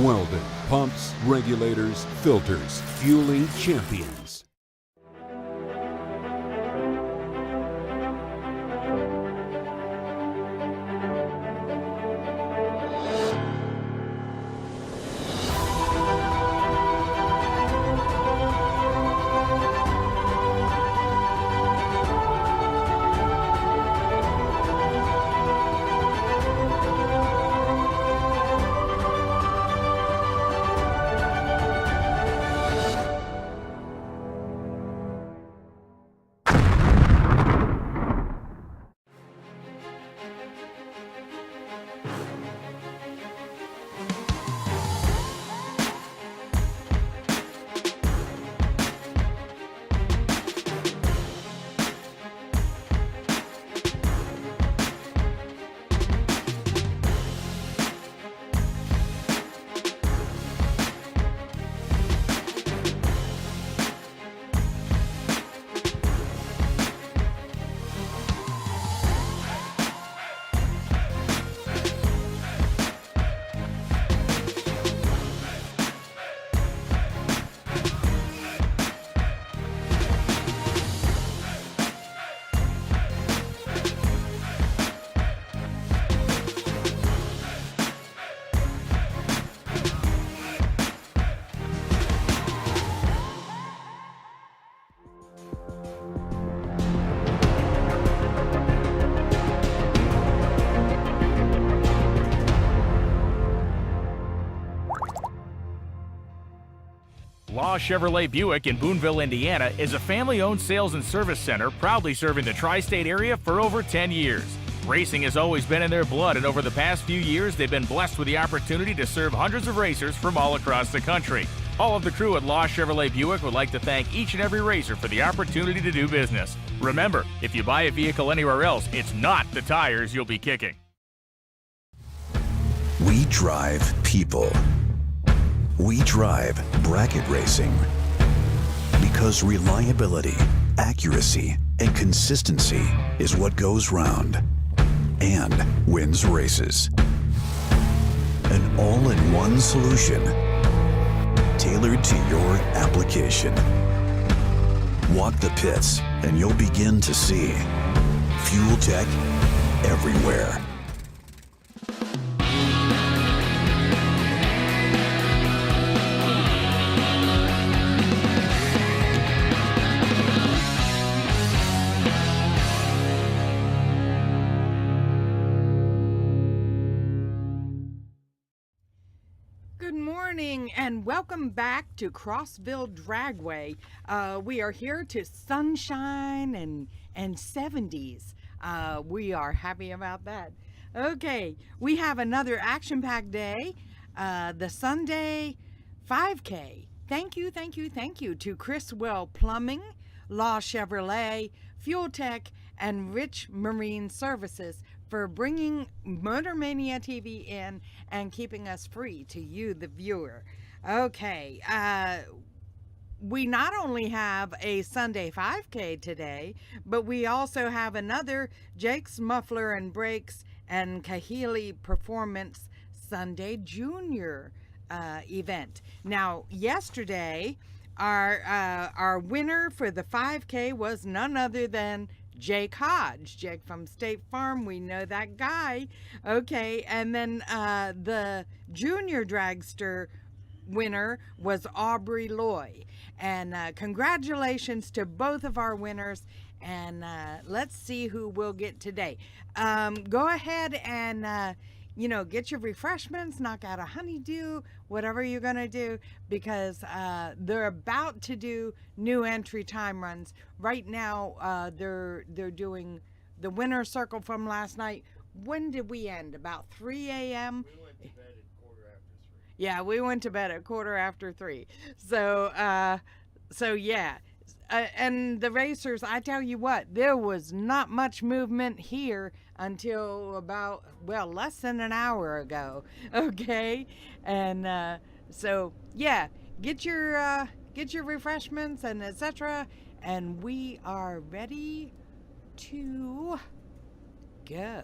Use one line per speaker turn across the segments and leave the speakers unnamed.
Welded pumps, regulators, filters, fueling champions.
Law Chevrolet Buick in Boonville, Indiana is a family-owned sales and service center proudly serving the tri-state area for over 10 years. Racing has always been in their blood, and over the past few years, they've been blessed with the opportunity to serve hundreds of racers from all across the country. All of the crew at Law Chevrolet Buick would like to thank each and every racer for the opportunity to do business. Remember, if you buy a vehicle anywhere else, it's not the tires you'll be kicking.
We drive people. We drive bracket racing because reliability, accuracy, and consistency is what goes round and wins races. An all-in-one solution tailored to your application. Walk the pits and you'll begin to see fuel tech everywhere.
And welcome back to Crossville Dragway. We are here to sunshine and 70s. We are happy about that. Okay, we have another action-packed day, the Sunday 5K. Thank you to Chriswell Plumbing, Law Chevrolet, Fuel Tech, and Rich Marine Services for bringing Motormania TV in and keeping us free to you, the viewer. Okay, we not only have a Sunday 5K today, but we also have another Jake's Muffler and Brakes and Kahili Performance Sunday Junior event. Now, yesterday, our winner for the 5K was none other than Jake Hodge. Jake from State Farm, we know that guy. Okay, and then the junior dragster winner was Aubrey Loy. And congratulations to both of our winners. And let's see who we'll get today. Go ahead and get your refreshments, knock out a honeydew, whatever you're going to do, because they're about to do new entry time runs. Right now, they're doing the winner circle from last night. When did we end? About 3 a.m.?
We went to bed at 3:15.
Yeah, we went to bed at 3:15. So yeah. And the racers, I tell you what, there was not much movement here until about, well, less than an hour ago. Okay, and so yeah, get your refreshments and etc. And we are ready to go.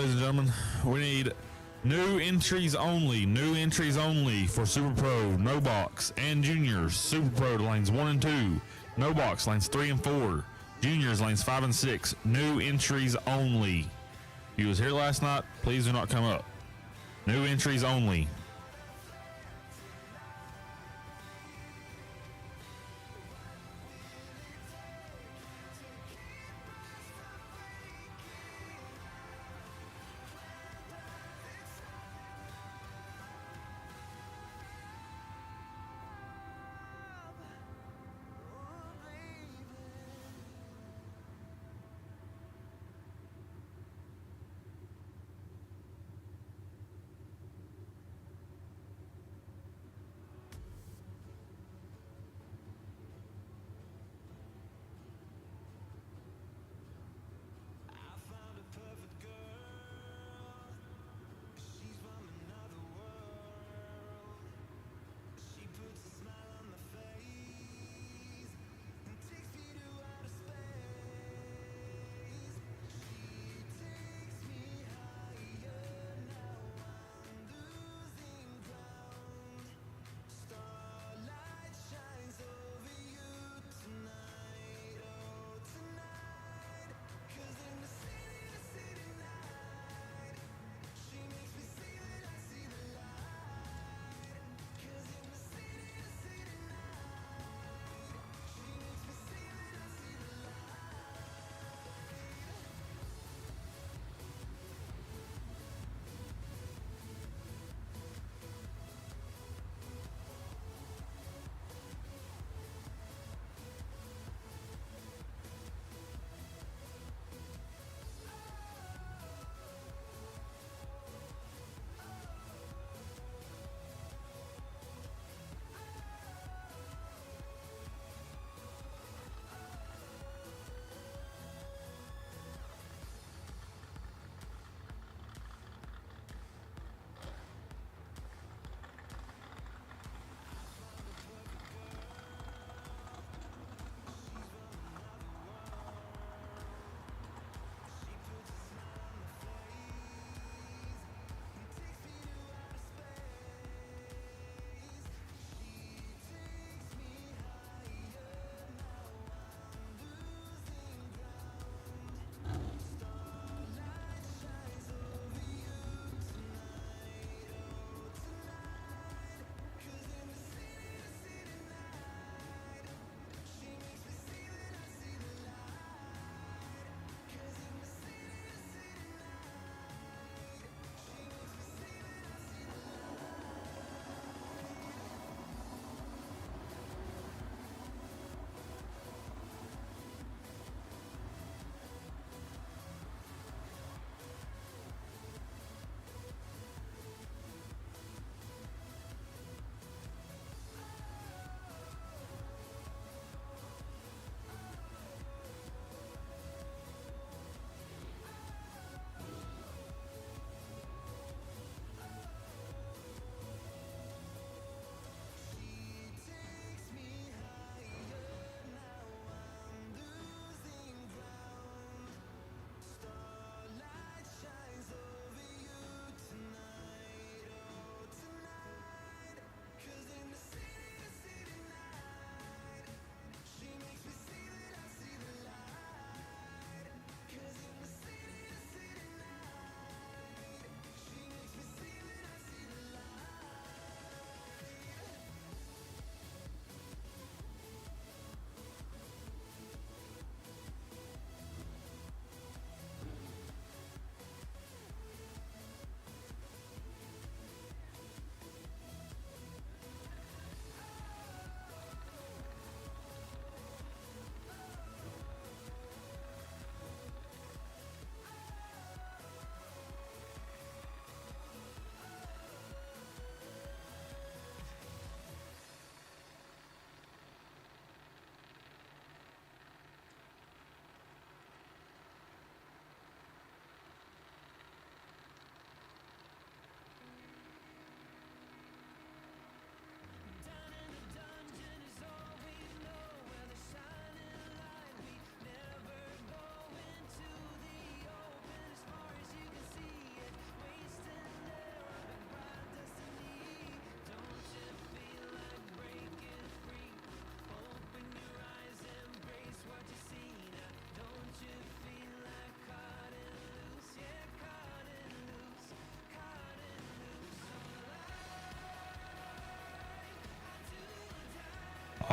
ladies and gentlemen. We need new entries only. New entries only for Super Pro, no box, and juniors. Super Pro lanes 1 and 2. No box lanes 3 and 4. Juniors lanes 5 and 6. New entries only. If you was here last night, please do not come up. New entries only.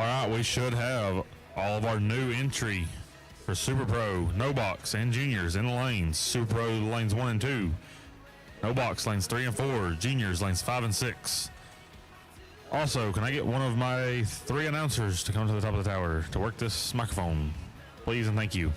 All right, we should have all of our new entry for Super Pro, no box, and juniors in the lanes. Super Pro lanes 1 and 2. No box lanes 3 and 4. Juniors lanes 5 and 6. Also, can I get one of my 3 announcers to come to the top of the tower to work this microphone? Please and thank you.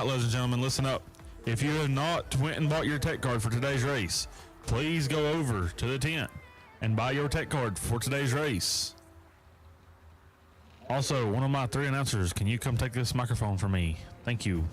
right, ladies and gentlemen, listen up. If you have not went and bought your tech card for today's race, please go over to the tent and buy your tech card for today's race. Also, one of my 3 announcers, can you come take this microphone from me? Thank you.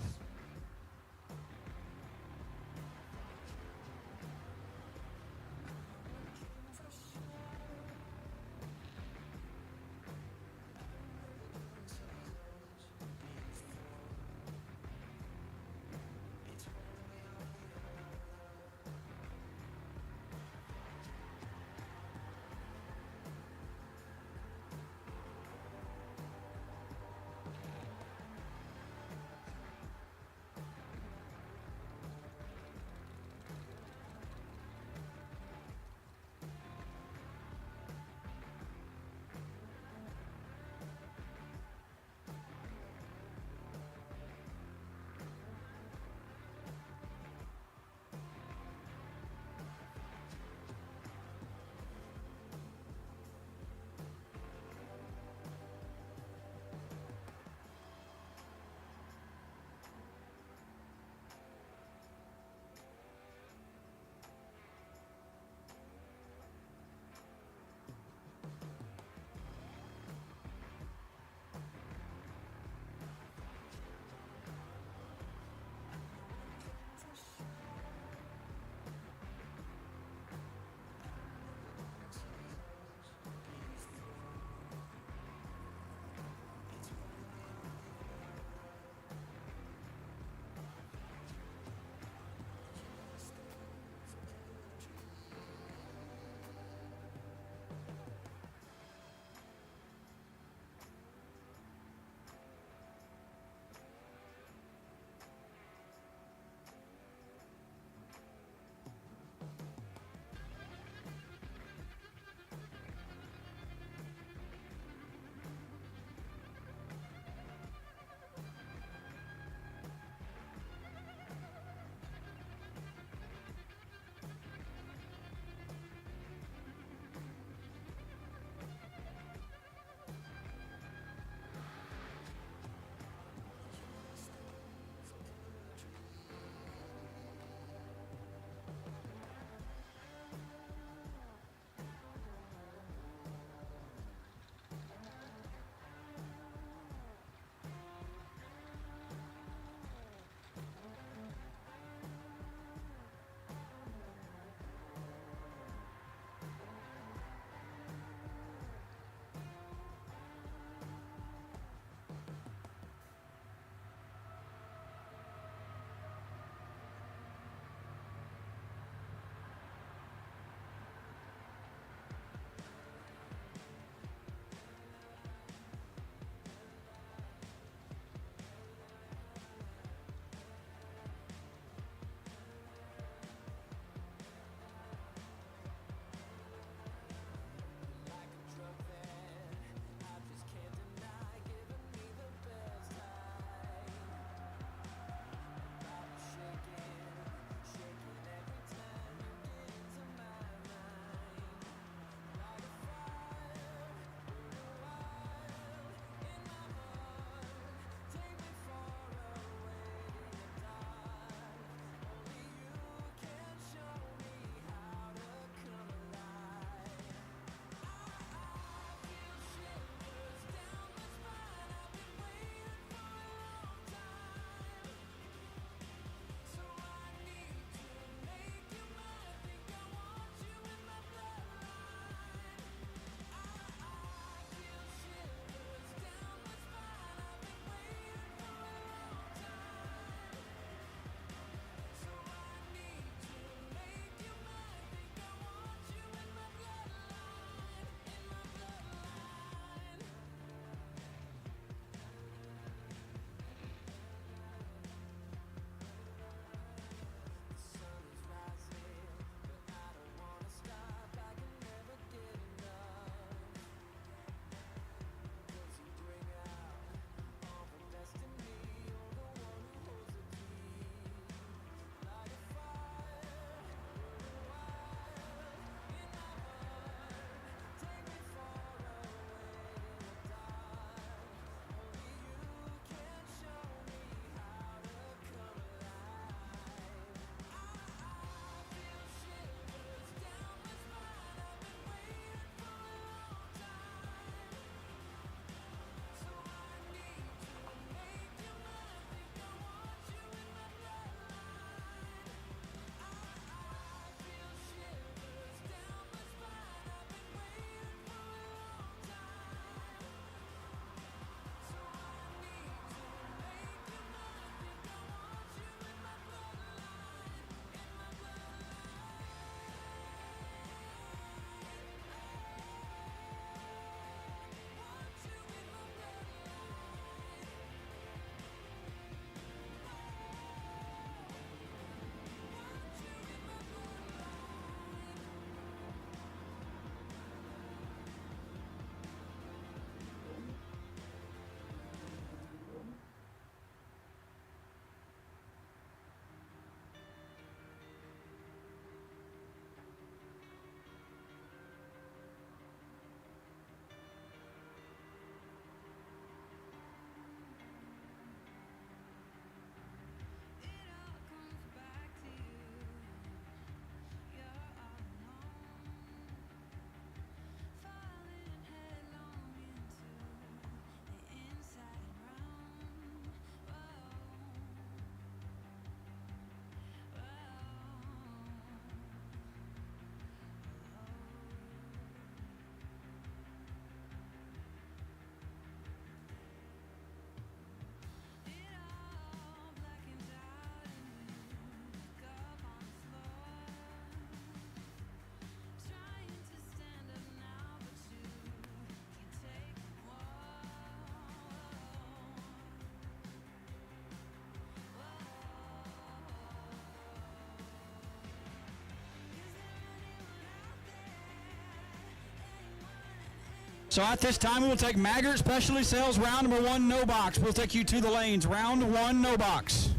So at this time, we'll take Maggart Specialty Sales round number 1, no box. We'll take you to the lanes. Round 1, no box.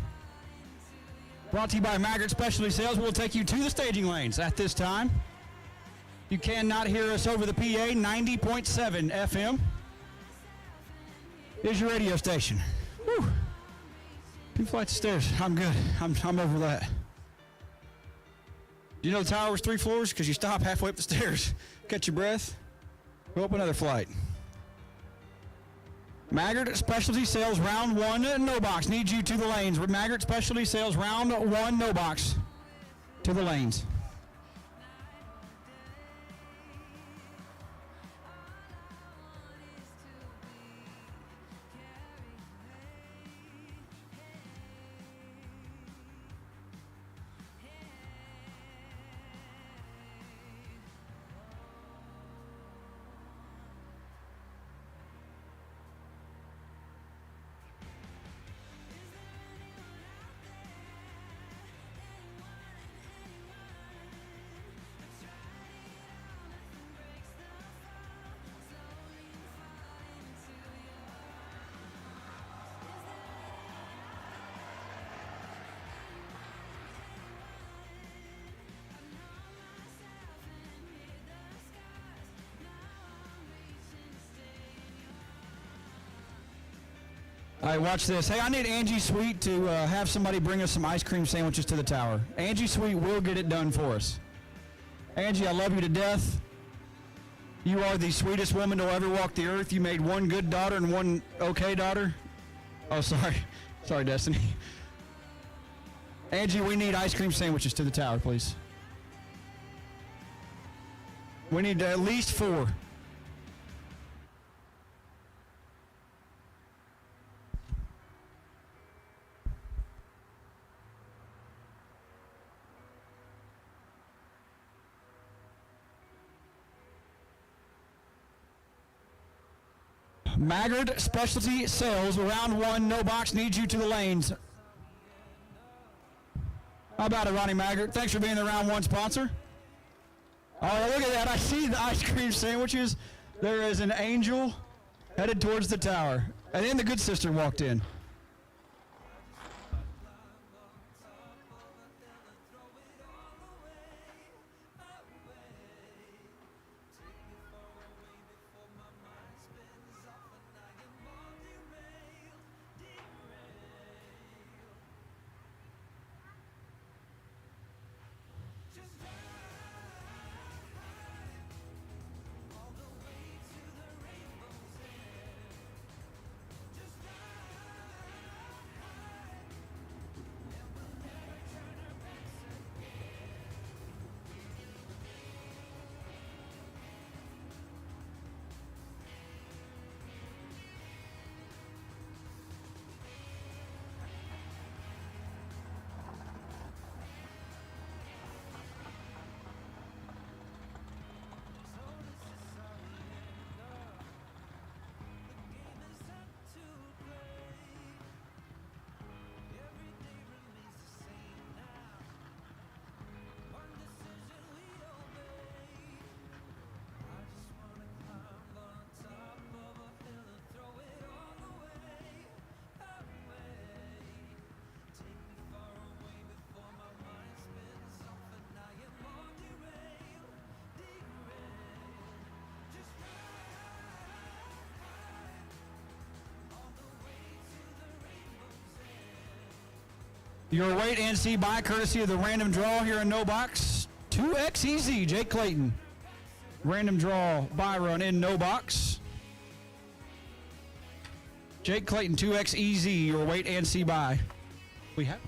Brought to you by Maggart Specialty Sales. We'll take you to the staging lanes at this time. You cannot hear us over the PA. 90.7 FM is your radio station. Whew. 2 flights of stairs. I'm good. I'm over that. Do you know the tower was 3 floors? Because you stop halfway up the stairs, catch your breath, go up another flight. Maggart Specialty Sales round 1, no box. Need you to the lanes. Maggart Specialty Sales round 1, no box. To the lanes. All right, watch this. Hey, I need Angie Sweet to have somebody bring us some ice cream sandwiches to the tower. Angie Sweet will get it done for us. Angie, I love you to death. You are the sweetest woman to ever walk the earth. You made one good daughter and one okay daughter. Oh, sorry. Sorry, Destiny. Angie, we need ice cream sandwiches to the tower, please. We need at least 4. Maggart Specialty Sales, round 1, no box, needs you to the lanes. How about it, Ronnie Maggart? Thanks for being the round 1 sponsor. All right, look at that. I see the ice cream sandwiches. There is an angel headed towards the tower. And then the good sister walked in. Your wait and see buy courtesy of the random draw here in no box. 2X easy, Jake Clayton. Random draw buy run in no box. Jake Clayton, 2X easy, your wait and see buy. We have.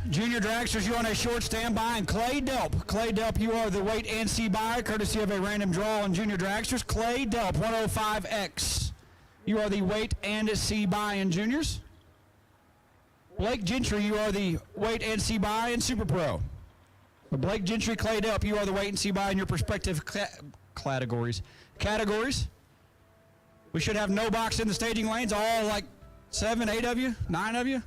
Junior dragsters, you're on a short standby, and Clay Delp. Clay Delp, you are the weight and C buyer, courtesy of a random draw on junior dragsters. Clay Delp, 105X. You are the weight and C buy in juniors. Blake Gentry, you are the weight and C buy in Super Pro. Blake Gentry, Clay Delp, you are the weight and C buy in your respective categories. We should have no box in the staging lanes, all like 7, 8 of you, 9 of you.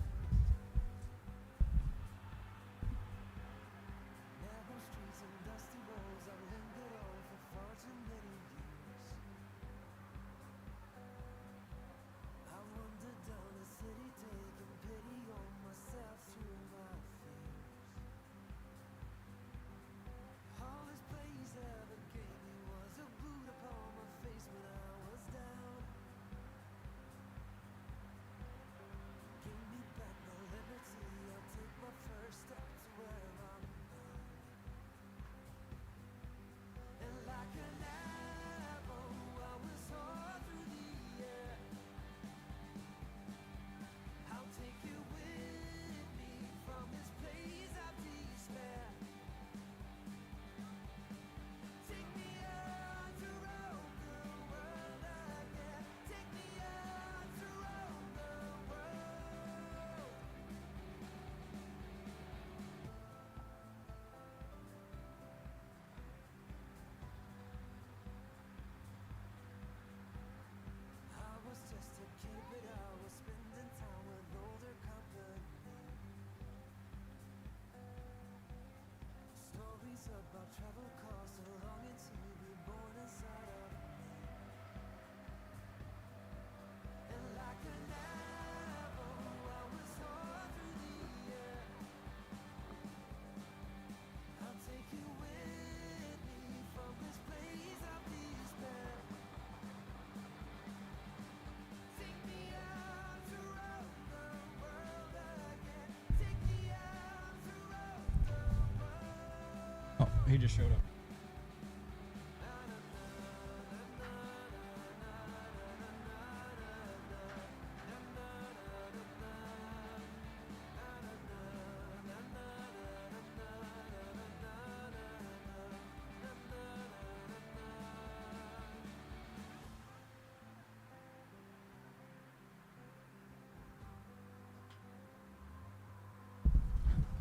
Oh, he just showed up.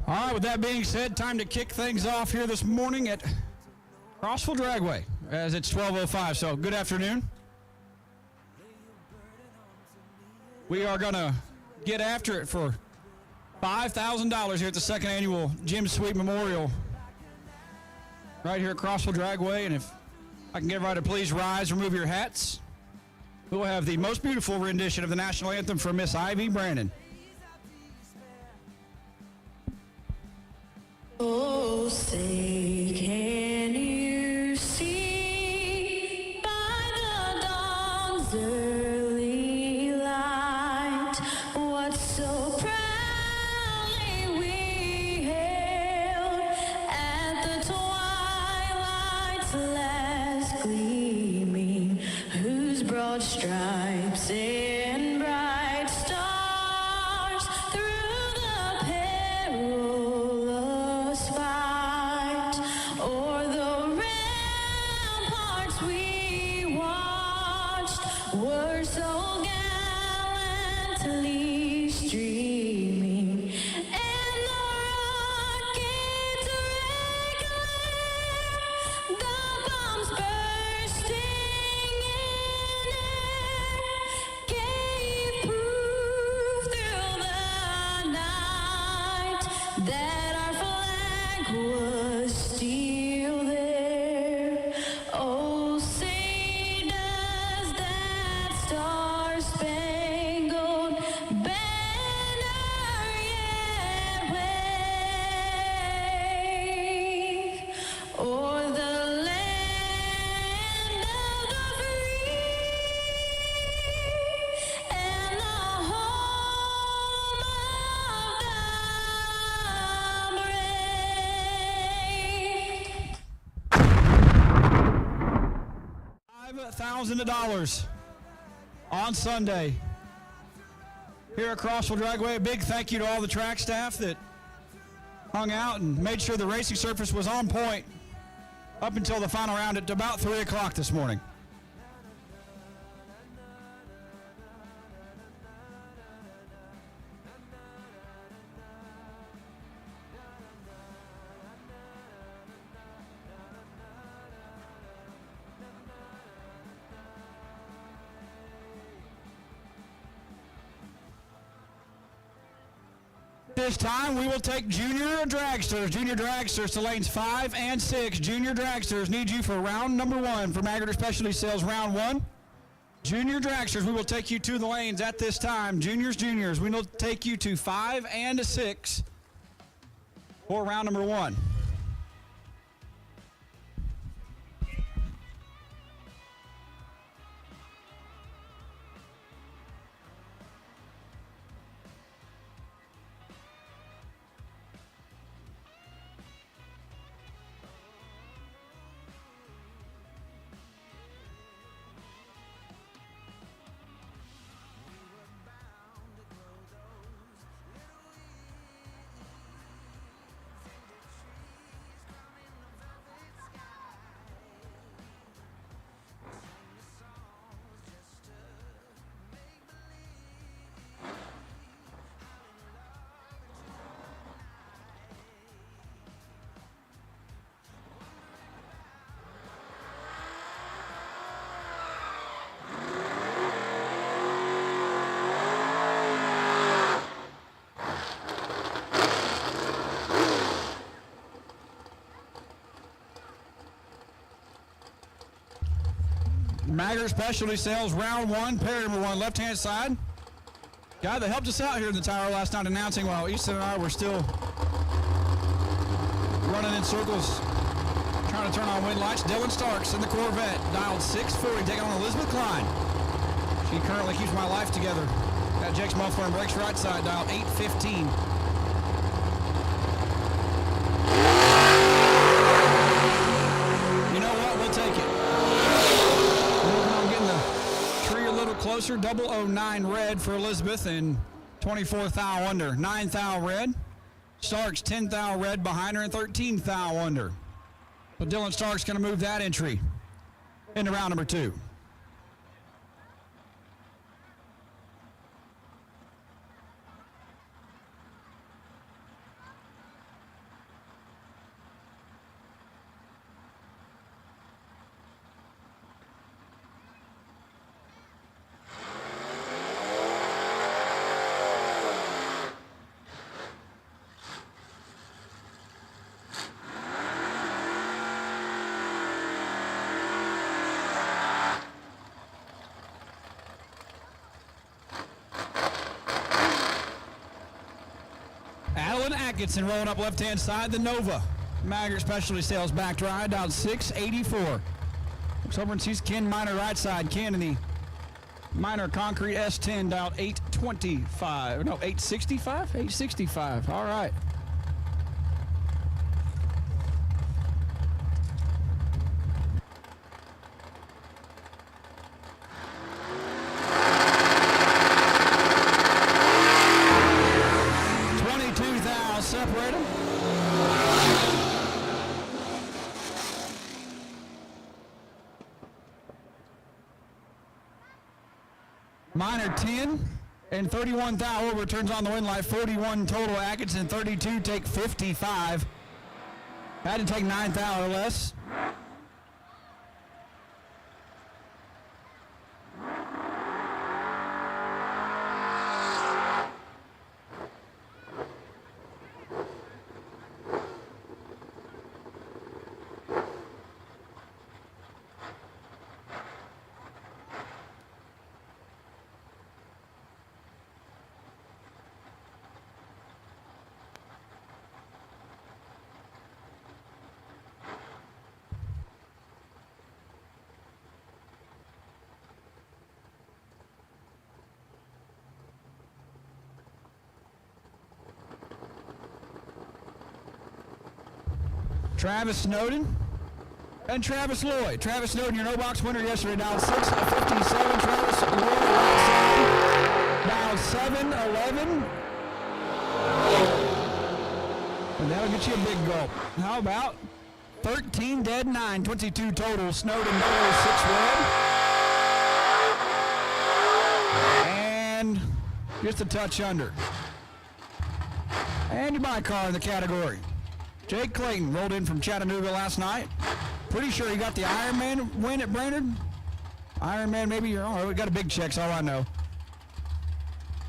All right, with that being said, time to kick things off here this morning at Crossville Dragway as it's 12:05. So good afternoon. We are going to get after it for $5,000 here at the second annual Jim Sweet Memorial right here at Crossville Dragway. And if I can get everybody to please rise, remove your hats. We'll have the most beautiful rendition of the national anthem from Miss Ivy Brandon.
Oh, say, can you see by the dawn's early light what so proudly we hailed at the twilight's last gleaming, whose broad stripes and bright stars through the perilous fight o'er the ramparts we watched were so gallantly streaming, and the rockets regular, the bombs bursting in air, gave proof through the night that our flag was still there. Oh, say does that star-spangled banner yet wave o'er the land of the free and the home of the brave.
$5,000 on Sunday here at Crossville Dragway. A big thank you to all the track staff that hung out and made sure the racing surface was on point up until the final round at about 3 o'clock this morning. This time we will take junior dragsters. Junior dragsters to lanes 5 and 6. Junior dragsters need you for round number 1 for Magruder Specialty Sales round 1. Junior dragsters, we will take you to the lanes at this time. Juniors, we will take you to 5 and 6 for round number 1. Magruder Specialty Sales round 1, pair number 1, left-hand side. Guy that helped us out here in the tower last night announcing while Easton and I were still running in circles trying to turn on wind lights. Dylan Starks in the Corvette, dialed 640, taking on Elizabeth Klein. She currently keeps my life together. Got Jake's muffler and brakes right side, dialed 815. You know what? We'll take it. Moving on, getting the tree a little closer. 009 red for Elizabeth and 24 thou under. 9 thou red. Starks 10 thou red behind her and 13 thou under. So Dylan Starks going to move that entry into round number 2. Atkinson rolling up left-hand side, the Nova. Magruder Specialty Sales back ride, down 684. Looks over and sees Ken Miner right side. Ken in the Miner Concrete S10, down 825. No, 865? 865. All right. Separate them. Minor 10 and 31 thou returns on the win light. 41 total. Atkinson 32 take 55. Had to take 9 thou or less. Travis Snowden and Travis Lloyd. Travis Snowden, your no-box winner yesterday, down 657. Travis Lloyd, right side, down 711. And that'll get you a big gulp. How about 13 dead, 9, 22 total. Snowden, no, 6 red. And just a touch under. And your by car in the category. Jake Clayton rolled in from Chattanooga last night. Pretty sure he got the Ironman win at Brainerd. Ironman, maybe you're we got a big check, so all I know.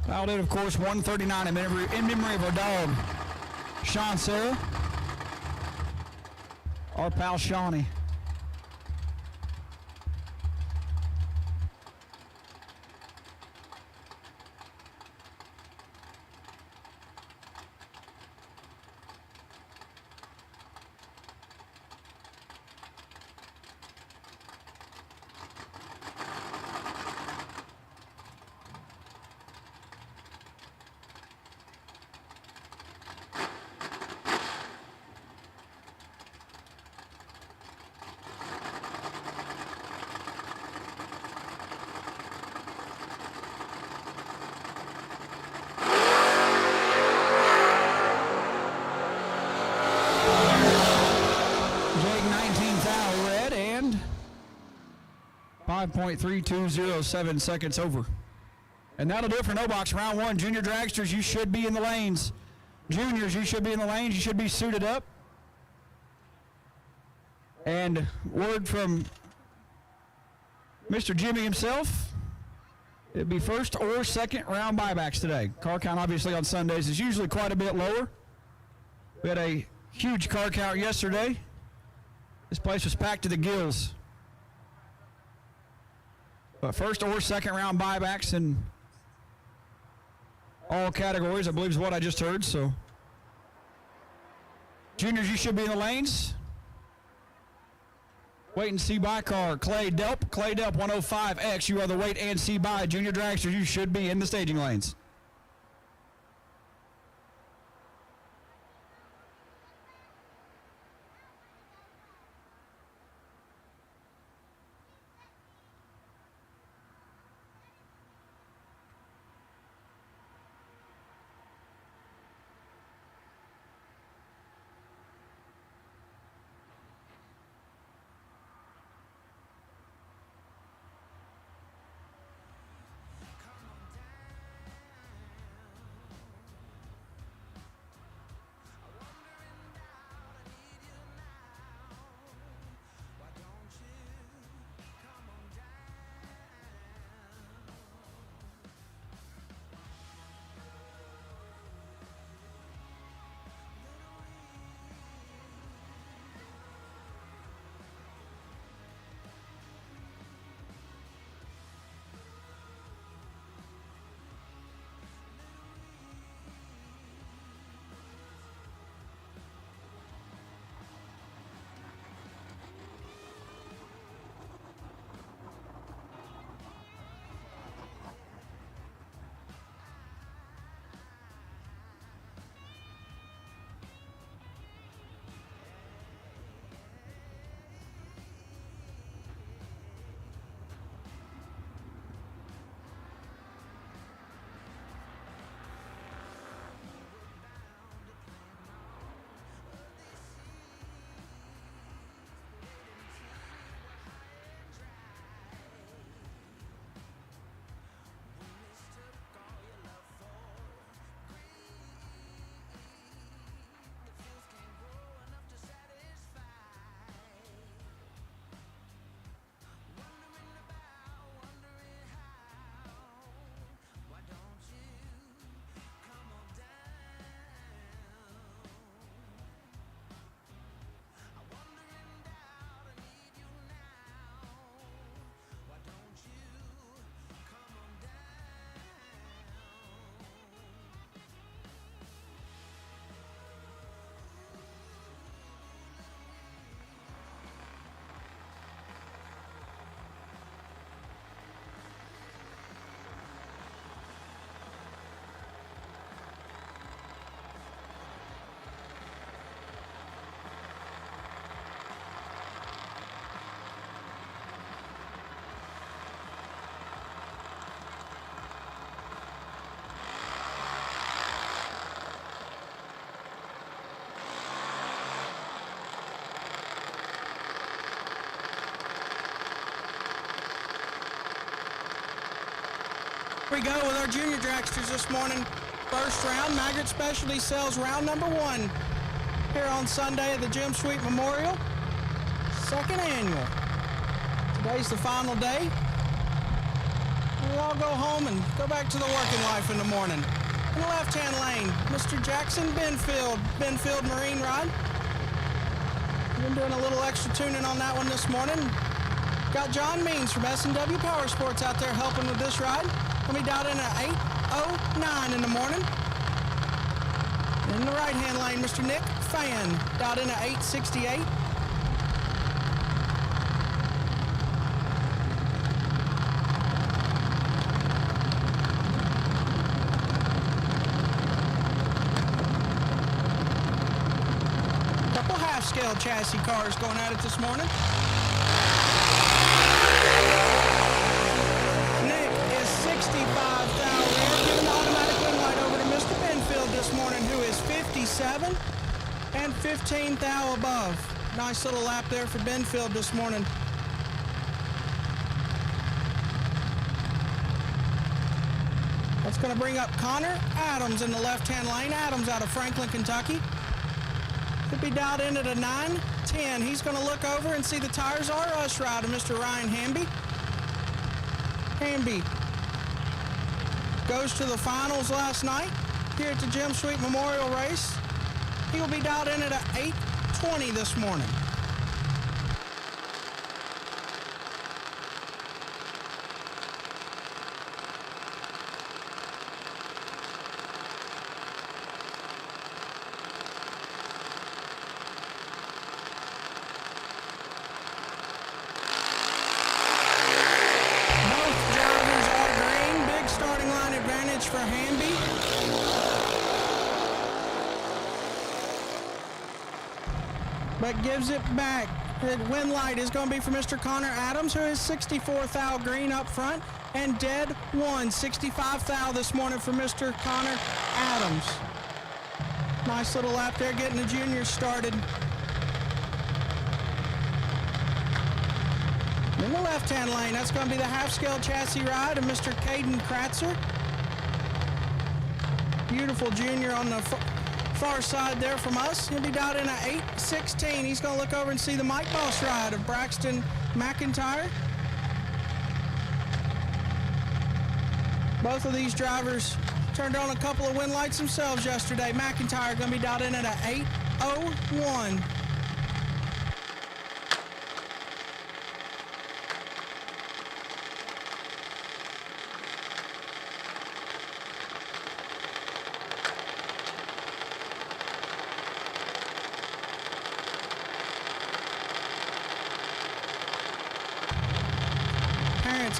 Fouled in, of course, 139 in memory of our dog, Sean Sarah. Our pal Shawnee. Jake 19 foul red and 5.3207 seconds over. And that'll do it for No Box round 1. Junior dragsters, you should be in the lanes. Juniors, you should be in the lanes. You should be suited up. And word from Mr. Jimmy himself, it'd be first or second round buybacks today. Car count, obviously, on Sundays is usually quite a bit lower. We had a huge car count yesterday. This place was packed to the gills. But first or second round buybacks in all categories, I believe is what I just heard. So, juniors, you should be in the lanes. Wait and see by car. Clay Delp 105X. You are the wait and see by. Junior dragsters, you should be in the staging lanes.
we go with our junior dragsters this morning. First round, Maggart Specialty Sales round number 1 here on Sunday at the Jim Sweet Memorial. Second annual. Today's the final day. We all go home and go back to the working life in the morning. In the left-hand lane, Mr. Jackson Benfield Marine Rod. Been doing a little extra tuning on that one this morning. Got John Means from S&W Power Sports out there helping with this ride. Gonna be down in at 8:09 in the morning. In the right-hand lane, Mr. Nick Fan, down in at 8:68. Couple half-scale chassis cars going at it this morning. Nick is 65 thou rear, giving the automatic wing light over to Mr. Benfield this morning, who is 57 and 15 thou above. Nice little lap there for Benfield this morning. That's going to bring up Connor Adams in the left-hand lane. Adams out of Franklin, Kentucky. Could be dialed in at a 9:10. He's going to look over and see the tires are us ride of Mr. Ryan Hamby. Hamby goes to the finals last night here at the Jim Sweet Memorial Race. He will be dialed in at a 8:20 this morning. For Hamby. But gives it back. The win light is going to be for Mr. Connor Adams, who is 64 thou green up front, and dead 65 thou this morning for Mr. Connor Adams. Nice little lap there getting the juniors started. In the left-hand lane, that's going to be the half-scale chassis ride of Mr. Caden Kratzer. Beautiful junior on the far side there from us. He'll be dialed in at 8:16. He's going to look over and see the Mike Boss ride of Braxton McIntyre. Both of these drivers turned on a couple of win lights themselves yesterday. McIntyre going to be dialed in at 8:01.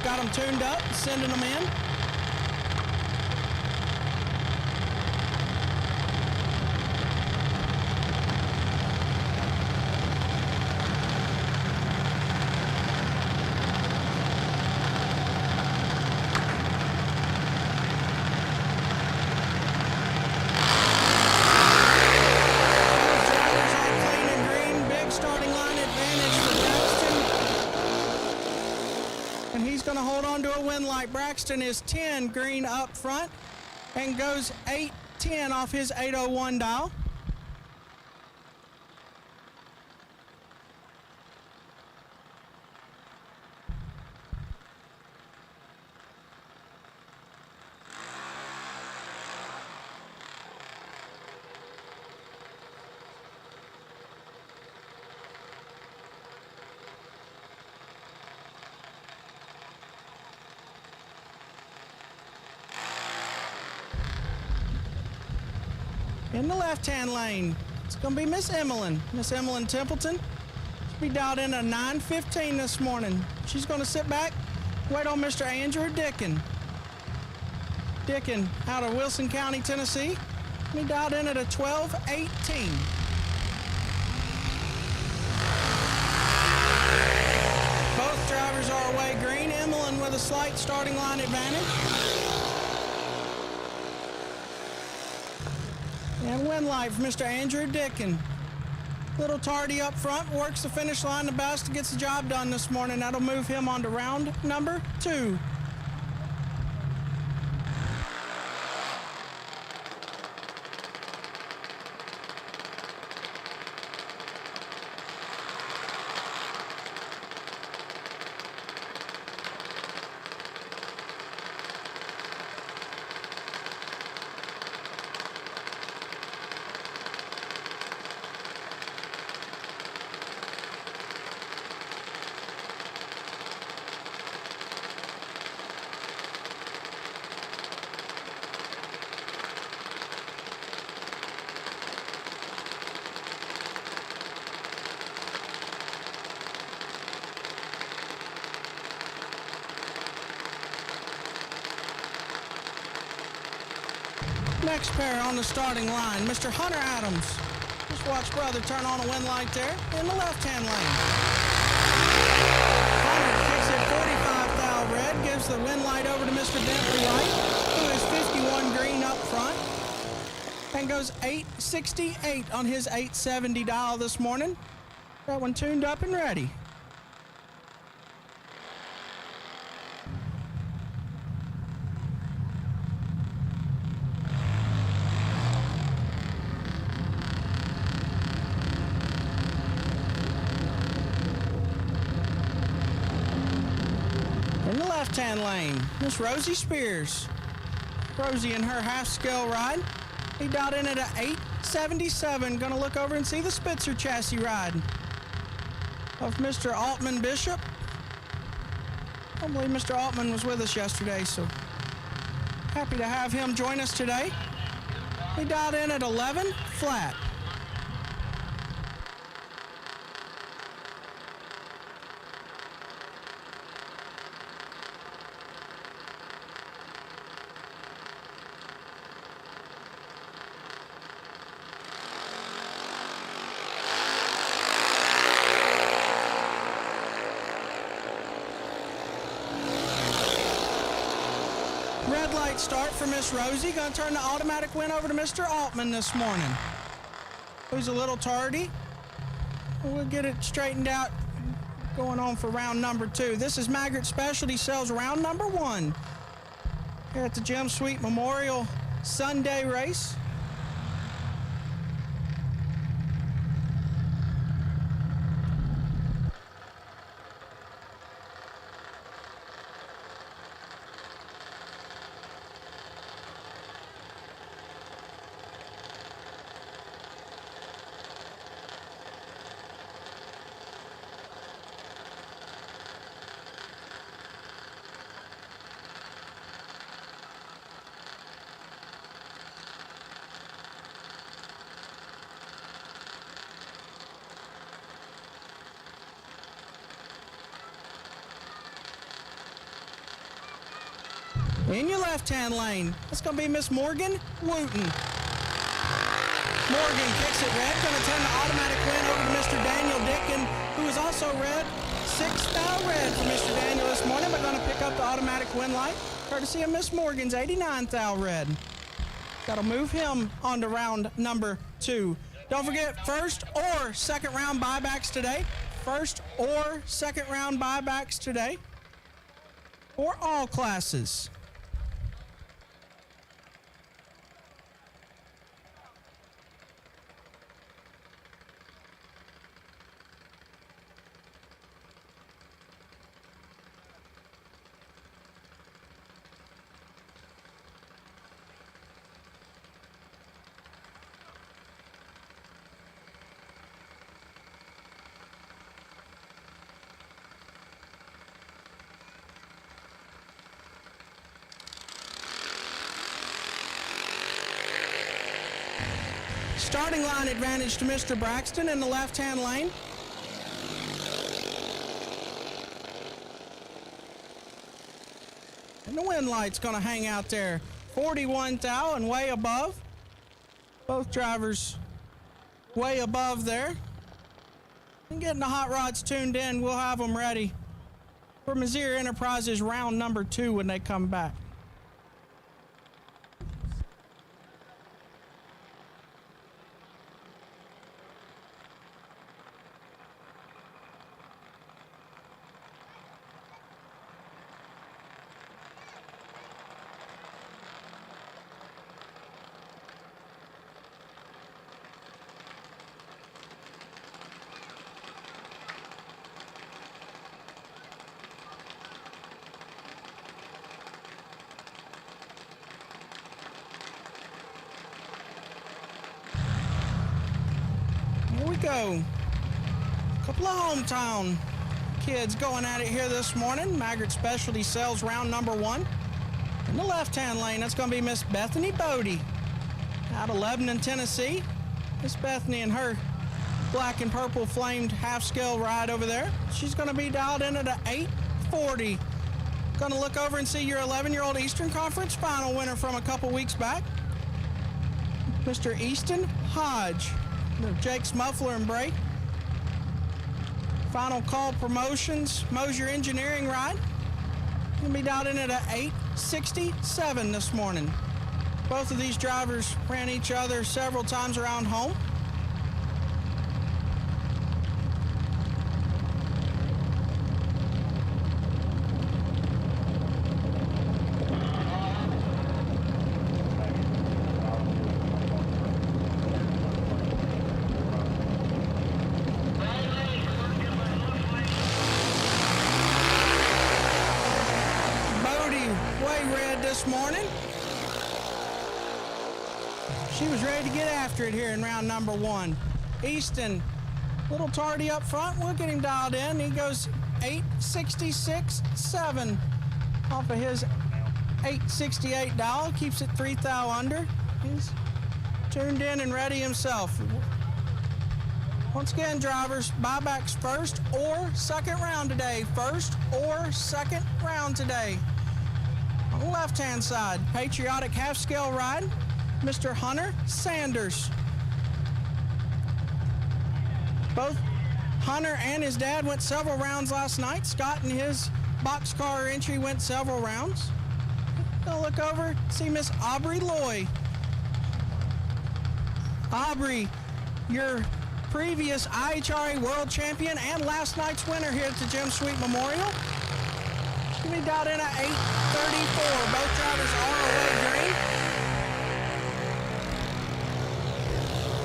Got them tuned up, sending them in. Going to hold on to a win light. Braxton is 10 green up front and goes 8:10 off his 8:01 dial. In the left-hand lane, it's going to be Miss Emmeline Templeton. She'll be dialed in at 9:15 this morning. She's going to sit back, wait on Mr. Andrew Dickin. Dickin out of Wilson County, Tennessee. Be dialed in at a 12:18. Both drivers are away green. Emmeline with a slight starting line advantage. And win light for Mr. Andrew Dickin. Little tardy up front, works the finish line the best and gets the job done this morning. That'll move him on to round number 2. Next pair on the starting line, Mr. Hunter Adams. Just watch brother turn on a wind light there in the left-hand lane. Hunter kicks it 45 thou red, gives the wind light over to Mr. Bentley Wright, who is 51 green up front, and goes 868 on his 870 dial this morning. That one tuned up and ready. In the left-hand lane, Miss Rosie Spears. Rosie in her half-scale ride. He dialed in at a 877. Gonna look over and see the Spitzer chassis ride of Mr. Altman Bishop. I don't believe Mr. Altman was with us yesterday, so happy to have him join us today. He dialed in at 11 flat. Red light start for Miss Rosie. Gonna turn the automatic win over to Mr. Altman this morning, who's a little tardy. We'll get it straightened out going on for round number 2. This is Maggart Specialty Sales round number 1 here at the Jim Sweet Memorial Sunday race. In your left-hand lane, that's going to be Miss Morgan Wooten. Morgan kicks it red, going to turn the automatic win over to Mr. Daniel Dickin, who is also red. 6 thou red for Mr. Daniel this morning, but going to pick up the automatic win light, courtesy of Miss Morgan's 89 thou red. That'll move him on to round number 2. Don't forget, first or second round buybacks today. First or second round buybacks today for all classes. Starting line advantage to Mr. Braxton in the left-hand lane. And the wind light's going to hang out there. 41 thou and way above. Both drivers way above there. And getting the hot rods tuned in, we'll have them ready for Missouri Enterprises round number 2 when they come back. Go. A couple of hometown kids going at it here this morning. Maggart Specialty Sales round number 1. In the left-hand lane, that's going to be Miss Bethany Bodie out of Lebanon, Tennessee. Miss Bethany and her black and purple flamed half-scale ride over there. She's going to be dialed in at an 840. Going to look over and see your 11-year-old Eastern Conference final winner from a couple weeks back. Mr. Easton Hodge, Jake's muffler and brake. Final Call Promotions, Mosier Engineering ride. Gonna be dialed in at a 867 this morning. Both of these drivers ran each other several times around home. This morning. She was ready to get after it here in round number 1. Easton, a little tardy up front. We'll get him dialed in. He goes 866.7 off of his 868 dial. Keeps it 3 thou under. He's tuned in and ready himself. Once again, drivers, buybacks first or second round today. First or second round today. On the left-hand side, patriotic half-scale ride, Mr. Hunter Sanders. Both Hunter and his dad went several rounds last night. Scott and his boxcar entry went several rounds. Gonna look over, see Miss Aubrey Loy. Aubrey, your previous IHRA World Champion and last night's winner here at the Jim Sweet Memorial. She'll be dialed in at 834. Both drivers are away green.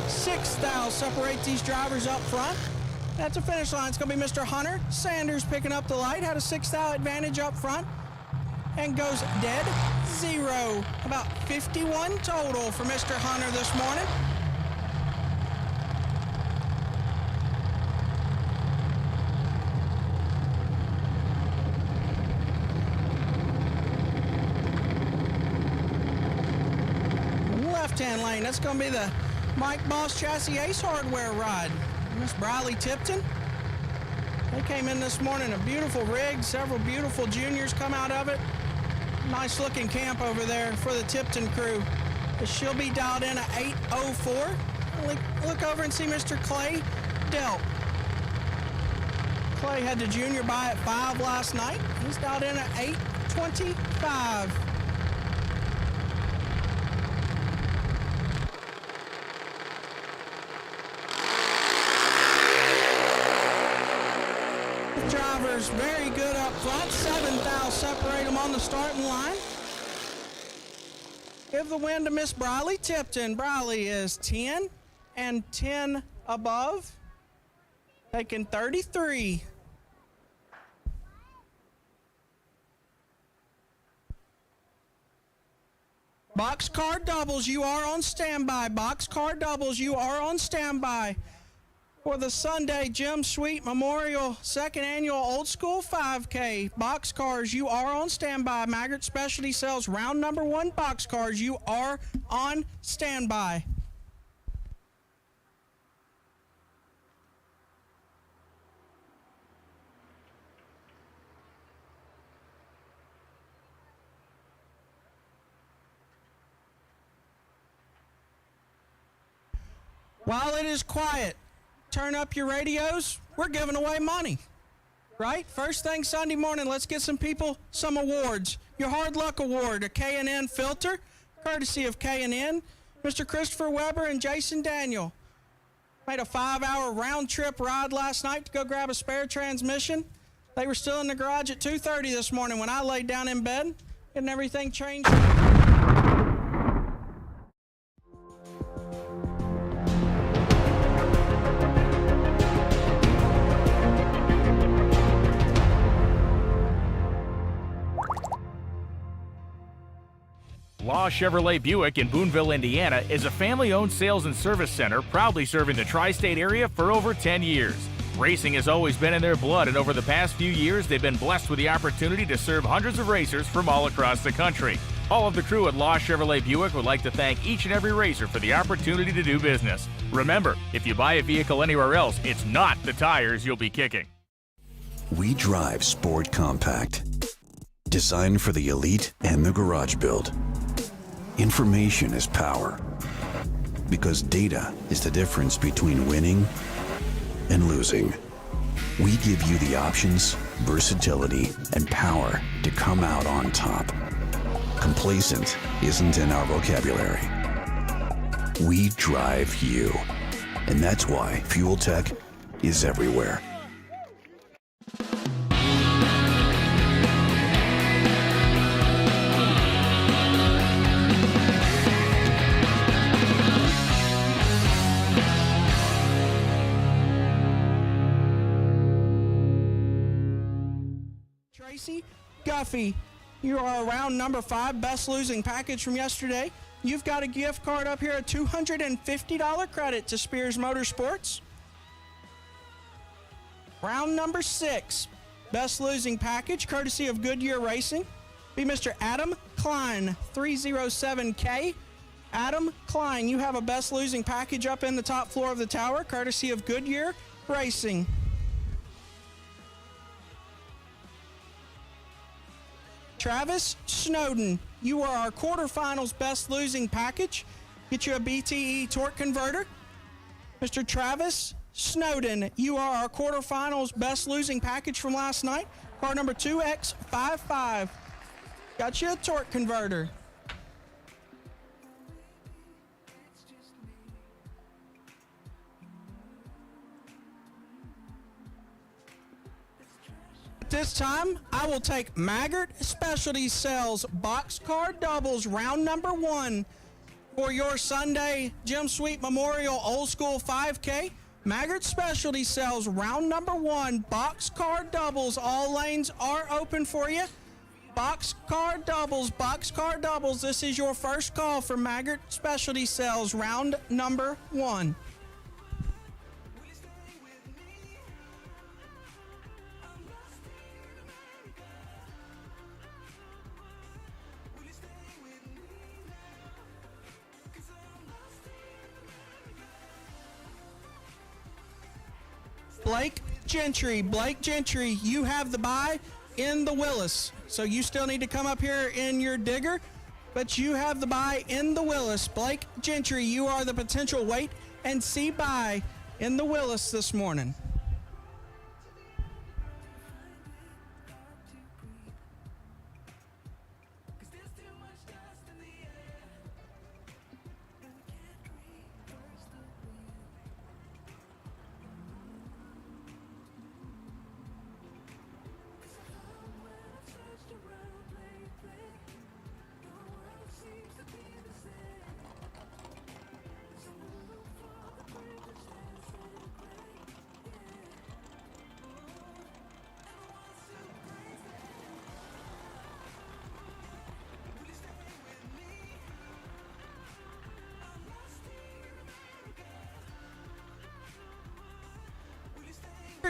6 thou separate these drivers up front. At the finish line, it's going to be Mr. Hunter Sanders picking up the light. Had a 6 thou advantage up front and goes dead zero. About 51 total for Mr. Hunter this morning. Left-hand lane, that's going to be the Mike Boss Chassis Ace Hardware ride. Miss Briley Tipton. They came in this morning, a beautiful rig, several beautiful juniors come out of it. Nice looking camp over there for the Tipton crew. She'll be dialed in at 804. Look over and see Mr. Clay Delp. Clay had the junior by at 5 last night. He's dialed in at 825. Drivers very good up front. 7 thou separate them on the starting line. Give the win to Miss Briley Tipton. Briley is 10 and 10 above. Taking 33. Boxcar doubles, you are on standby. Boxcar doubles, you are on standby. For the Sunday Jim Sweet Memorial 2nd Annual Old School 5K. Boxcars, you are on standby. Maggart Specialty sells round number 1 boxcars. You are on standby. While it is quiet, turn up your radios. We're giving away money, right? First thing Sunday morning, let's get some people some awards. Your Hard Luck Award, a K&N filter, courtesy of K&N. Mr. Christopher Weber and Jason Daniel made a 5-hour round trip ride last night to go grab a spare transmission. They were still in the garage at 2:30 this morning when I laid down in bed, and everything changed.
Law Chevrolet Buick in Boonville, Indiana is a family-owned sales and service center proudly serving the tri-state area for over 10 years. Racing has always been in their blood, and over the past few years, they've been blessed with the opportunity to serve hundreds of racers from all across the country. All of the crew at Law Chevrolet Buick would like to thank each and every racer for the opportunity to do business. Remember, if you buy a vehicle anywhere else, it's not the tires you'll be kicking.
We drive Sport Compact, designed for the elite and the garage build. Information is power. Because data is the difference between winning and losing. We give you the options, versatility, and power to come out on top. Complacent isn't in our vocabulary. We drive you. And that's why Fuel Tech is everywhere.
Tracy Guffey, you are round number 5, best losing package from yesterday. You've got a gift card up here, a $250 credit to Spears Motorsports. Round number 6, best losing package, courtesy of Goodyear Racing, be Mr. Adam Klein, 307K. Adam Klein, you have a best losing package up in the top floor of the tower, courtesy of Goodyear Racing. Travis Snowden, you are our quarterfinals best losing package. Get you a BTE torque converter. Mr. Travis Snowden, you are our quarterfinals best losing package from last night. Car number 2X55. Got you a torque converter. This time, I will take Maggart Specialty Sales boxcar doubles round number 1 for your Sunday Gym Sweep Memorial Old School 5K. Maggart Specialty Sales round number 1 boxcar doubles. All lanes are open for you. Boxcar doubles. This is your first call for Maggart Specialty Sales round number 1. Blake Gentry, you have the buy in the Willis. So you still need to come up here in your digger, but you have the buy in the Willis. Blake Gentry, you are the potential wait and see buy in the Willis this morning.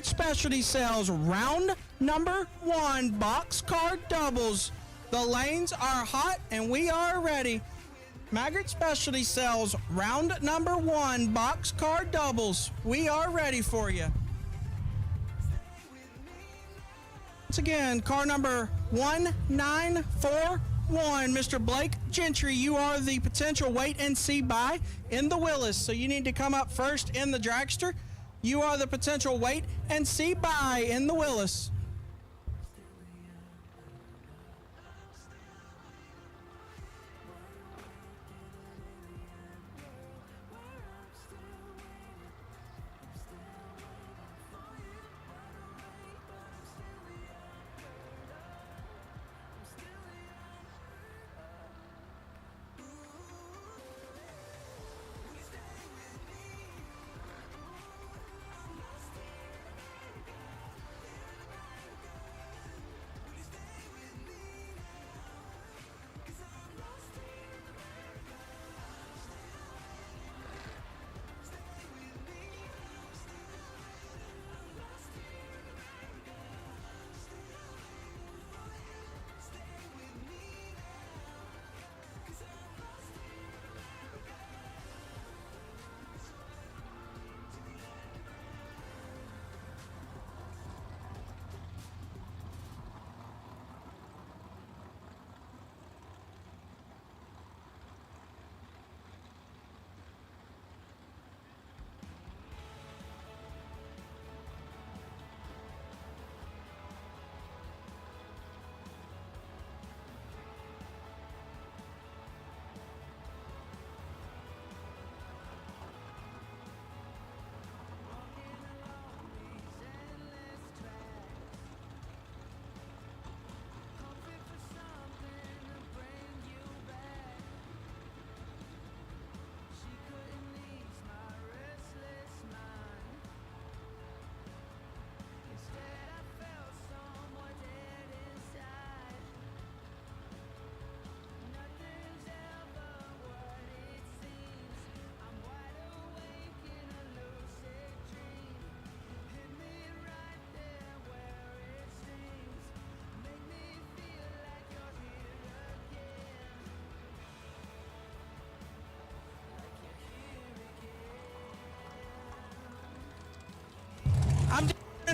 Specialty Sales round number 1 boxcar doubles. The lanes are hot and we are ready. Maggart Specialty Sales round number 1 boxcar doubles. We are ready for you. Once again, car number 1941, Mr. Blake Gentry, you are the potential wait and see buy in the Willis. So you need to come up first in the dragster. You are the potential wait and see buy in the Willis.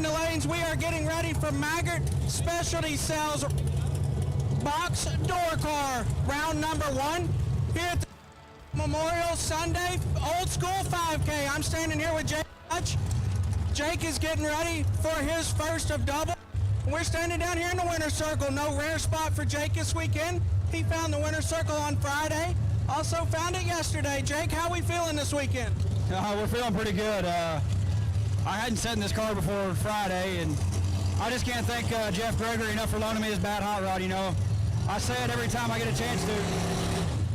in the lanes. We are getting ready for Maggart Specialty Sales Box Door Car, round number 1 here at the Memorial Sunday Old School 5K. I'm standing here with Jake Hutch. Jake is getting ready for his first of double. We're standing down here in the winner's circle. No rare spot for Jake this weekend. He found the winner's circle on Friday. Also found it yesterday. Jake, how we feeling this weekend?
We're feeling pretty good. I hadn't sat in this car before Friday, and I just can't thank Jeff Gregory enough for loaning me his bad hot rod. You know, I say it every time I get a chance to.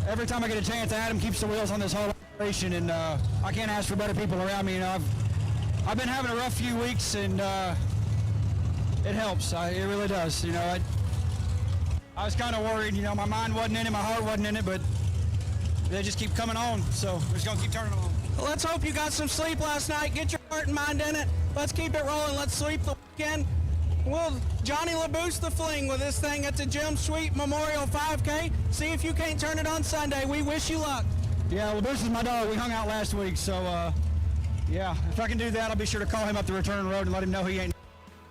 Every time I get a chance, Adam keeps the wheels on this whole operation, and I can't ask for better people around me. You know, I've been having a rough few weeks, and it helps. It really does. You know, I was kind of worried. You know, my mind wasn't in it, my heart wasn't in it, but they just keep coming on. So we're just gonna keep turning them on.
Well, let's hope you got some sleep last night. Get your heart and mind in it. Let's keep it rolling. Let's sweep the weekend. Johnny LaBoost the fling with this thing at the Jim Sweet Memorial 5K. See if you can't turn it on Sunday. We wish you luck.
Yeah, LaBoost is my dog. We hung out last week, so yeah, if I can do that, I'll be sure to call him up the return road and let him know he ain't.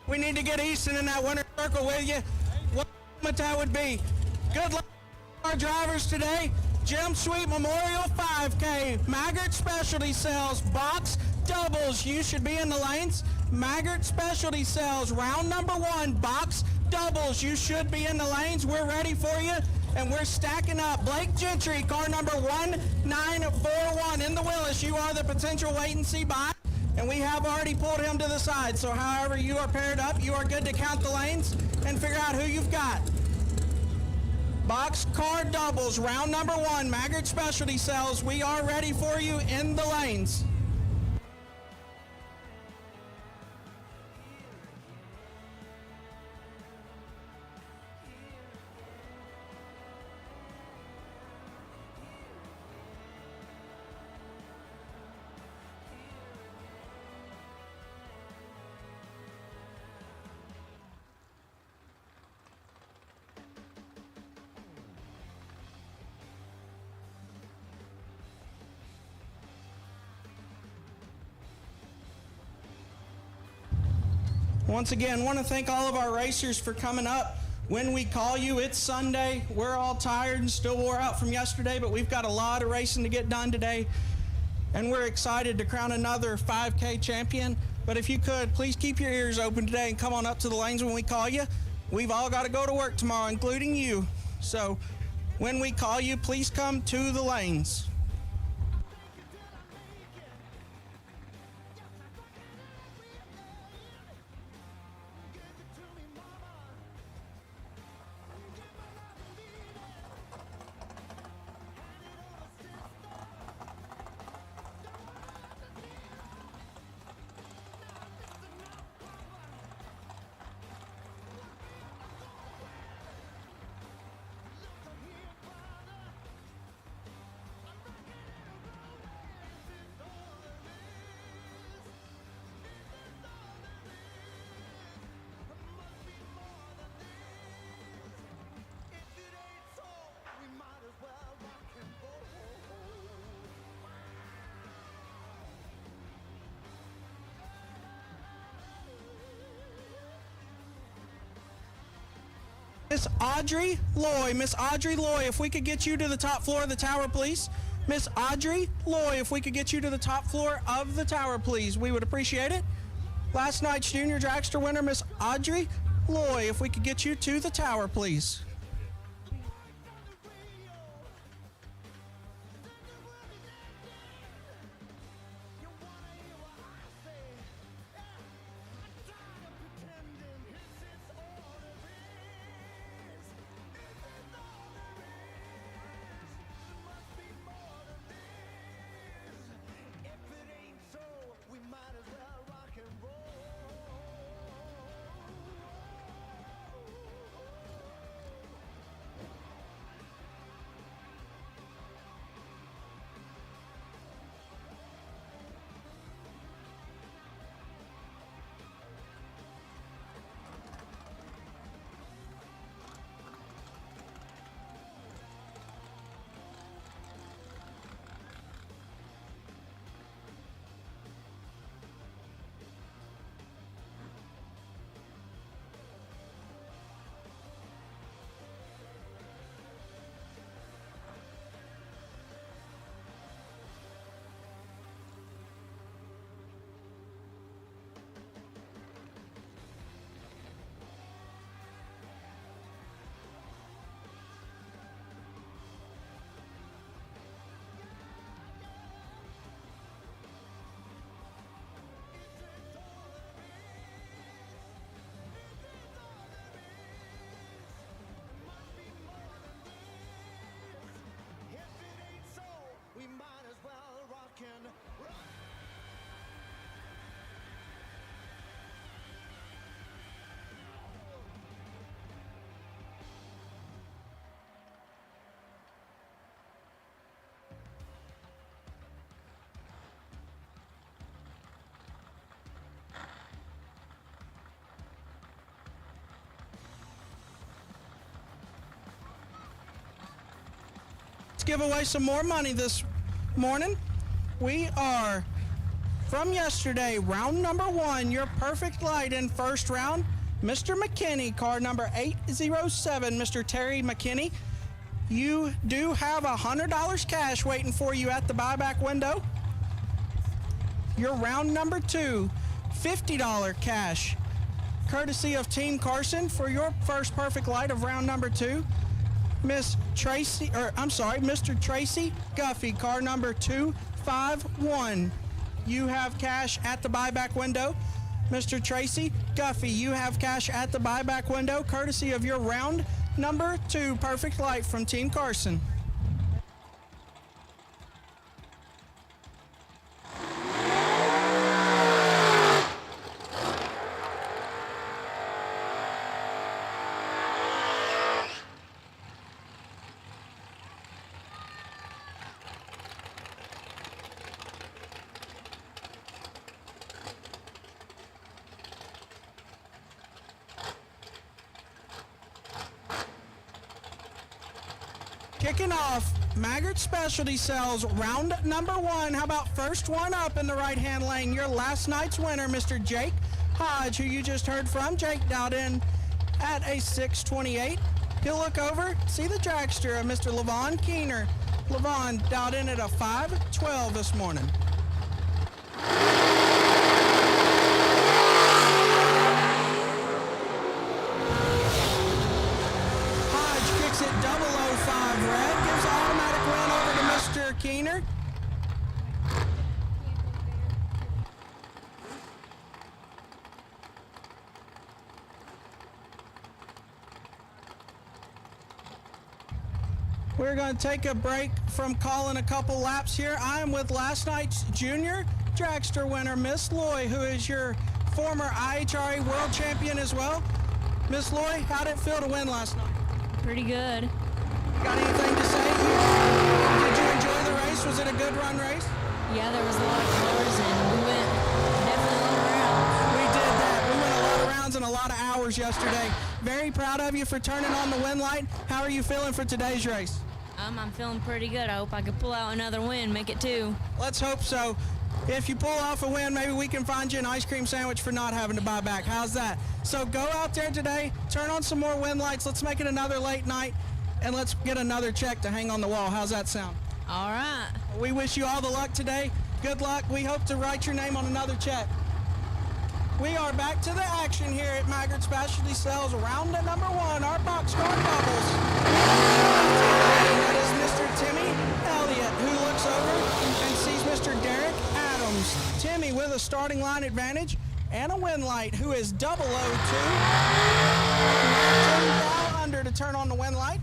We need to get Easton in that winner's circle with you. What that would be. Good luck to our drivers today. Jim Sweet Memorial 5K, Maggart Specialty Sales, box doubles. You should be in the lanes. Maggart Specialty Sales, round number 1, box doubles. You should be in the lanes. We're ready for you, and we're stacking up. Blake Gentry, car number 1941 in the Willis. You are the potential wait-and-see buy, and we have already pulled him to the side. So however you are paired up, you are good to count the lanes and figure out who you've got. Box car doubles, round number 1, Maggart Specialty Sales. We are ready for you in the lanes. Once again, want to thank all of our racers for coming up. When we call you, it's Sunday. We're all tired and still wore out from yesterday, but we've got a lot of racing to get done today, and we're excited to crown another 5K champion. But if you could, please keep your ears open today and come on up to the lanes when we call you. We've all got to go to work tomorrow, including you. So when we call you, please come to the lanes. Miss Audrey Loy, if we could get you to the top floor of the tower, please. Miss Audrey Loy, if we could get you to the top floor of the tower, please. We would appreciate it. Last night's junior dragster winner, Miss Audrey Loy, if we could get you to the tower, please. Let's give away some more money this morning. We are from yesterday, round number 1, your perfect light in first round, Mr. McKinney, card number 807, Mr. Terry McKinney. You do have $100 cash waiting for you at the buyback window. Your round number 2, $50 cash, courtesy of Team Carson for your first perfect light of round number 2. Mr. Tracy Guffey, car number 251. You have cash at the buyback window. Mr. Tracy Guffey, you have cash at the buyback window, courtesy of your round number 2 perfect light from Team Carson. Kicking off Maggard Specialty Sales round number 1. How about first one up in the right-hand lane? Your last night's winner, Mr. Jake Hodge, who you just heard from. Jake dialed in at a 628. He'll look over, see the dragster of Mr. Levon Keener. Levon dialed in at a 512 this morning. It 005 red, gives automatic win over to Mr. Keener. We're going to take a break from calling a couple laps here. I am with last night's junior dragster winner, Miss Loy, who is your former IHRA world champion as well. Miss Loy, how did it feel to win last night?
Pretty good.
Got anything to say? Did you enjoy the race? Was it a good run race?
Yeah, there was a lot of colors and we went definitely a lot of rounds.
We did that. We went a lot of rounds and a lot of hours yesterday. Very proud of you for turning on the win light. How are you feeling for today's race?
I'm feeling pretty good. I hope I can pull out another win, make it 2.
Let's hope so. If you pull off a win, maybe we can find you an ice cream sandwich for not having to buy back. How's that? So go out there today, turn on some more win lights. Let's make it another late night, and let's get another check to hang on the wall. How's that sound?
All right.
We wish you all the luck today. Good luck. We hope to write your name on another check. We are back to the action here at Maggard Specialty Sales. Round number 1, our boxcar doubles. That is Mr. Timmy Elliott, who looks over and sees Mr. Derek Adams. Timmy with a starting line advantage and a win light, who is 002. Now under to turn on the win light.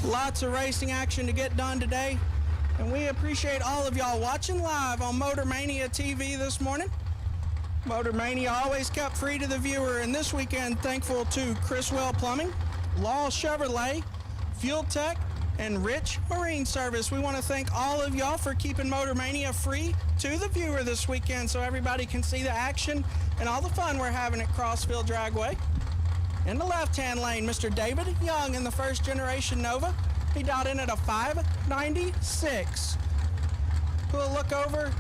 Lots of racing action to get done today, and we appreciate all of y'all watching live on Motor Mania TV this morning. Motor Mania always kept free to the viewer, and this weekend thankful to Chriswell Plumbing, Law Chevrolet, Fuel Tech, and Rich Marine Service. We want to thank all of y'all for keeping Motor Mania free to the viewer this weekend so everybody can see the action and all the fun we're having at Crossville Dragway. In the left-hand lane, Mr. David Young in the first generation Nova. He dialed in at a 596. We'll look over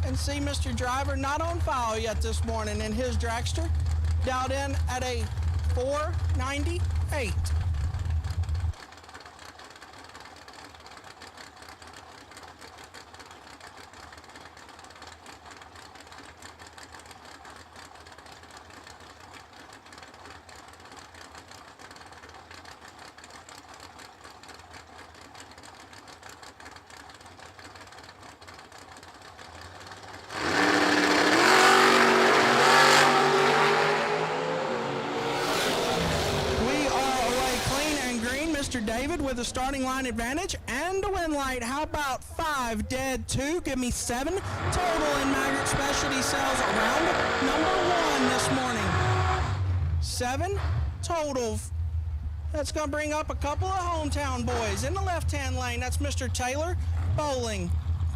and see Mr. Driver not on file yet this morning in his dragster. Dialed in at a 498. David with a starting line advantage and a win light. How about 5 dead 2? Give me 7 total in Maggard Specialty Sales round number 1 this morning. 7 total. That's going to bring up a couple of hometown boys. In the left-hand lane, that's Mr. Taylor Bowling,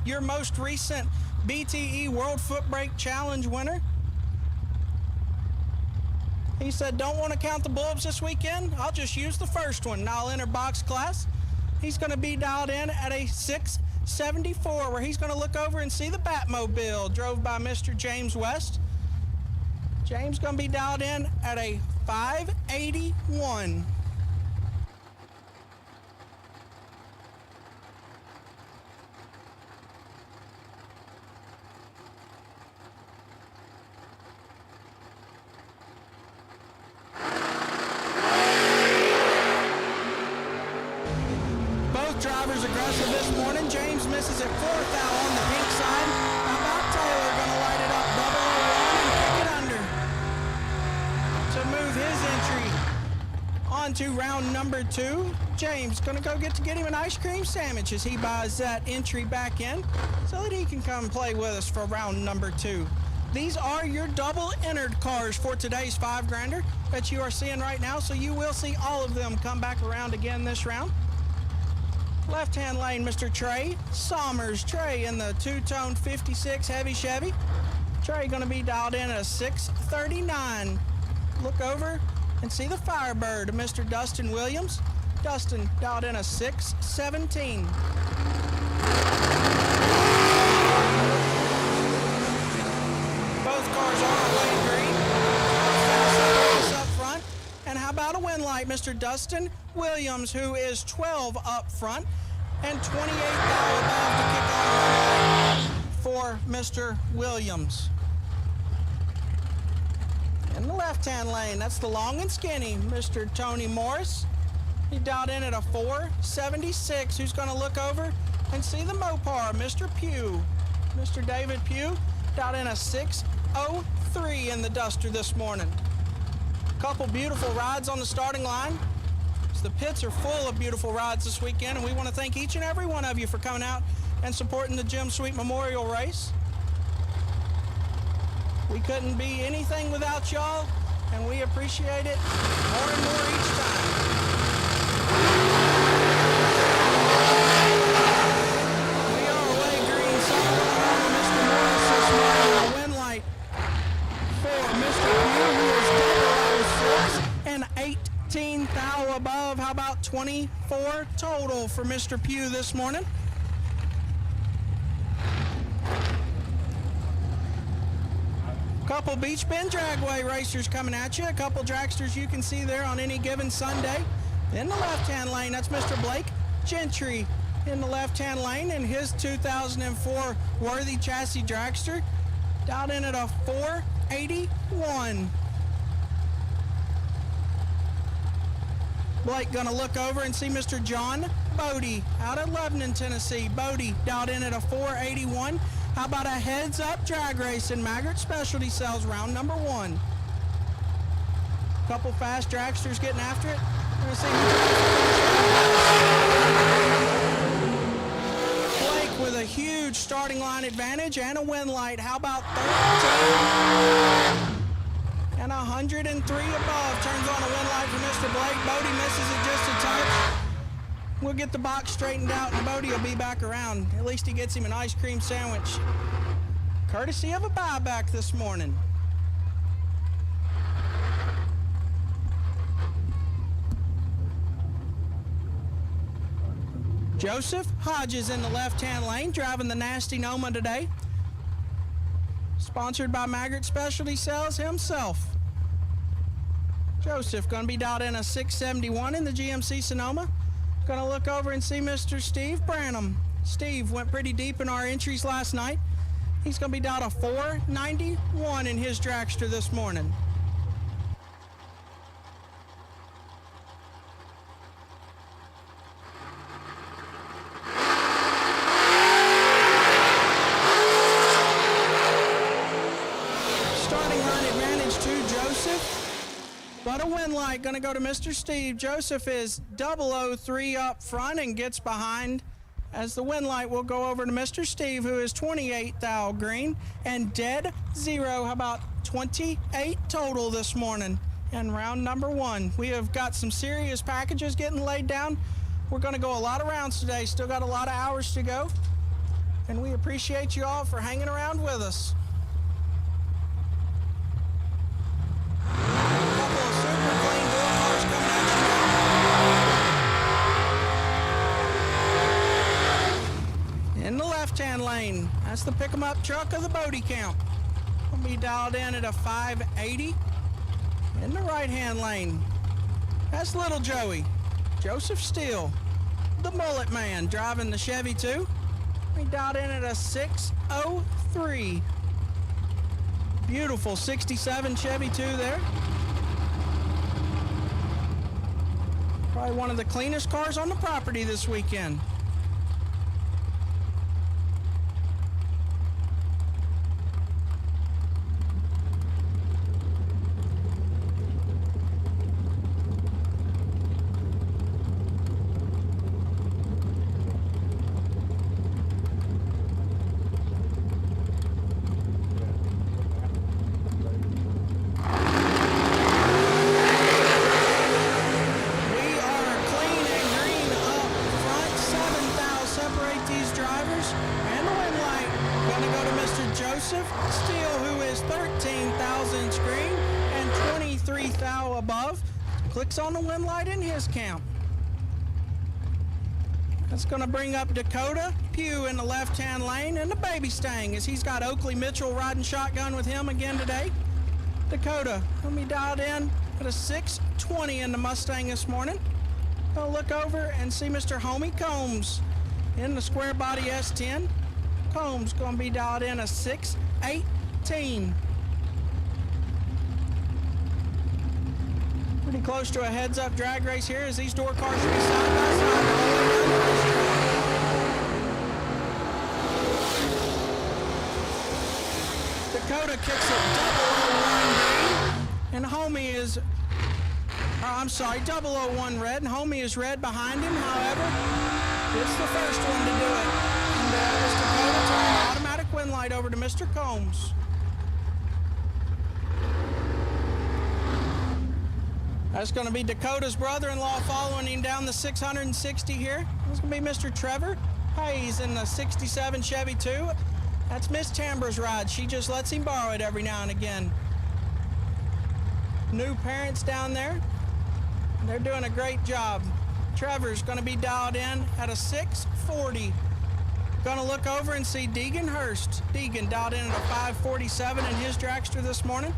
your most recent BTE World Foot Brake Challenge winner. He said, don't want to count the bulbs this weekend. I'll just use the first one, and I'll enter box class. He's going to be dialed in at a 674, where he's going to look over and see the Batmobile, drove by Mr. James West. James going to be dialed in at a 581. Drivers aggressive this morning. James misses at 4th out on the pink side. How about Taylor going to light it up 001 and kick it under to move his entry on to round number 2. James going to go get him an ice cream sandwich as he buys that entry back in so that he can come play with us for round number 2. These are your double entered cars for today's 5-grander that you are seeing right now, so you will see all of them come back around again this round. Left-hand lane, Mr. Trey Sommers. Trey in the two-tone 56 heavy Chevy. Trey going to be dialed in at a 639. Look over and see the Firebird, Mr. Dustin Williams. Dustin dialed in a 617. Both cars are away green. Fast up front. And how about a win light, Mr. Dustin Williams, who is 12 up front and 28 thou above to kick off for Mr. Williams. In the left-hand lane, that's the long and skinny Mr. Tony Morris. He dialed in at a 476. Who's going to look over and see the Mopar, Mr. Pugh. Mr. David Pugh dialed in a 603 in the Duster this morning. Couple beautiful rides on the starting line. The pits are full of beautiful rides this weekend, and we want to thank each and every one of you for coming out and supporting the Jim Sweet Memorial Race. We couldn't be anything without y'all, and we appreciate it more and more each time. We are away green, solid on Mr. Morris this morning. A win light for Mr. Pugh, who is 006 and 18 thou above. How about 24 total for Mr. Pugh this morning? Couple Beach Bend Dragway racers coming at you. A couple dragsters you can see there on any given Sunday. In the left-hand lane, that's Mr. Blake Gentry in the left-hand lane in his 2004 Worthy Chassis Dragster. Dialed in at a 481. Blake gonna look over and see Mr. John Bodie out of Lebanon, Tennessee. Bodie dialed in at a 481. How about a heads-up drag race in Maggart Specialty Sales round number 1? Couple fast dragsters getting after it. We're gonna see Blake with a huge starting line advantage and a win light. How about 13? And 103 above. Turns on a win light for Mr. Blake. Bodie misses it just a touch. We'll get the box straightened out and Bodie will be back around. At least he gets him an ice cream sandwich. Courtesy of a buyback this morning. Joseph Hodges in the left-hand lane, driving the Nasty Noma today. Sponsored by Maggart Specialty Sales himself. Joseph going to be dialed in a 671 in the GMC Sonoma. Going to look over and see Mr. Steve Branham. Steve went pretty deep in our entries last night. He's going to be dialed a 491 in his dragster this morning. But a win light going to go to Mr. Steve. Joseph is 003 up front and gets behind as the win light will go over to Mr. Steve, who is 28 thou green and dead zero. How about 28 total this morning in round number 1? We have got some serious packages getting laid down. We're going to go a lot of rounds today. Still got a lot of hours to go. And we appreciate you all for hanging around with us. left-hand lane, that's the pick-em-up truck of the Bodie count. Will be dialed in at a 580. In the right-hand lane, that's Little Joey, Joseph Steele, the Mullet Man, driving the Chevy 2. Be dialed in at a 603. Beautiful 67 Chevy 2 there. Probably one of the cleanest cars on the property this weekend. Steele, who is 13 thousandths green and 23 thou above, clicks on the win light in his count. That's going to bring up Dakota Pugh in the left-hand lane and the Baby Stang, as he's got Oakley Mitchell riding shotgun with him again today. Dakota will be dialed in at a 620 in the Mustang this morning. I'll look over and see Mr. Homie Combs in the square body S10. Combs going to be dialed in a 618. Pretty close to a heads-up drag race here, as these door cars should be side by side all the way down the racetrack. Dakota kicks it 001 green, and Homie is, I'm sorry, 001 red, and Homie is red behind him. However, it's the first one to do it. And as Dakota turns the automatic win light over to Mr. Combs. That's going to be Dakota's brother-in-law following him down the 660 here. That's going to be Mr. Trevor Hayes in the 67 Chevy 2. That's Miss Tambra's ride. She just lets him borrow it every now and again. New parents down there. They're doing a great job. Trevor's going to be dialed in at a 640. Going to look over and see Deegan Hurst. Deegan dialed in at a 547 in his dragster this morning.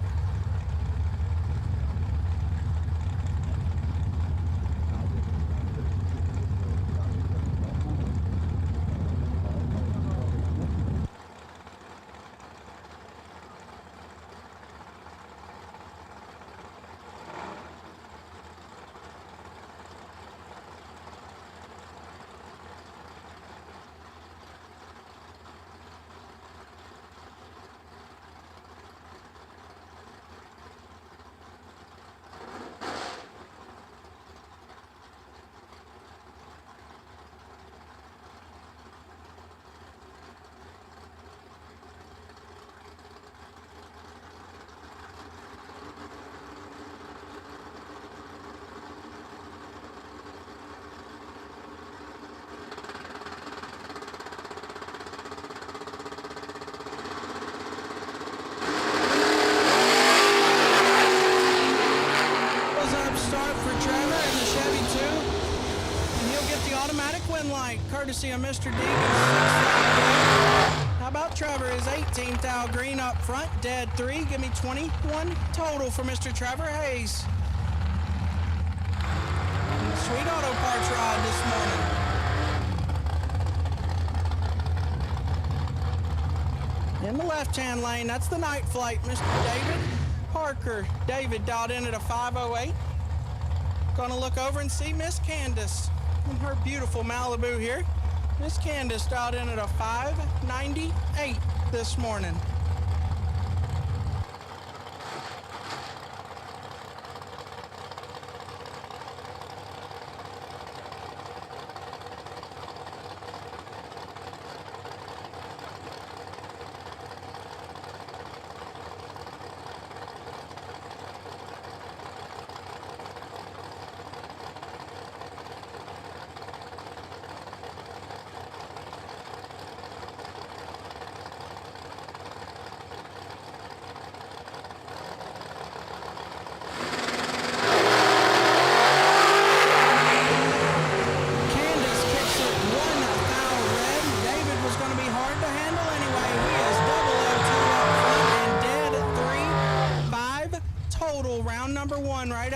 Courtesy of Mr. Deegan. How about Trevor? Is 18 thou green up front, dead 3. Give me 21 total for Mr. Trevor Hayes. Sweet Auto Parts ride this morning. In the left-hand lane, that's the night flight, Mr. David Parker. David dialed in at a 508. Gonna look over and see Miss Candace in her beautiful Malibu here. Miss Candace dialed in at a 598 this morning.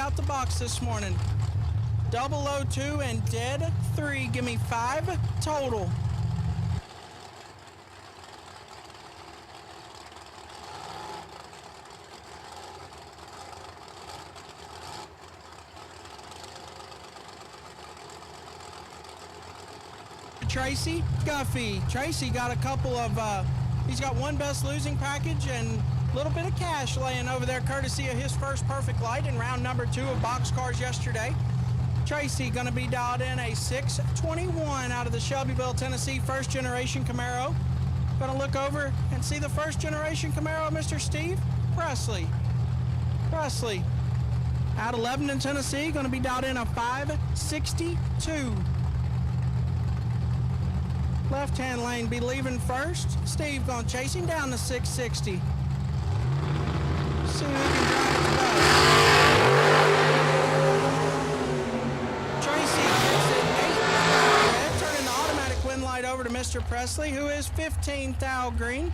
out the box this morning. 002 and dead 3. Give me 5 total. Tracy Guffey. Tracy got a couple of, he's got one best losing package and a little bit of cash laying over there courtesy of his first perfect light in round number 2 of boxcars yesterday. Tracy gonna be dialed in a 621 out of the Shelbyville, Tennessee first generation Camaro. Gonna look over and see the first generation Camaro, Mr. Steve Presley. Presley out of Lebanon, Tennessee, gonna be dialed in a 562. Left-hand lane be leaving first. Steve gonna chase him down to 660. See who can drive it the best. Tracy gets it 8 red, turning the automatic win light over to Mr. Presley, who is 15 thou green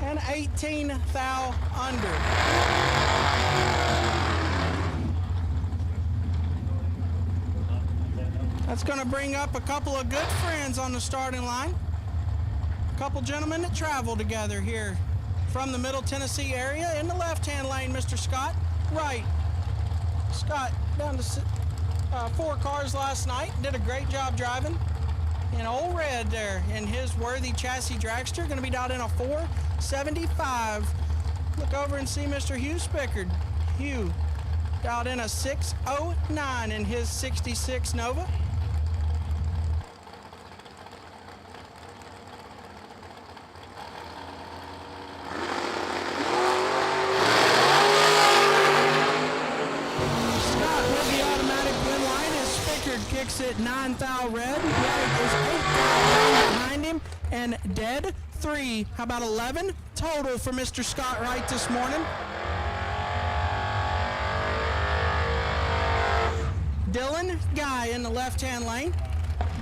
and 18 thou under. That's going to bring up a couple of good friends on the starting line. A couple gentlemen that travel together here from the Middle Tennessee area. In the left-hand lane, Mr. Scott. Right. Scott down to 4 cars last night. Did a great job driving. In old red there in his worthy chassis dragster. Going to be down in a 475. Look over and see Mr. Hugh Spickard. Hugh dialed in a 609 in his 66 Nova. Kicks it 9 thou red. Right is 8 thou behind him and dead 3. How about 11 total for Mr. Scott Wright this morning? Dylan Guy in the left-hand lane.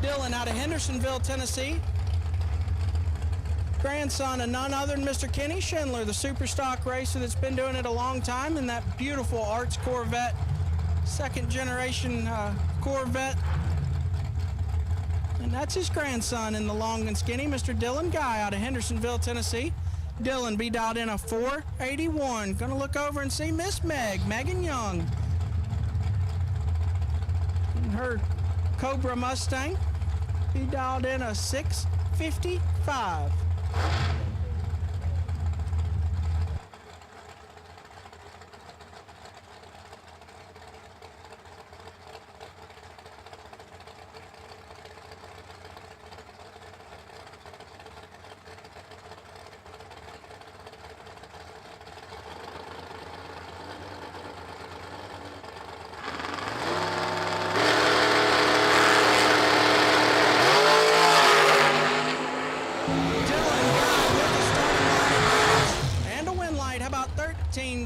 Dylan out of Hendersonville, Tennessee. Grandson of none other than Mr. Kenny Schindler, the super stock racer that's been doing it a long time in that beautiful Arts Corvette, second generation Corvette. And that's his grandson in the long and skinny, Mr. Dylan Guy out of Hendersonville, Tennessee. Dylan be dialed in a 481. Gonna look over and see Miss Megan Young. And her Cobra Mustang be dialed in a 655.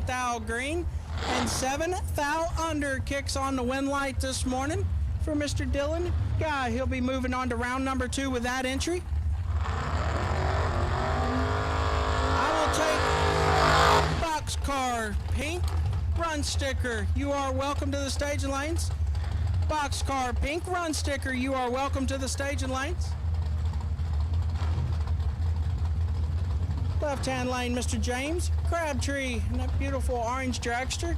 Thou green and 7 thou under kicks on the win light this morning for Mr. Dylan Guy. He'll be moving on to round number 2 with that entry. I will take boxcar pink run sticker. You are welcome to the stage and lanes. Boxcar pink run sticker. You are welcome to the stage and lanes. Left-hand lane, Mr. James Crabtree in that beautiful orange dragster.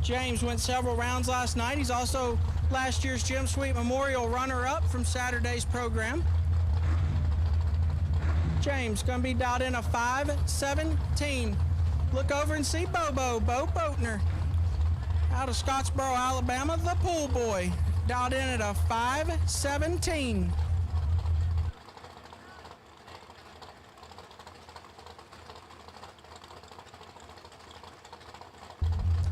James went several rounds last night. He's also last year's Jim Sweet Memorial runner-up from Saturday's program. James gonna be dialed in a 517. Look over and see Bo Boatner out of Scottsboro, Alabama, the pool boy, dialed in at a 517.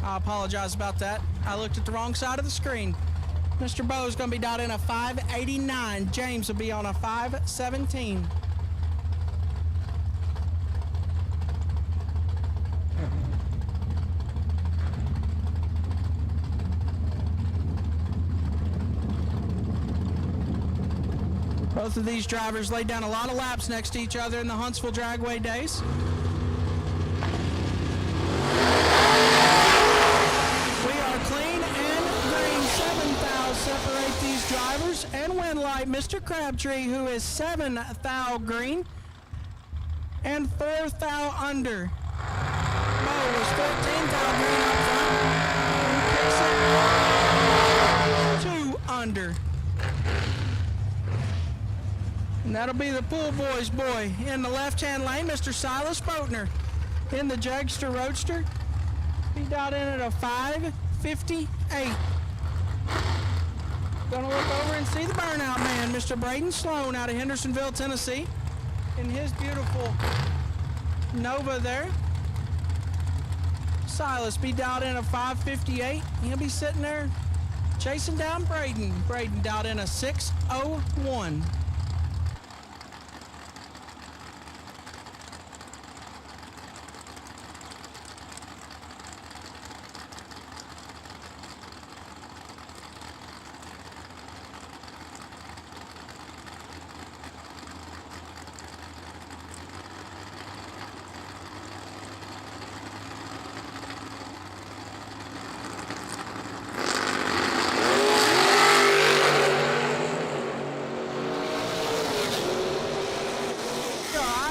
I apologize about that. I looked at the wrong side of the screen. Mr. Bo's going to be dialed in a 589. James will be on a 517. Both of these drivers laid down a lot of laps next to each other in the Huntsville Dragway days. drivers and win light, Mr. Crabtree, who is 7 thou green and 4 thou under. Mo was 14 thou green up front and kicks it 2 under. And that'll be the pool boys boy. In the left-hand lane, Mr. Silas Boatner. In the Dragster Roadster, he got in at a 5:58. Gonna look over and see the burnout man, Mr. Braden Sloan out of Hendersonville, Tennessee. In his beautiful Nova there. Silas be dialed in a 5:58. He'll be sitting there chasing down Braden. Braden dialed in a 6:01.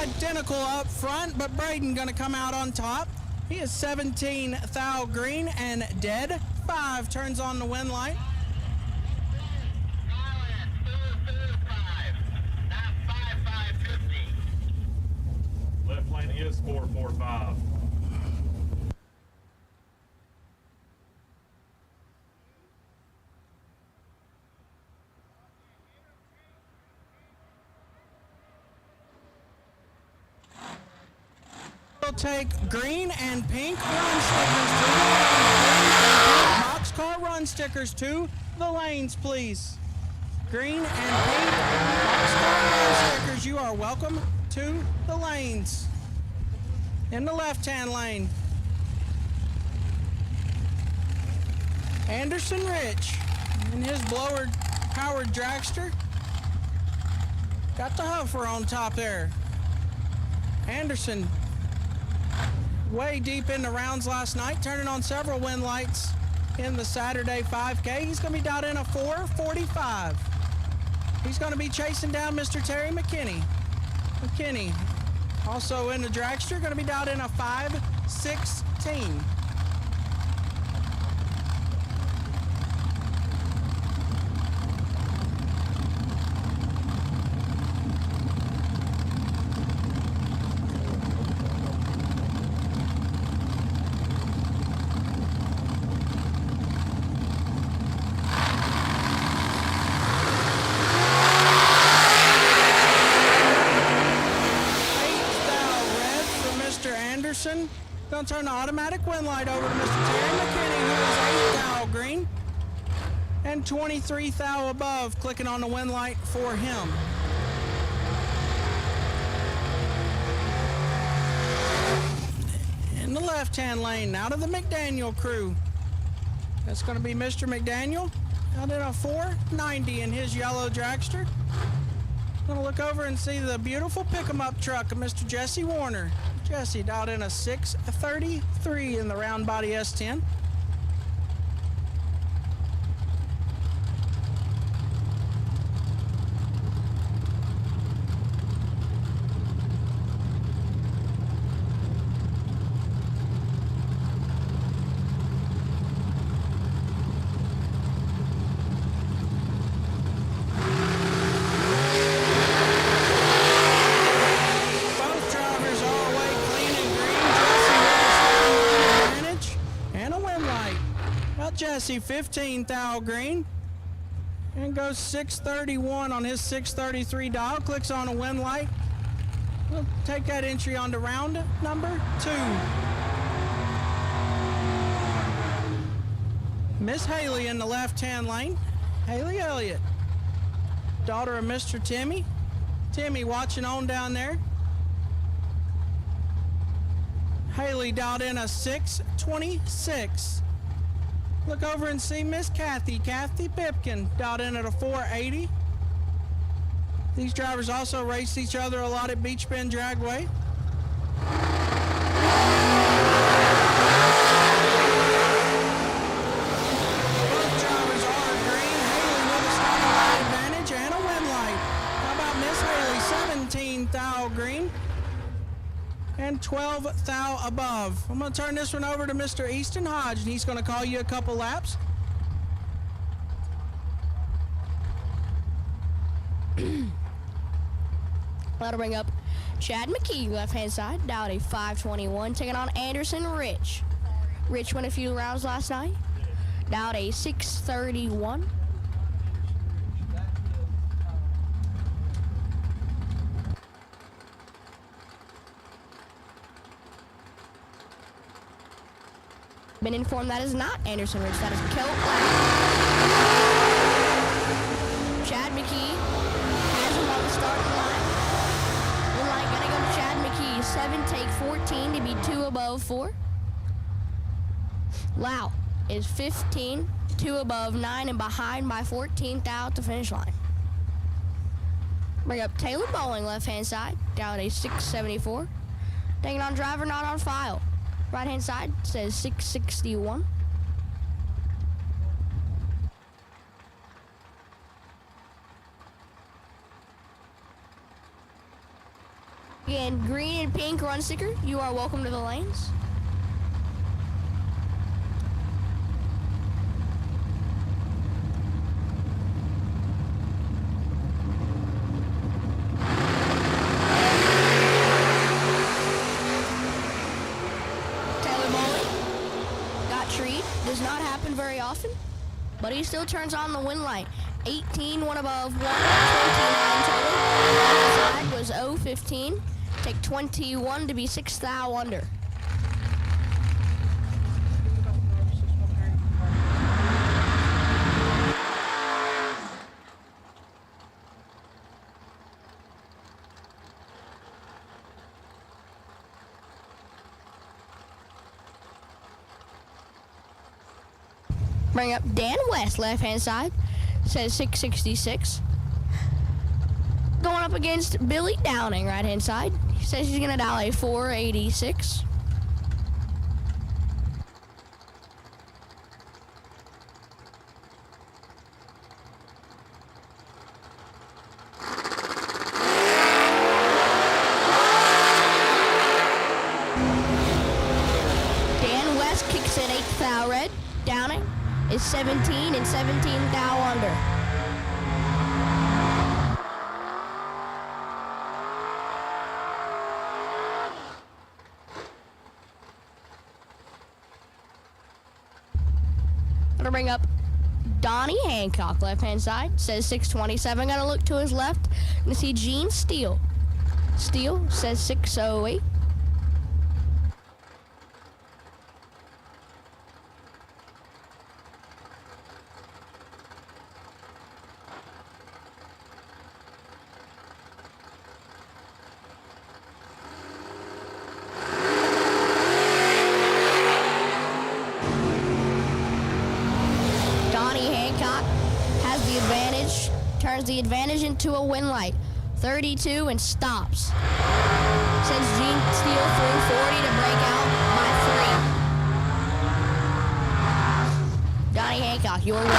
Identical up front, but Braden gonna come out on top. He is 17 thou green and dead 5 turns on the wind light.
Left lane is 445.
We'll take green and pink run stickers to the lanes. Boxcar run stickers to the lanes, please. Green and pink boxcar run stickers, you are welcome to the lanes. In the left-hand lane, Anderson Rich in his blower-powered dragster. Got the huffer on top there. Anderson way deep in the rounds last night, turning on several wind lights in the Saturday 5K. He's going to be dialed in a 4:45. He's going to be chasing down Mr. Terry McKinney. McKinney, also in the dragster, going to be dialed in a 5:16. Going to turn the automatic wind light over to Mr. Terry McKinney, who is 8 thou green and 23 thou above, clicking on the wind light for him. In the left-hand lane, out of the McDaniel crew. That's going to be Mr. McDaniel, out in a 490 in his yellow dragster. Going to look over and see the beautiful pick-em-up truck of Mr. Jesse Warner. Jesse dialed in a 6:33 in the round body S10. Jesse 15 thou green and goes 631 on his 633 dial, clicks on a wind light. We'll take that entry on to round number 2. Miss Haley in the left-hand lane. Haley Elliott, daughter of Mr. Timmy. Timmy watching on down there. Haley dialed in a 626. Look over and see Miss Kathy Pipkin, dialed in at a 480. These drivers also raced each other a lot at Beach Bend Dragway. Both drivers are green. Haley with a start on and 12 thou above. I'm going to turn this one over to Mr. Easton Hodge, and he's going to call you a couple laps.
That'll bring up Chad McKee, left-hand side, down a 5:21, taking on Anderson Rich. Rich won a few rounds last night, down a 6:31. Been informed that is not Anderson Rich, that is Kilt Black. Chad McKee has him on the starting line. We're like gonna go to Chad McKee, 7, take 14 to be 2 above 4. Lau is 15, 2 above 9 and behind by 14th out the finish line. Bring up Taylor Bowling, left-hand side, down a 6:74. Taking on driver not on file. Right-hand side says 6:61. Again, green and pink run sticker, you are welcome to the lanes. Does not happen very often, but he still turns on the win light. 18, 1 above 1, 29 total. Side was 0-15. Take 21 to be 6 thou under. Bring up Dan West, left-hand side, says 6:66. Going up against Billy Downing, right-hand side. He says he's going to dial a 4:86. Dan West kicks in 8th thou red. Downing is 17 and 17 thou under. Gonna bring up Donnie Hancock, left-hand side, says 6:27. Gonna look to his left, gonna see Gene Steele. Steele says 6:08. Turns the advantage into a win light. 32 and stops. Sends Gene Steele through 40 to break out by 3. Donnie Hancock, your winner.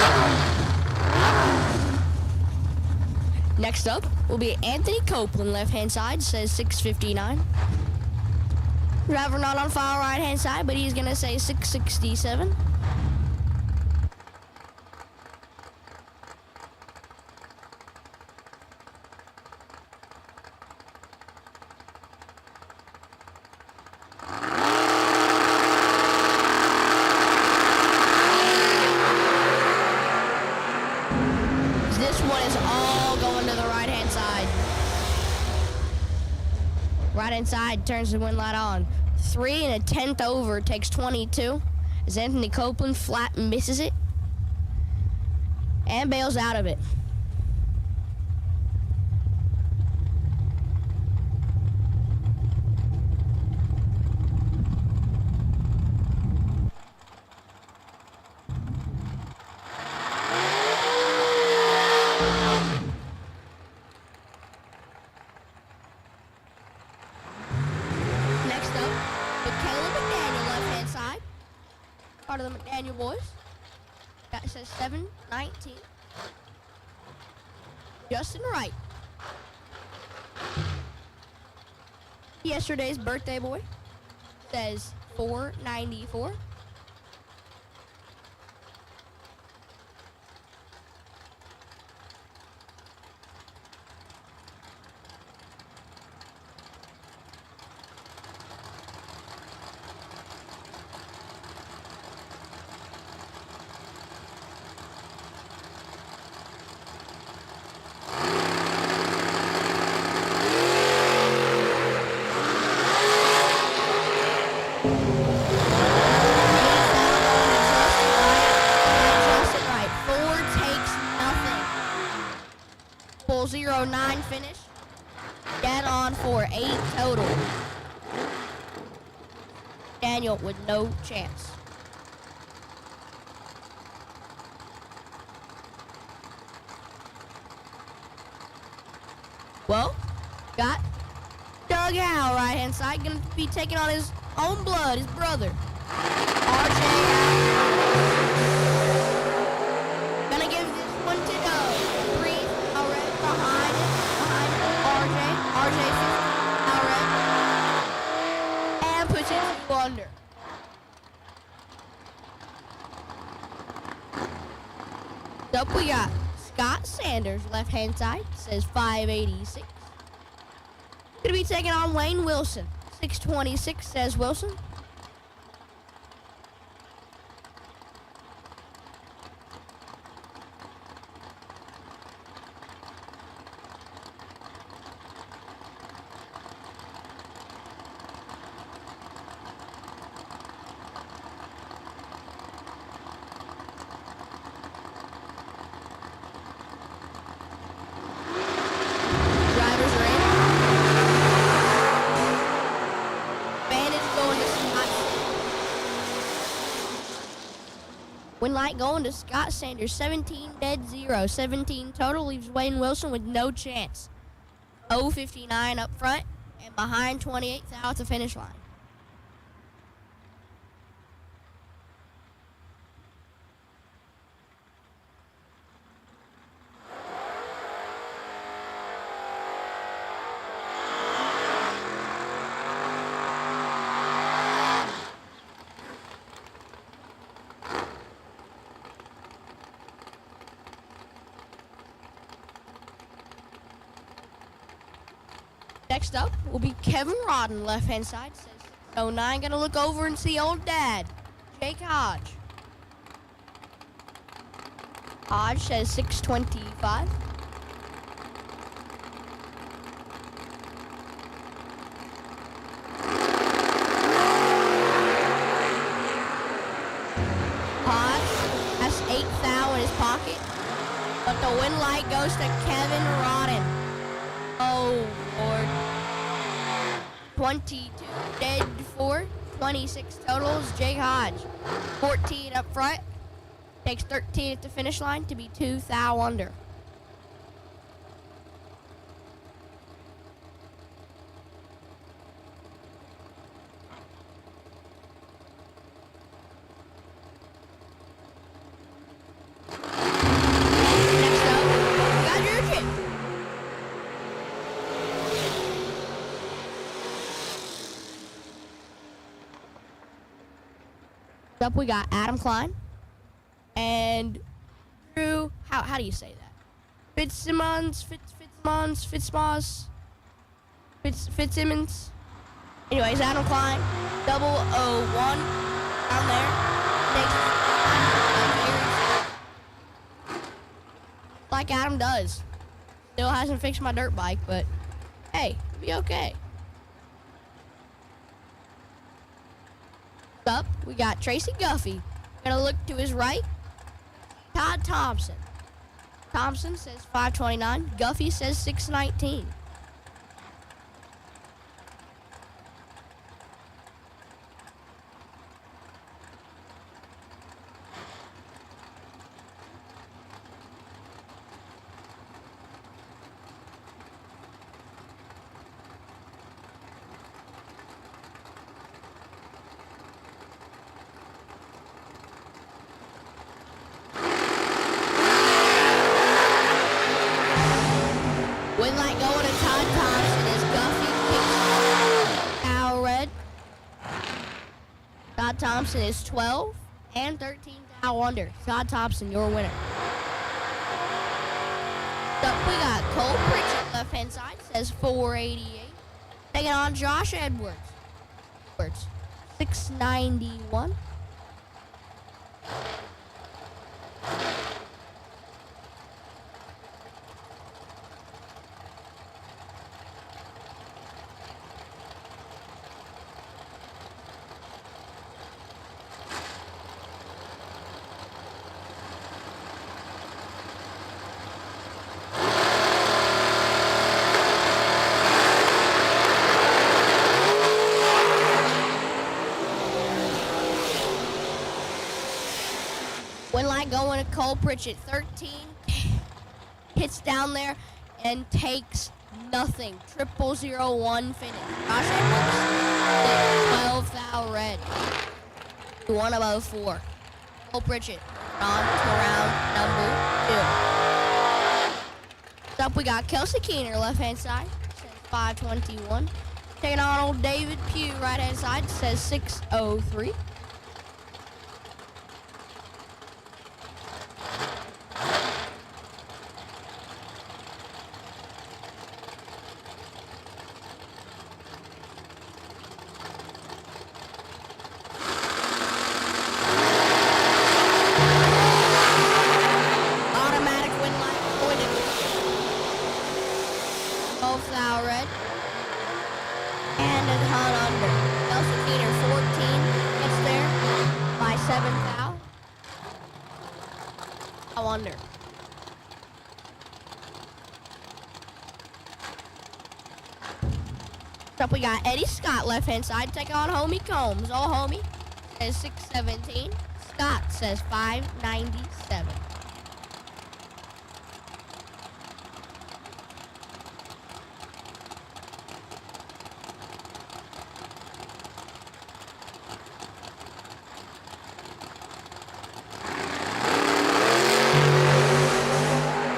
Next up will be Anthony Copeland, left-hand side, says 6:59. Driver not on file, right-hand side, but he's gonna say 6:67. Right-hand side turns the win light on. 3 and a 10th over takes 22 as Anthony Copeland flat misses it and bails out of it. Part of the McDaniel boys. That says 7:19. Justin Wright. Yesterday's birthday boy says 494. Justin Wright, 4 takes nothing. Full 0-9 finish. Dead on for 8 total. Daniel with no chance. Well, got Doug Howe right hand side, gonna be taking on his own blood, his brother. RJ Howe. Gonna give this one to Doug. 3 already behind RJ. RJ 50 already. And puts it 2 under. Up we got Scott Sanders, left hand side, says 586. Gonna be taking on Wayne Wilson. 626 says Wilson. Drivers are in. Bandage going to Scott. Win light going to Scott Sanders. 17 dead 0. 17 total leaves Wayne Wilson with no chance. 059 up front and behind 28th out the finish line. Next up will be Kevin Rodden, left hand side. Says 09, gonna look over and see old dad, Jake Hodge. Hodge says 625. Hodge has 8 thou in his pocket, but the win light goes to Kevin Rodden. Oh, Lord. 22 dead 4, 26 totals. Jake Hodge, 14 up front, takes 13 at the finish line to be 2 thou under. Next up, we got Jurgen. Up we got Adam Klein and Drew. How do you say that? Fitzsimmons. Anyways, Adam Klein, 001 down there. Like Adam does. Still hasn't fixed my dirt bike, but hey, it'll be okay. Up, we got Tracy Guffey. Gonna look to his right. Todd Thompson. Thompson says 529. Guffey says 619. Win light going to Thompson is 12 and 13 thou under. Scott Thompson, your winner. Up we got Cole Pritchett, left hand side, says 488. Taking on Josh Edwards. 691. Win light going to Cole Pritchett, 13. Hits down there and takes nothing. 0001 finish. Josh Edwards, 12 thou red. 1 of 04. Cole Pritchett on to round number 2. Next up we got Kelsey Keener, left hand side, says 521. Taking on old David Pugh, right hand side, says 603. Automatic win line going to 12 thou red. And a ton under. Kelsey Keener, 14, gets there by 7 thou. Thou under. Next up we got Eddie Scott, left hand side, taking on Homie Combs. Oh, Homie says 617. Scott says 597.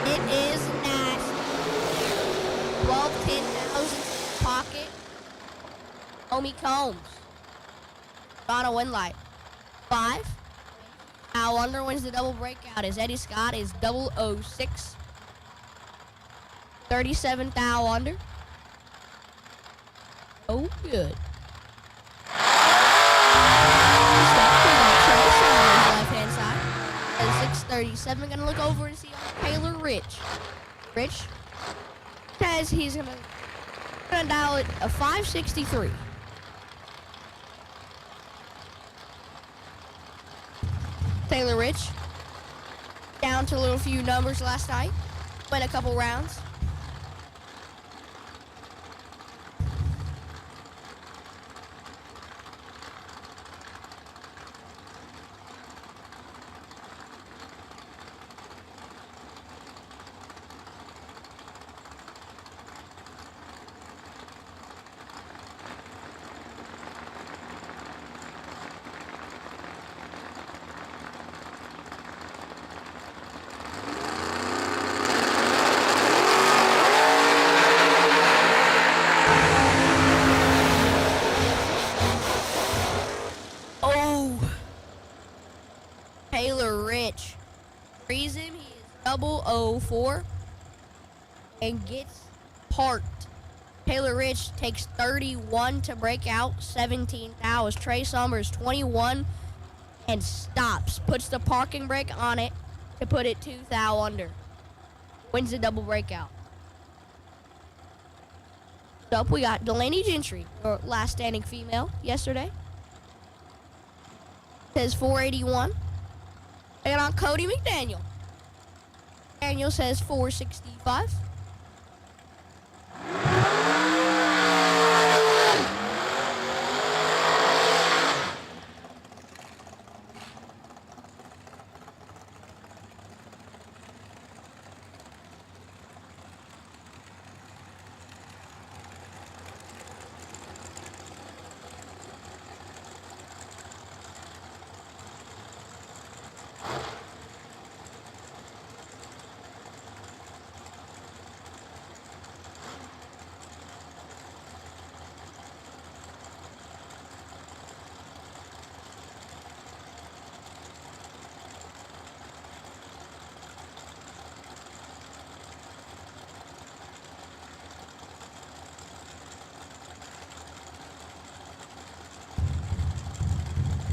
It is nasty. 12, 10,000 pocket. Homie Combs. On a win light. 5. Al Under wins the double breakout as Eddie Scott is 006. 37 thou under. Oh, good. Left hand side. At 637. Gonna look over and see Taylor Rich. Rich says he's gonna dial it a 563. Taylor Rich down to a little few numbers last night. Went a couple rounds. Taylor Rich frees him. He is 004 and gets parked. Taylor Rich takes 31 to break out, 17 thou as Trey Summers 21 and stops. Puts the parking brake on it to put it 2 thou under. Wins the double breakout. Up we got Delaney Gentry, our last standing female yesterday. Says 481. And on Cody McDaniel. Daniel says 465.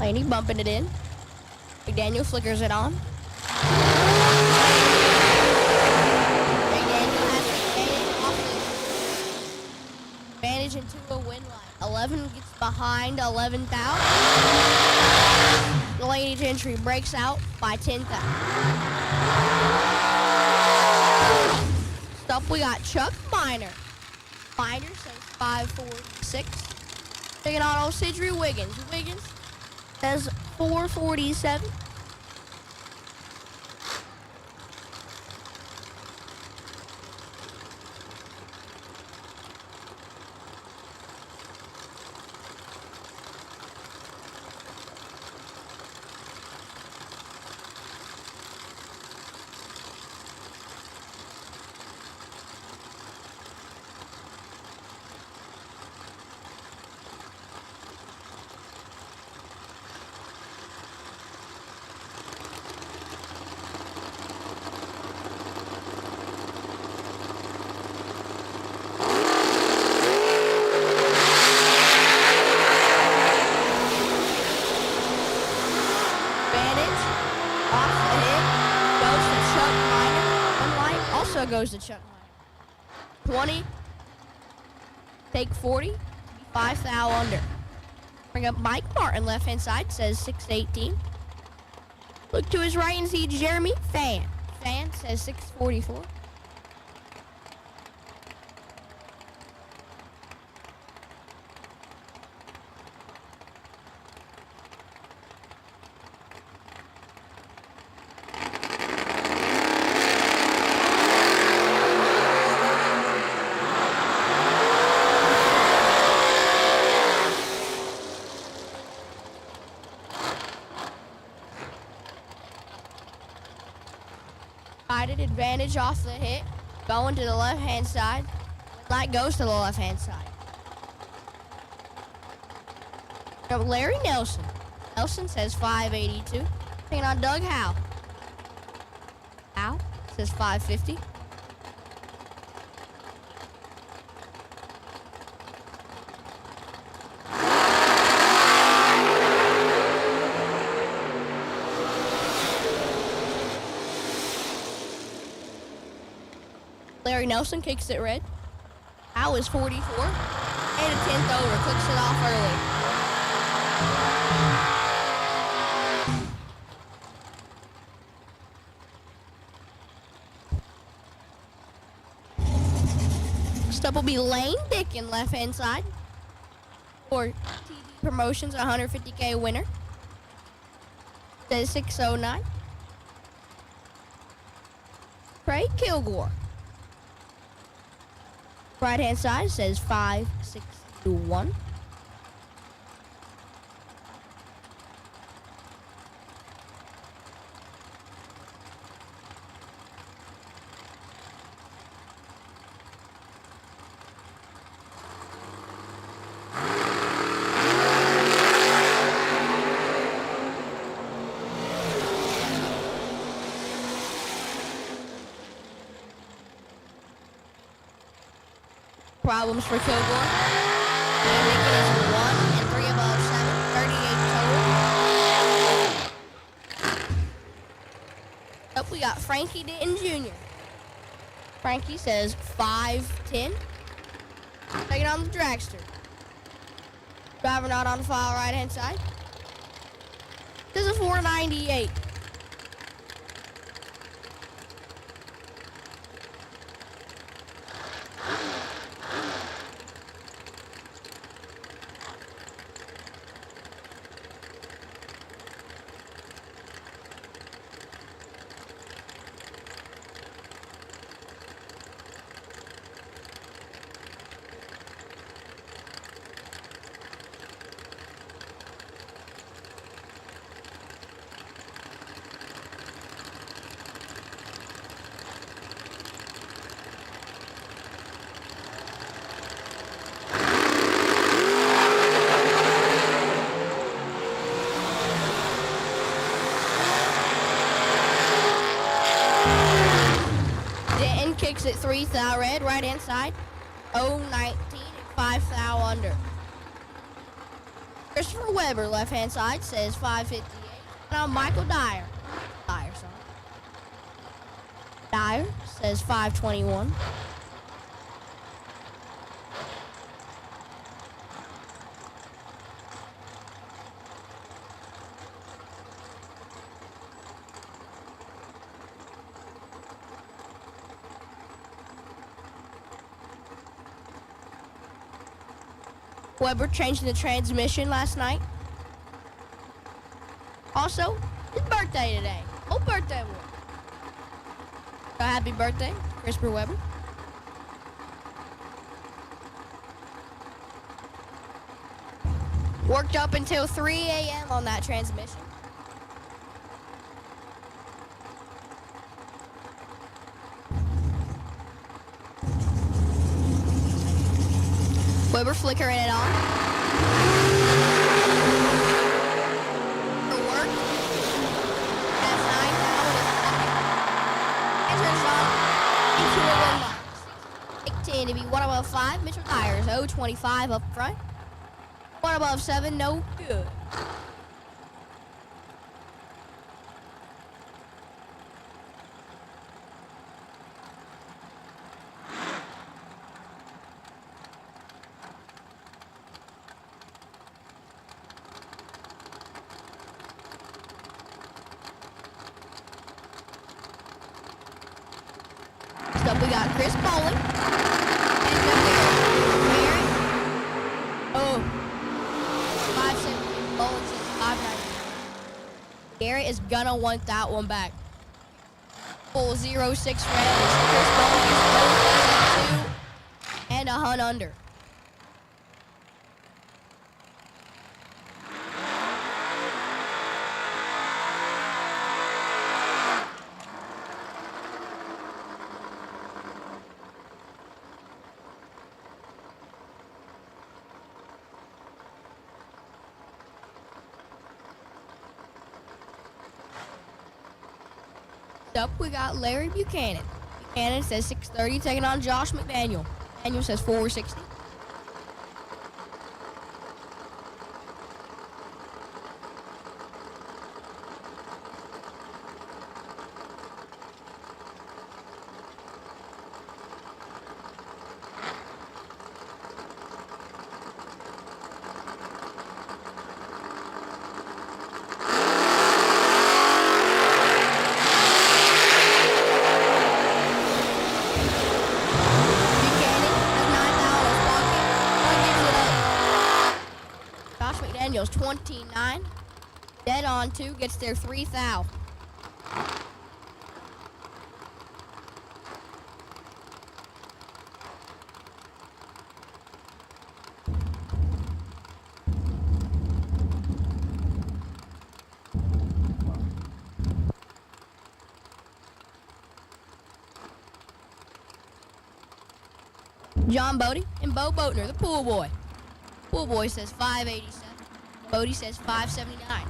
Laney bumping it in. Big Daniel flickers it on. Big Daniel has advantage into a win line. 11 gets behind 11,000. The Laney's entry breaks out by 10,000. Up we got Chuck Miner. Miner says 546. Taking on old Sidri Wiggins. Wiggins says 447. Goes to Chuck Miner. 20. Take 40. 5 thou under. Bring up Mike Martin, left hand side, says 618. Look to his right and see Jeremy Fan. Fan says 644. Advantage off the hit, going to the left-hand side. Light goes to the left-hand side. Larry Nelson. Nelson says 582. Taking on Doug Howe. Howe says 550. Larry Nelson kicks it red. Howe is 44. And a 10th over. Clicks it off early. Next up will be Lane Dickin, left-hand side. For TV Promotions, 150K winner. Says 609. Craig Kilgore. Right-hand side says 561. Problems for Kilgore. And it is 1 and 3 above 7, 38 total. Up we got Frankie Denton Jr. Frankie says 510. Taking on the dragster. Driver not on file, right hand side. This is a 498. Kicks it 3 thou red, right hand side. 019 and 5 thou under. Christopher Weber, left-hand side, says 5:58. Now Michael Dyer. Dyer says 5:21. Weber changing the transmission last night. Also, his birthday today. Oh, birthday boy. So happy birthday, Christopher Weber. Worked up until 3 a.m. on that transmission. Weber flickering it on. For work. That's 9 into a 1 box. 18 to be 1 above 5. Mitchell Dyers, 0.25 up front. 1 above 7, no good. Next up, we got Chris Bowling. And then we got Gary. Oh. 570. Bowling says 590. Gary is gonna want that one back. Full 0-6 rounds. Chris Bowling is 0-32 and a hunt under. Up, we got Larry Buchanan. Buchanan says 630, taking on Josh McDaniel. McDaniel says 460. Daniels 29, dead on 2, gets their 3,000. John Bodie and Bo Boatner, the pool boy. Pool boy says 587. Bodie says 579.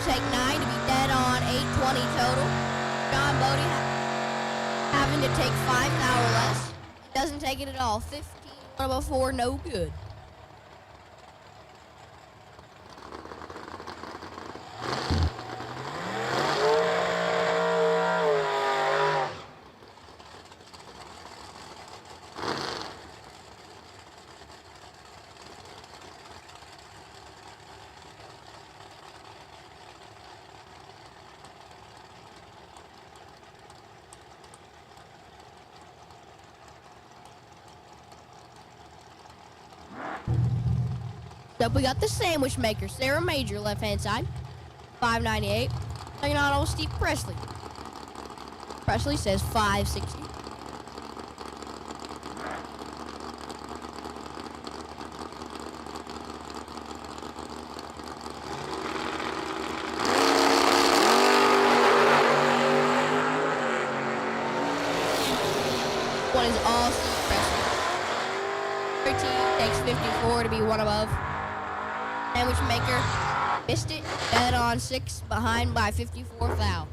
Take 9 to be dead on 820 total. John Bodie having to take 5 now or less. Doesn't take it at all. 15, 1 above 4, no good. Up, we got the sandwich maker, Sarah Major, left-hand side, 598. Taking on old Steve Presley. Presley says 560. One is all Steve Presley. 13 takes 54 to be one above. Sandwich maker missed it, dead on 6, behind by 54 foul.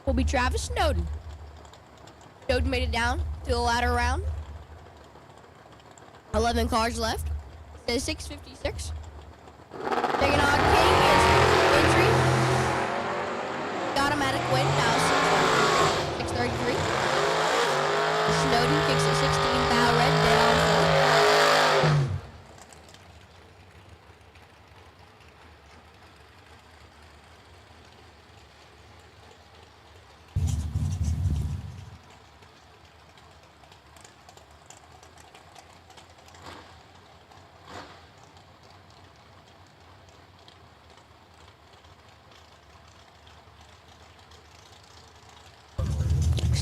Will be Travis Snowden. Snowden made it down to the latter round. 11 cars left. Says 656. Taking on King is entry. Automatic win now 633. Snowden kicks at 16 foul red, dead on 4.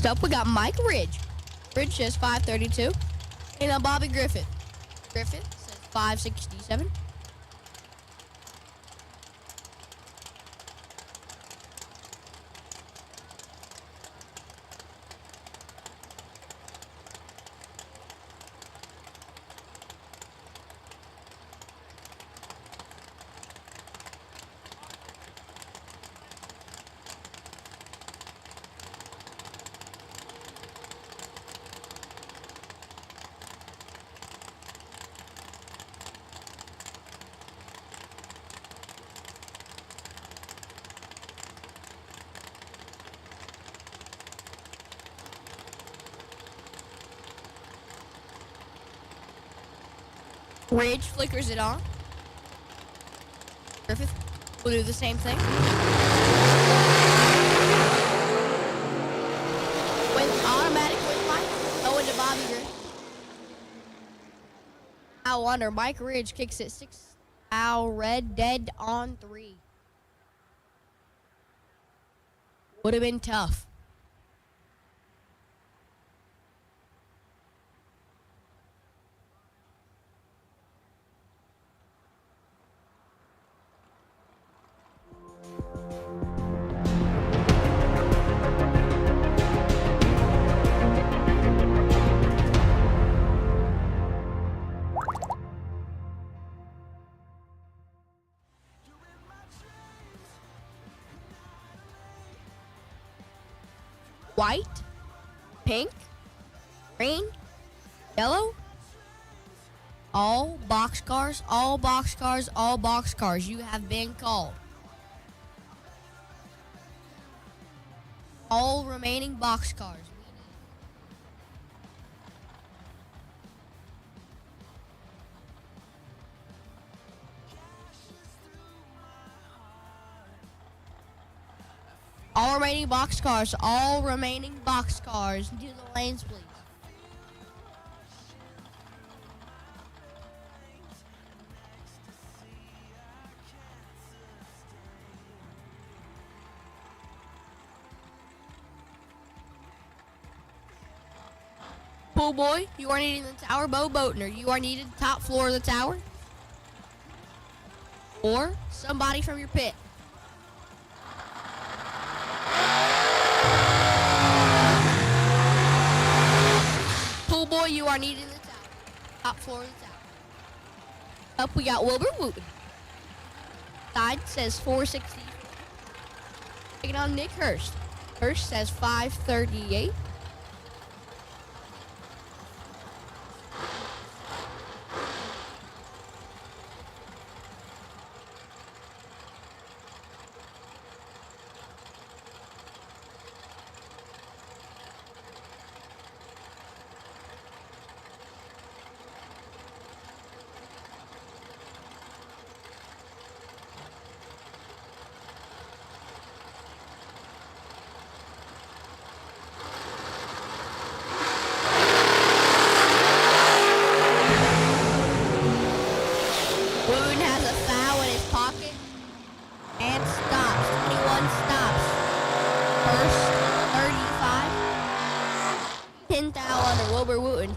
Next up, we got Mike Ridge. Ridge says 532. And Bobby Griffith. Griffith says 567. Ridge flickers it on. Griffith will do the same thing. With automatic win line, going to Bobby Griffith. Now under Mike Ridge kicks it 6 foul red, dead on 3. Would have been tough. White, pink, green, yellow. All boxcars, all boxcars, all boxcars. You have been called. All remaining boxcars. All remaining boxcars, all remaining boxcars. Into the lanes, please. Pool boy, you are needed in the tower. Bo Boatner, you are needed top floor of the tower. Or somebody from your pit. Pool boy, you are needed in the tower. Top floor of the tower. Up we got Wilbur Wooten. Side says 460. Taking on Nick Hurst. Hurst says 538.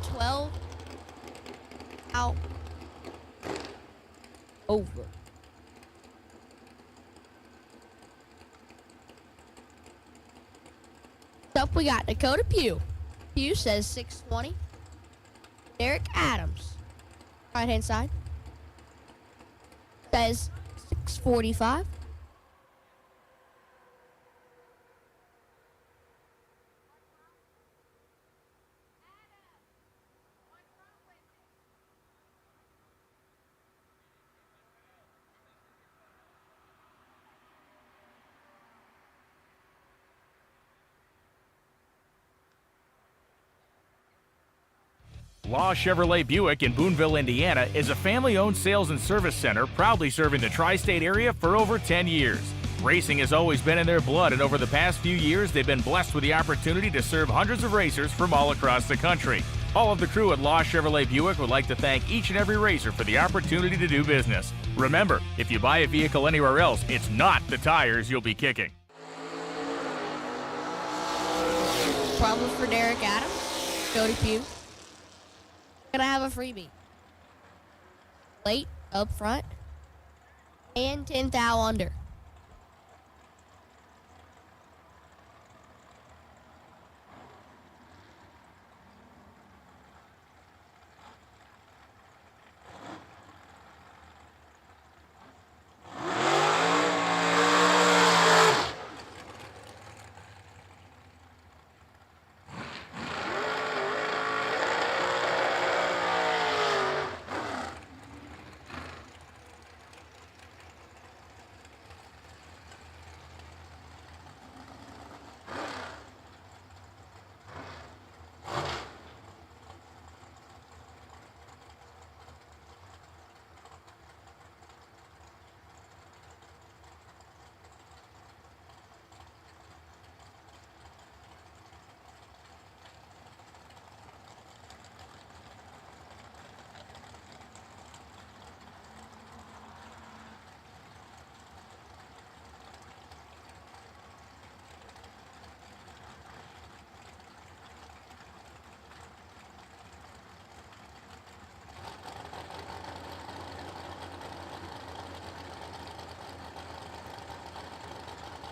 12 out over. Up we got Dakota Pugh. Pugh says 620. Derek Adams, right hand side, says 645.
Law Chevrolet Buick in Boonville, Indiana is a family-owned sales and service center proudly serving the tri-state area for over 10 years. Racing has always been in their blood, and over the past few years, they've been blessed with the opportunity to serve hundreds of racers from all across the country. All of the crew at Law Chevrolet Buick would like to thank each and every racer for the opportunity to do business. Remember, if you buy a vehicle anywhere else, it's not the tires you'll be kicking.
Problems for Derek Adams, Cody Pugh. Gonna have a freebie. Late, up front, and 10 thou under.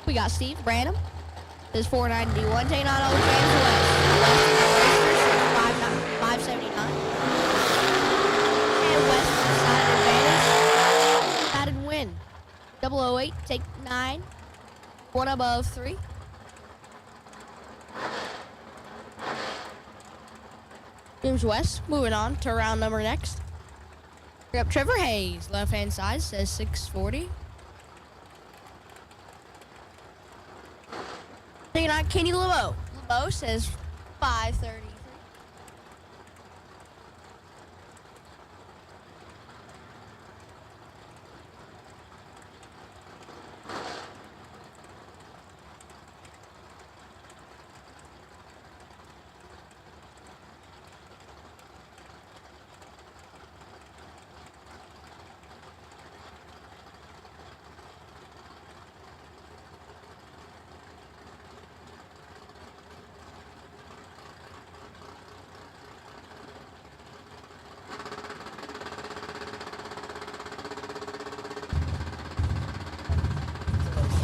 We got Steve Branham. This 491. Taking on old James West. 579. And West decided advantage. Decided win. 008. Take 9. 1 above 3. James West moving on to round number next. We got Trevor Hayes. Left hand side says 640. Taking on Kenny LeBeau. LeBeau says 530.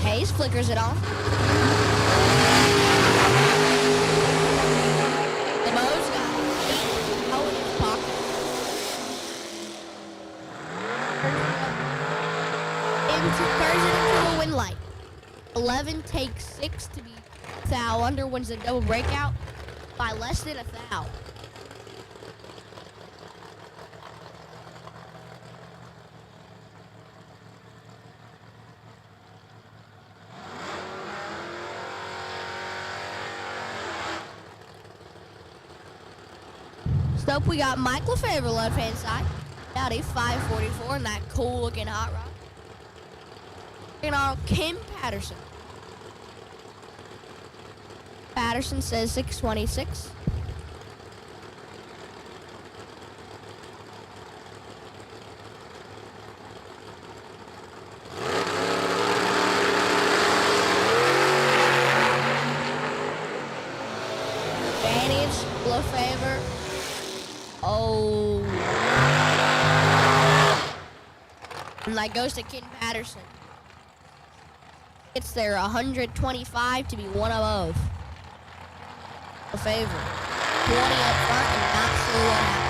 Hayes flickers it on. LeBeau's got 8 out in his pocket. Turns it into a win light. 11 takes 6 to be thou under, wins the double breakout by less than a thou. Up, we got Mike Lefebvre left hand side. Howdy, 544 in that cool looking hot rod. And our Kim Patterson. Patterson says 626. Advantage, Lefebvre. And that goes to Ken Patterson. It's their 125 to be one above. A favor. 20 up front and not sure what happened.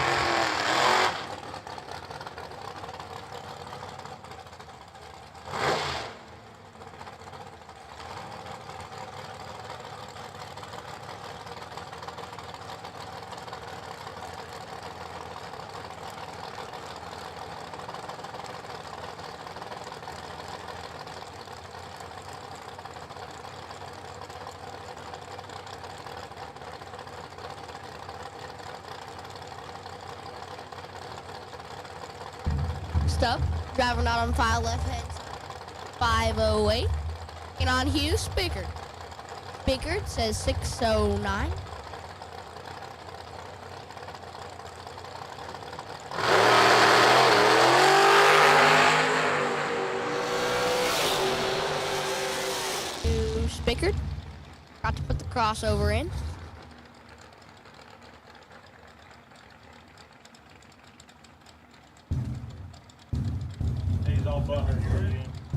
Up, driving out on 5 left hand side, 508. And on Hughes, Bickard. Bickard says 609. Hughes, Bickard. Got to put the crossover in.
He's all buttered,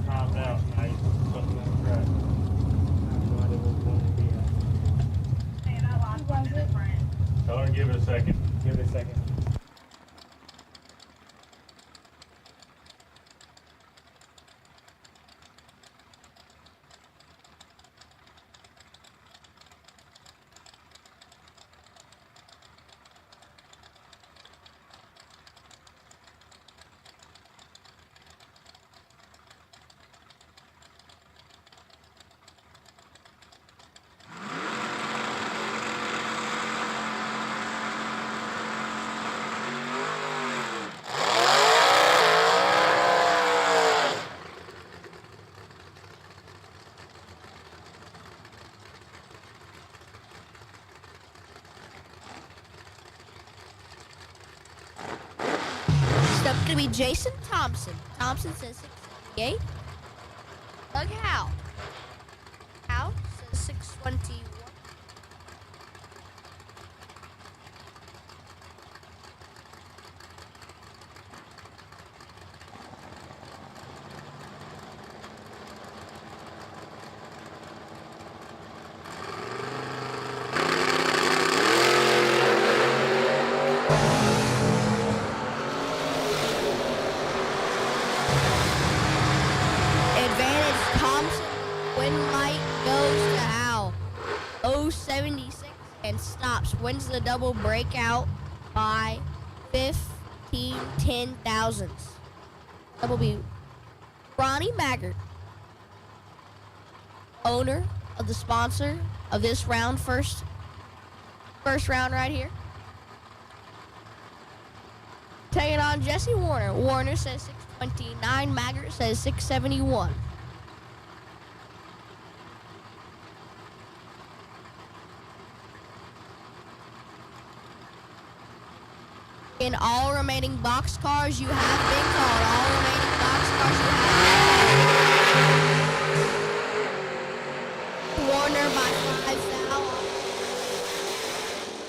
timed out. Now he's something on the track. I have no idea what point to be at. Tell her to give it a second. Give it a second.
Going to be Jason Thompson. Thompson says 678. Doug Howe. Howe says 621. And stops, wins the double breakout by 15 10 thousandths. That will be Ronnie Maggart, owner of the sponsor of this round, first round right here. Taking on Jesse Warner. Warner says 629, Maggart says 671. In all remaining boxcars, you have been called. All remaining boxcars, you have been called. Warner by 5 foul.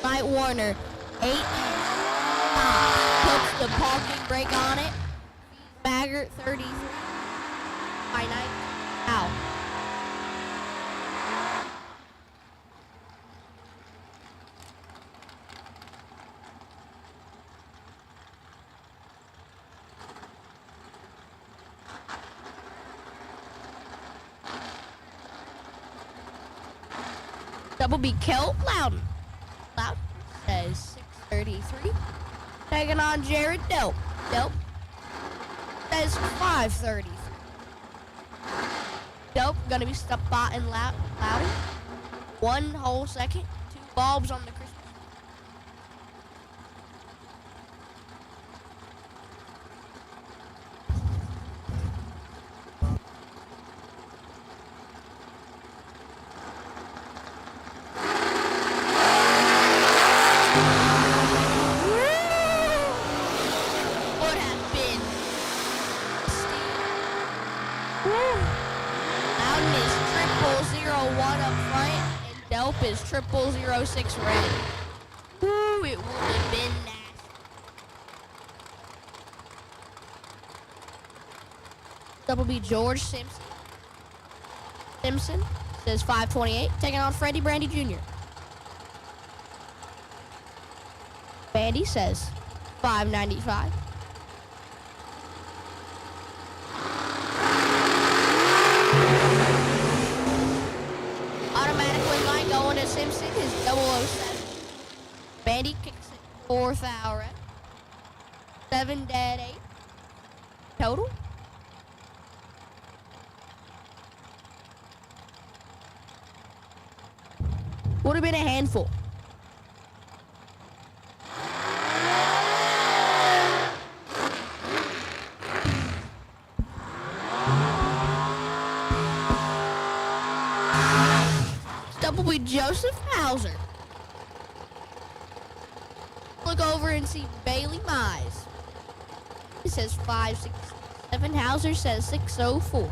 Right, Warner, 8 puts the parking brake on it. Maggart 33 by 9 foul. That will be Kel Loudon. Loudon says 633. Taking on Jared Delp. Delp says 533. Delp gonna be spotting Loudon. 1 whole second. 2 bulbs on the Christmas. Is 0006 red. Woo, it would have been nasty. Double B George Simpson. Simpson says 528, taking on Freddie Brandy Jr. Bandy says 595. Automatic win line going to Simpson is 007. Bandy kicks it 4th hour. 7 dead 8 total. Would have been a handful. Double B Joseph Hauser. Look over and see Bailey Mize. He says 567. Hauser says 604.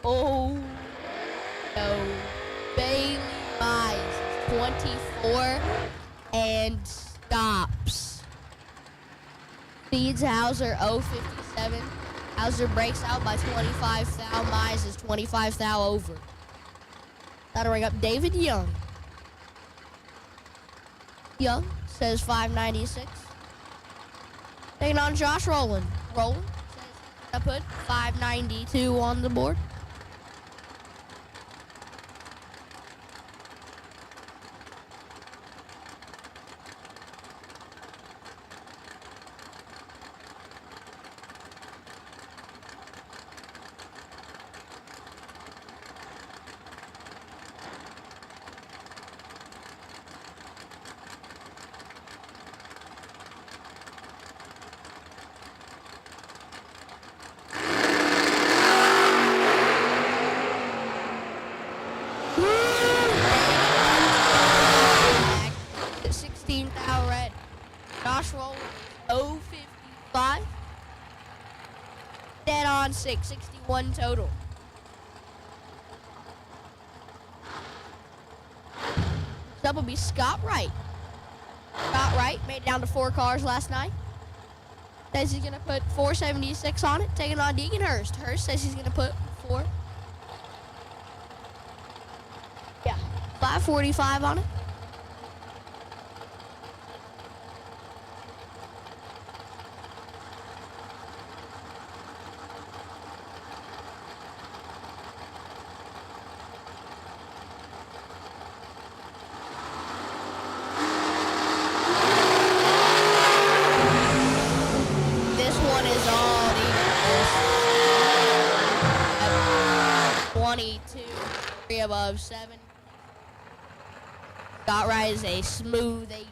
Oh, no. Bailey Mize, 24, and stops. Feeds Hauser 057. Hauser breaks out by 25 thou. Mize is 25 thou over. That'll bring up David Young. Young says 596. Taking on Josh Rowland. Rowland says I put 592 on the board. Josh Rowland, 055. Dead on 6, 61 total. Double B Scott Wright. Scott Wright made it down to 4 cars last night. Says he's going to put 476 on it, taking on Deegan Hurst. Hurst says he's going to put 545 on it. This one is all even. 22, 3 above 7. Scott Wright is a smooth 80.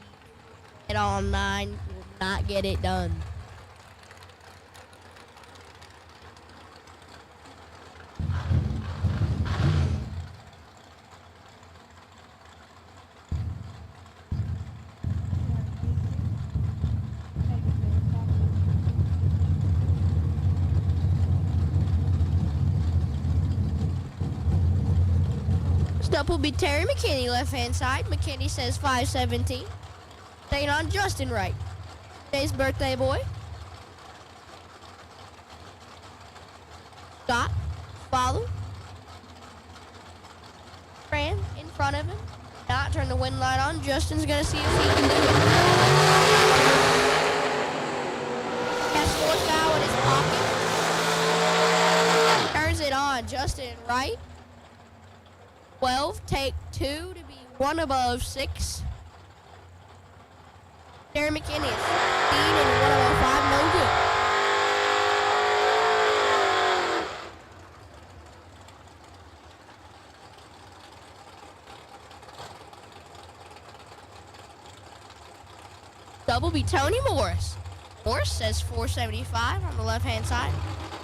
Hit on 9, will not get it done. Up will be Terry McKinney, left-hand side. McKinney says 517. Taking on Justin Wright, today's birthday boy. Scott, follow. Fran in front of him. Not turn the wind light on. Justin's gonna see if he can do it. Has 4th foul in his pocket. Turns it on. Justin Wright. 12, take 2 to be 1 above 6. Terry McKinney is 16 and 1 above 5, no good. Sub will be Tony Morris. Morris says 475 on the left-hand side.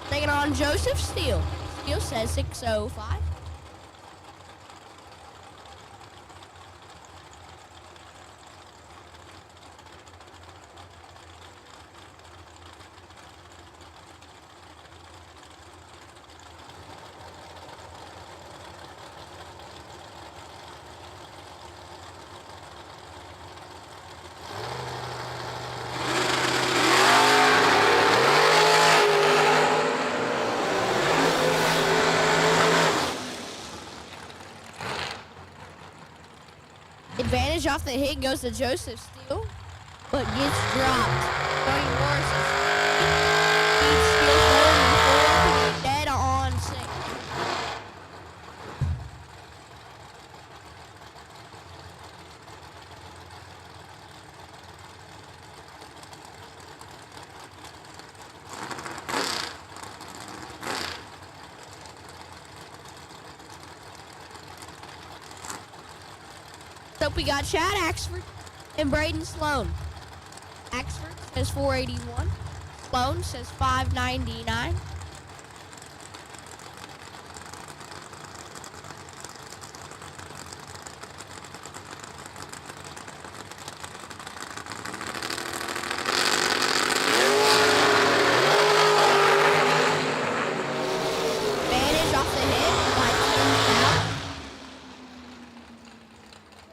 Taking on Joseph Steele. Steele says 605. Advantage off the hit goes to Joseph Steele, but gets dropped. Tony Morris feeds Steele forward and 4 to be dead on 6. So we got Chad Axford and Braden Sloan. Axford says 481. Sloan says 599. Advantage off the hit by 10 out.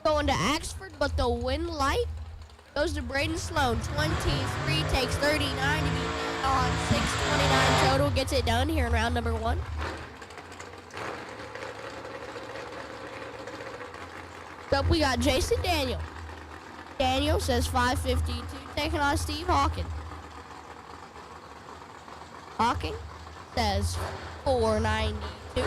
Going to Axford, but the win light goes to Braden Sloan. 23 takes 39 to be on 629 total. Gets it done here in round number 1. Up we got Jason Daniel. Daniel says 552, taking on Steve Hawking. Hawking says 492.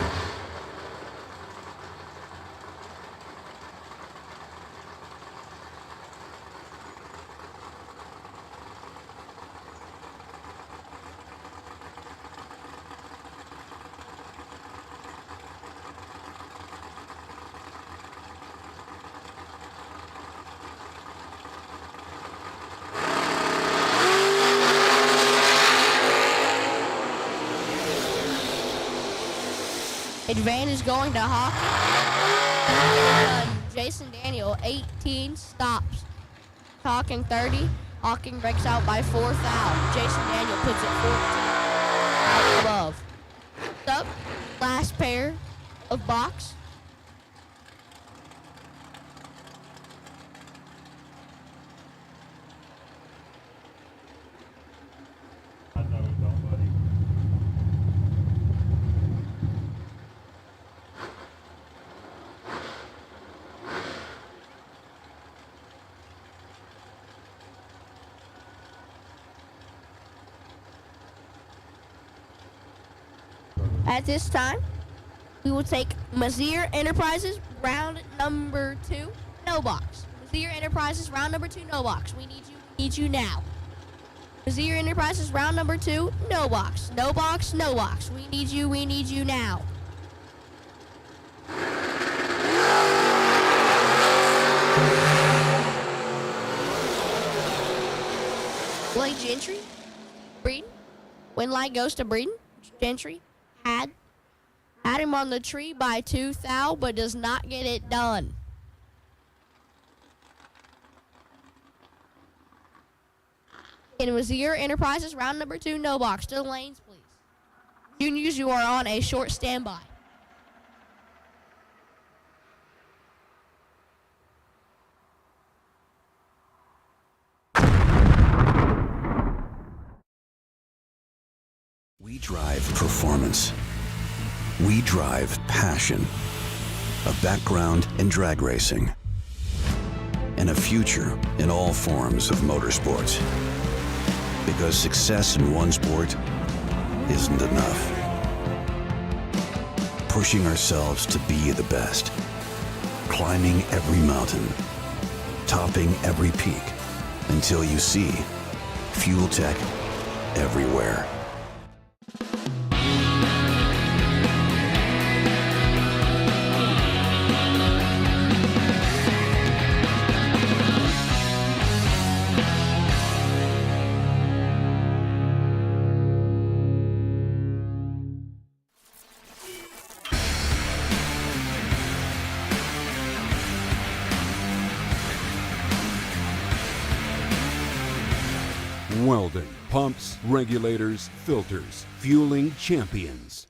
Advantage going to Hawking. Jason Daniel, 18 stops. Hawking 30. Hawking breaks out by 4 foul. Jason Daniel puts it 14 out above. Up, last pair of box.
I know we don't, buddy.
At this time, we will take Mazier Enterprises, round number 2, no box. Mazier Enterprises, round number 2, no box. We need you now. Mazier Enterprises, round number 2, no box. No box, no box. We need you now. Blake Gentry, Breeden. Win light goes to Breeden. Gentry had him on the tree by 2 thou, but does not get it done. In Mazier Enterprises, round number 2, no box. To the lanes, please. Juniors, you are on a short standby.
We drive performance. We drive passion. A background in drag racing. And a future in all forms of motorsports. Because success in one sport isn't enough. Pushing ourselves to be the best. Climbing every mountain. Topping every peak. Until you see Fuel Tech everywhere.
Weldon, pumps, regulators, filters, fueling champions.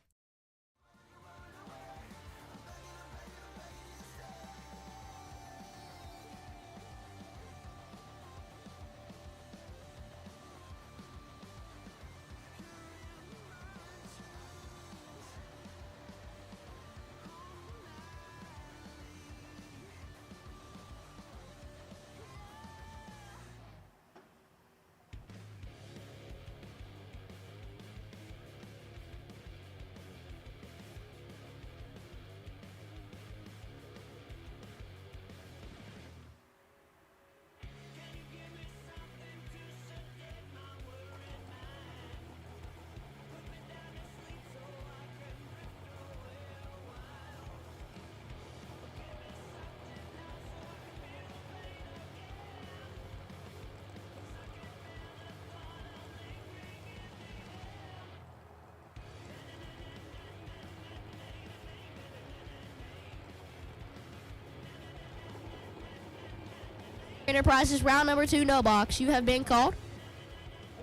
Enterprises, round number 2, no box. You have been called.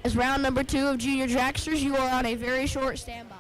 As round number 2 of Junior Dragsters, you are on a very short standby.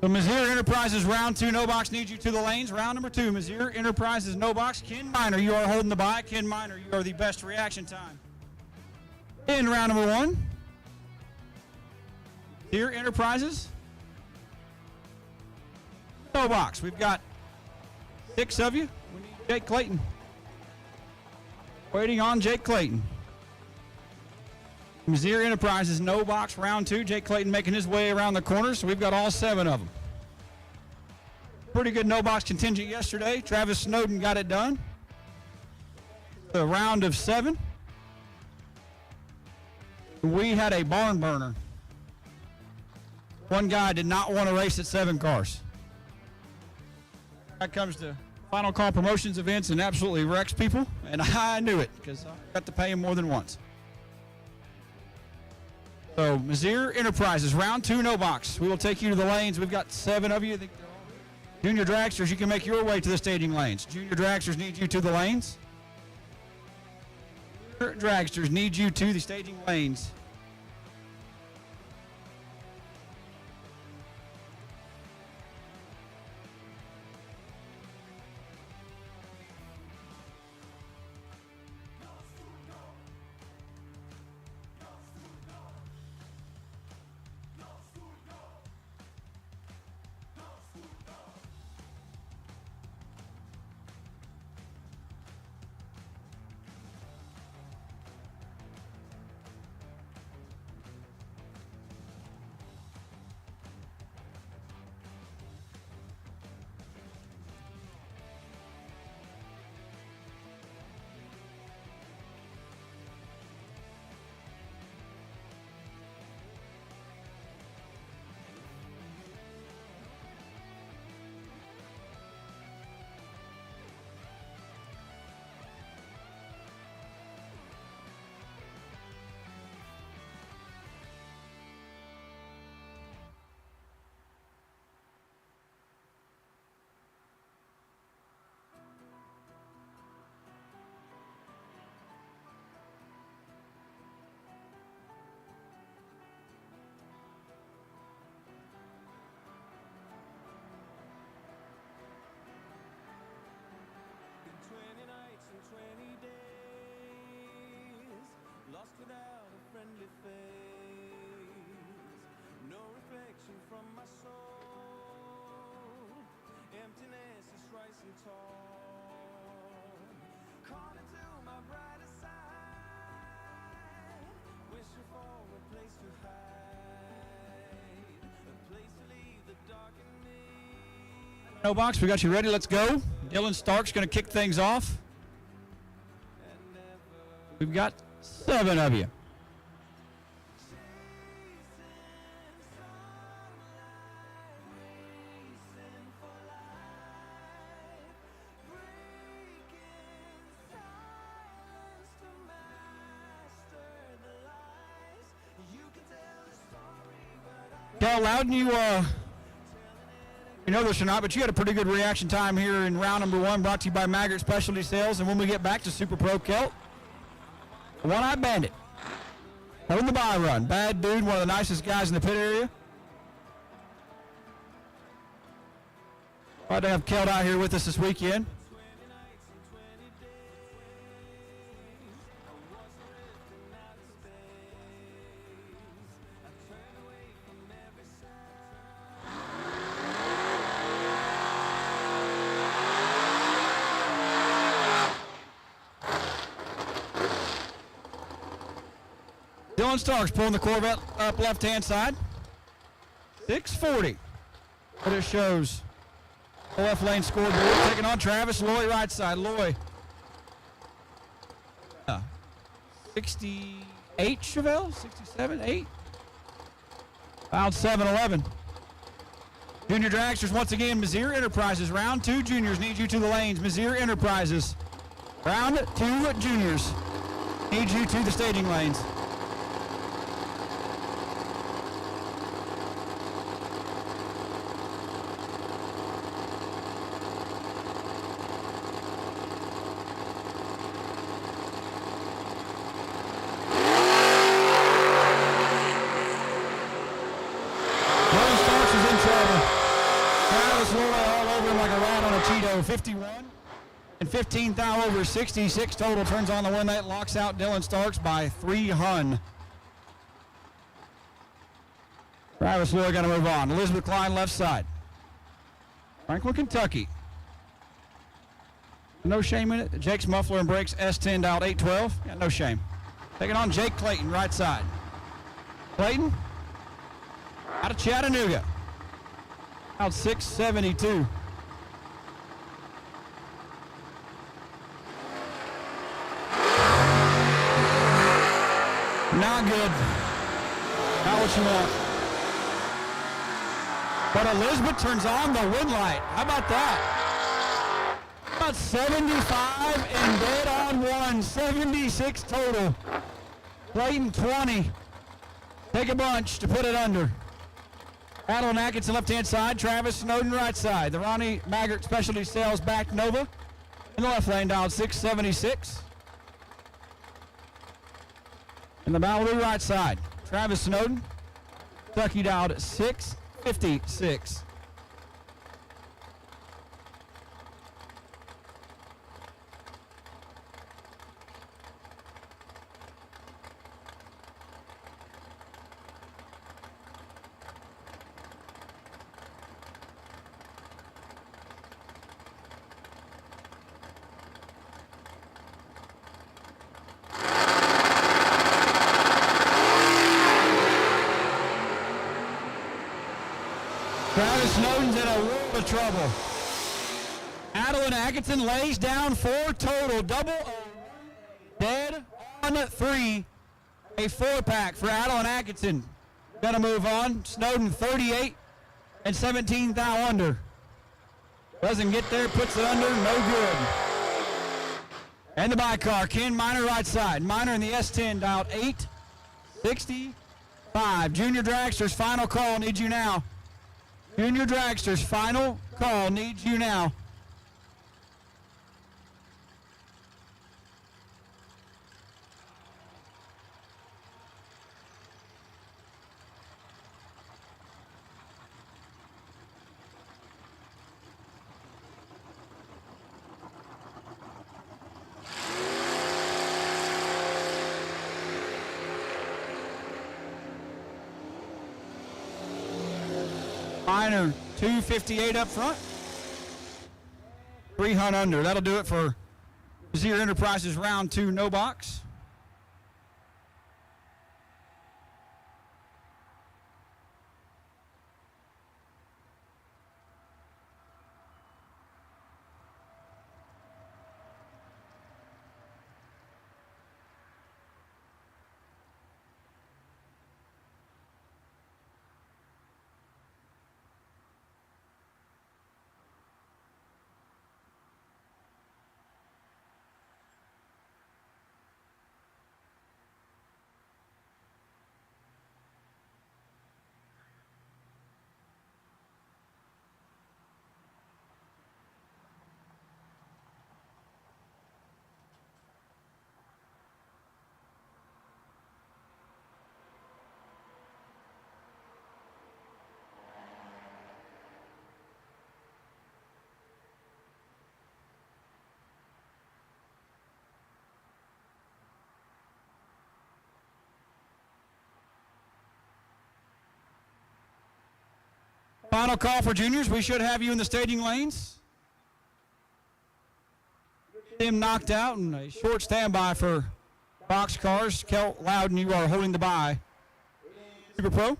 So Missouri Enterprises round 2, no box, needs you to the lanes. Round number 2, Missouri Enterprises, no box. Ken Miner, you are holding the bye. Ken Miner, you are the best reaction time. In round number 1, Missouri Enterprises, no box. We've got 6 of you. We need Jake Clayton. Waiting on Jake Clayton. Missouri Enterprises, no box, round 2. Jake Clayton making his way around the corner, so we've got all 7 of them. Pretty good no box contingent yesterday. Travis Snowden got it done. The round of 7. We had a barn burner. One guy did not want to race at 7 cars. That comes to Final Call Promotions events and absolutely wrecks people, and I knew it because I got to pay him more than once. So, Missouri Enterprises, round 2, no box. We will take you to the lanes. We've got 7 of you. Junior Dragsters, you can make your way to the staging lanes. Junior Dragsters need you to the lanes. Junior Dragsters need you to the staging lanes. No box, we got you ready. Let's go. Dylan Stark's going to kick things off. We've got 7 of you. Cal Loudon, you know this or not, but you had a pretty good reaction time here in round number 1, brought to you by Maggart Specialty Sales. And when we get back to Super Pro Kelt, One-Eye Bandit, having the bye run. Bad dude, one of the nicest guys in the pit area. Glad to have Kelt out here with us this weekend. Dylan Starks pulling the Corvette up left-hand side. 640. But it shows the left lane scoreboard. Taking on Travis Loy right side. Loy. 68 Chevelle? 67? 8? About 7-11. Junior dragsters once again. Missouri Enterprises. Round 2 juniors need you to the lanes. Missouri Enterprises. Round 2 juniors need you to the staging lanes. All over him like a rat on a Cheeto. 51 and 15 thou over 66 total. Turns on the one that locks out Dylan Starks by 3 hun. Travis Loy got to move on. Elizabeth Klein left side. Franklin, Kentucky. No shame in it. Jake's muffler and brakes S10 dialed 812. Yeah, no shame. Taking on Jake Clayton right side. Clayton out of Chattanooga. Out 672. Not good. Not what you want. But Elizabeth turns on the wind light. How about that? About 75 and dead on 1. 76 total. Clayton 20. Take a bunch to put it under. Adeline Atkinson left-hand side, Travis Snowden right side. The Ronnie Maggart Specialty Sales back Nova in the left lane down 676. In the Malibu right side, Travis Snowden, Kentucky dialed at 656. Travis Snowden's in a world of trouble. Adeline Atkinson lays down 4 total. Double dead on 3. A 4-pack for Adeline Atkinson. Gonna move on. Snowden 38 and 17 thou under. Doesn't get there, puts it under, no good. And the by-car, Ken Miner right side. Miner in the S10 dialed 865. Junior Dragsters, final call, need you now. Junior Dragsters, final call, needs you now. Minor 258 up front. 3 hunt under. That'll do it for Zero Enterprises round 2 no box. Final call for juniors. We should have you in the staging lanes. Them knocked out and a short standby for box cars. Kel Loudon, you are holding the bye. Super Pro.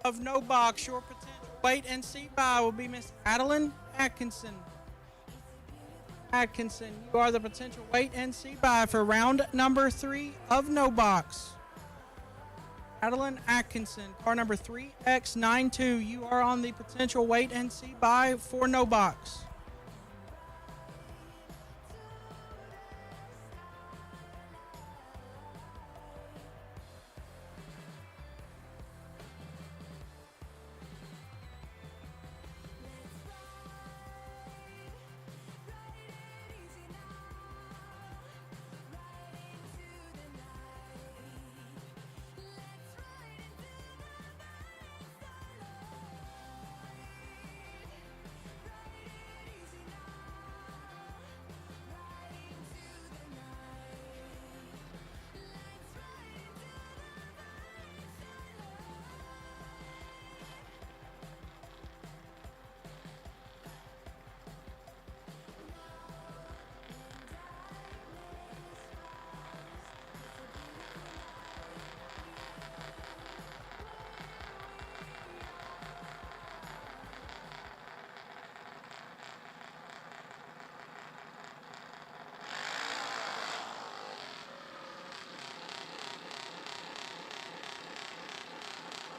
Of no box, your potential wait and see by will be Miss Adeline Atkinson. Atkinson, you are the potential wait and see buy for round number 3 of No Box. Adeline Atkinson, car number 3X92, you are on the potential wait and see buy for No Box.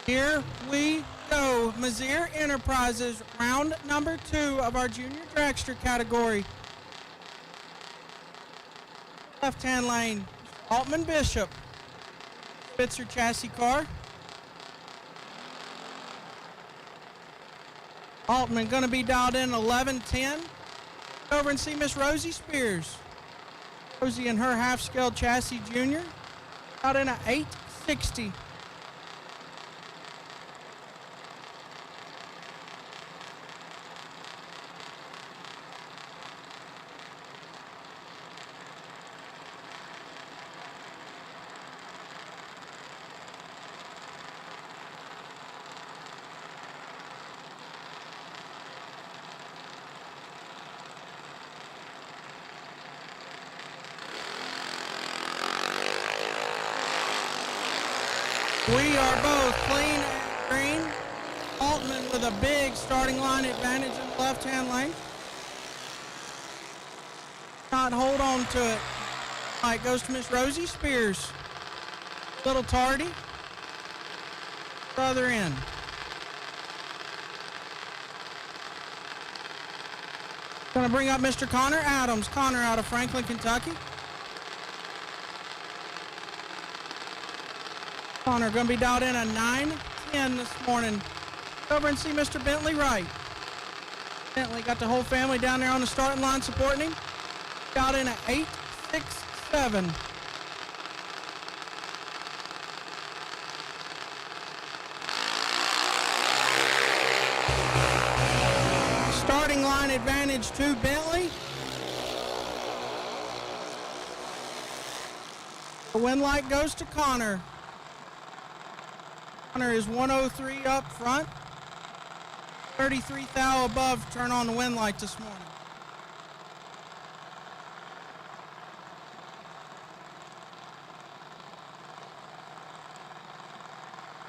Here we go. Mazier Enterprises, round number 2 of our junior dragster category. Left-hand lane, Altman Bishop. Spitzer chassis car. Altman going to be dialed in 11-10. Over and see Miss Rosie Spears. Rosie in her half-scale chassis junior. Dialed in at 860. We are both clean and green. Altman with a big starting line advantage in the left-hand lane. Not hold on to it. All right, goes to Miss Rosie Spears. Little tardy. Other end. Going to bring up Mr. Connor Adams. Connor out of Franklin, Kentucky. Connor going to be dialed in a 9-10 this morning. Over and see Mr. Bentley Wright. Bentley got the whole family down there on the starting line supporting him. Dialed in at 8-6-7. Starting line advantage to Bentley. The win light goes to Connor. Connor is 103 up front. 33 thou above, turn on the win light this morning.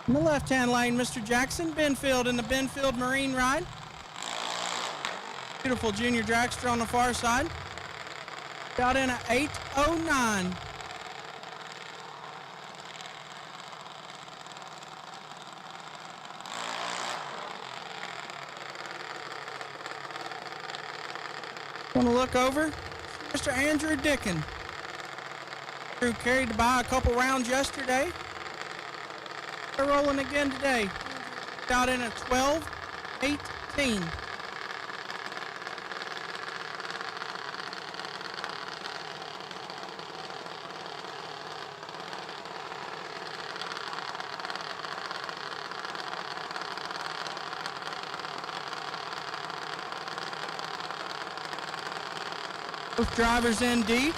In the left-hand lane, Mr. Jackson Benfield in the Benfield Marine Ride. Beautiful junior dragster on the far side. Got in at 8:09. Want to look over? Mr. Andrew Dickin. Drew carried by a couple rounds yesterday. They're rolling again today. Got in at 12-18. Both drivers in deep.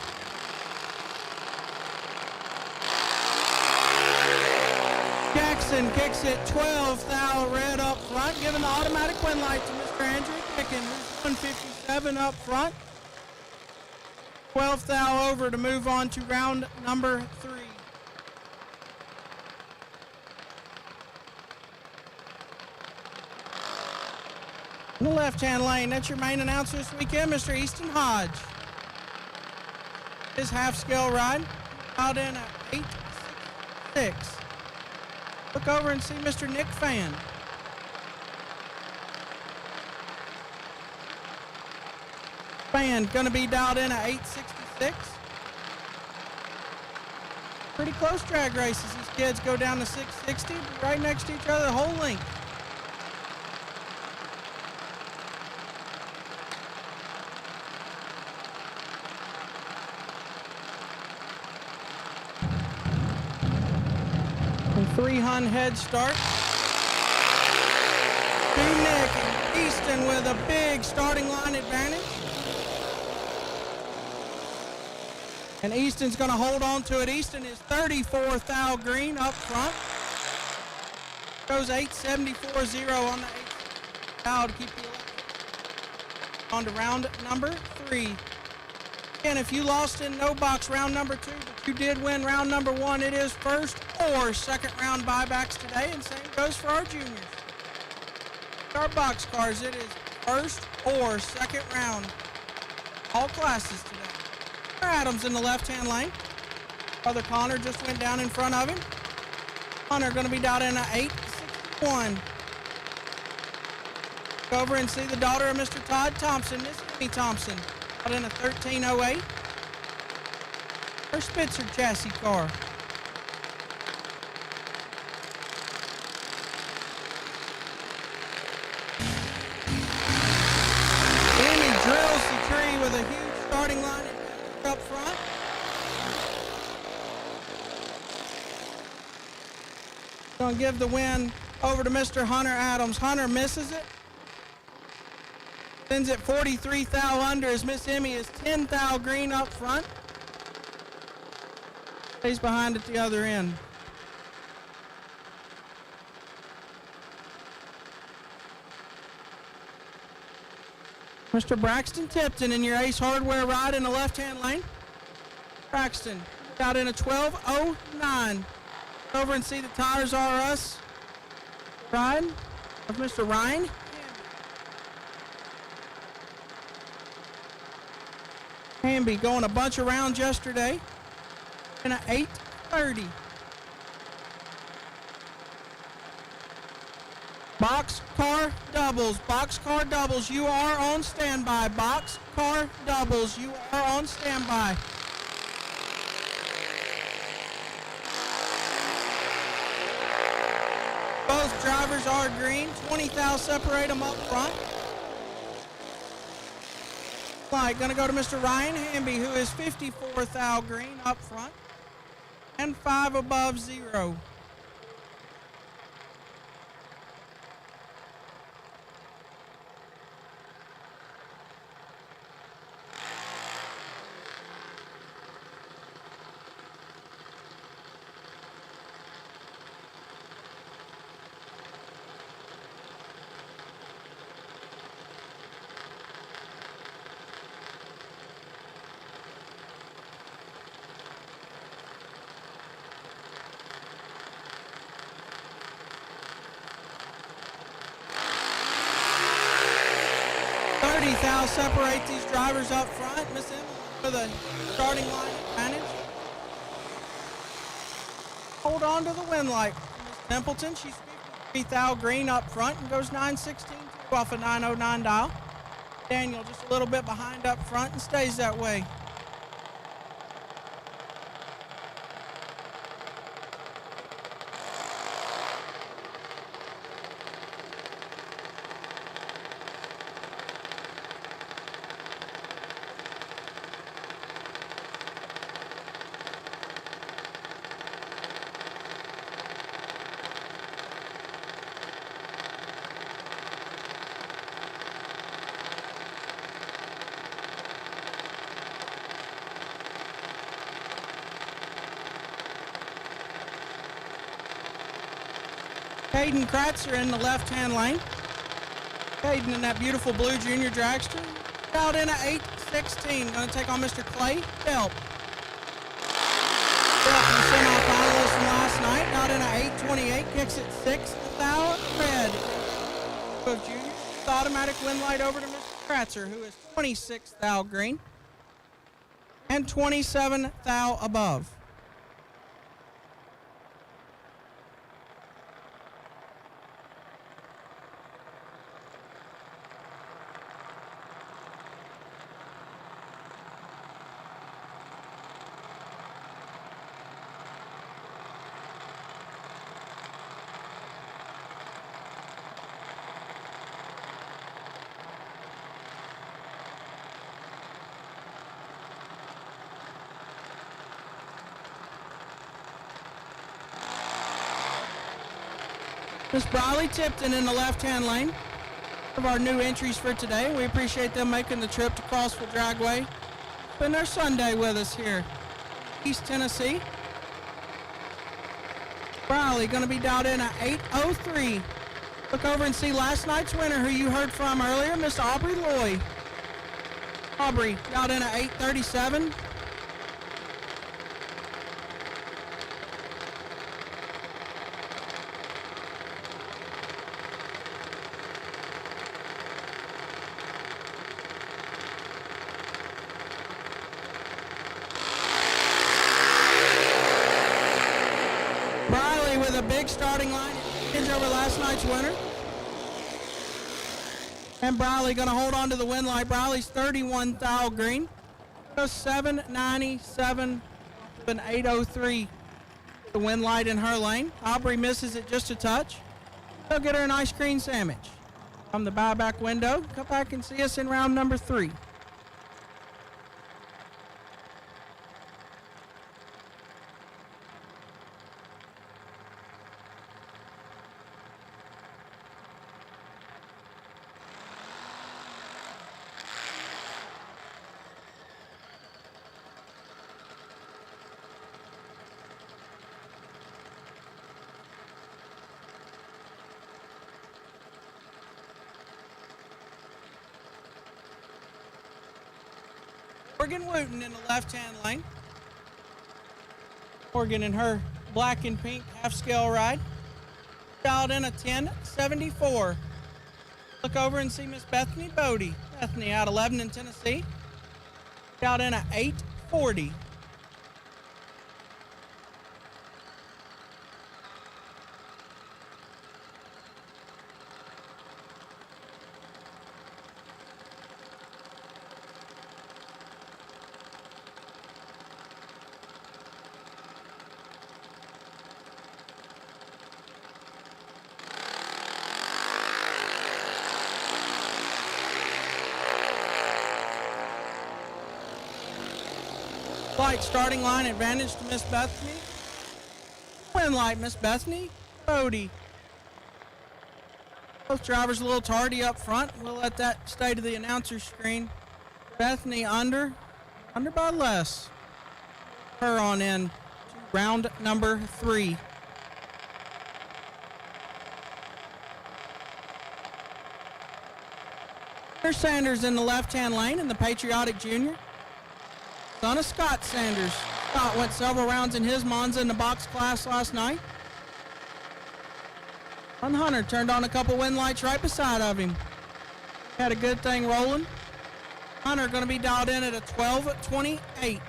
Jackson kicks it 12 thou red up front, giving the automatic win light to Mr. Andrew Dickin, who's 157 up front. 12 thou over to move on to round number 3. In the left-hand lane, that's your main announcer this weekend, Mr. Easton Hodge. His half-scale ride out in at 8.66. Look over and see Mr. Nick Fan. Fan going to be dialed in at 8.66. Pretty close drag races. These kids go down to 660, right next to each other the whole length. And 300 head start. To Nick and Easton with a big starting line advantage. And Easton's going to hold on to it. Easton is 34th thou green up front. Goes 8.74.0 on the 8th thou to keep the 11th. On to round number 3. Again, if you lost in no box round number 2, but you did win round number 1, it is first or second round buybacks today, and same goes for our juniors. Our box cars, it is first or second round. All classes today. Adams in the left-hand lane. Brother Connor just went down in front of him. Connor going to be down in at 8.61. Go over and see the daughter of Mr. Todd Thompson, Miss Amy Thompson, out in a 13.08. Her Spitzer chassis car. Amy drills the tree with a huge starting line up front. Gonna give the win over to Mr. Hunter Adams. Hunter misses it. Sends it 43 thou under as Miss Emmy is 10 thou green up front. Stays behind at the other end. Mr. Braxton Tipton in your Ace Hardware ride in the left-hand lane. Braxton out in a 12.09. Over and see the Tires R Us ride of Mr. Ryan Hamby going a bunch of rounds yesterday in a 8.30. Box car doubles, you are on standby. Box car doubles, you are on standby. Both drivers are green. 20 thou separate them up front. Light gonna go to Mr. Ryan Hamby, who is 54 thou green up front and 5 above 0. Thou separate these drivers up front. Miss Emily with a starting line advantage. Hold on to the win light. Miss Templeton, she's 53 thou green up front and goes 9.16 off a 9.09 dial. Daniel just a little bit behind up front and stays that way. Caden Kratzer in the left-hand lane. Caden in that beautiful blue junior dragster. Out in at 8.16. Going to take on Mr. Clay Delp. Delp, the semi-finalist from last night. Out in at 8.28. Kicks it 6th thou red. Of junior. The automatic win light over to Mr. Kratzer, who is 26 thou green and 27 thou above. Miss Briley Tipton in the left-hand lane of our new entries for today. We appreciate them making the trip to Crossville Dragway. Spend their Sunday with us here, East Tennessee. Briley going to be dialed in at 8:03. Look over and see last night's winner, who you heard from earlier, Miss Aubrey Loy. Aubrey dialed in at 8:37. With a big starting line over last night's winner. And Briley going to hold on to the win light. Briley's 31 thou green. Goes 797 and 803. The win light in her lane. Aubrey misses it just a touch. They'll get her an ice cream sandwich. From the buyback window, come back and see us in round number 3. Morgan Wooten in the left-hand lane. Morgan in her black and pink half-scale ride. Dialed in a 1074. Look over and see Miss Bethany Bodie. Bethany out of Lebanon, Tennessee. Dialed in at 840. Light starting line advantage to Miss Bethany. Win light, Miss Bethany Bodie. Both drivers a little tardy up front. We'll let that stay to the announcer's screen. Bethany under by less. Her on in to round number 3. There's Sanders in the left-hand lane in the Patriotic Junior. Son of Scott Sanders. Scott went several rounds in his Monza in the box class last night. And Hunter turned on a couple win lights right beside of him. Had a good thing rolling. Hunter going to be dialed in at a 12:28.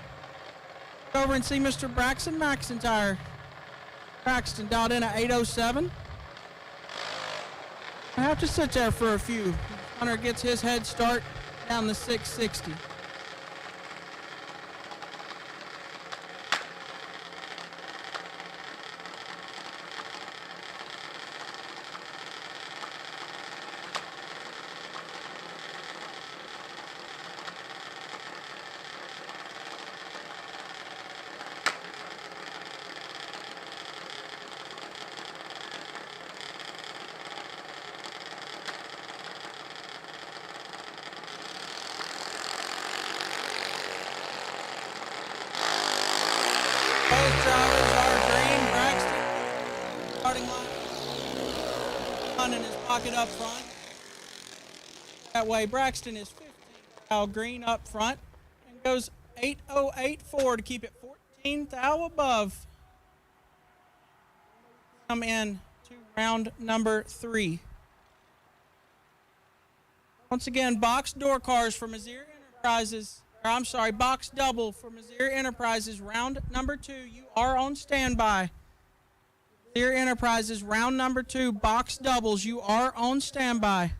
Over and see Mr. Braxton McIntyre. Braxton dialed in at 8:07. I have to sit there for a few. Hunter gets his head start down the 660. Both drivers are green. Braxton starting line. Gun in his pocket up front. That way Braxton is 15 thou green up front and goes 8:084 to keep it 14 thou above. Come in to round number 3. Once again, box door cars for Missouri Enterprises. Box double for Missouri Enterprises, round number 2. You are on standby. Missouri Enterprises, round number 2, box doubles. You are on standby.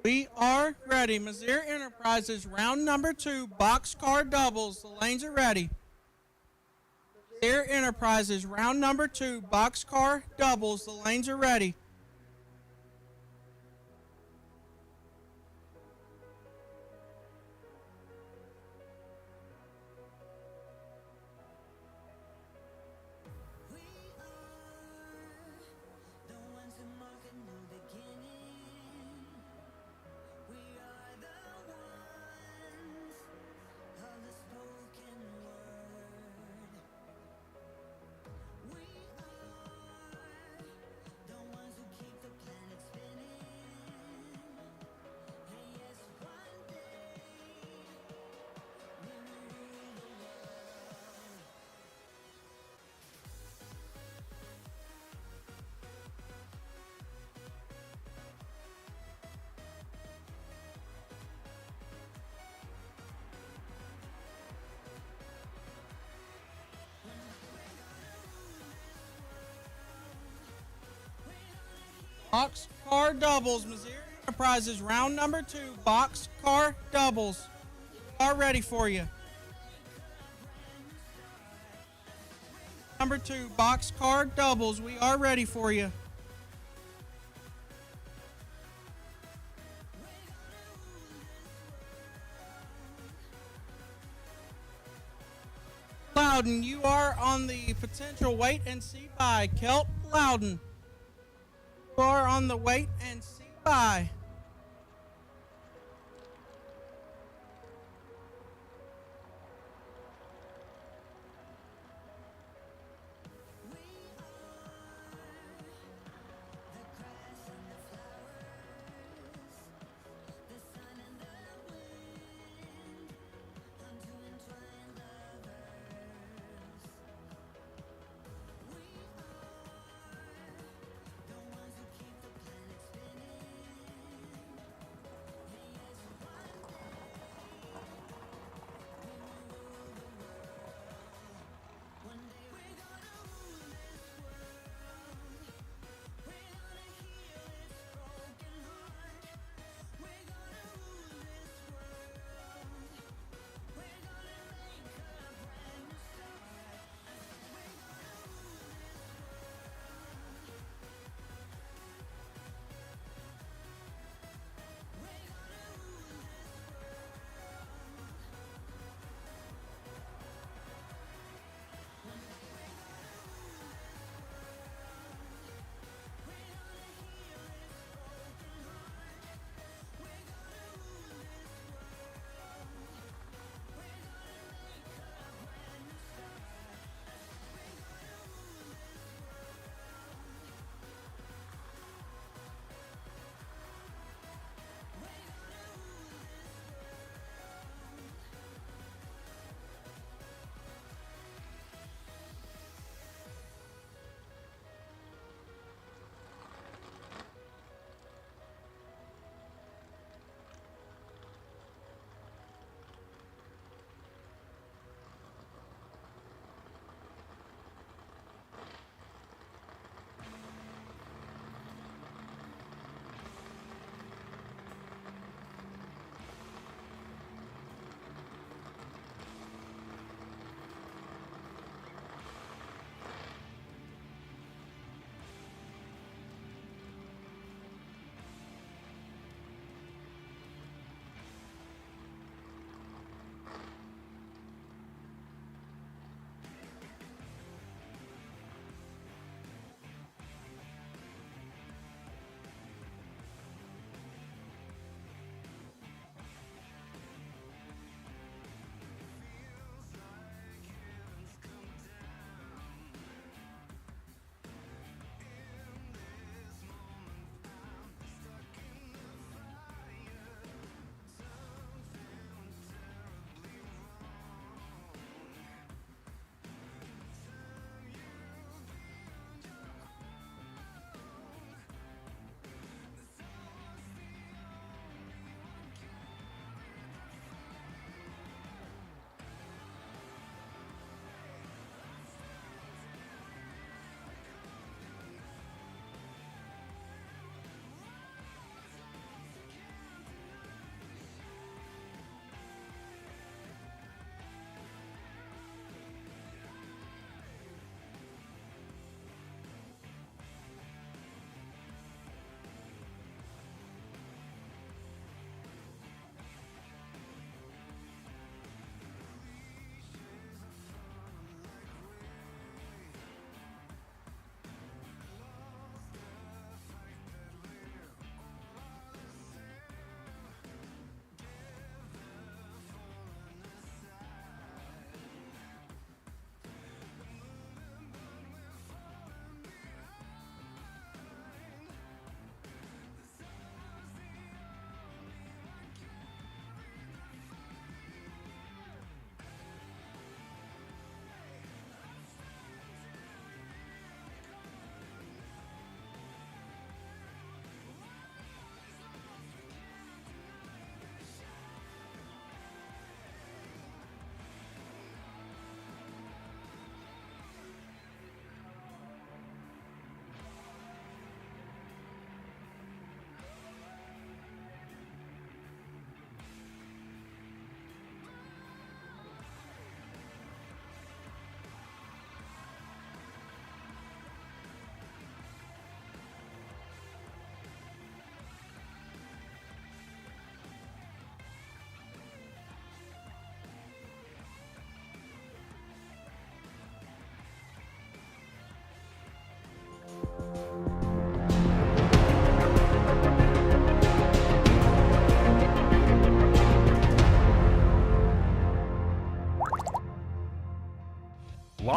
We are ready. Missouri Enterprises, round number 2, boxcar doubles. The lanes are ready. Missouri Enterprises, round number 2, boxcar doubles. The lanes are ready. Boxcar doubles, Missouri Enterprises, round number 2, boxcar doubles. We are ready for you. Number 2, boxcar doubles. We are ready for you. Loudon, you are on the potential wait and see by. Kelt Loudon. You are on the wait and see by.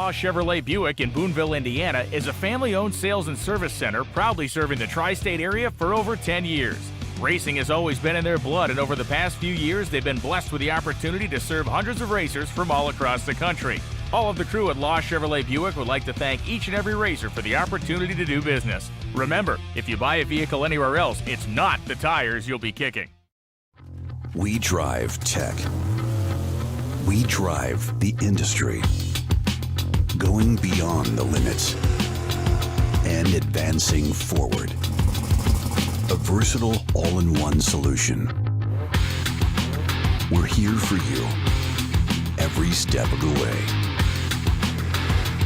Law Chevrolet Buick in Boonville, Indiana is a family-owned sales and service center proudly serving the tri-state area for over 10 years. Racing has always been in their blood, and over the past few years, they've been blessed with the opportunity to serve hundreds of racers from all across the country. All of the crew at Law Chevrolet Buick would like to thank each and every racer for the opportunity to do business. Remember, if you buy a vehicle anywhere else, it's not the tires you'll be kicking.
We drive tech. We drive the industry. Going beyond the limits and advancing forward. A versatile all-in-one solution. We're here for you every step of the way.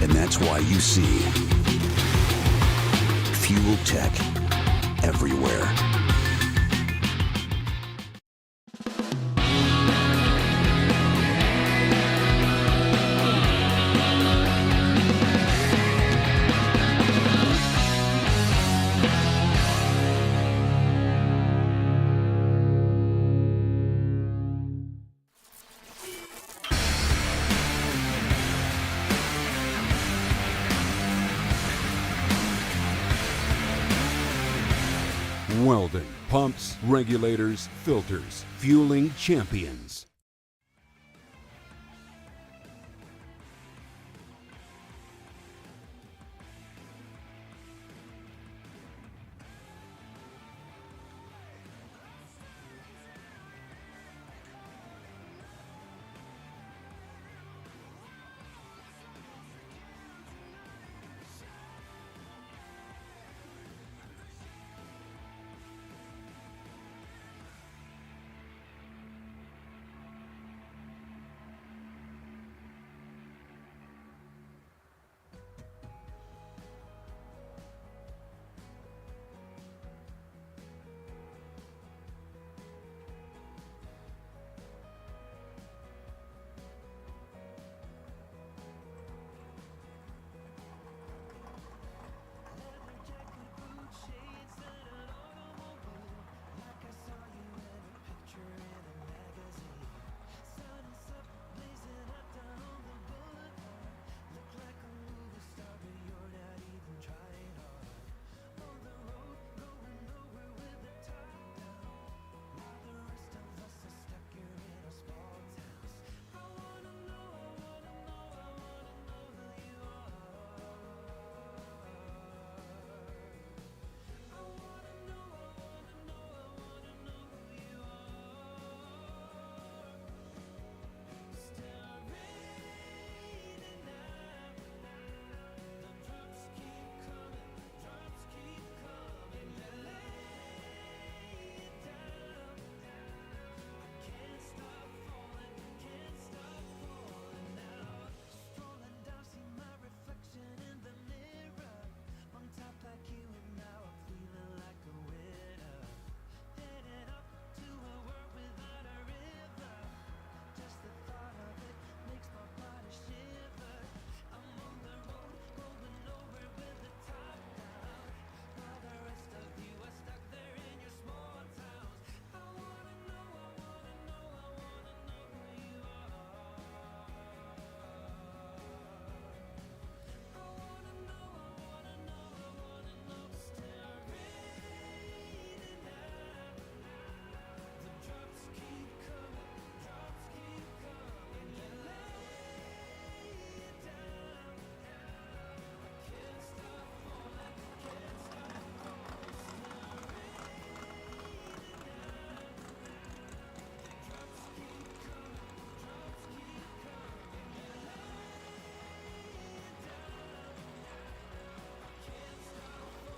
And that's why you see Fuel Tech everywhere.
Welding, pumps, regulators, filters, fueling champions.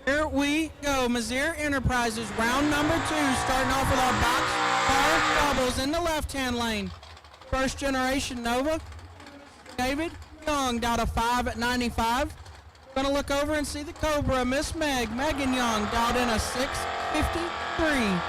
Here we go. Mazir Enterprises, round number 2, starting off with our box car doubles in the left-hand lane. First generation Nova, David Young, down to 5 at 95. Gonna look over and see the Cobra, Miss Megan Young, dialed in a 653.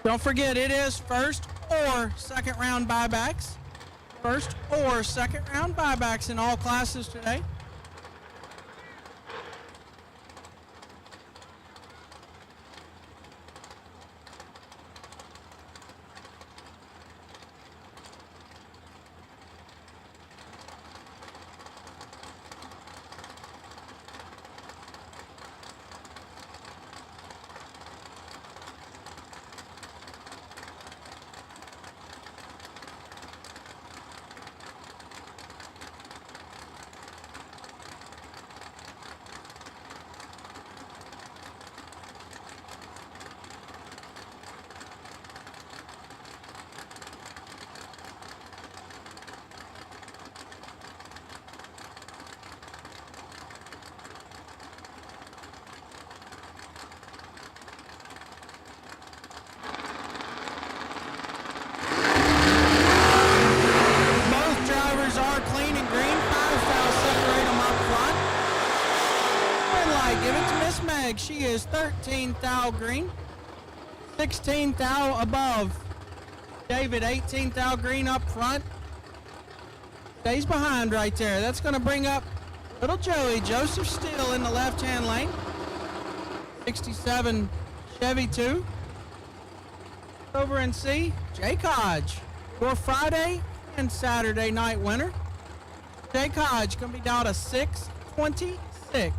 Don't forget, it is first or second round buybacks. First or second round buybacks in all classes today. 18 thou green. 16 thou above. David, 18 thou green up front. Stays behind right there. That's going to bring up little Joey. Joseph Steele in the left-hand lane. 67 Chevy 2. Over and see Jake Hodge, your Friday and Saturday night winner. Jake Hodge going to be down to 6:26.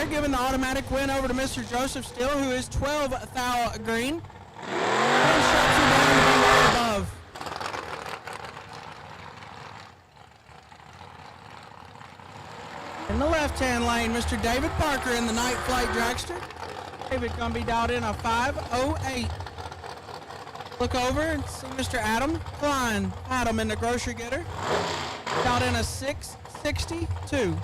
Giving the automatic win over to Mr. Joseph Steele, who is 12 thou green. And shuts him down to be way above. In the left-hand lane, Mr. David Parker in the Night Flight Dragster. David gonna be dialed in a 5:08. Look over and see Mr. Adam Klein. Adam in the Grocery Getter. Dialed in a 6:62.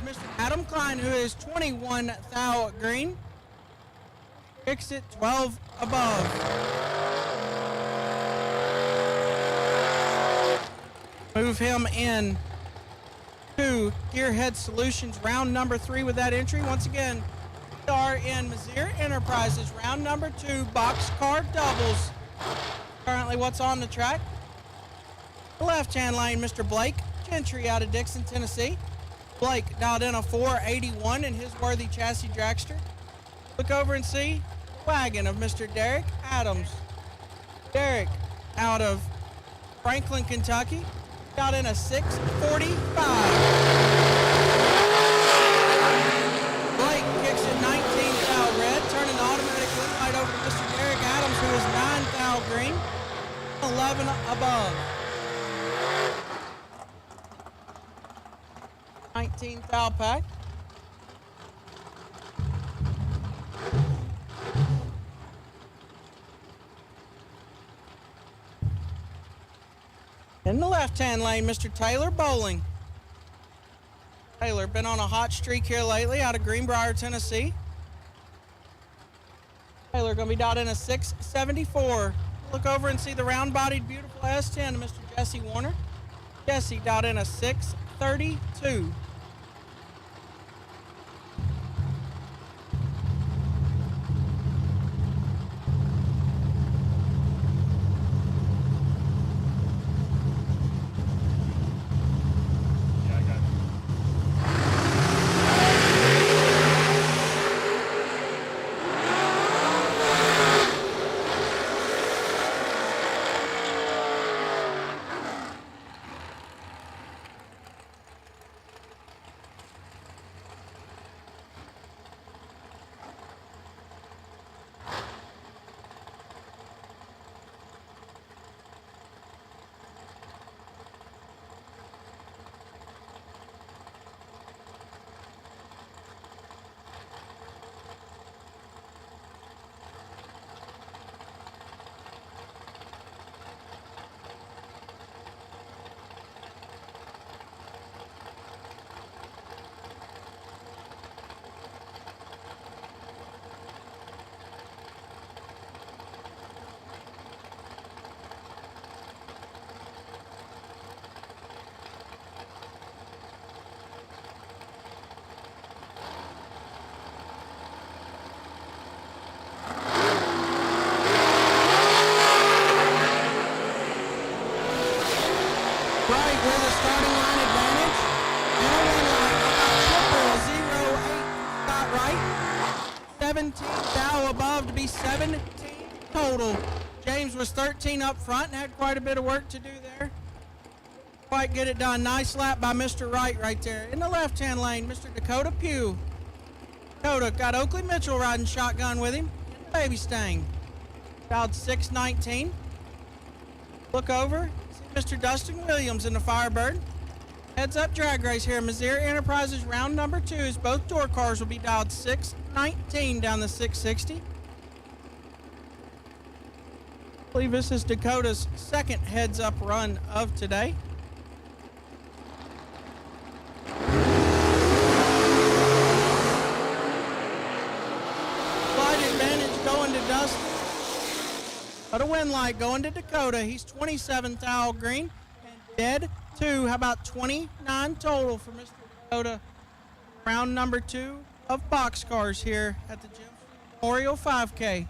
Mr. Adam Klein, who is 21 thou green. Fix it 12 above. Move him in to Gearhead Solutions, round number 3 with that entry. Once again, we are in Mizzier Enterprises, round number 2, boxcar doubles. Currently what's on the track? The left-hand lane, Mr. Blake Gentry out of Dixon, Tennessee. Blake dialed in a 481 in his worthy chassis dragster. Look over and see the wagon of Mr. Derek Adams. Derek out of Franklin, Kentucky. Dialed in a 645. Blake kicks it 19 thou red, turning the automatic win light over to Mr. Derek Adams, who is 9 thou green, 11 above. 19 thou pack. In the left-hand lane, Mr. Taylor Bowling. Taylor been on a hot streak here lately out of Greenbrier, Tennessee. Taylor going to be dialed in a 674. Look over and see the round-bodied, beautiful S10 of Mr. Jesse Warner. Jesse dialed in a 632. 17 thou above to be 17 total. James was 13 up front and had quite a bit of work to do there. Quite get it done. Nice lap by Mr. Wright right there. In the left-hand lane, Mr. Dakota Pugh. Dakota got Oakley Mitchell riding shotgun with him. Baby Stang. Dialed 619. Look over. See Mr. Dustin Williams in the Firebird. Heads up drag race here. Missouri Enterprises round number 2 as both door cars will be dialed 619 down the 660. I believe this is Dakota's second heads up run of today. Slight advantage going to Dustin. But a win light going to Dakota. He's 27 thou green and dead 2. How about 29 total for Mr. Dakota? Round number 2 of boxcars here at the Jim Memorial 5K.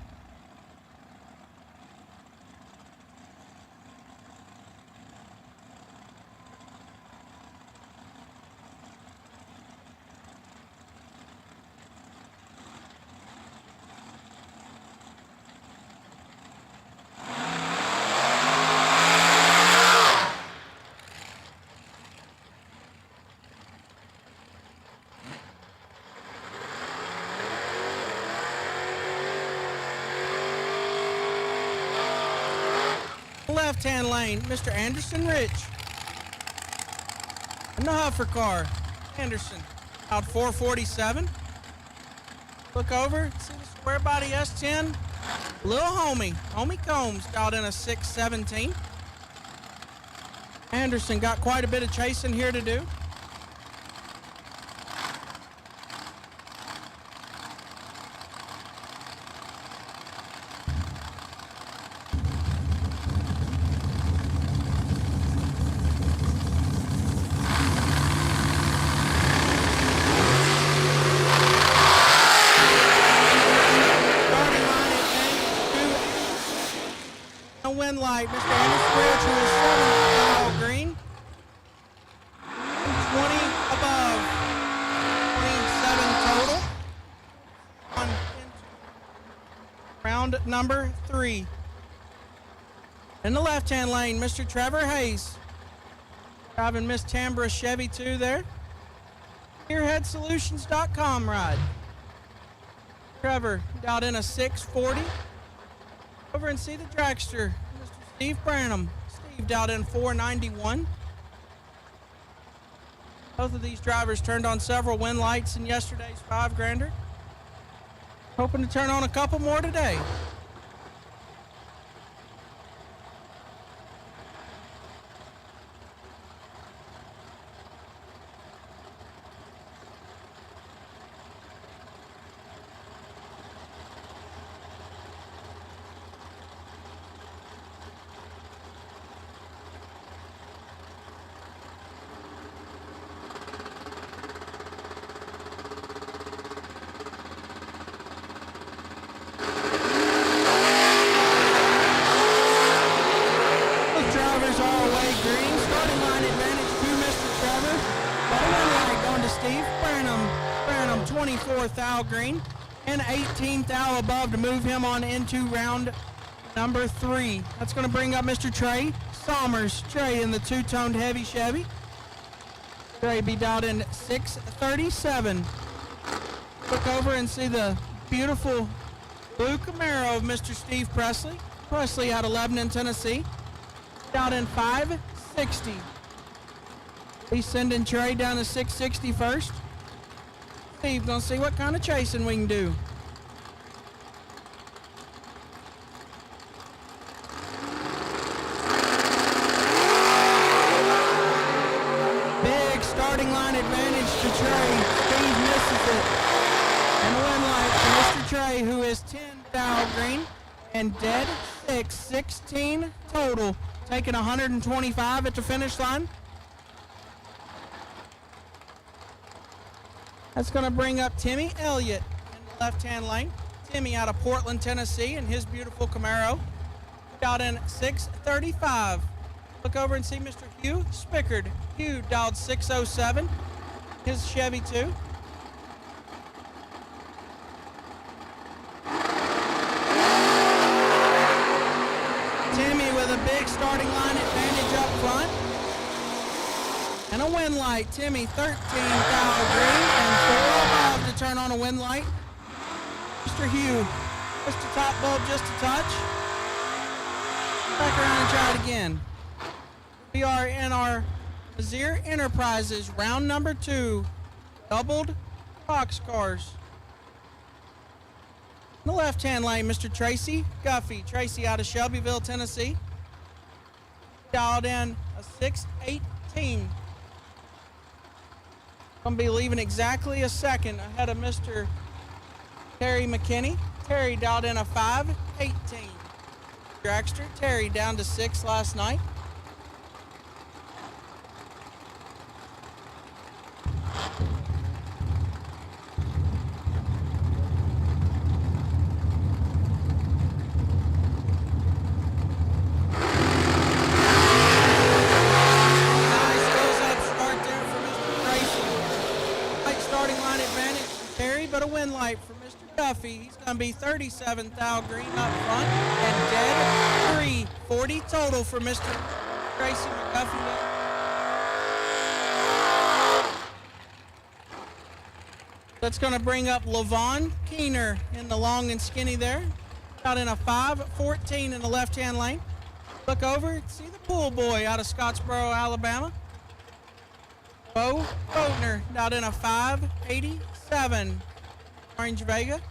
Left-hand lane, Mr. Anderson Rich. In the Huffer car, Anderson, out 447. Look over, see the square body S10. Little homie Combs, dialed in a 617. Anderson got quite a bit of chasing here to do. Win light, Mr. Anderson Rich, who is 7 thou green. 20 above. 27 total. On round number 3. In the left-hand lane, Mr. Trevor Hayes. Driving Miss Tambra Chevy 2 there. Gearheadsolutions.com ride. Trevor dialed in a 640. Over and see the dragster, Mr. Steve Branham. Steve dialed in 491. Both of these drivers turned on several win lights in yesterday's 5-grander. Hoping to turn on a couple more today. Steve Branham 24 thou green and 18 thou above to move him on into round number 3. That's going to bring up Mr. Trey Somers. Trey in the two-toned heavy Chevy. Trey be dialed in 637. Look over and see the beautiful blue Camaro of Mr. Steve Presley. Presley out of Lebanon, Tennessee. Dialed in 560. He's sending Trey down to 660 first. Steve gonna see what kind of chasing we can do. Big starting line advantage to Trey. Steve misses it. And a win light for Mr. Trey, who is 10 thou green and dead 16 total. Taking 125 at the finish line. That's going to bring up Timmy Elliott in the left-hand lane. Timmy out of Portland, Tennessee, in his beautiful Camaro. Dialed in 635. Look over and see Mr. Hugh Spickard. Hugh dialed 607. His Chevy 2. a wind light. Timmy, 13 thou green, and 4 above to turn on a wind light. Mr. Hugh, just a top bulb, just a touch. Back around and try it again. We are in our Azir Enterprises, round number 2, doubled boxcars. In the left-hand lane, Mr. Tracy Guffey. Tracy out of Shelbyville, Tennessee. Dialed in a 6:18. Gonna be leaving exactly a second ahead of Mr. Terry McKinney. Terry dialed in a 5:18. Dragster Terry down to 6 last night. But a win light for Mr. Duffy. He's going to be 37 thou green up front and dead 3. 40 total for Mr. Tracy McDuffie. That's going to bring up Levon Keener in the long and skinny there. Out in a 5:14 in the left-hand lane. Look over, see the pool boy out of Scottsboro, Alabama. Bo Bodner out in a 5:87. Orange Vega.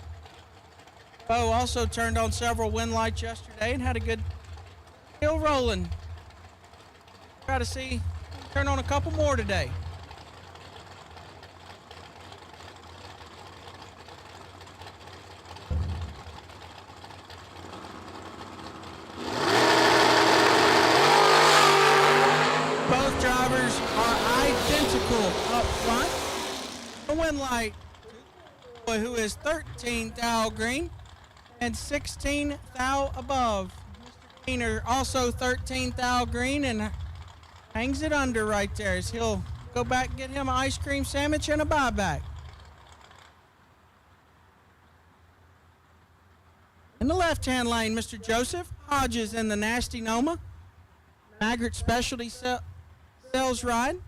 Bo also turned on several wind lights yesterday and had a good hill rolling. Try to see, turn on a couple more today. Both drivers are identical up front. A wind light who is 13 thou green and 16 thou above. Mr. Keener also 13 thou green and hangs it under right there as he'll go back and get him an ice cream sandwich and a buyback. In the left-hand lane, Mr. Joseph Hodges in the Nasty Noma. Maggart Specialty Sales Ride.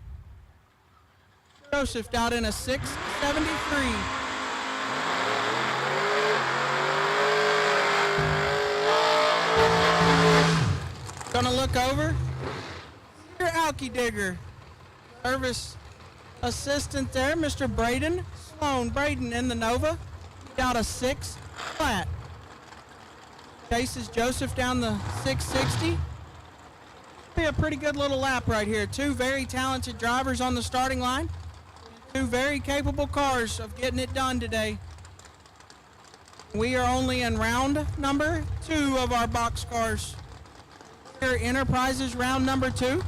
Joseph out in a 6:73. Gonna look over. Your Alky Digger. Service assistant there, Mr. Braden Sloan. Braden in the Nova. Got a 6 flat. Chases Joseph down the 660. Be a pretty good little lap right here. 2 very talented drivers on the starting line. 2 very capable cars of getting it done today. We are only in round number 2 of our box cars. Enterprises round number 2.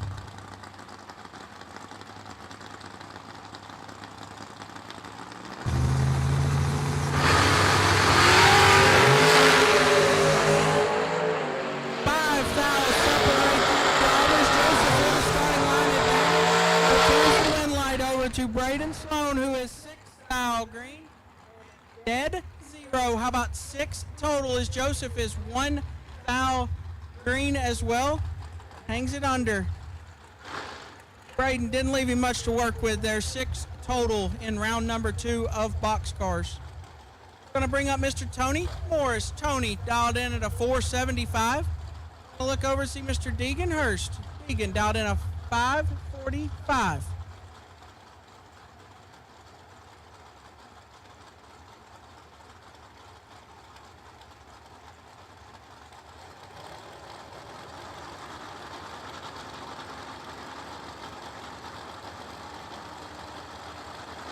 To Braden Sloan, who is 6 thou green. Dead 0. How about 6 total as Joseph is 1 thou green as well. Hangs it under. Braden didn't leave him much to work with there. 6 total in round number 2 of boxcars. Going to bring up Mr. Tony Morris. Tony dialed in at a 475. We'll look over and see Mr. Deegan Hurst. Deegan dialed in a 545.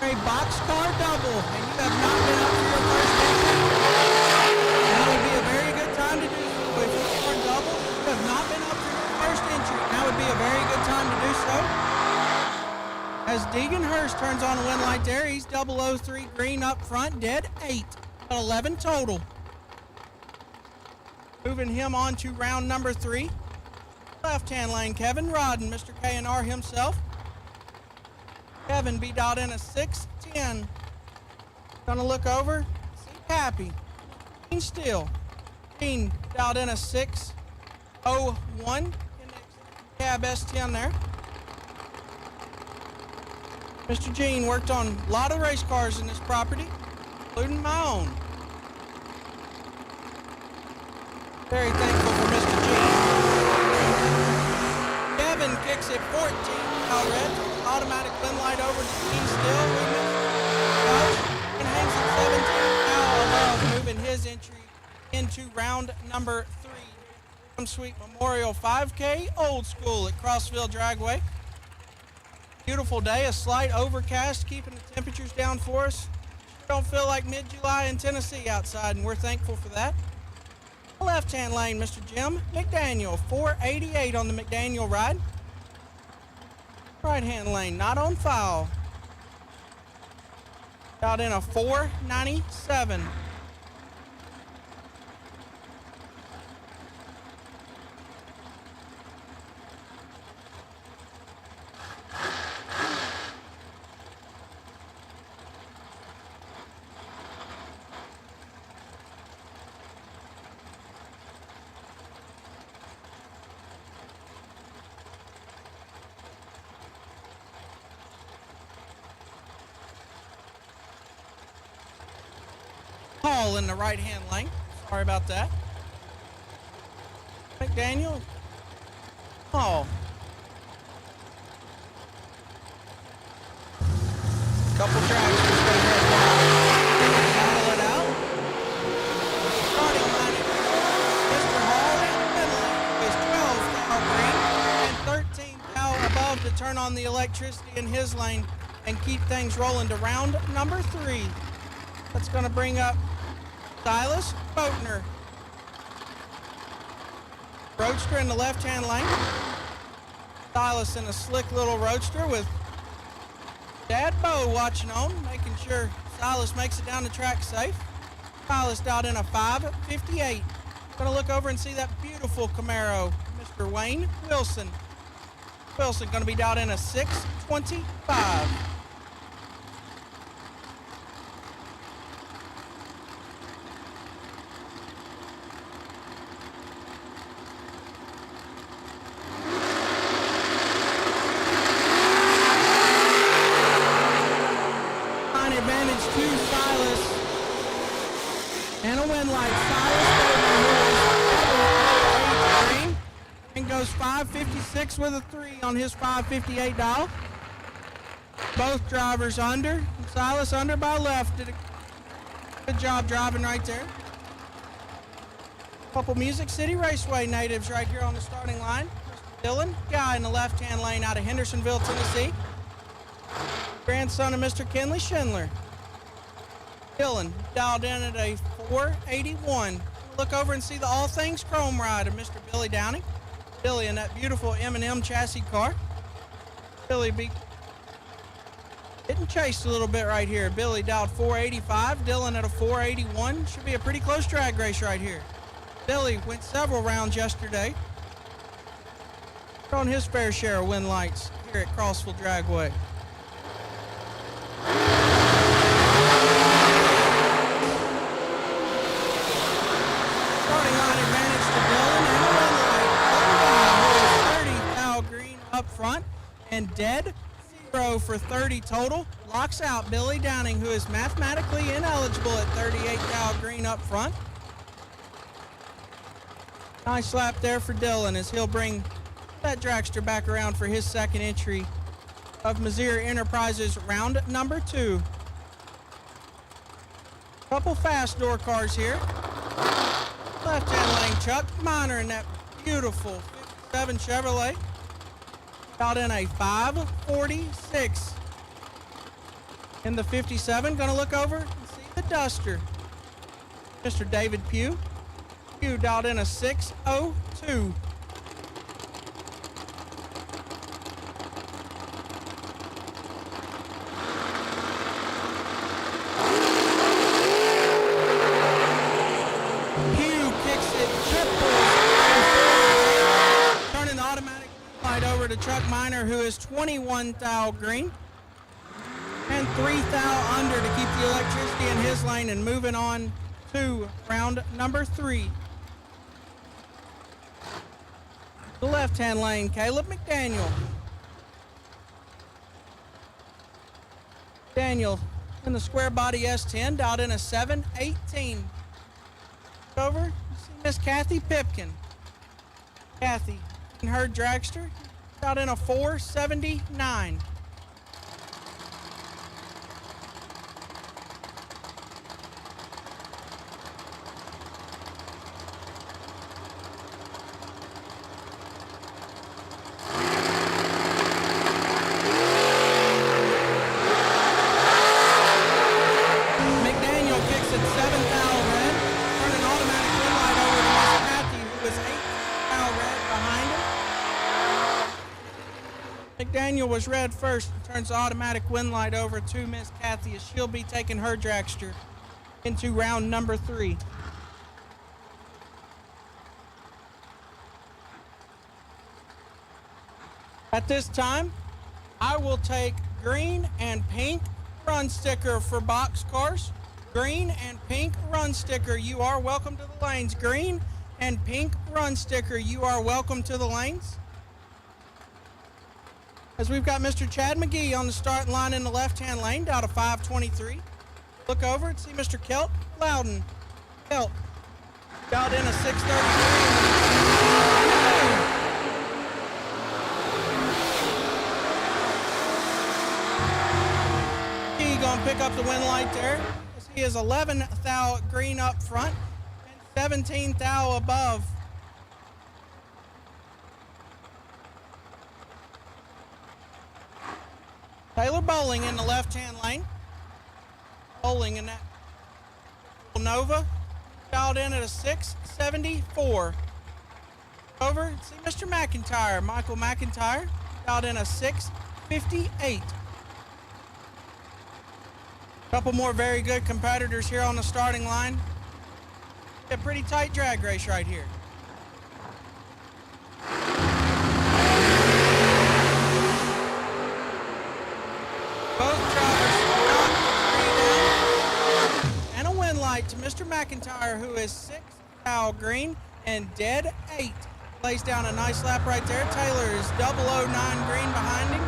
A boxcar double, and you have not been up to your first entry. Now would be a very good time to do so. If you are double, you have not been up to your first entry. Now would be a very good time to do so. As Deegan Hurst turns on a wind light there, he's 003 green up front, dead 8, 11 total. Moving him on to round number 3. Left-hand lane, Kevin Rodden, Mr. K&R himself. Kevin be dialed in a 610. Gonna look over, see Pappy. Dean Steele. Dean dialed in a 601. Cab S10 there. Mr. Gene worked on a lot of race cars in this property, including my own. Very thankful for Mr. Gene. Kevin kicks it 14 out red. Automatic win light over to Gene still. And hangs at 17 now above, moving his entry into round number 3. Sweet Memorial 5K, old school at Crossville Dragway. Beautiful day, a slight overcast, keeping the temperatures down for us. Don't feel like mid-July in Tennessee outside, and we're thankful for that. Left-hand lane, Mr. Jim McDaniel, 488 on the McDaniel ride. Right-hand lane, not on file. Out in a 497. Hall in the right-hand lane. Sorry about that. McDaniel. Hall. Couple dragsters going to battle it out. Starting line Mr. Hall in Finley is 12 thou green and 13 thou above to turn on the electricity in his lane and keep things rolling to round number 3. That's going to bring up Silas Boatner. Roadster in the left-hand lane. Silas in a slick little roadster with Dad Bo watching on, making sure Silas makes it down the track safe. Silas out in a 558. Going to look over and see that beautiful Camaro, Mr. Wayne Wilson. Wilson going to be down in a 625. And a win light. Silas green and goes 556 with a 3 on his 558 dial. Both drivers under. Silas under by left. Did a good job driving right there. Couple Music City Raceway natives right here on the starting line. Mr. Dylan Guy in the left-hand lane out of Hendersonville, Tennessee. Grandson of Mr. Kenley Schindler. Dylan dialed in at a 481. Look over and see the All Things Chrome ride of Mr. Billy Downing. Billy in that beautiful M&M chassis car. Billy getting chased a little bit right here. Billy dialed 485. Dylan at a 481. Should be a pretty close drag race right here. Billy went several rounds yesterday. On his fair share of win lights here at Crossville Dragway. Up front and dead 0 for 30 total. Locks out Billy Downing, who is mathematically ineligible at 38 thou green up front. Nice lap there for Dylan as he'll bring that dragster back around for his second entry of Missouri Enterprises round number 2. Couple fast door cars here. Left-hand lane Chuck Miner in that beautiful 57 Chevrolet. Out in a 546. In the 57, gonna look over and see the Duster. Mr. David Pugh. Pugh dialed in a 602. Pugh kicks it triple. Turning the automatic light over to Chuck Miner, who is 21 thou green and 3 thou under to keep the electricity in his lane and moving on to round number 3. The left-hand lane, Caleb McDaniel. McDaniel in the square body S10, dialed in a 7:18. Over, you see Miss Kathy Pipkin. Kathy in her dragster, dialed in a 4:79. McDaniel kicks at 7 thou red. Turn an automatic red light over to Miss Kathy, who is 8 thou red behind him. McDaniel was red first and turns the automatic wind light over to Miss Kathy as she'll be taking her dragster into round number 3. At this time, I will take green and pink run sticker for box cars. Green and pink run sticker, you are welcome to the lanes. Green and pink run sticker, you are welcome to the lanes. As we've got Mr. Chad McGee on the starting line in the left-hand lane, down to 5:23. Look over and see Mr. Kelt Loudon. Kelt, dialed in a 6:33. Gonna pick up the win light there. He is 11 thou green up front and 17 thou above. Taylor Bowling in the left-hand lane. Bowling in that Nova, dialed in at a 6:74. Over, see Mr. McIntyre, Michael McIntyre, dialed in a 6:58. Couple more very good competitors here on the starting line. A pretty tight drag race right here. Both drivers knocked 3 down. And a win light to Mr. McIntyre, who is 6 thou green and dead 8. Lays down a nice lap right there. Taylor is 009 green behind him.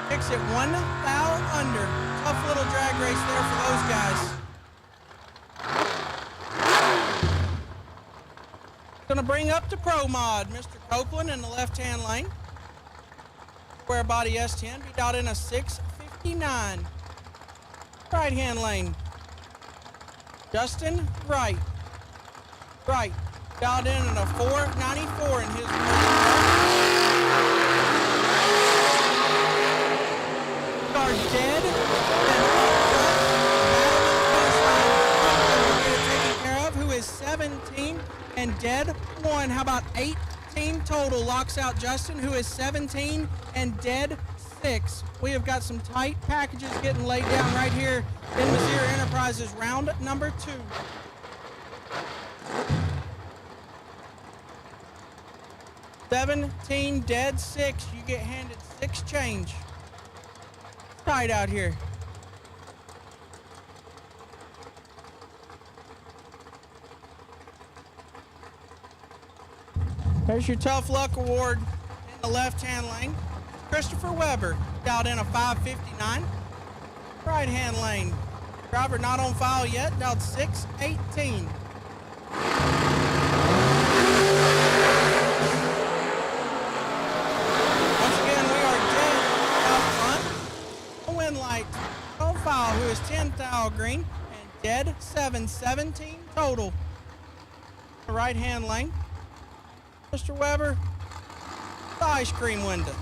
Kicks it 1 thou under. Tough little drag race there for those guys. Gonna bring up the Pro Mod, Mr. Copeland in the left-hand lane. Square body S10, be out in a 6:59. Right-hand lane. Justin Wright. Wright, dialed in at a 4:94 in his are dead taken care of, who is 17 and dead 1. How about 18 total? Locks out Justin, who is 17 and dead 6. We have got some tight packages getting laid down right here in Missouri Enterprises round number 2. $17 dead 6. You get handed 6 change. Tight out here. There's your tough luck award in the left-hand lane. Christopher Weber, dialed in a 5:59. Right-hand lane. Driver not on file yet, dialed 6:18. Light on file, who is 10 thou green and dead 7:17 total. The right-hand lane. Mr. Weber, the ice cream window.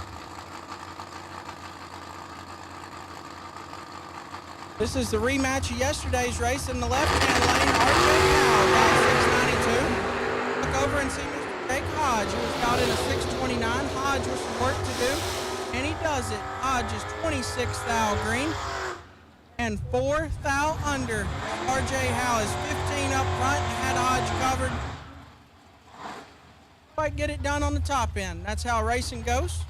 This is the rematch of yesterday's race in the left-hand lane. RJ Howe, down 6:92. Look over and see Mr. Jake Hodge, who was out in a 6:29. Hodge with some work to do. And he does it. Hodge is 26 thou green and 4 thou under. RJ Howe is 15 up front and had Hodge covered. Quite get it done on the top end. That's how racing goes.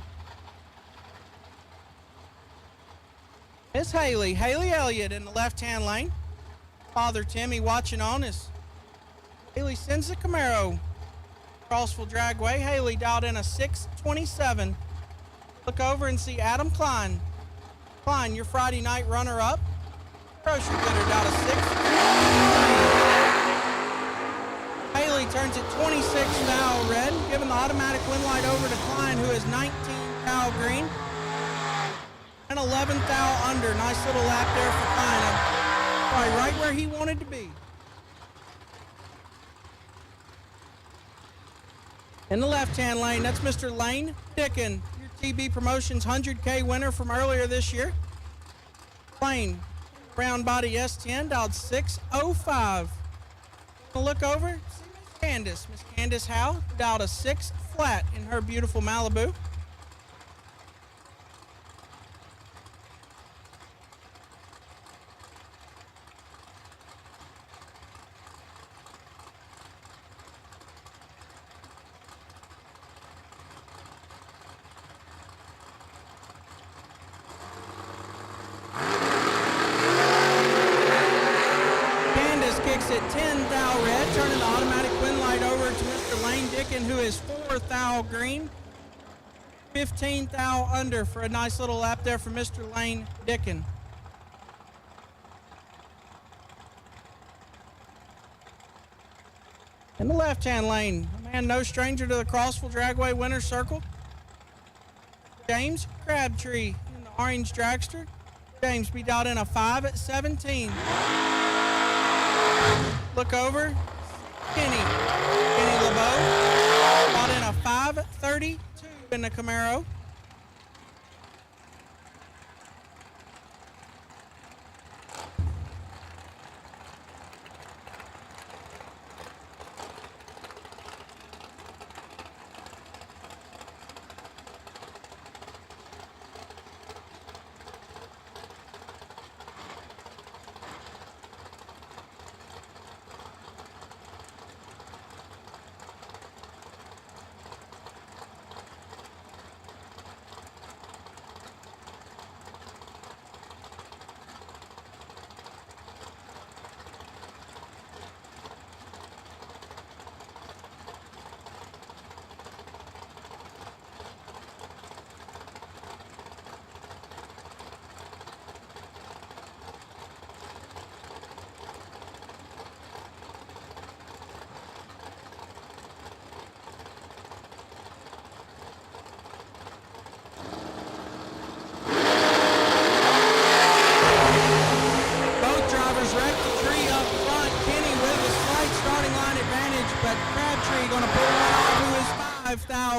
It's Haley Elliott in the left-hand lane. Father Timmy watching on as Haley sends the Camaro. Crossville Dragway. Haley dialed in a 6:27. Look over and see Adam Klein Klein, your Friday night runner-up. Grocery Getter down to 6. Haley turns it 26 thou red, giving the automatic win light over to Klein, who is 19 thou green. And 11 thou under. Nice little lap there for Klein. Probably right where he wanted to be. In the left-hand lane, that's Mr. Lane Dickin, your TB Promotions 100K winner from earlier this year. Lane, round body S10, dialed 605. We'll look over, see Miss Candace. Miss Candace Howe dialed a 6 flat in her beautiful Malibu. At 10 thou red, turning the automatic win light over to Mr. Lane Dickin, who is 4 thou green, 15 thou under for a nice little lap there for Mr. Lane Dickin. In the left-hand lane, a man no stranger to the Crossville Dragway winner's circle, James Crabtree in the orange dragster. James be dialed in a 5 at 17. Look over, Kenny LeBeau, brought in a 5:32 in the Camaro.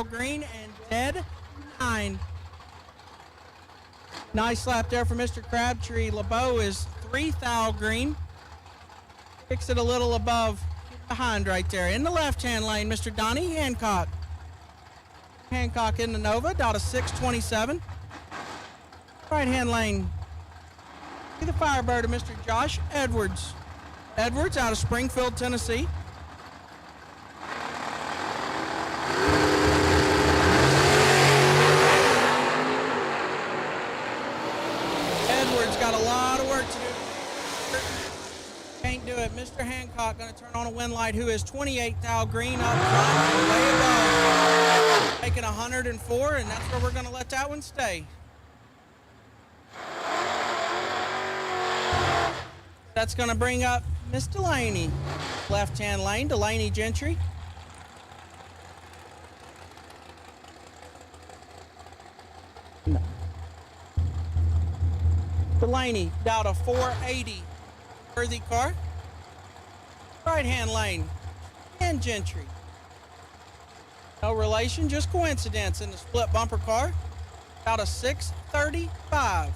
Green and dead 9. Nice lap there for Mr. Crabtree. LeBeau is 3 thou green. Picks it a little above behind right there. In the left-hand lane, Mr. Donnie Hancock. Hancock in the Nova, down to 627. Right-hand lane, see the Firebird of Mr. Josh Edwards. Edwards out of Springfield, Tennessee. Got a lot of work to do. Can't do it. Mr. Hancock going to turn on a win light, who is 28 thou green up front, way above. Making 104, and that's where we're going to let that one stay. That's going to bring up Miss Delaney. Left-hand lane, Delaney Gentry. Delaney down to 480. Worthy car. Right-hand lane, and Gentry. No relation, just coincidence in the split bumper car. Out of 635.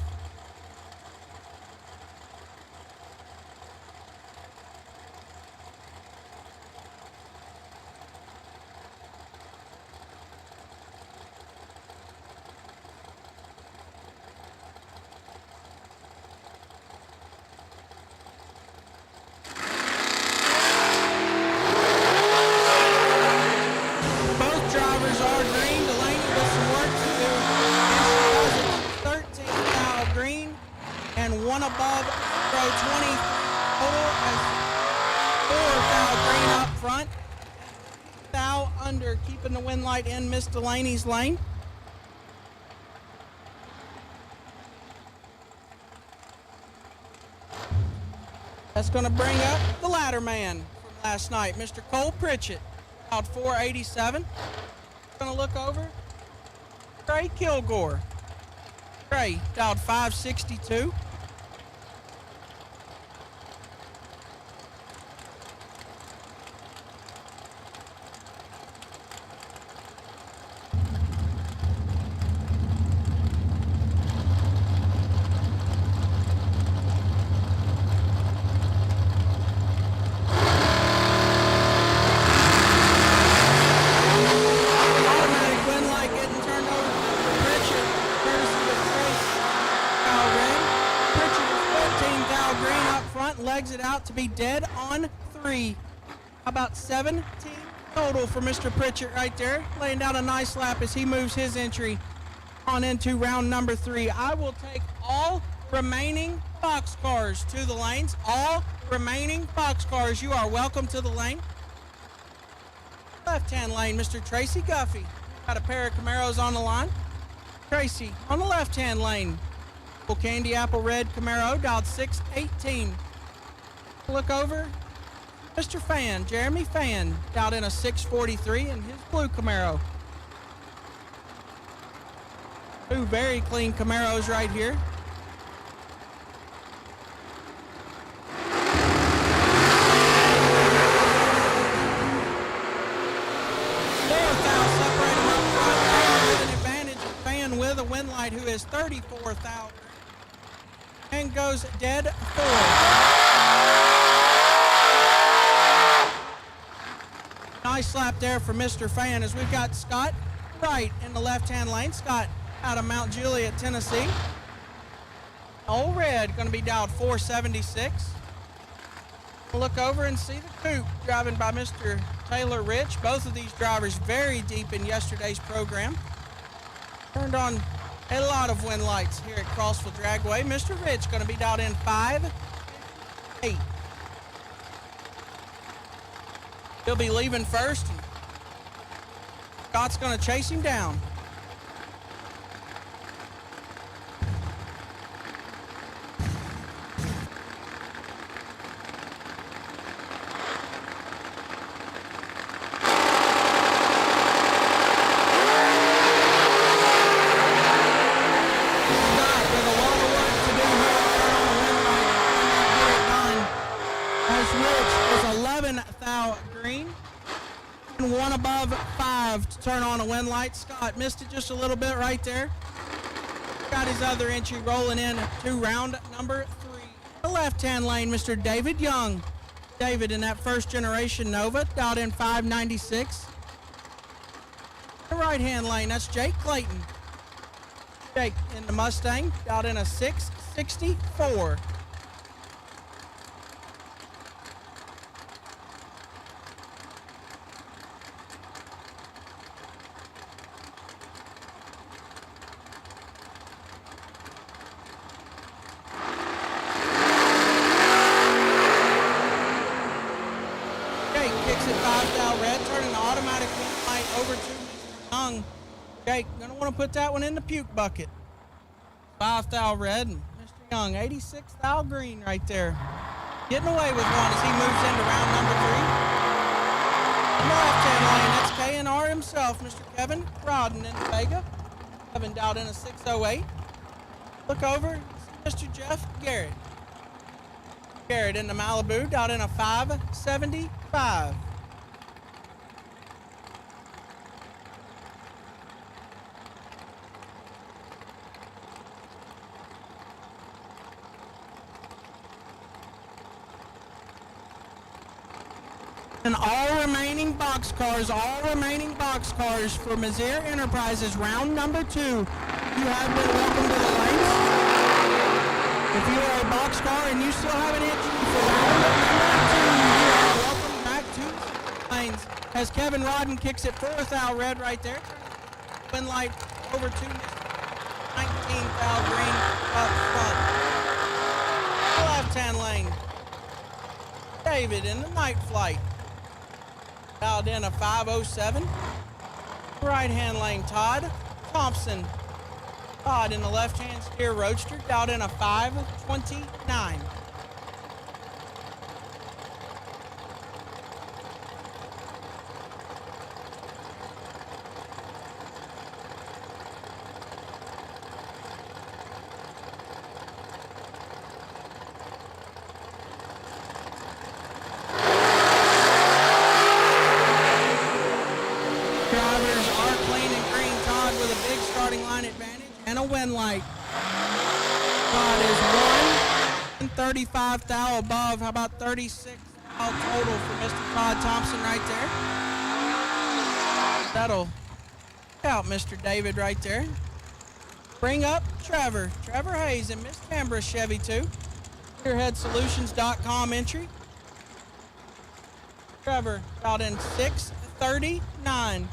One above row 20 total as 4 thou green up front. Thou under, keeping the win light in Miss Delaney's lane. That's going to bring up the ladder man from last night, Mr. Cole Pritchett, out 487. Going to look over Trey Kilgore. Trey out 562. Legs it out to be dead on 3. How about 17 total for Mr. Pritchett right there, laying down a nice lap as he moves his entry on into round number 3. I will take all remaining boxcars to the lanes. All remaining boxcars, you are welcome to the lane. Left-hand lane, Mr. Tracy Guffey. Got a pair of Camaros on the line. Tracy on the left-hand lane. Candy apple red Camaro, dialed 618. Look over, Mr. Fan, Jeremy Fan, out in a 643 in his blue Camaro. Two very clean Camaros right here. Separate them up front with an advantage of Fan with a win light who is 34,000 and goes dead 4. Nice lap there for Mr. Fan as we've got Scott Wright in the left-hand lane. Scott out of Mount Juliet, Tennessee. Old Red going to be dialed 476. We'll look over and see the coupe driving by Mr. Taylor Rich. Both of these drivers very deep in yesterday's program. Turned on a lot of win lights here at Crossville Dragway. Mr. Rich going to be dialed in 5-8. He'll be leaving first. Scott's going to chase him down. Turn on a win light. Scott missed it just a little bit right there. Got his other entry rolling in to round number 3. The left-hand lane, Mr. David Young. David in that first generation Nova, dialed in 596. The right-hand lane, that's Jake Clayton. Jake in the Mustang, dialed in a 664. Jake, gonna want to put that one in the puke bucket. 5,000 red and Mr. Young, 86,000 green right there. Getting away with one as he moves into round number 3. On the left-hand lane, that's K&R himself, Mr. Kevin Rodden in the Vega. Kevin dialed in a 608. Look over, Mr. Jeff Garrett. Garrett in the Malibu, dialed in a 575. And all remaining boxcars for Mazir Enterprises, round number 2. You have been welcome to the lanes. If you are a boxcar and you still have an entry for round number 2, you are welcome back to the lanes. As Kevin Rodden kicks it 4,000 red right there. Win light over 2, 19,000 green up front. Left-hand lane. David in the night flight. Dialed in a 507. Right-hand lane, Todd Thompson. Todd in the left-hand steer roadster, dialed in a 529. clean and green. Todd with a big starting line advantage and a win light. Todd is 135 thou above. How about 36 thou total for Mr. Todd Thompson right there? That'll out Mr. David right there. Bring up Trevor. Trevor Hayes and Miss Canberra Chevy too. GearheadSolutions.com entry. Trevor got in 6:39.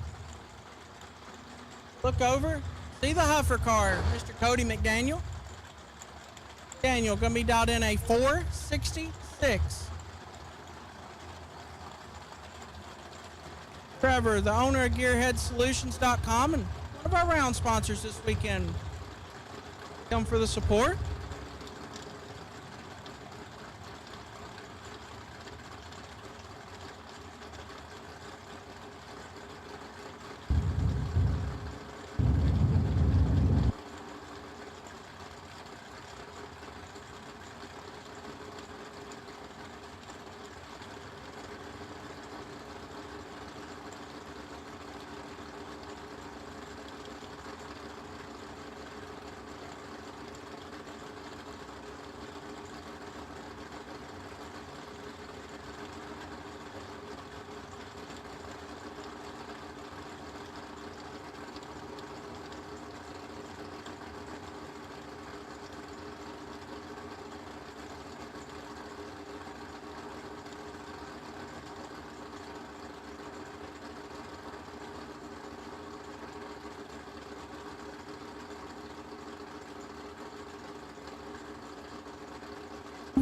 Look over. See the Huffer car, Mr. Cody McDaniel. Daniel gonna be dialed in a 4:66. Trevor, the owner of GearheadSolutions.com and one of our round sponsors this weekend. Come for the support.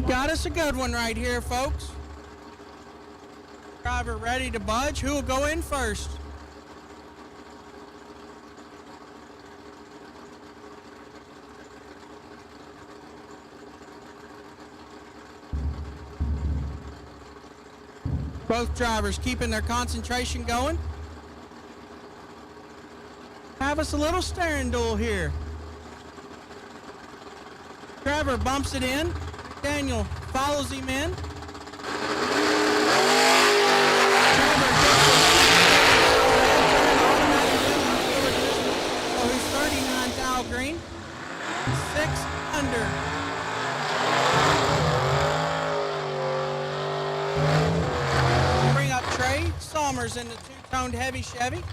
Got us a good one right here, folks. Driver ready to budge. Who will go in first? Both drivers keeping their concentration going. Have us a little steering duel here. Trevor bumps it in. Daniel follows him in. Oh, he's 39 thou green. 6 under. Bring up Trey Somers in the two-toned heavy Chevy.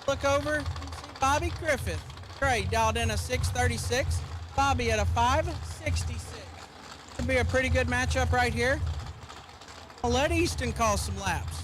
Look over and see Bobby Griffith. Trey dialed in a 636. Bobby at a 566. Could be a pretty good matchup right here. I'll let Easton call some laps.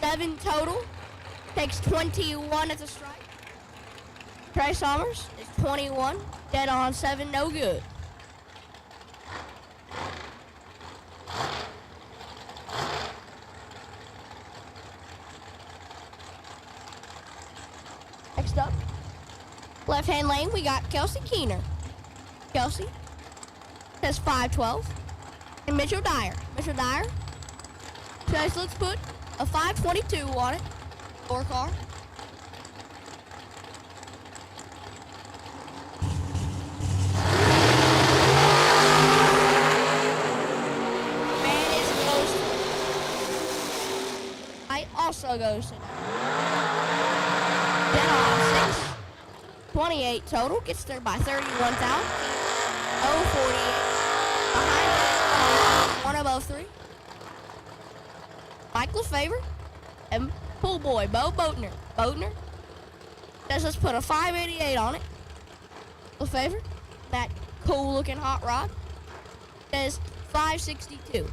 Seven total. Takes 21 as a strike. Trey Somers is 21. Dead on 7, no good. Next up, left-hand lane, we got Kelsey Keener. Kelsey says 512. And Mitchell Dyer. Mitchell Dyer says let's put a 522 on it. Four car. Man is ghosted. I also ghosted. Then on 6. 28 total. Gets there by 31,000. 048. Behind it, one of 03. Mike LeFavor and pool boy Bo Boatner. Boatner Says let's put a 588 on it. Lefevre, that cool looking hot rod, says 562.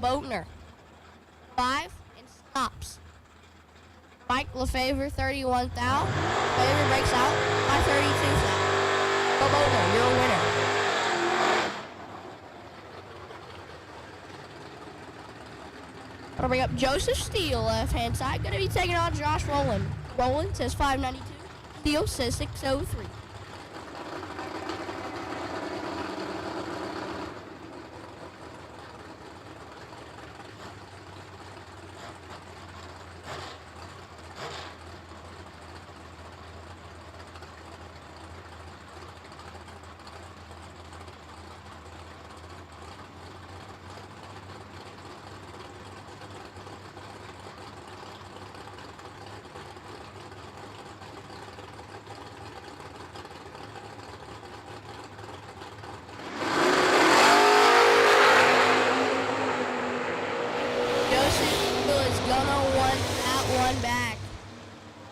Boatner. 5 and stops. Mike Lefevre, 31 thou. Lefevre breaks out by 32 thou. Bo Boatner, you're a winner. I'll bring up Joseph Steele, left-hand side. Gonna be taking on Josh Rowland. Rowland says 592. Steele says 603.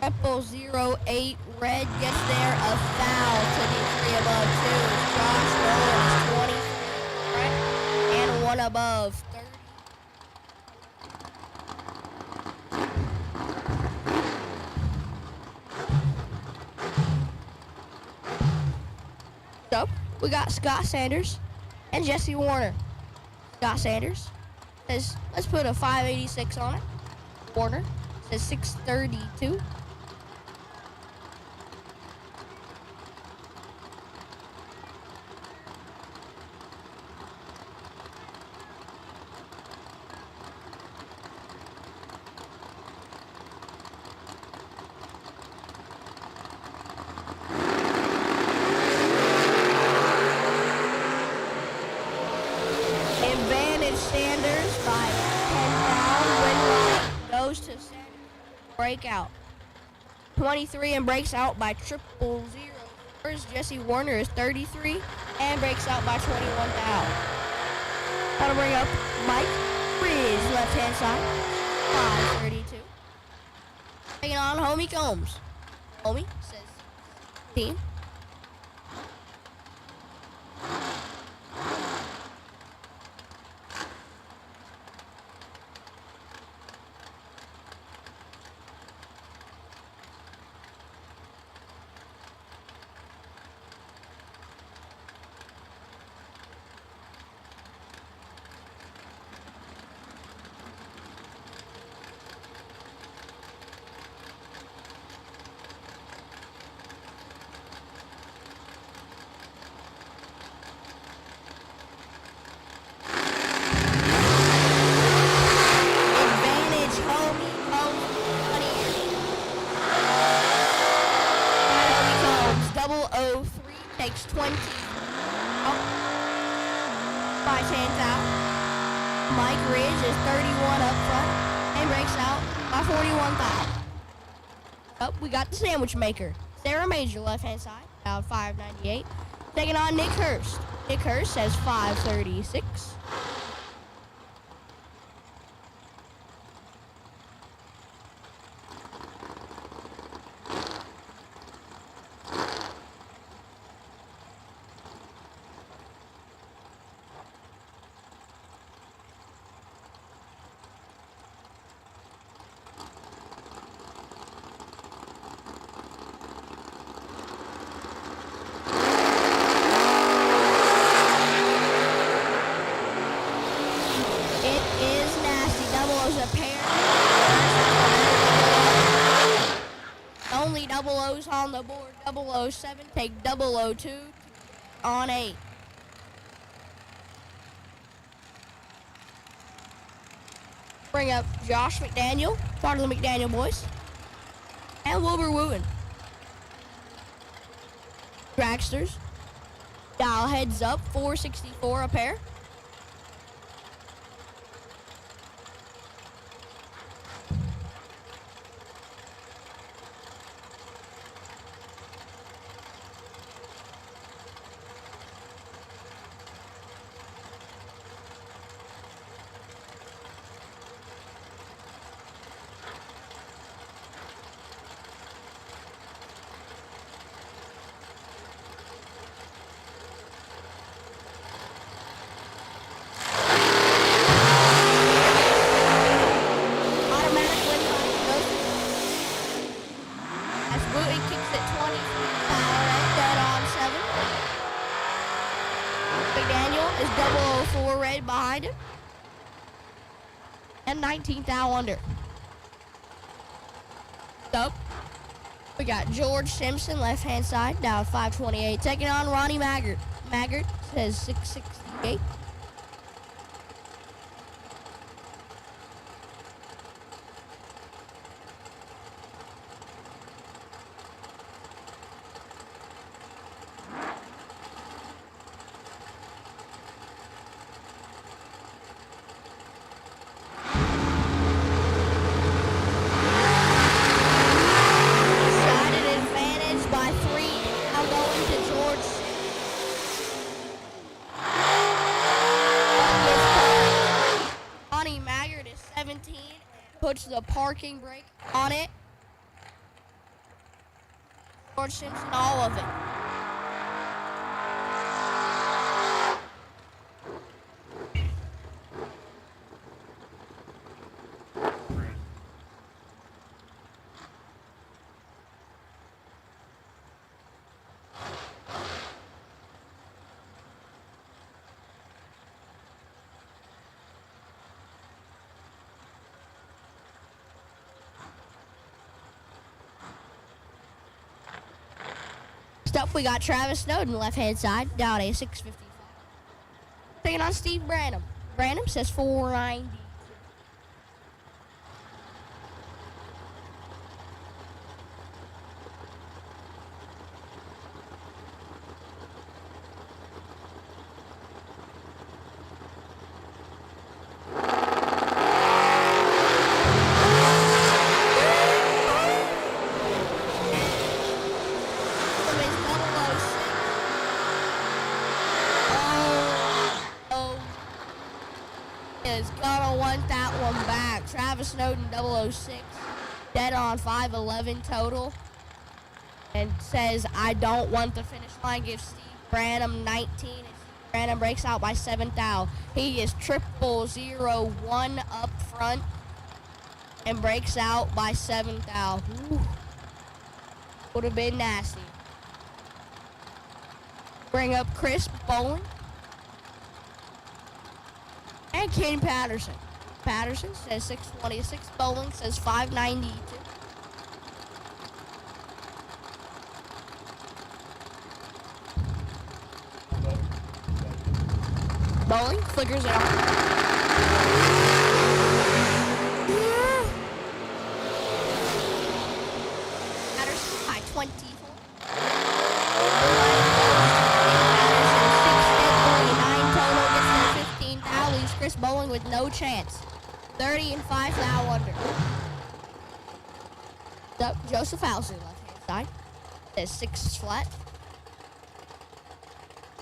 Triple 08 red gets there, a foul to the 3 above 2. Josh Rowland is 23 right, and 1 above 30. So we got Scott Sanders and Jesse Warner. Scott Sanders says let's put a 586 on it. Warner says 632. Sanders by 10 pounds. Win goes to Sanders. Breakout. 23 and breaks out by 000. First, Jesse Warner is 33 and breaks out by 21 pounds. Gotta bring up Mike Ridge, left-hand side. 532. Taking on Homie Combs. Homie says team. Takes 20 by 10 out. Mike Ridge is 31 up front and breaks out by 41 foul. Up, we got the sandwich maker. Sarah Major, left-hand side, about 598. Taking on Nick Hurst. Nick Hurst says 536. Only double O's on the board. 007 take 002 on 8. Bring up Josh McDaniel, part of the McDaniel boys. And Wilbur Wooten. Dragsters. Dial heads up, $464 a pair. Behind him. And 19th thou under. So, we got George Simpson, left hand side, down 528. Taking on Ronnie Maggart. Maggart says 668. Puts the parking brake on it. George Simpson, all of it. Up, we got Travis Snowden, left-hand side, down a 655. Taking on Steve Branham. Branham says 490. Gonna want that one back. Travis Snowden 006, dead on 511 total, and says I don't want the finish line. Gives Steve Branham 19, and Steve Branham breaks out by 7 thou. He is 001 up front and breaks out by 7 thou. Would have been nasty. Bring up Chris Bowling. And Ken Patterson. Patterson says 626. Bowling says 592. Bowling flickers it on. Patterson by 24. Chris Bowling with no chance. 30 and 5 thou under. So, Joseph Hauser, left-hand side. Says 6 flat.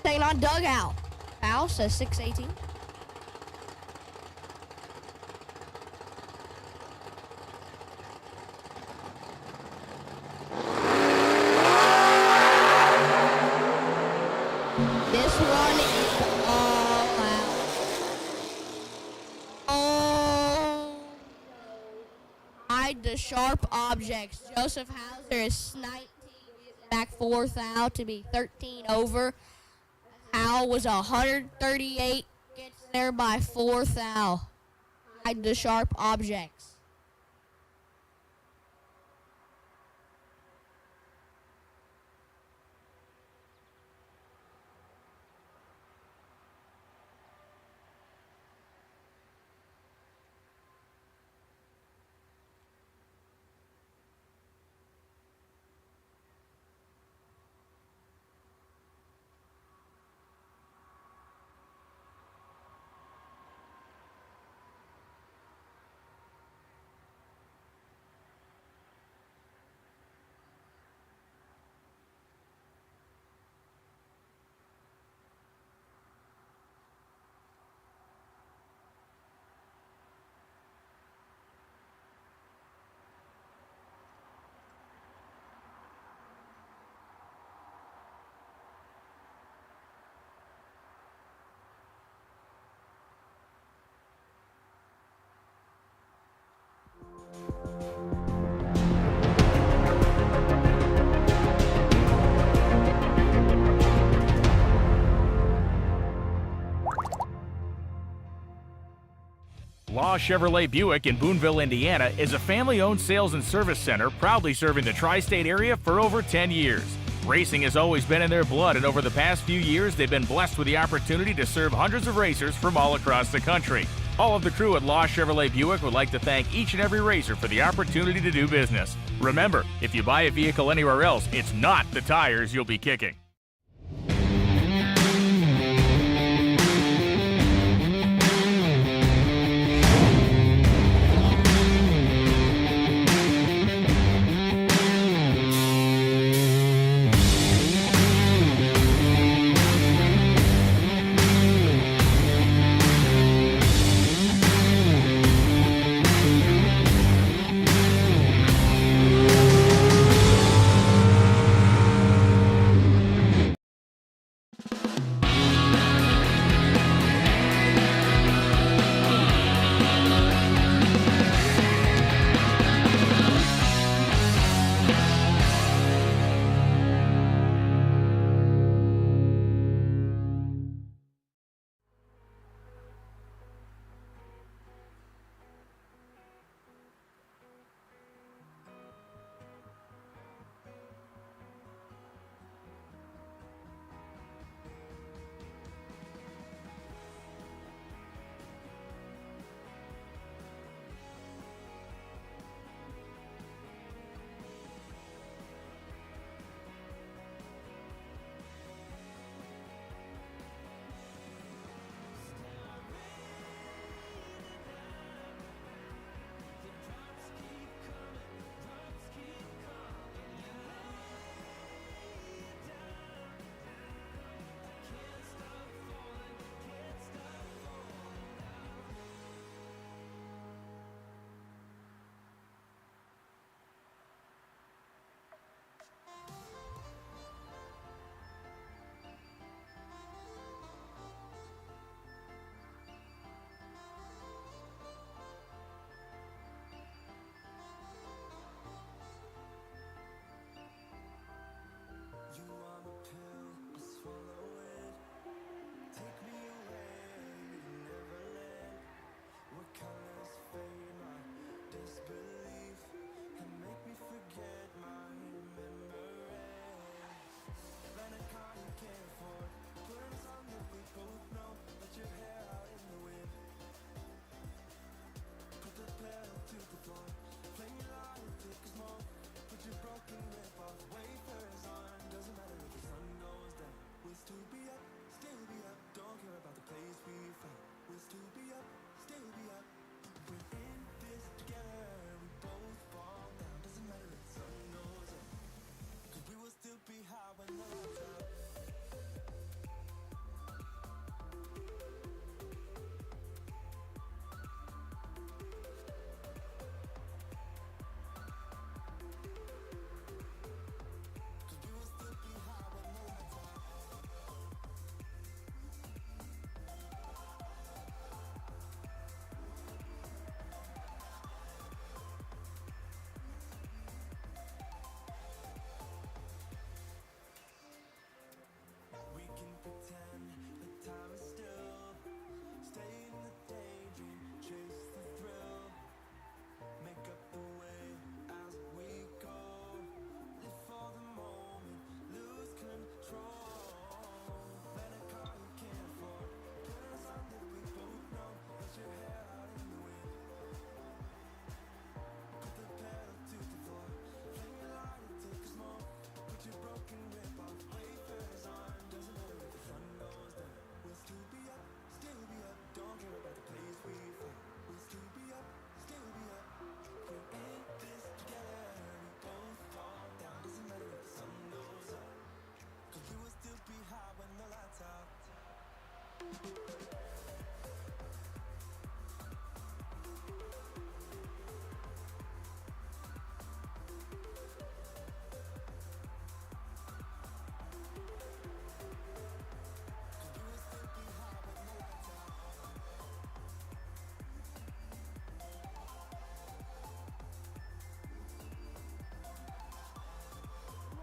Taking on Doug Howe. Howe says 618. This one is all out. Hide the sharp objects. Joseph Hauser is 19. Back 4 thou to be 13 over. Howe was 138. Gets there by 4 thou. Hide the sharp objects.
Law Chevrolet Buick in Boonville, Indiana is a family-owned sales and service center proudly serving the tri-state area for over 10 years. Racing has always been in their blood, and over the past few years, they've been blessed with the opportunity to serve hundreds of racers from all across the country. All of the crew at Law Chevrolet Buick would like to thank each and every racer for the opportunity to do business. Remember, if you buy a vehicle anywhere else, it's not the tires you'll be kicking.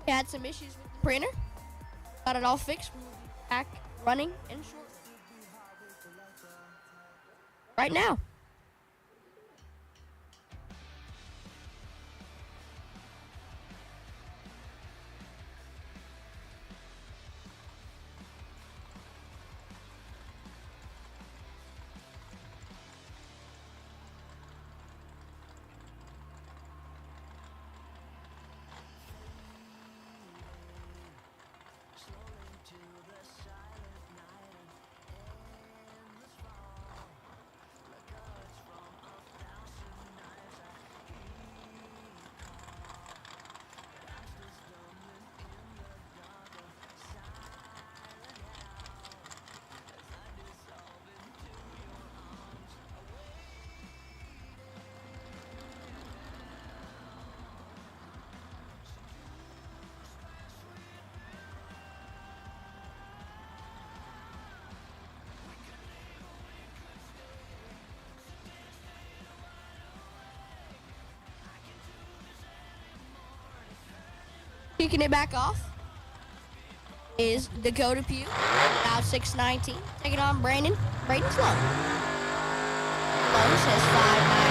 We had some issues with the printer. Got it all fixed. We'll be back running in short. Right now. Kicking it back off is Dakota Pugh, now 6'19", taking on Braden Sloan. Sloan says 5'9".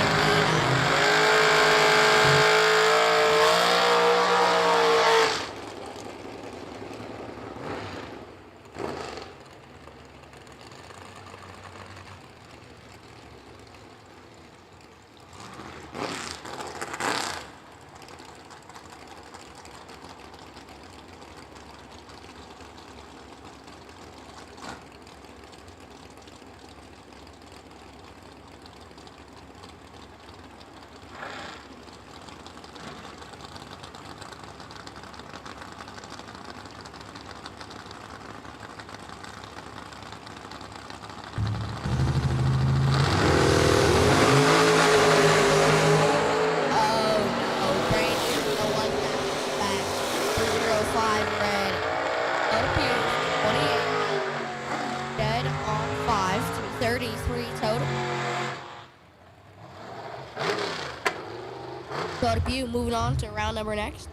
Moving on to round number next.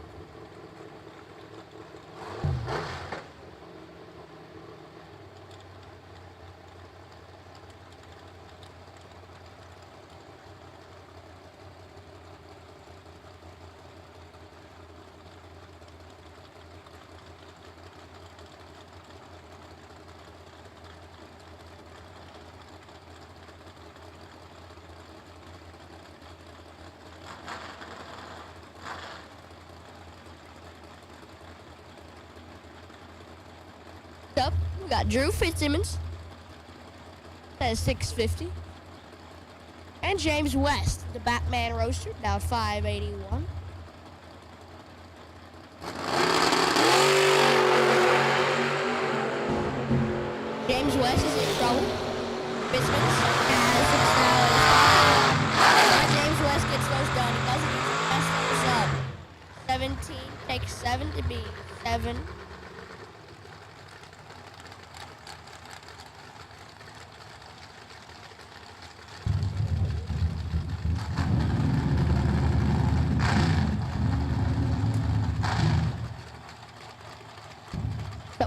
Up, we got Drew Fitzsimmons, that is 650. And James West, the Batman Roaster, now 581. James West is in trouble. Fitzsimmons has James West gets those done. He doesn't need to mess those up. 17 takes 7 to be 7.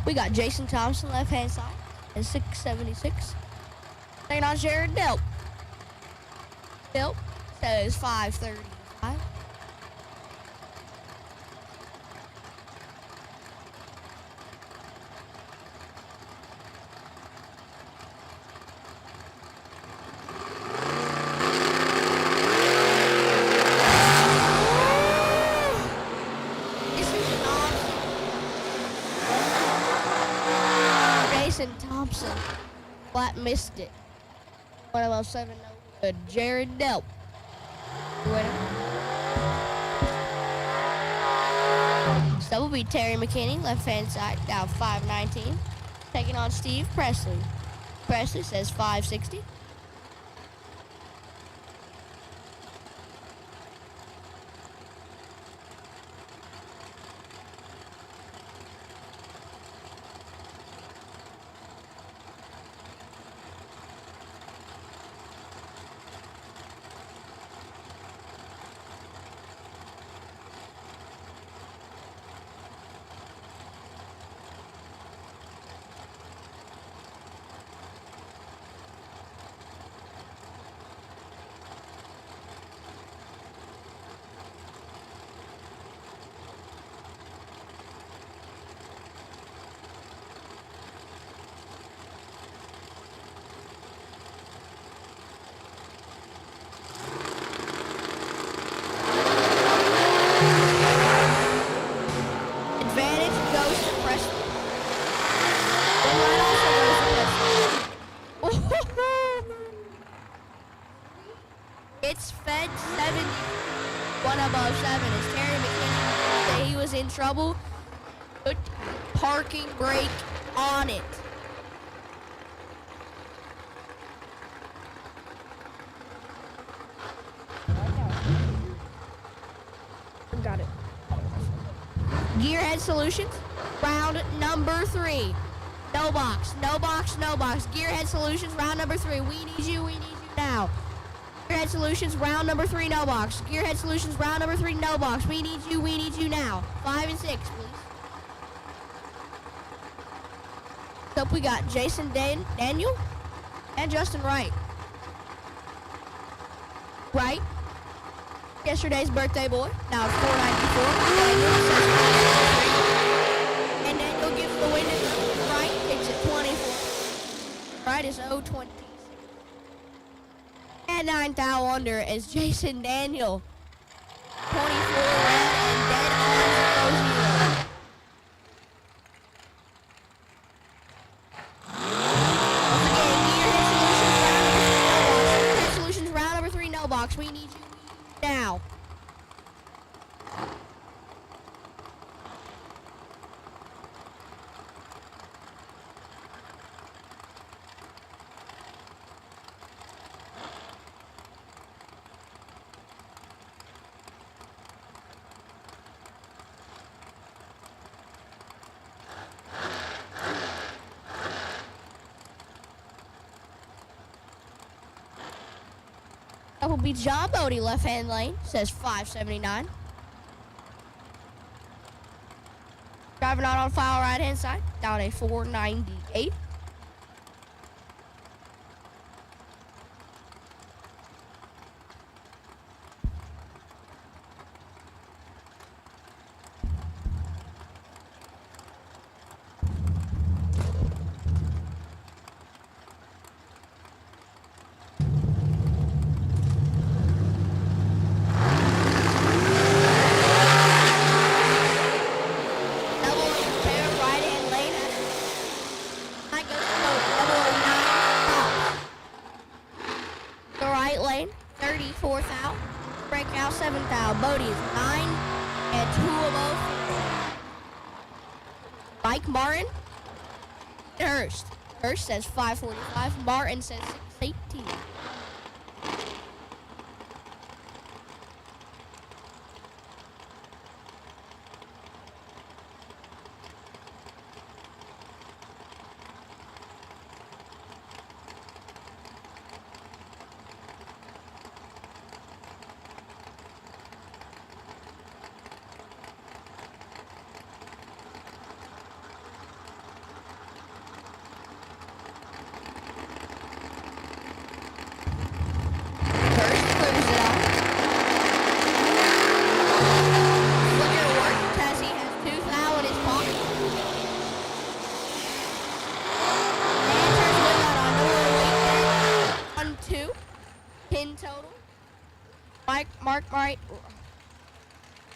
We got Jason Thompson, left-hand side, at 676. Taking on Jared Delp. Delp says 535. Thompson flat missed it. One of those 7 no good. Jared Delp. So will be Terry McKinney, left hand side, down 519. Taking on Steve Presley. Presley says 560. It's Fed 70. One above 7 is Terry McKinney. Say he was in trouble. Put parking brake on it. Got it. Gearhead Solutions, round number 3. No box, no box, no box. Gearhead Solutions, round number 3. We need you now. Gearhead Gearhead Solutions, round number 3, no box. Gearhead Solutions, round number 3, no box. We need you now. 5 and 6, please. Up we got Jason Daniel and Justin Wright. Wright, yesterday's birthday boy, now 494. And Daniel gives the win to Wright, takes it 24. Wright is 0-20. And 9th out under is Jason Daniel. 24 red and dead on 0-0. Solutions round number 3, no box. We need you now. That will be John Bodie, left-hand lane, says 579. Driving out on file, right-hand side, down a 498. Breakout 7th out. Bodie is 9 and 2 of both. Mike Martin. Hurst. Hurst says 545. Martin says 618.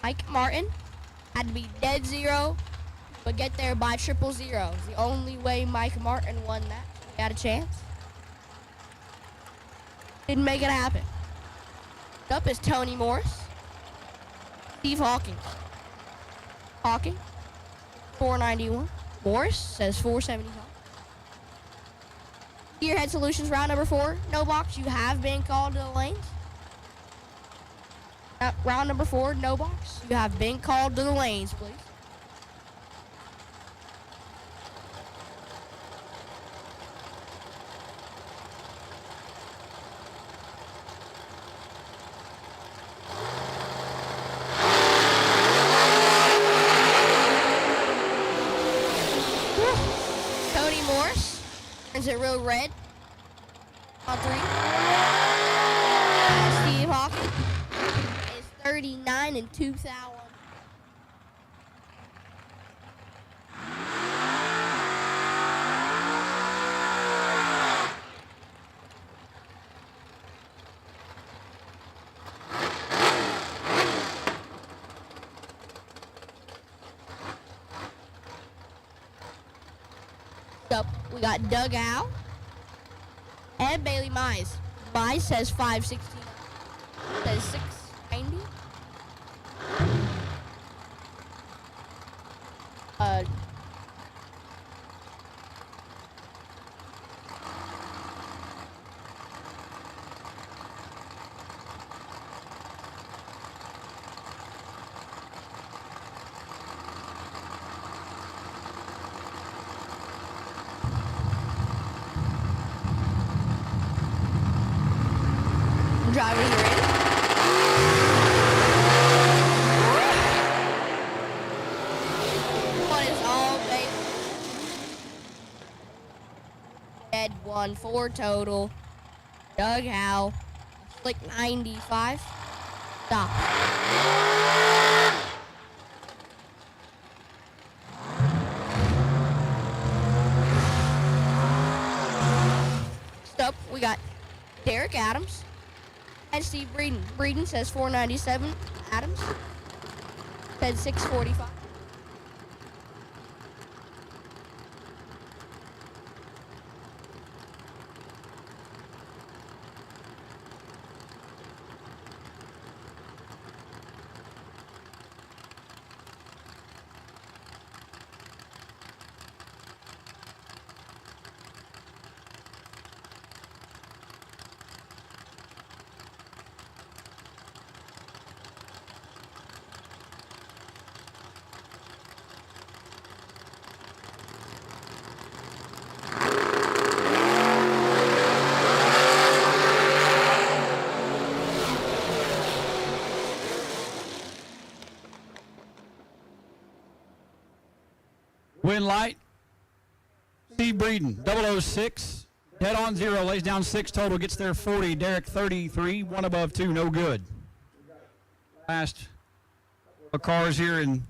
Mike Martin had to be dead zero, but get there by 000. It's the only way Mike Martin won that. He had a chance. Didn't make it happen. Up is Tony Morris. Steve Hawking. Hawking, 491. Morris says 475. Gearhead Solutions, round number 4. No box, you have been called to the lanes. Round number 4, no box. You have been called to the lanes, please. Tony Morris turns it real red. On 3. Steve Hawking. 39 and 2,000. Up, we got Doug Howe and Bailey Mize. Mize says 516. Says 690. Drivers you're in. One is all day. Dead 1-4 total. Doug Howe. Slick 95. Stop. Next up, we got Derek Adams and Steve Breeden. Breeden says 497. Adams said 645.
Win light. Steve Breeden, 006. Dead on 0, lays down 6 total, gets there 40. Derek 33, 1 above 2, no good. Last cars here in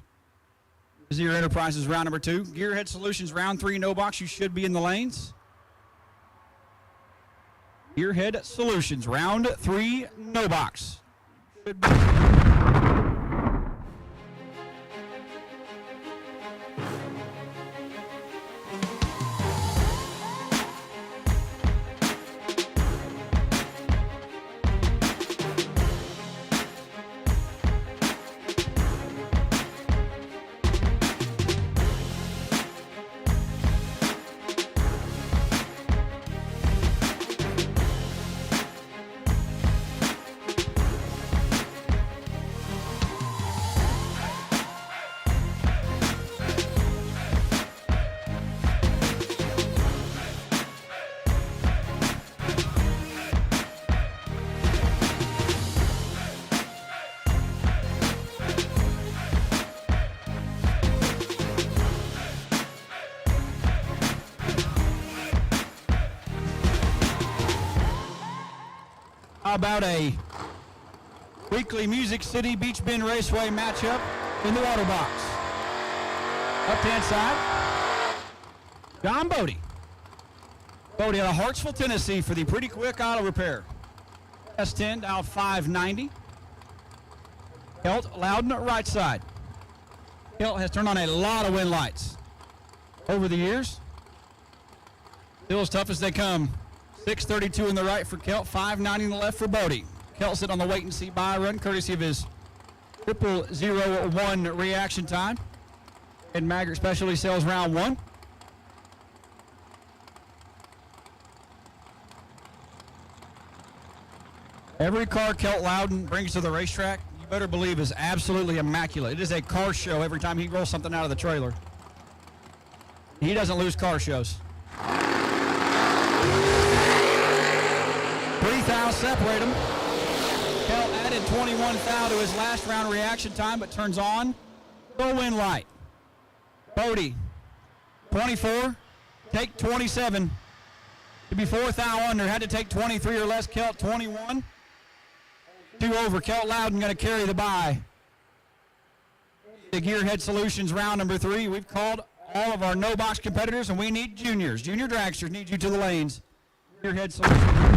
Zero Enterprises round number 2. Gearhead Solutions round 3, no box. You should be in the lanes. Gearhead Solutions round 3, no box. Should be. How about a weekly Music City Beach Bend Raceway matchup in the water box? Left-hand side, John Bodie. Bodie out of Hartsville, Tennessee for the Pretty Quick Auto Repair. S10 dial 590. Kelt Loudon right side. Kelt has turned on a lot of wind lights over the years. Still as tough as they come. 632 in the right for Kelt, 590 in the left for Bodie. Kelt sit on the wait and see buy run, courtesy of his 0001 reaction time. And Maggart Specialty Sales round 1. Every car Kelt Loudon brings to the racetrack, you better believe, is absolutely immaculate. It is a car show every time he rolls something out of the trailer. He doesn't lose car shows. 3 thou separate him. Kelt added 21 thou to his last round reaction time, but turns on the win light. Bodie, 24, take 27. To be 4 thou under, had to take 23 or less. Kelt 21. 2 over. Kelt Loudon going to carry the bye. The Gearhead Solutions round number 3. We've called all of our no-box competitors, and we need juniors. Junior dragsters need you to the lanes. Gearhead Solutions.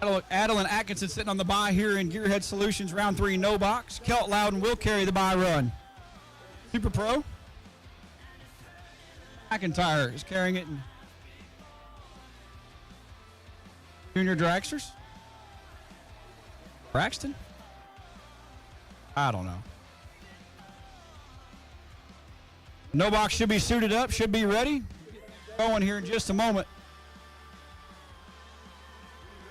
Adeline Atkinson sitting on the bye here in Gearhead Solutions, round 3, no box. Kelt Loudon will carry the bye run. Super Pro. McIntyre is carrying it in Junior Dragsters. Braxton? I don't know. No box should be suited up, should be ready. Going here in just a moment.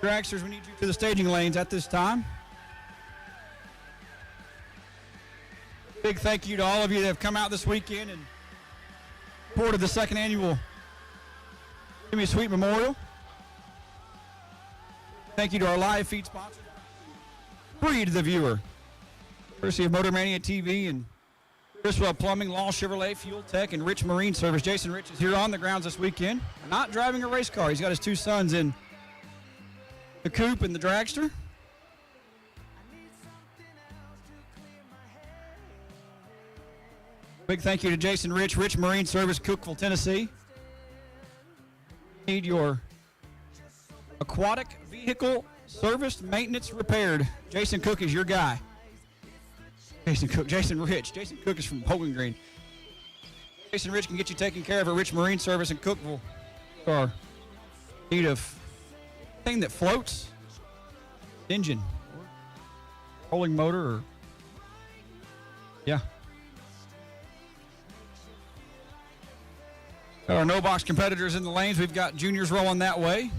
Dragsters, we need you to the staging lanes at this time. Big thank you to all of you that have come out this weekend and supported the 2nd annual Jimmy Sweet Memorial. Thank you to our live feed sponsor, Free to the Viewer, courtesy of Motor Mania TV and Criswell Plumbing, Law Chevrolet, Fuel Tech, and Rich Marine Service. Jason Rich is here on the grounds this weekend, not driving a race car. He's got his 2 sons in the coupe and the dragster. Big thank you to Jason Rich, Rich Marine Service, Cookeville, Tennessee. Need your aquatic vehicle serviced, maintenance, repaired. Jason Cook is your guy. Jason Rich. Jason Cook is from Bowling Green. Jason Rich can get you taken care of at Rich Marine Service in Cookeville. Or need of thing that floats, engine, rolling motor, or yeah. There are no box competitors in the lanes. We've got juniors rolling that way.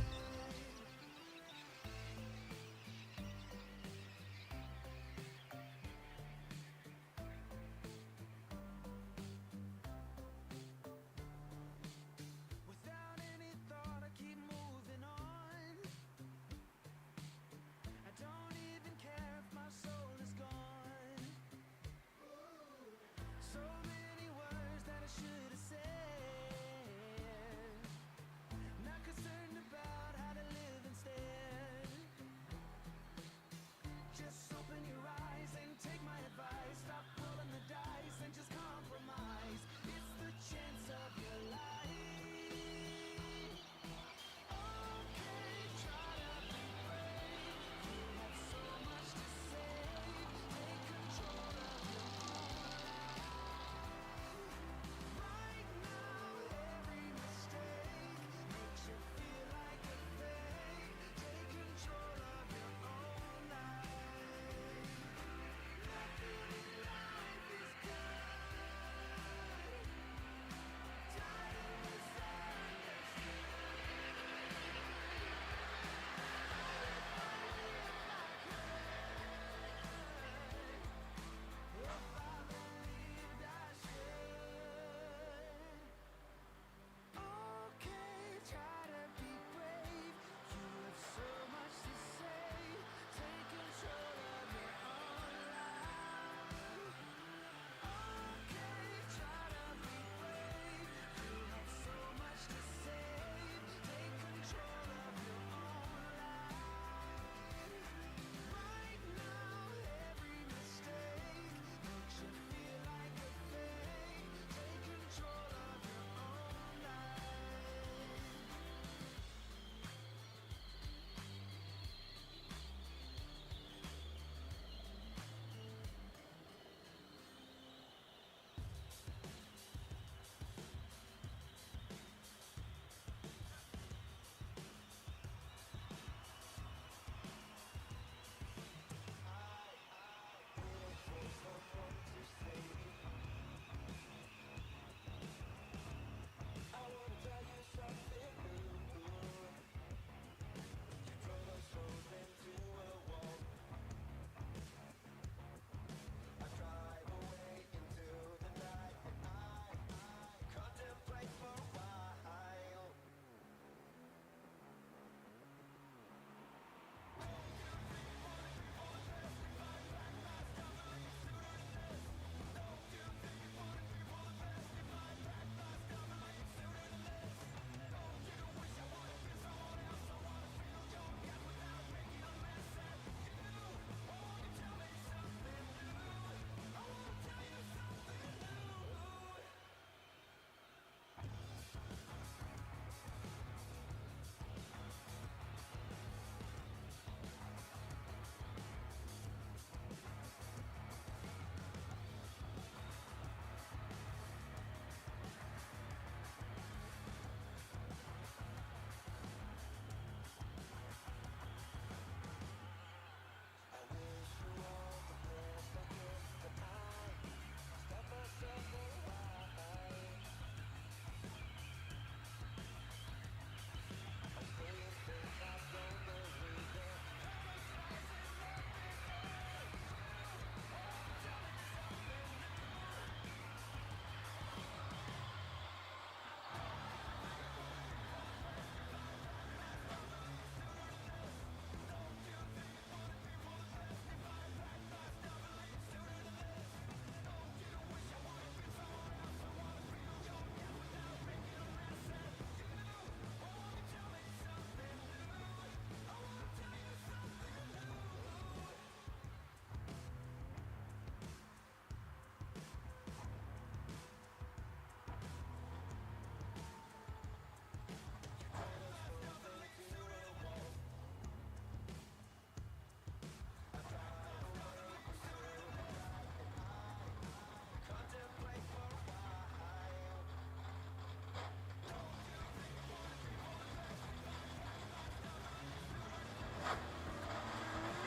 Not concerned about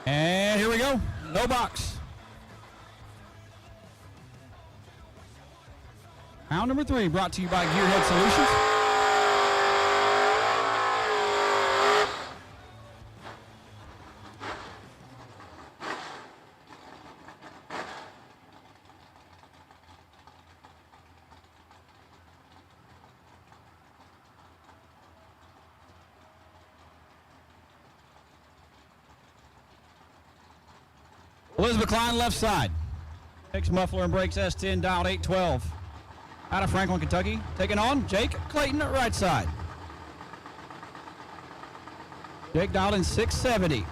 And here we go. No box. Round number 3 brought to you by Gearhead Solutions. Elizabeth Klein, left side. Takes muffler and brakes S10, dialed 812. Out of Franklin, Kentucky. Taking on Jake Clayton at right side. Jake dialed in 670.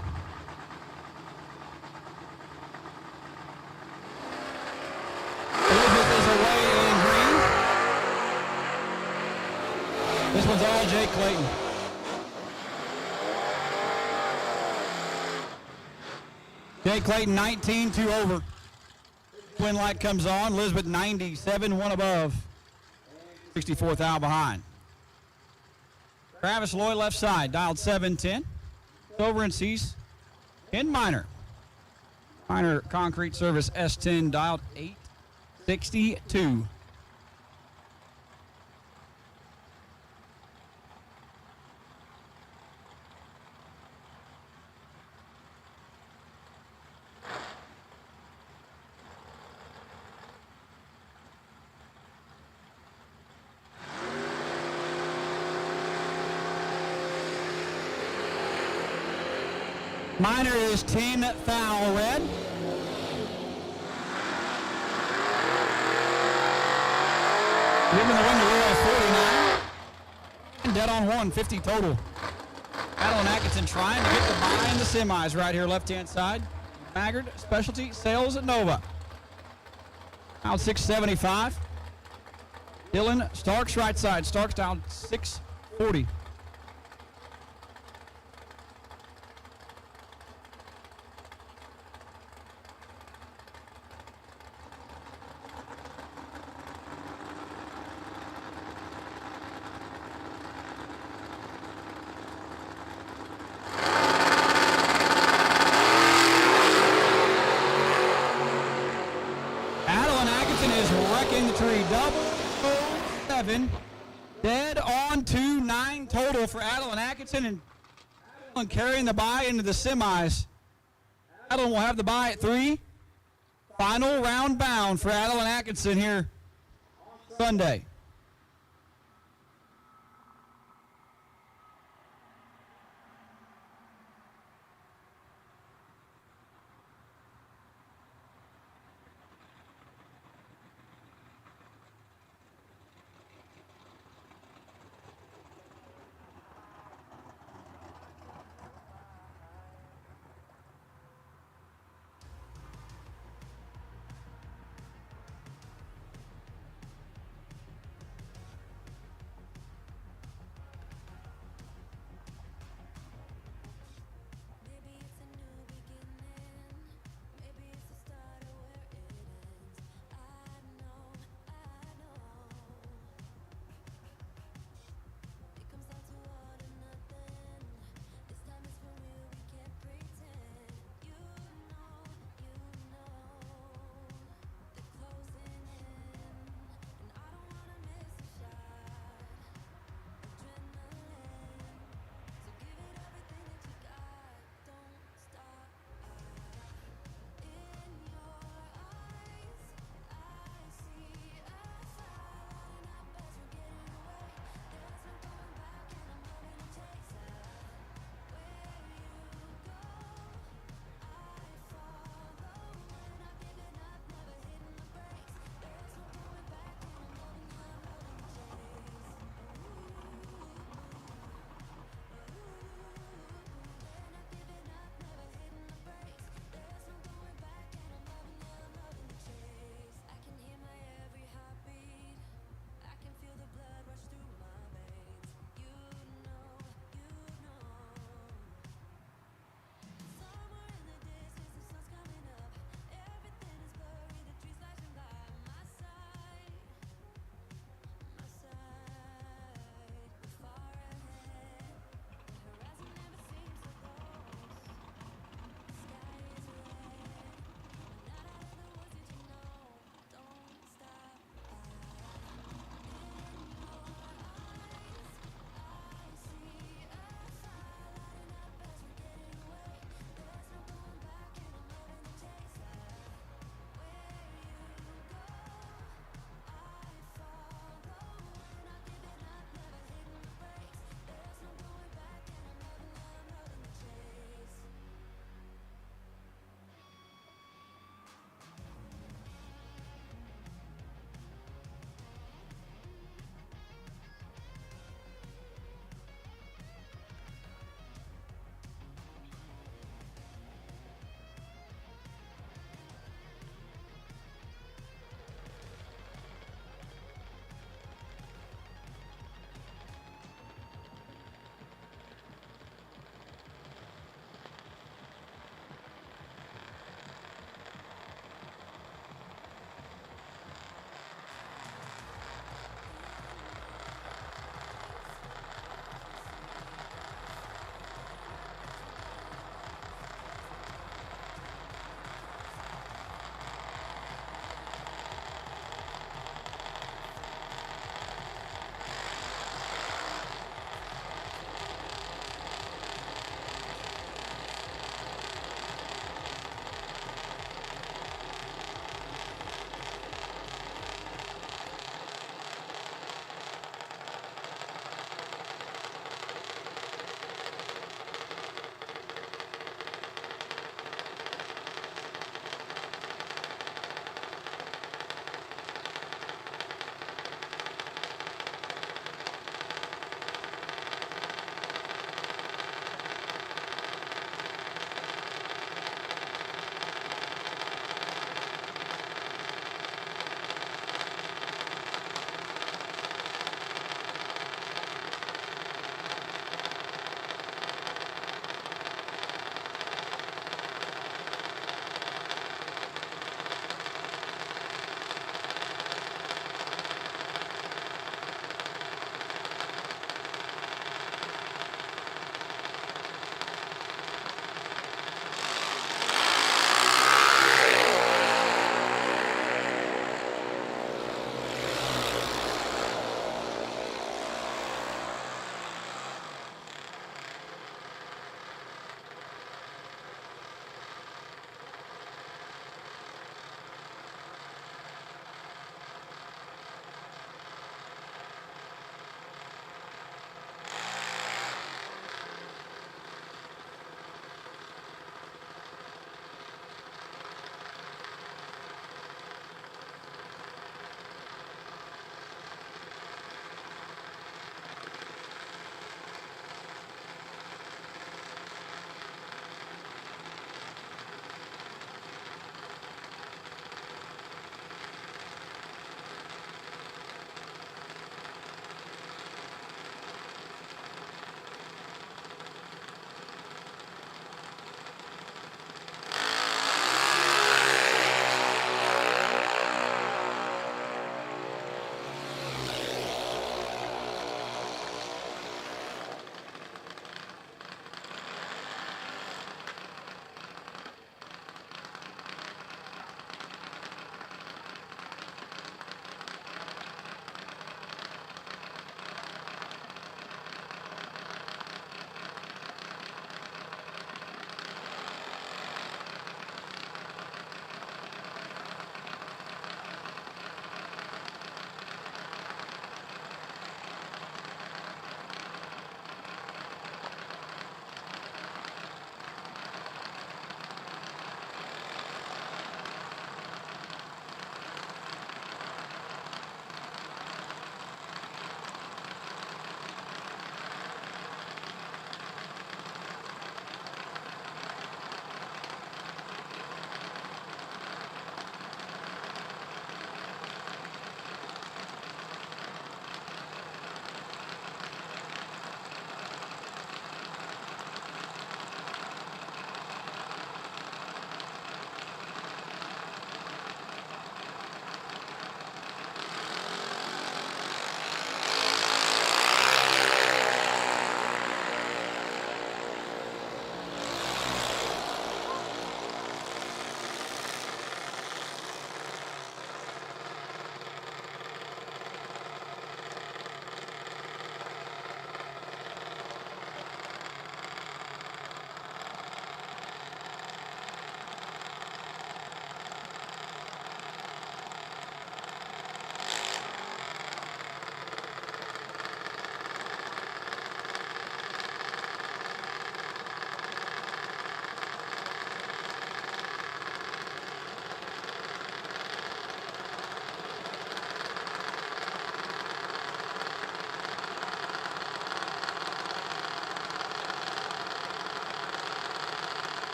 Elizabeth is away in green. This one's all Jake Clayton. Jake Clayton 19, 2 over. Twin light comes on. Elizabeth 97, 1 above. 64th out behind. Travis Loy left side, dialed 710. Over and sees Ken Miner. Miner concrete service S10, dialed 862. Miner is 10 foul red. Giving the win to Roy 49. And dead on 150 total. Adeline Atkinson trying to get the buy in the semis right here, left-hand side. Maggard Specialty Sales at Nova. Out 675. Dylan Starks right side. Starks down 640. Dead on 2-9 total for Adeline Atkinson, and Adeline carrying the bye into the semis. Adeline will have the bye at 3. Final round bound for Adeline Atkinson here Sunday.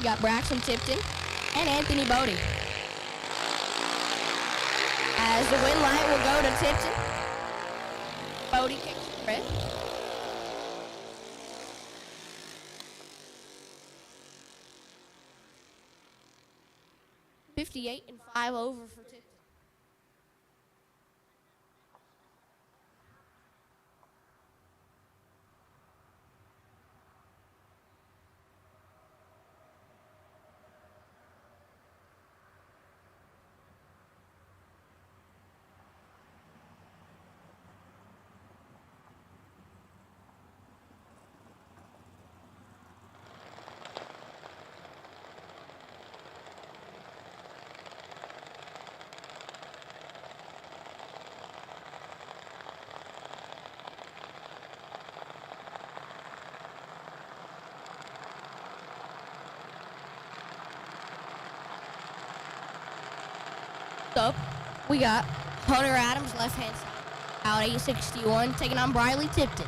We got Braxton Tipton and Anthony Bodie. As the win light will go to Tipton. Bodie kicks the red. .58 and 5 over for Tipton. Up, we got Hunter Adams, left-hand side, out 861, taking on Briley Tipton.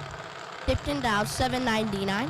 Tipton down 799.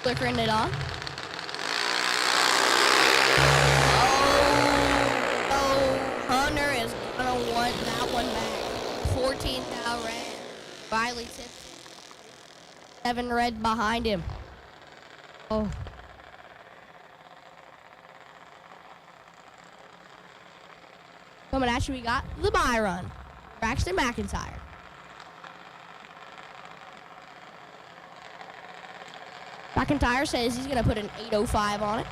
Flickering it on. Oh, Hunter is gonna want that one back. 14th out red. Riley Tipton. 7 red behind him. Oh. Coming at you, we got the bye run. Braxton McIntyre. McIntyre says he's going to put an 805 on it.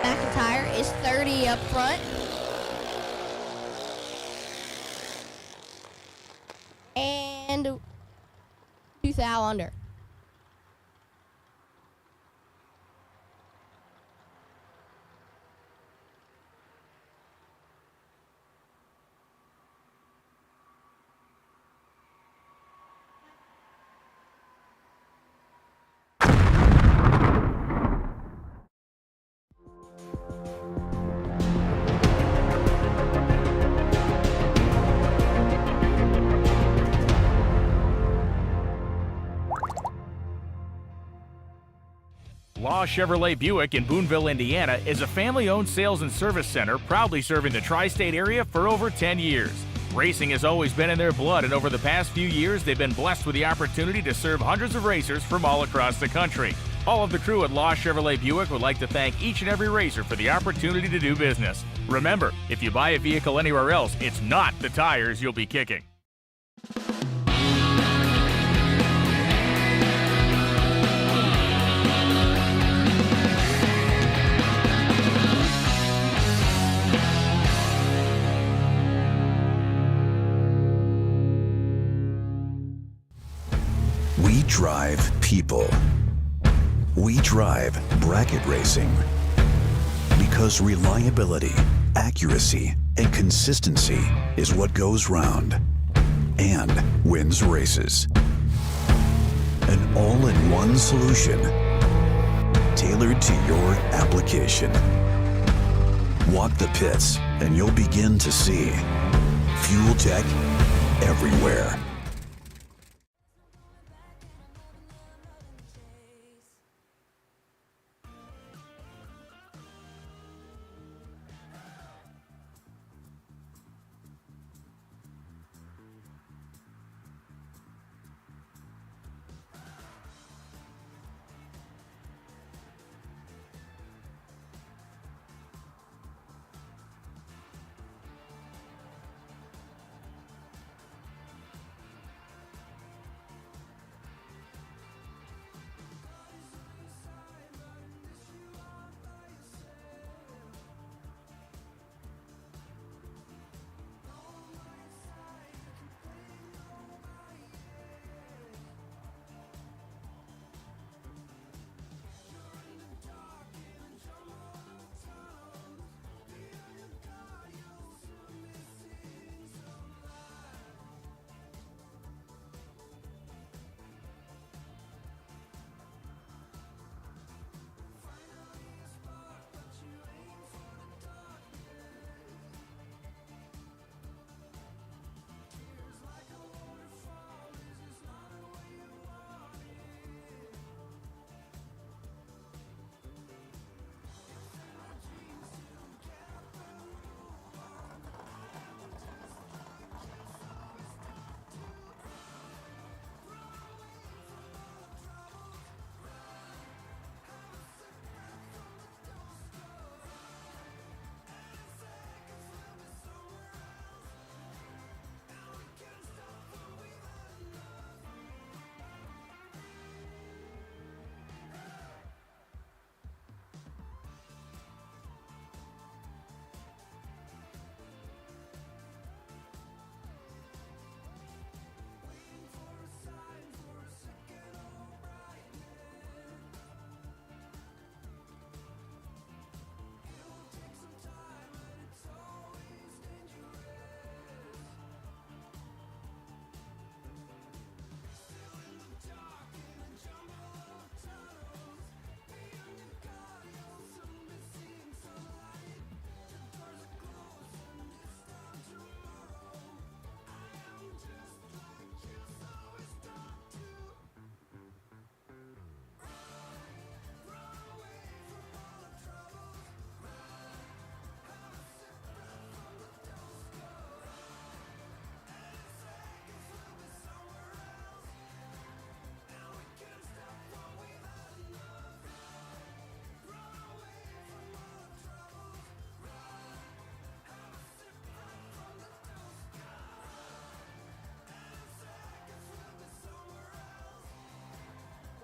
McIntyre is 30 up front. And 2 thou under.
Law Chevrolet Buick in Boonville, Indiana is a family-owned sales and service center proudly serving the tri-state area for over 10 years. Racing has always been in their blood, and over the past few years, they've been blessed with the opportunity to serve hundreds of racers from all across the country. All of the crew at Law Chevrolet Buick would like to thank each and every racer for the opportunity to do business. Remember, if you buy a vehicle anywhere else, it's not the tires you'll be kicking.
We drive people. We drive bracket racing. Because reliability, accuracy, and consistency is what goes round and wins races. An all-in-one solution tailored to your application. Walk the pits and you'll begin to see fuel tech everywhere.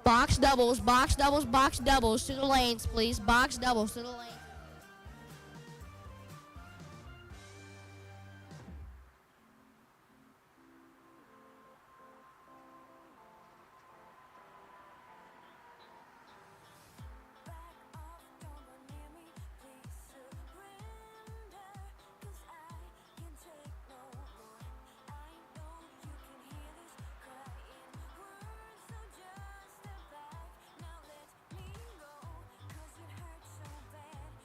Box doubles, box doubles, box doubles to the lanes, please. Box doubles to the lanes.
Now let me go, 'cause it hurts so bad.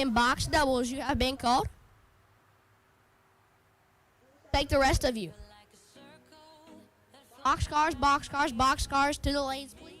In box doubles, you have been called. Take the rest of you. Box cars to the lanes, please.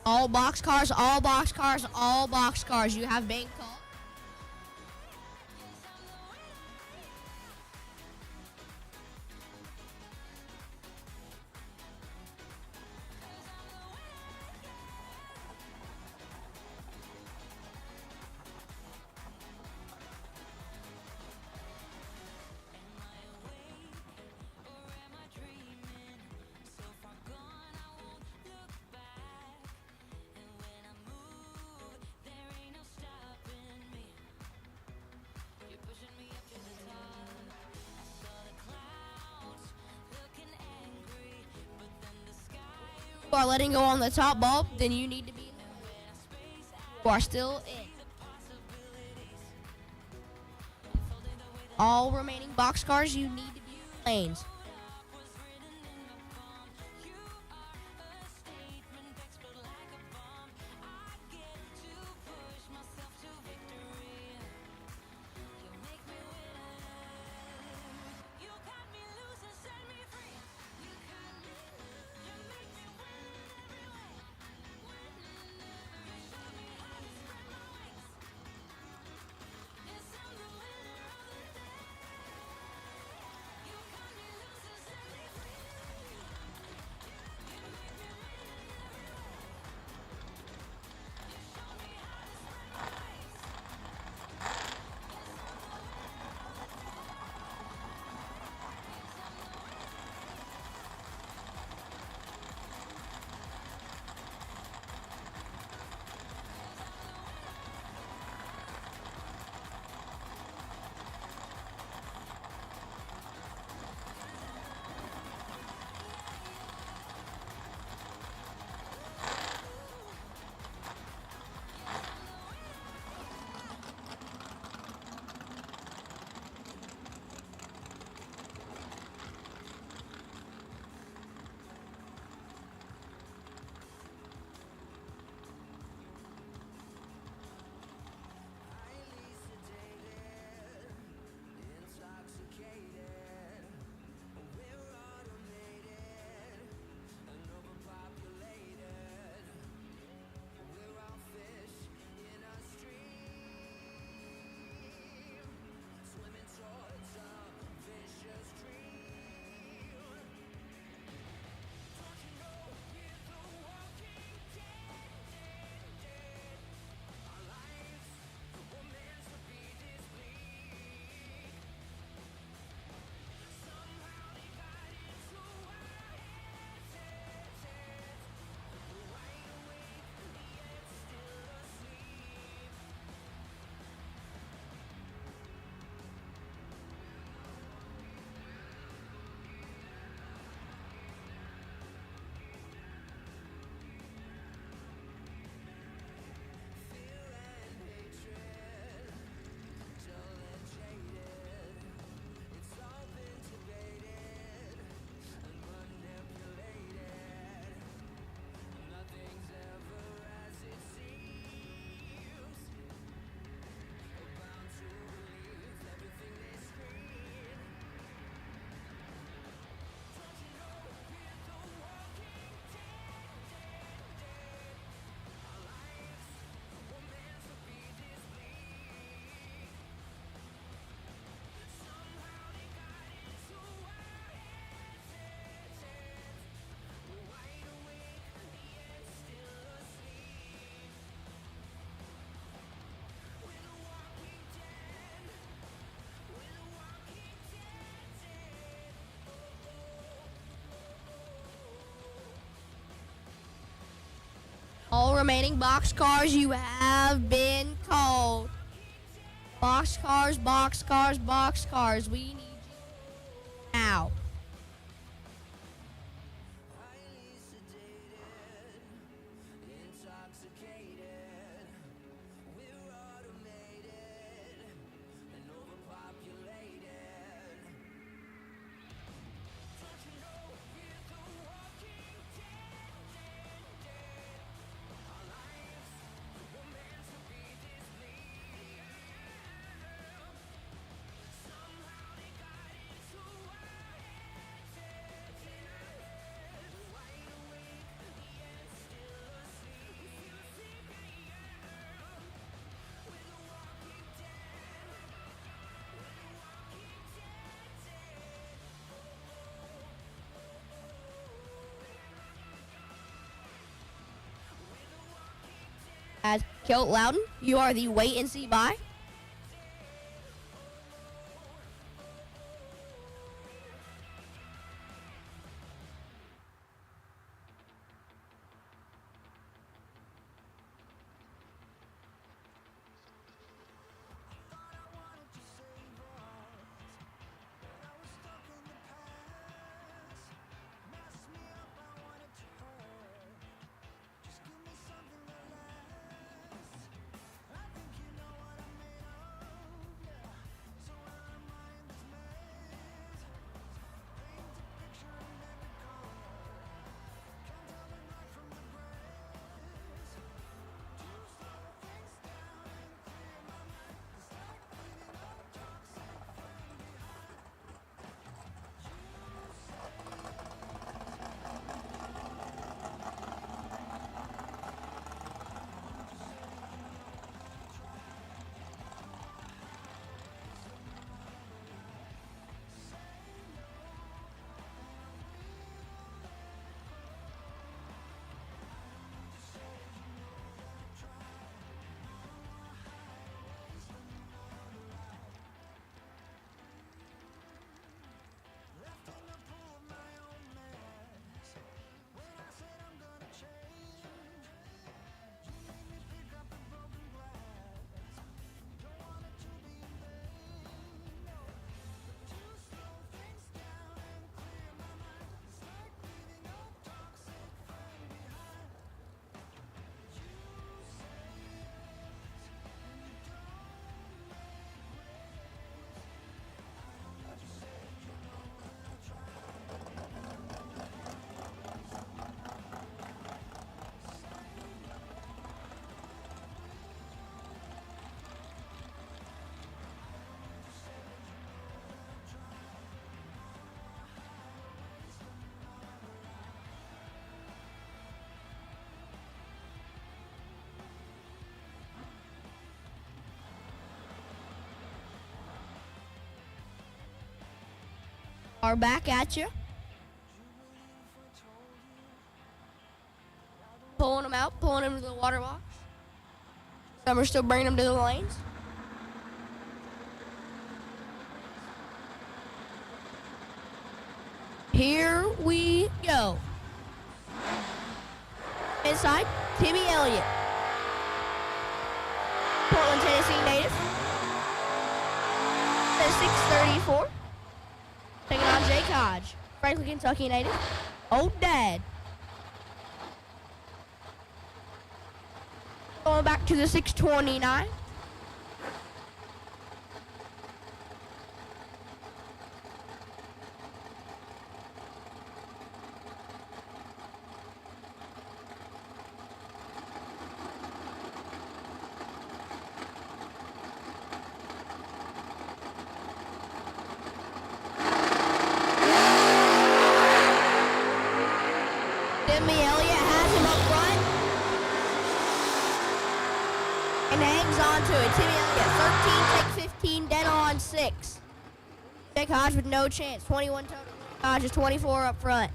All box cars, all box cars, all box cars. You have been called. You are letting go on the top bulb, then you need to be. You are still in. All remaining box cars, you need to be in lanes. remaining. Boxcars, you have been called. Boxcars, boxcars, boxcars. We need you now. As Kilt Loudon, you are the wait and see bye. Are back at you. Pulling them out, pulling them to the water box. Some are still bringing them to the lanes. Here we go. Inside, Timmy Elliott. Portland, Tennessee native. Says 634. Taking on Jake Hodge. Franklin, Kentucky native. Old Dad. Going back to the 629. Timmy Elliott has him up front and hangs on to it. Timmy Elliott, 13, take 15, dead on 6. Jake Hodge with no chance. 21 total. Hodge is 24 up front.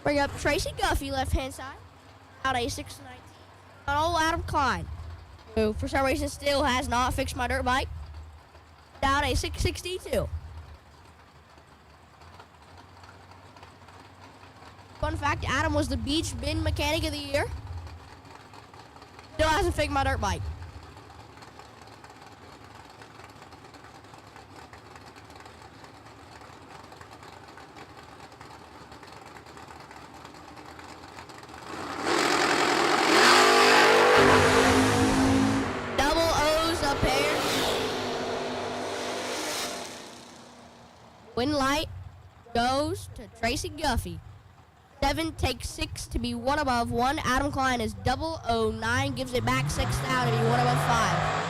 Bring up Tracy Guffey, left-hand side. Out a 6-19. On old Adam Klein, who for some reason still has not fixed my dirt bike. Down a 662. Fun fact, Adam was the beach bin mechanic of the year. Still hasn't fixed my dirt bike. Double O's a pair. Win light goes to Tracy Guffey. 7 takes 6 to be 1 above 1. Adam Klein is 009, gives it back 6 down to be 1 above 5.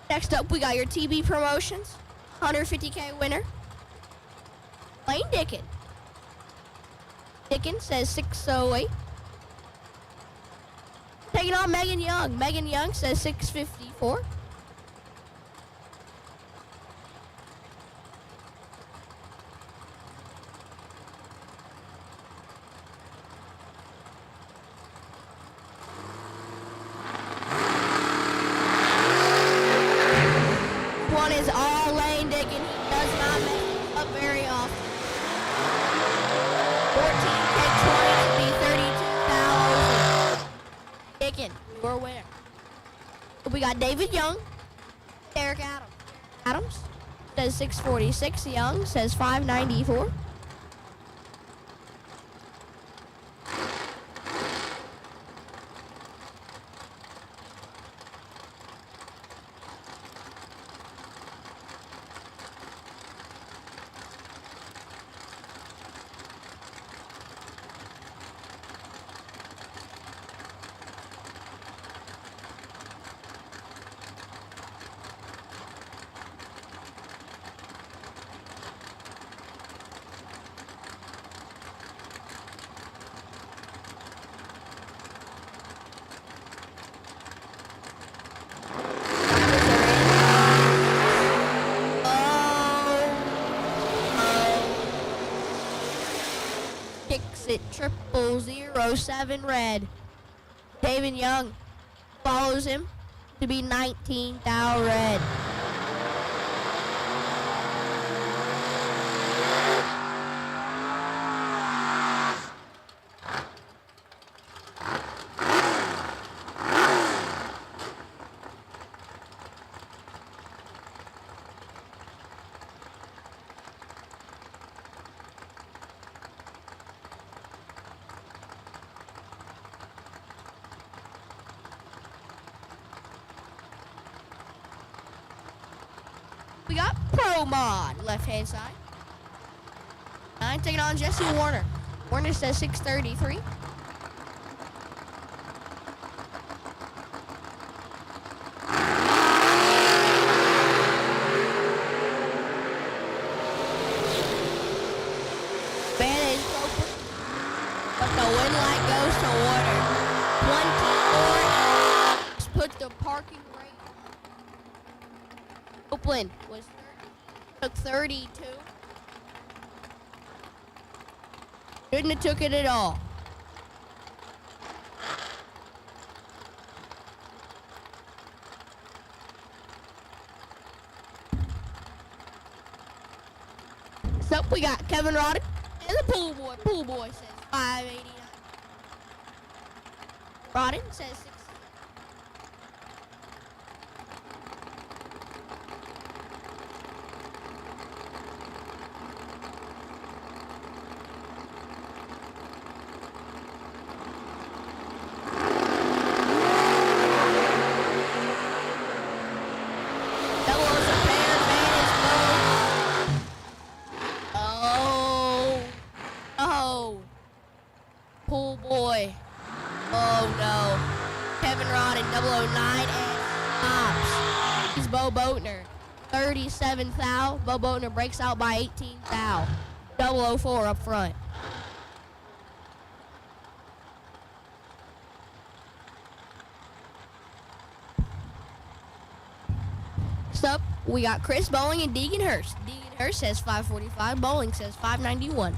Next up, we got your TB promotions. 150K winner, Lane Dickin. Dickin says 608. Taking on Megan Young. Megan Young says 654. One is all Lane Dickin. He does not mess up very often. 14K 20 to be 32,000. Dickin, your winner. We got David Young, Derek Adams. Adams says 646. Young says 594. Kicks it 0007 red. David Young follows him to be 19 thou red. We got Pro Mod, left-hand side. 9 taking on Jesse Warner. Warner says 633. Advantage open, but the win light goes to Warner. 24. Let's put the parking brake. Copeland was took 32. Shouldn't have took it at all. So we got Kevin Rodden and the pool boy. Pool boy says 589. Rodden says 6. Pool boy. Oh no. Kevin Rod in 009 and stops. He's Bo Boatner. 37 thou. Bo Boatner breaks out by 18 thou. 004 up front. Next up, we got Chris Bowling and Deegan Hurst. Deegan Hurst says 545. Bowling says 591.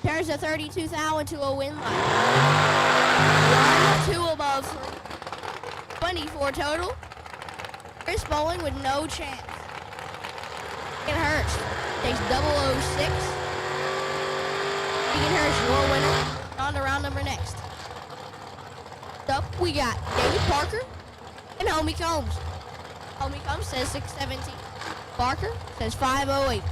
There's a 32 thou into a win line. 1, 2 above 3. 24 total. Chris Bowling with no chance. Deegan Hurst takes 006. Deegan Hurst, your winner. On to round number next. Up, we got David Parker and Homie Combs. Homie Combs says 617. Parker says 508.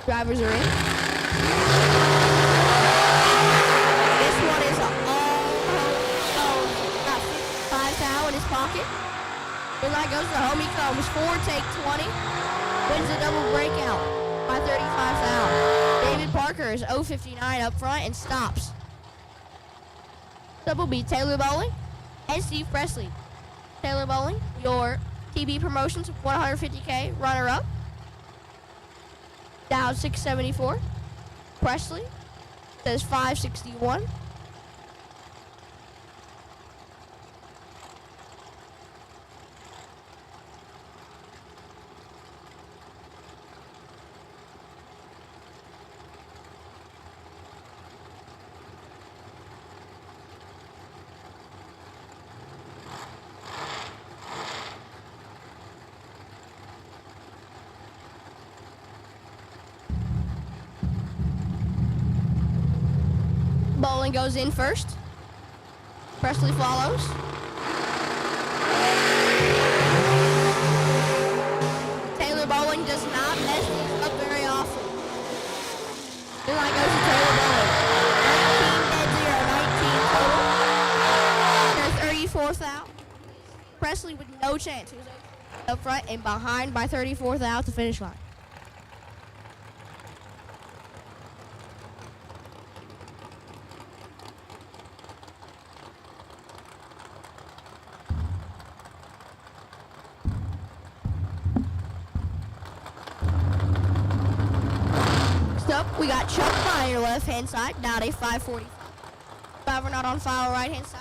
Drivers are in. This one is all got 55 thou in his pocket. Green light goes to Homie Combs. 4 take 20. Wins a double breakout by 35 thou. David Parker is 059 up front and stops. Double B Taylor Bowling and Steve Presley. Taylor Bowling, your TB Promotions 150K runner-up. Down 674. Presley says 561. Bowling goes in first. Presley follows. Taylor Bowling does not mess these up very often. Green light goes to Taylor Bowling. 19 total. There's 34 thou. Presley with no chance. He was up front and behind by 34 thou at the finish line. We got Chuck on your left-hand side, down a 540. Driver not on file, right-hand side.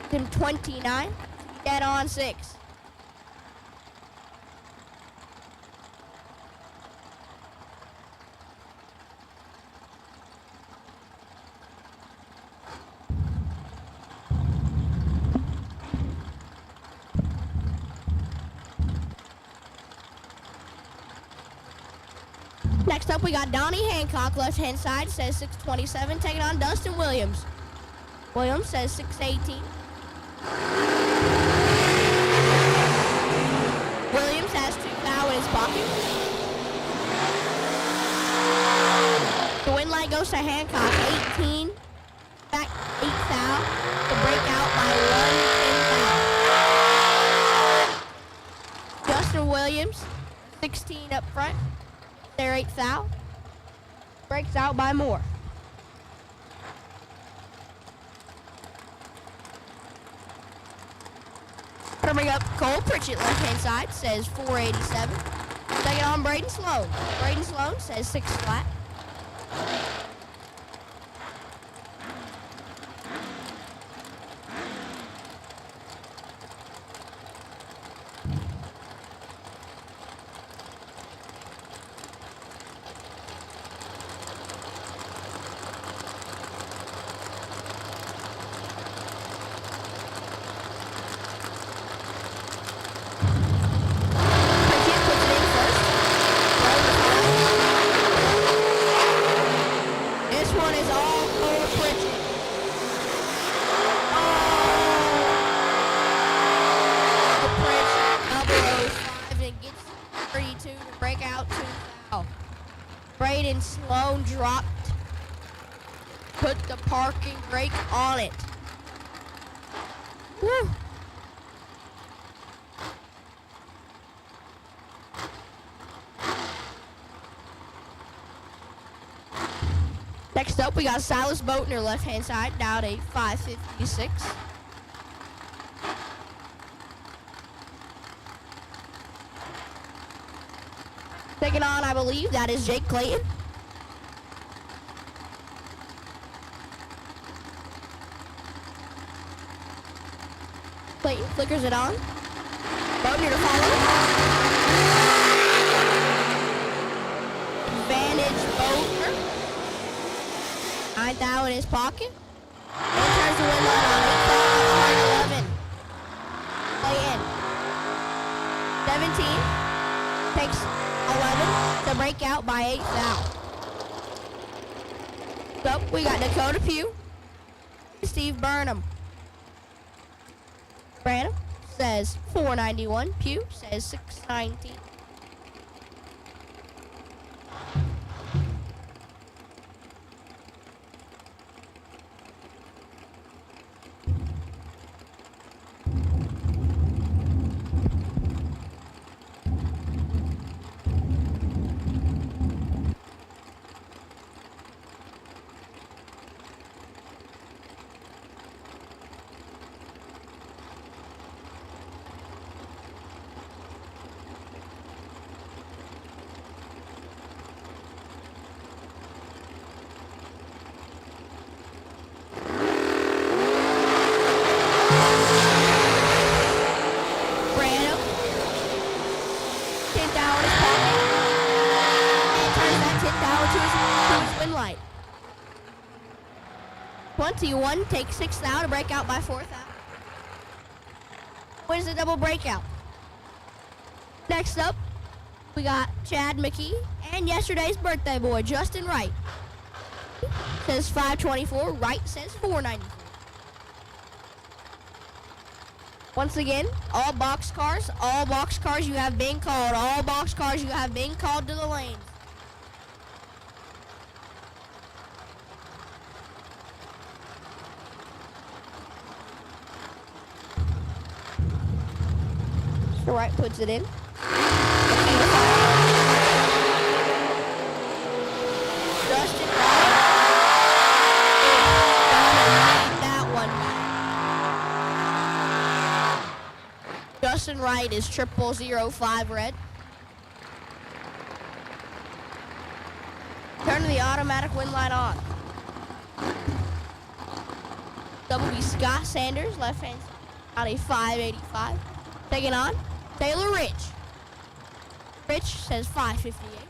Him 29, dead on 6. Next up, we got Donnie Hancock, left-hand side, says 627, taking on Dustin Williams. Williams says 618. win light goes to Hancock. 18. Back 8 foul to break out by 1 in foul. Justin Williams, 16 up front. Their 8th foul. Breaks out by more. Coming up, Cole Pritchett, left-hand side, says 487. Taking on Braden Sloan. Braden Sloan says 6 flat. Pritchett puts it in first. This one is all Cole Pritchett. Oh! Pritchett 005 and gets 32 to break out 2 foul. Braden Sloan dropped. Put the parking brake on it. Woo! Next up, we got Silas Boatner, left-hand side, down a 556. Taking on, I believe, that is Jake Clayton. Clayton flickers it on. Boatner to follow. Advantage Boatner. 9th out in his pocket. And turns the win line on 8 11. Play in. 17. Takes 11 to break out by 8 foul. So we got Dakota Pugh. Steve Burnham. Branham says 491. Pugh says 619. Branham. 10th out in his pocket. And turns that 10th out to his win light. 21 takes 6th out to break out by 4th out. Wins the double breakout. Next up, we got Chad McKee and yesterday's birthday boy, Justin Wright. Says 524. Wright says 494. Once again, all box cars you have been called. All box cars you have been called to the lanes. So Wright puts it in. Justin Wright that one. Justin Wright is 0005 red. Turn the automatic win light on. Double B Scott Sanders, left hand on a 585. Taking on Taylor Rich. Rich says 558.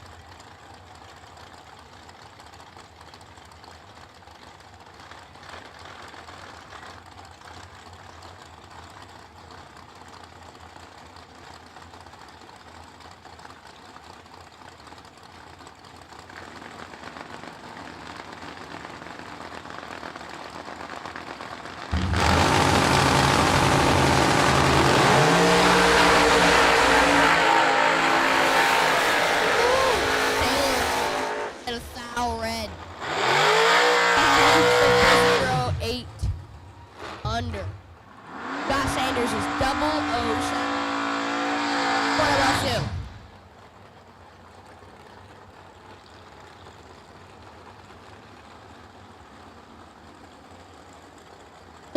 Scott Sanders is 007. What about you?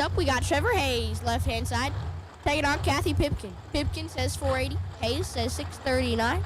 Up, we got Trevor Hayes, left-hand side, taking on Kathy Pipkin. Pipkin says 480. Hayes says 639.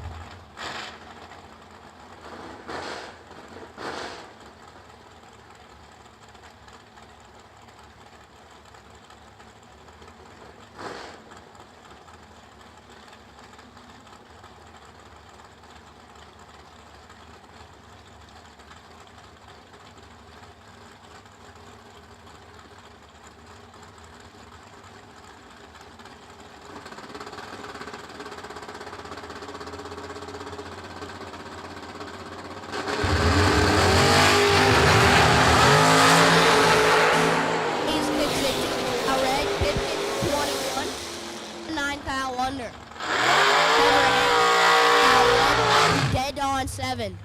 Seven.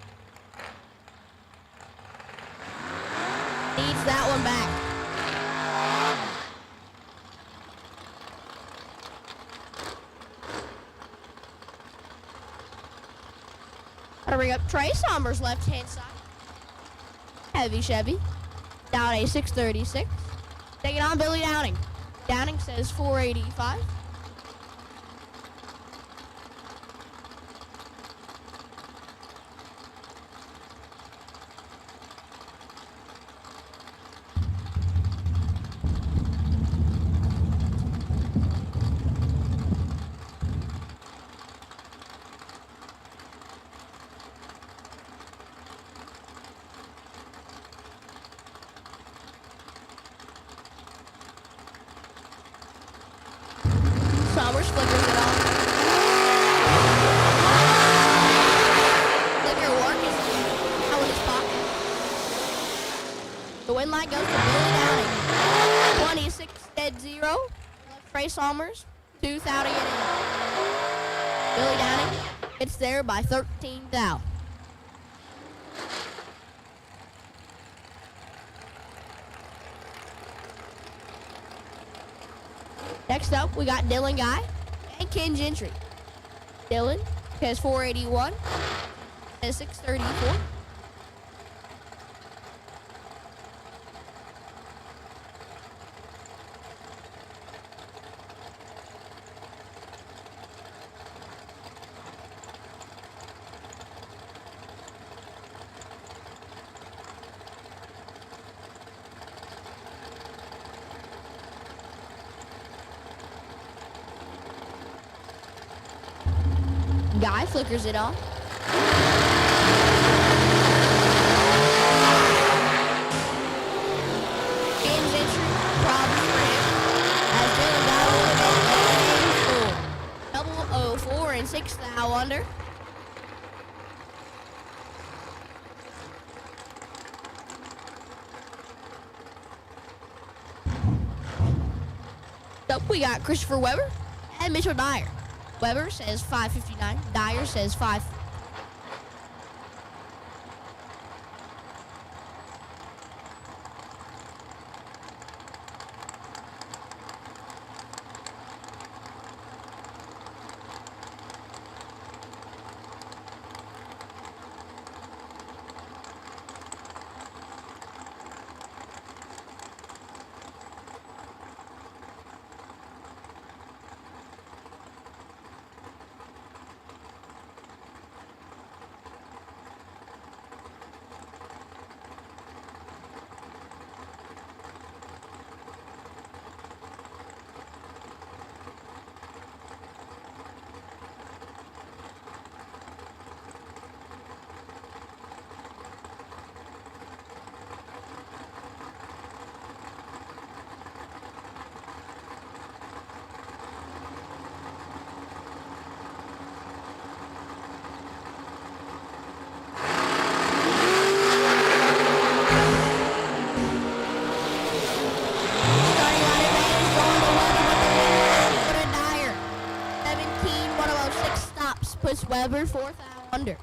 Needs that one back. Gotta bring up Trey Sommers, left-hand side. Heavy Chevy. Down a 636. Taking on Billy Downing. Downing says 485. Sommers flickers it off. Flicker work is out in his pocket. The win light goes to Billy Downing. 26 dead 0. Left Trey Sommers. 2,000 to get in. Billy Downing gets there by 13 thou. Next up, we got Dylan Guy and Ken Gentry. Dylan has 481, has 634. Guy flickers it on. Game's entry, problems for him. As Dylan Guy would have been 004 and 6 thou under. Up we got Christopher Weber and Mitchell Dyer. Weber says 559. Dyer says 5. Puts Weber 4 thou under.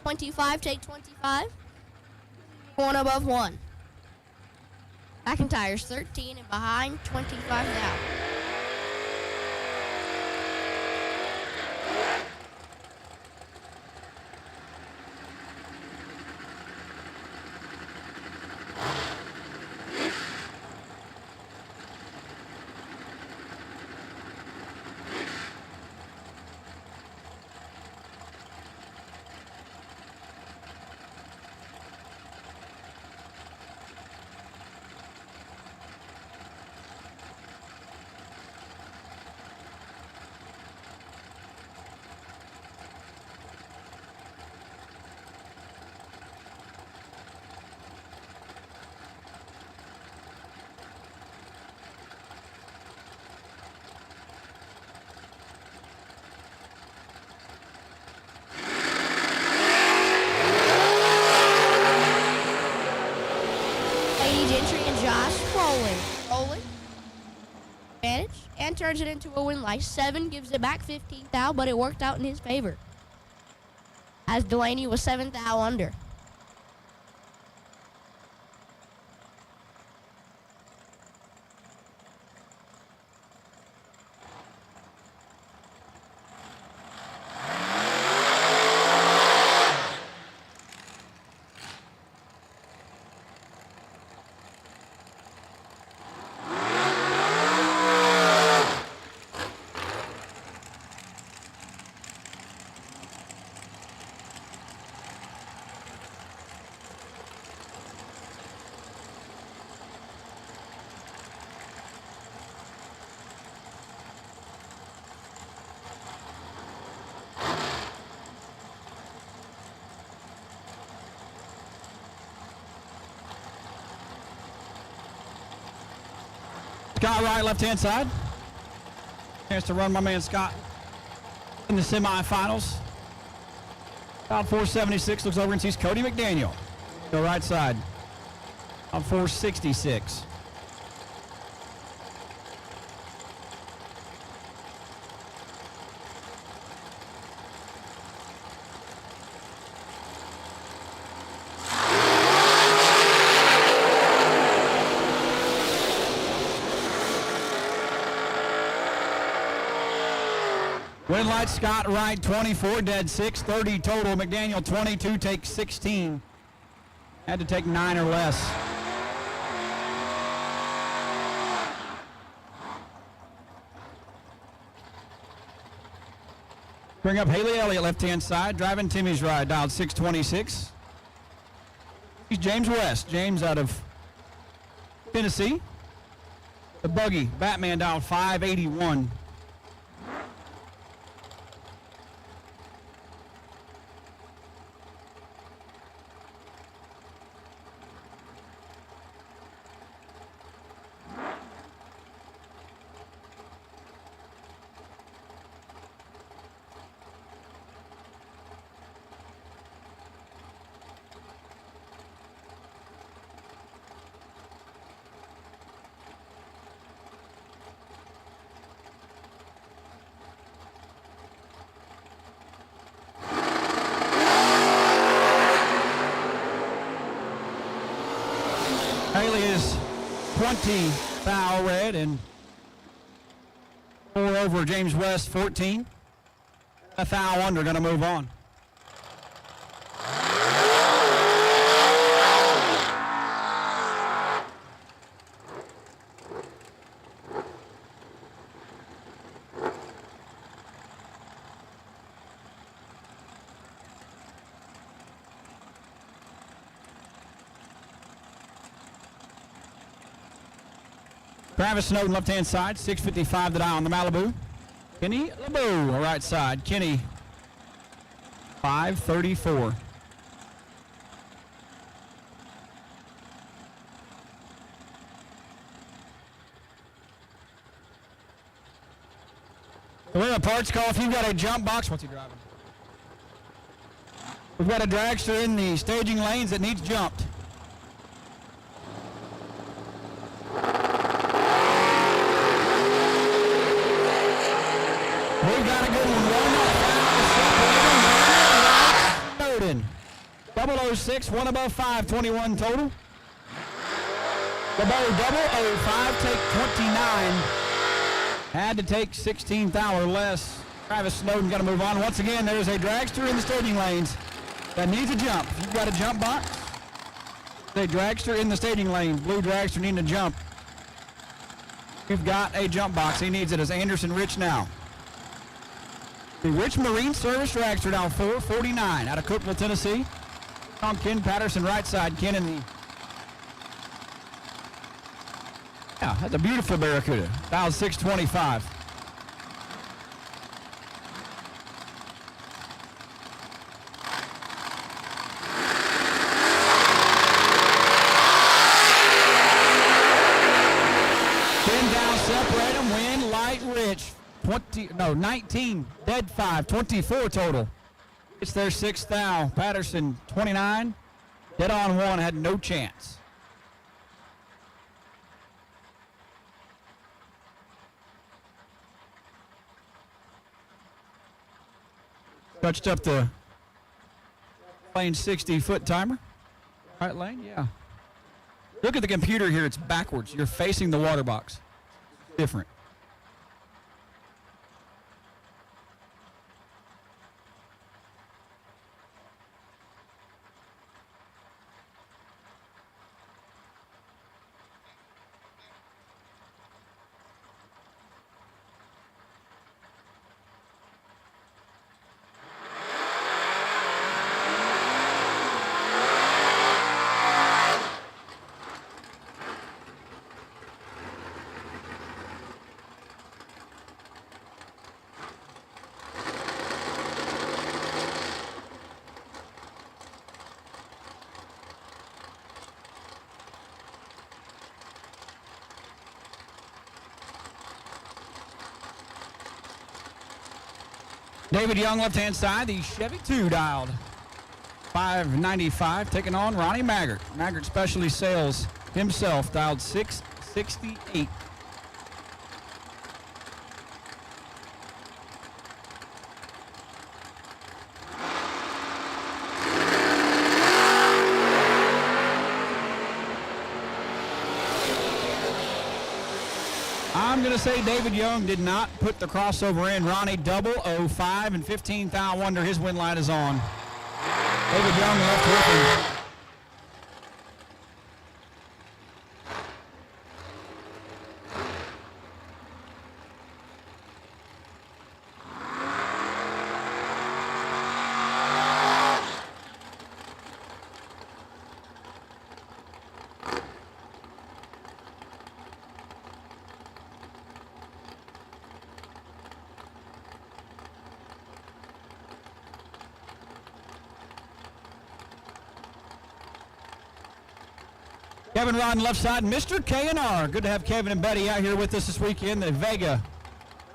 25, take 25. One above one. McIntyre's 13 and behind, 25 now. Rolling. Advantage. And turns it into a win like 7. Gives it back 15th thou, but it worked out in his favor. As Delaney was 7th thou under.
Scott Wright, left-hand side. Chance to run my man Scott in the semifinals. About 476, looks over and sees Cody McDaniel. Go right side. On 466. Win light, Scott Wright, 24, dead 6, 30 total. McDaniel, 22, takes 16. Had to take 9 or less. Bring up Haley Elliott, left-hand side, driving Timmy's ride, dialed 626. He's James West. James out of Tennessee. The buggy, Batman, dialed 581. Haley is 20 foul red and 4 over James West, 14. A foul under, going to move on. Travis Snowden, left-hand side, 655 the dial on the Malibu. Kenny LeBeau, right side. Kenny, 534. We're in a parts call. If you've got a jump box, what's he driving? We've got a dragster in the staging lanes that needs jumped. We've got a good one. Snowden. 006, one above 521 total. The bow 005, take 29. Had to take 16th hour less. Travis Snowden got to move on. Once again, there's a dragster in the staging lanes that needs a jump. If you've got a jump box, a dragster in the staging lane. Blue dragster needing a jump. You've got a jump box. He needs it as Anderson Rich now. The Rich Marine Service dragster down 449 out of Cookville, Tennessee. On Ken Patterson right side. Ken in the... Yeah, that's a beautiful Barracuda. Dialed 625. Separate them, win, light, rich. 19, dead 5, 24 total. It's their 6th thou. Patterson, 29, dead on 1, had no chance. Touched up the lane 60-foot timer. Right lane, yeah. Look at the computer here, it's backwards. You're facing the water box. Different. David Young, left-hand side, the Chevy 2 dialed 595, taking on Ronnie Maggart. Maggart Specialty Sales himself dialed 668. I'm going to say David Young did not put the crossover in. Ronnie 005 and 15th thou wonder his win light is on. David Young left whipping. Kevin Rodden left side, Mr. K&R. Good to have Kevin and Betty out here with us this weekend. The Vega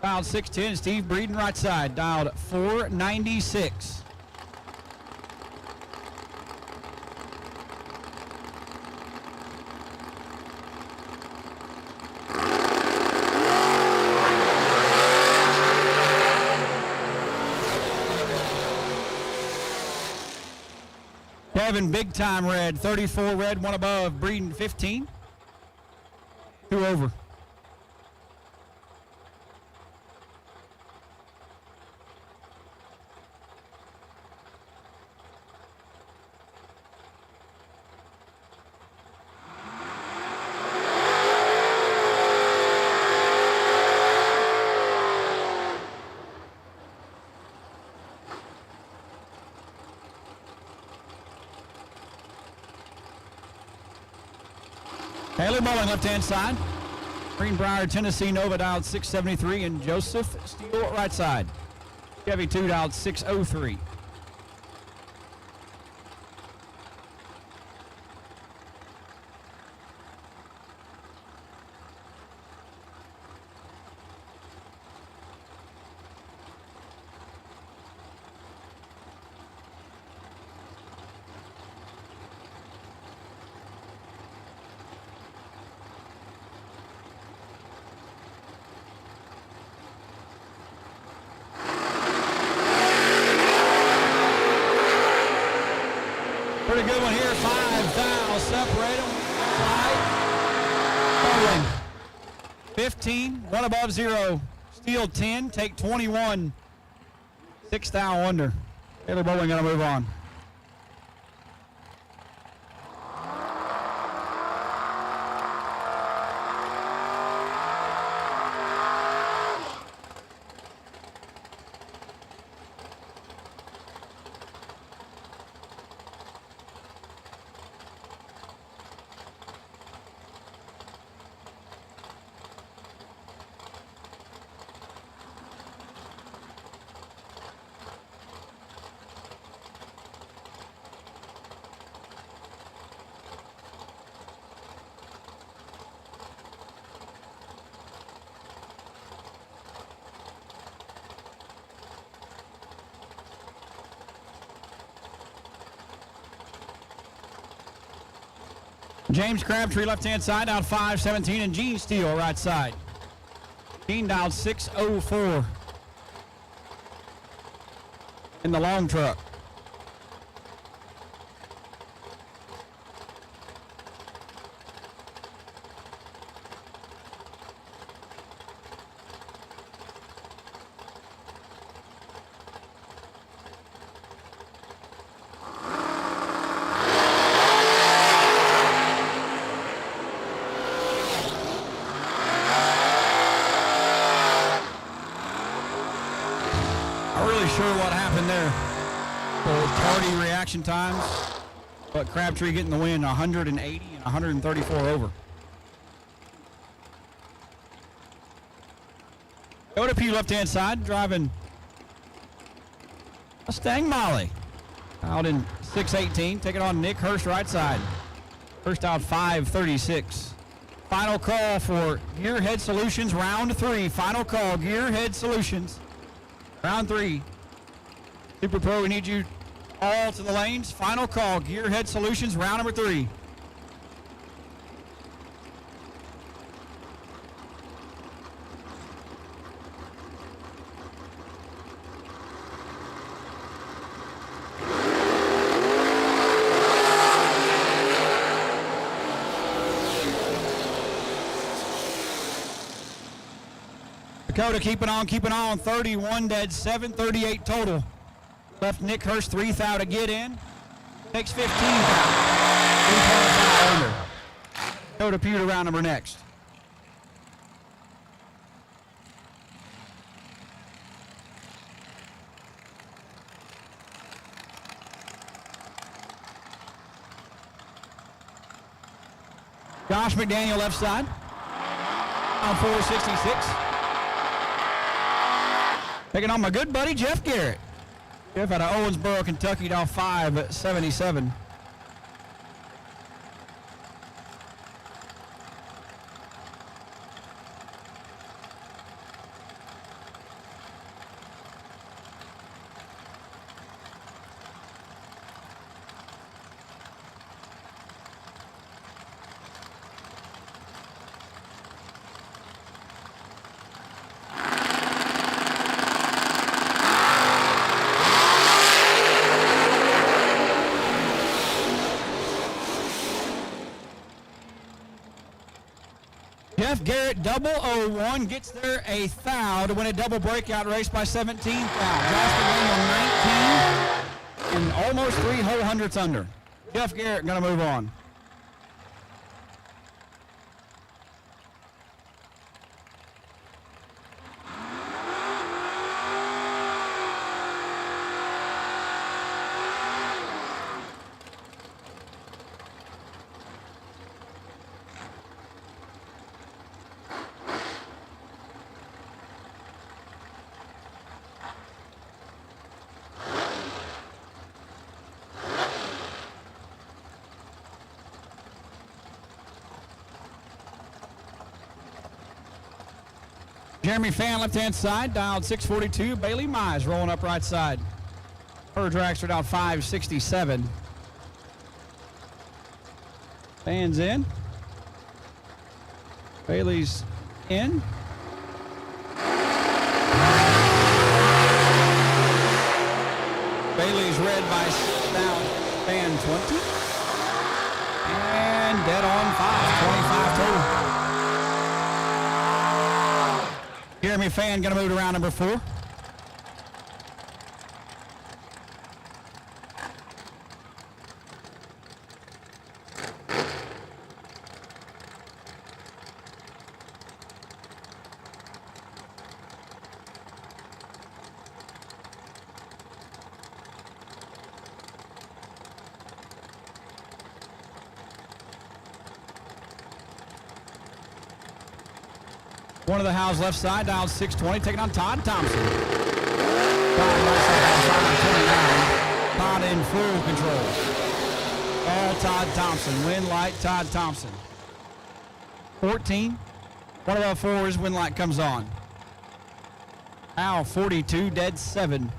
dialed 610. Steve Breeden right side dialed 496. Kevin, big time red, 34 red, one above, Breeden 15. 2 over. Haley Mullen, left-hand side. Greenbrier, Tennessee Nova dialed 673, and Joseph Steele, right side. Chevy 2 dialed 603. Pretty good one here. 5 fouls separate them. Bowling. 15, 1 above 0. Steal 10, take 21. 6 foul under. Taylor Bowling going to move on. James Crabtree left-hand side, dialed 517, and Gene Steele right side. Gene dialed 604 in the long truck. Sure what happened there. Tardy reaction times, but Crabtree getting the win, 180 and 134 over. Go to Pew left-hand side, driving Mustang Molly. Out in 618, taking on Nick Hurst right side. Hurst out 536. Final call for Gearhead Solutions, round 3. Final call, Gearhead Solutions, round 3. Super Pro, we need you all to the lanes. Final call, Gearhead Solutions, round number 3. Dakota keeping on, 31 dead, 738 total. Left Nick Hurst 3 foul to get in. Takes 15 foul. Under. Go to Pew to round number next. Josh McDaniel left side. On 466. Taking on my good buddy Jeff Garrett. Jeff out of Owensboro, Kentucky, down 577. Jeff Garrett, 001, gets there a foul to win a double breakout race by 17 foul. Josh McDaniel, 19, and almost 3 whole hundredths under. Jeff Garrett going to move on. Jeremy Fan, left-hand side, dialed 642. Bailey Mize rolling up right side. Her dragster down 567. Fan's in. Bailey's in. Bailey's red by 6 down. Fan 20. And dead on 5, 25 total. Jeremy Fan going to move to round number 4. One of the house left side, dialed 620, taking on Todd Thompson. Todd right side, 529. Todd in full control. All Todd Thompson. Win light, Todd Thompson. 14. One of the 4s, win light comes on. Al 42, dead 7.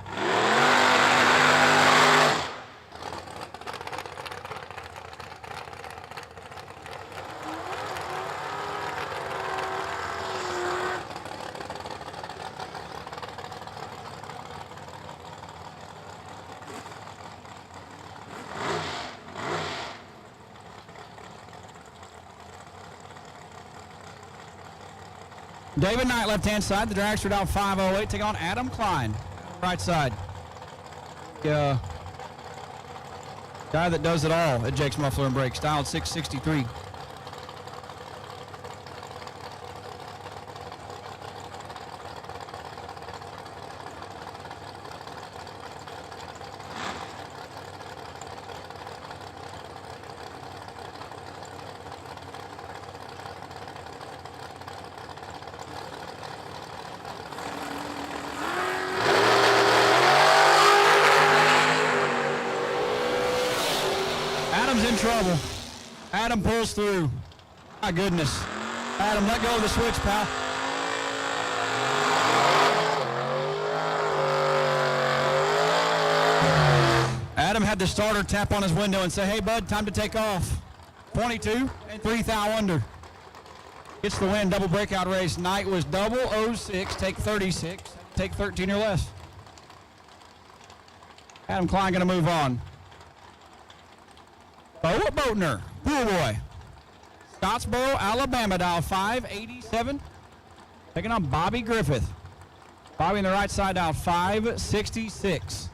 David Knight, left-hand side. The dragster down 508, taking on Adam Klein, right side. Guy that does it all at Jake's Muffler and Brakes, dialed 663. Adam's in trouble. Adam pulls through. My goodness. Adam, let go of the switch, pal. Adam had the starter tap on his window and say, hey, bud, time to take off. 22 and 3 thou under. Gets the win, double breakout race. Knight was double 06, take 36, take 13 or less. Adam Klein going to move on. Boa Boatner, Pool Boy. Scottsboro, Alabama, dial 587. Taking on Bobby Griffith. Bobby on the right side, dial 566.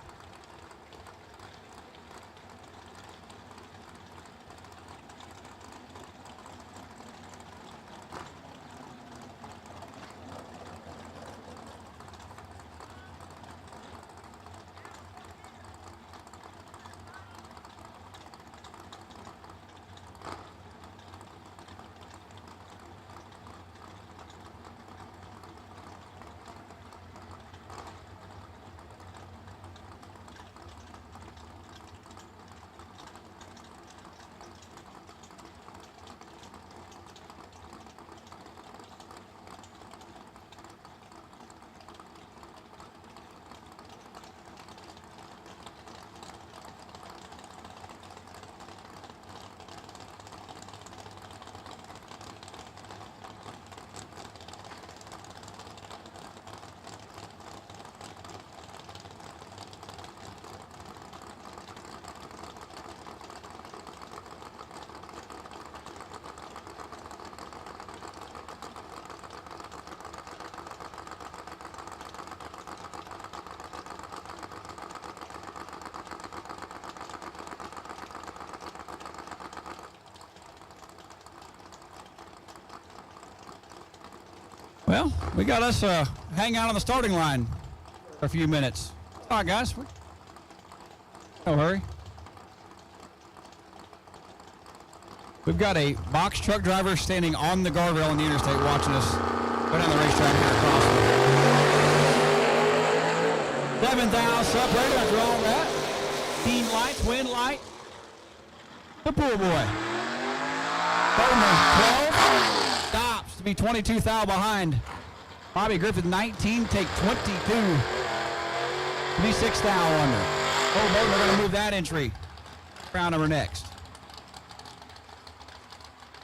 Well, we got us hang out on the starting line for a few minutes. All right, guys. No hurry. We've got a box truck driver standing on the guardrail on the interstate watching us go down the racetrack here across. 7th hour separator, that's wrong, that. Team lights, wind light. The Pool Boy. Bowman, 12. Stops to be 22 thou behind. Bobby Griffith, 19, take 22. To be 6 thou under. Oh, Bowman, we're going to move that entry. Round number next.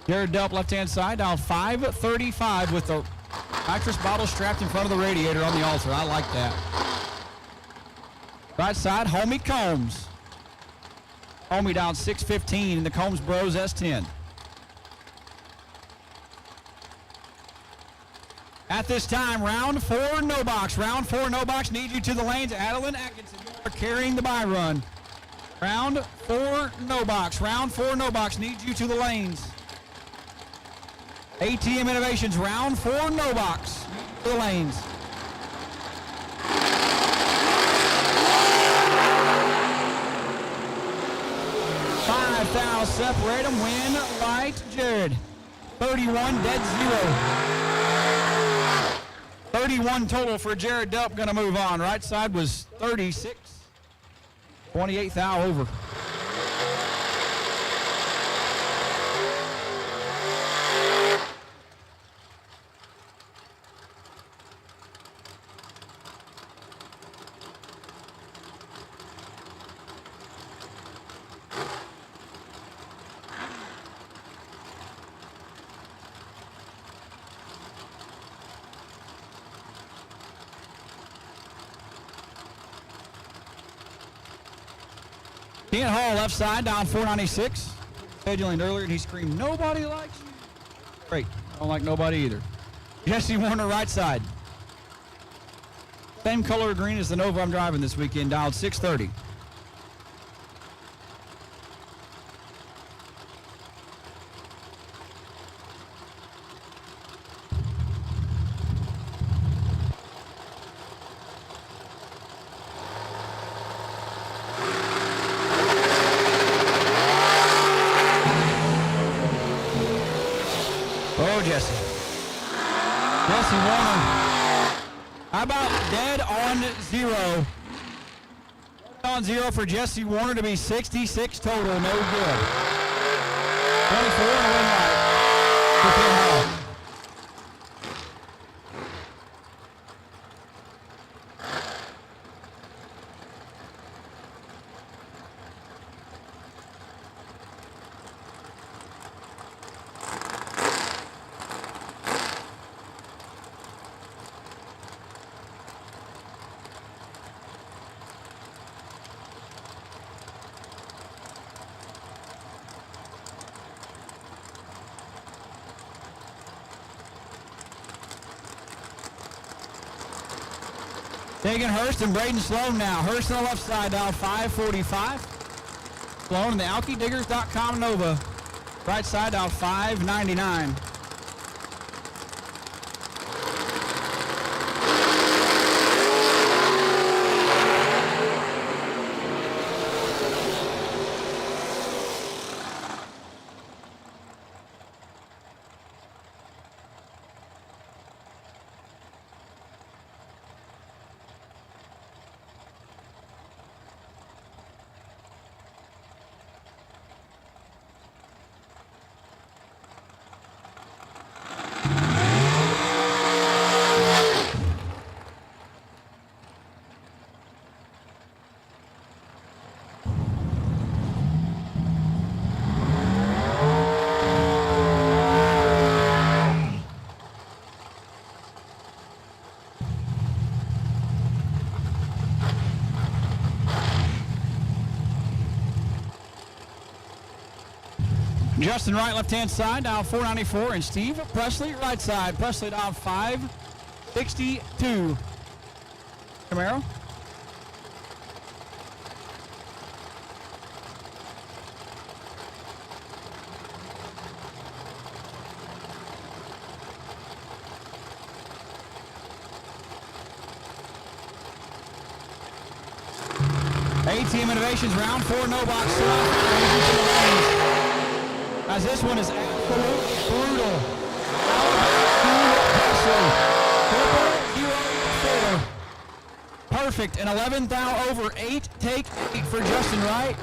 Jared Delp, left-hand side, dial 535 with the nitrous bottle strapped in front of the radiator on the altar. I like that. Right side, Homie Combs. Homie down 615 in the Combs Bros S10. At this time, round 4, no box. Round 4, no box. Need you to the lanes. Adeline Atkinson, you are carrying the by run. Round 4, no box. Round 4, no box. Need you to the lanes. ATM Innovations, round 4, no box. To the lanes. 5 thou separate them. Win right, Jared. 31 dead zero. 31 total for Jared Delp. Gonna move on. Right side was 36. 28 thou over. Kent Hall left side down 496. Scheduling earlier and he screamed, "Nobody likes you." Great. I don't like nobody either. Jesse Warner right side. Same color green as the Nova I'm driving this weekend, dialed 630. Oh, Jesse. Jesse Warner. How about dead on zero? Dead on zero for Jesse Warner to be 66 total. No good. 24 and a win right for Kent Hall. Taking Hurst and Braden Sloan now. Hurst on the left side, down 545. Sloan in the AlkyDiggers.com Nova. Right side, down 599. Justin Wright, left-hand side, down 494, and Steve Presley, right side. Presley down 562. Camaro. ATM Innovations, round 4, no box. As this one is absolutely brutal. Perfect, an 11 thou over 8, take 8 for Justin Wright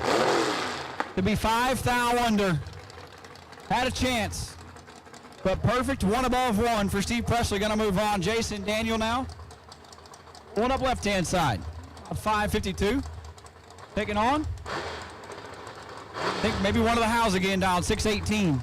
to be 5 thou under. Had a chance, but perfect, 1 above 1 for Steve Presley. Gonna move on. Jason Daniel now. One up left-hand side, 552. Taking on. I think maybe one of the Howes again, down 618.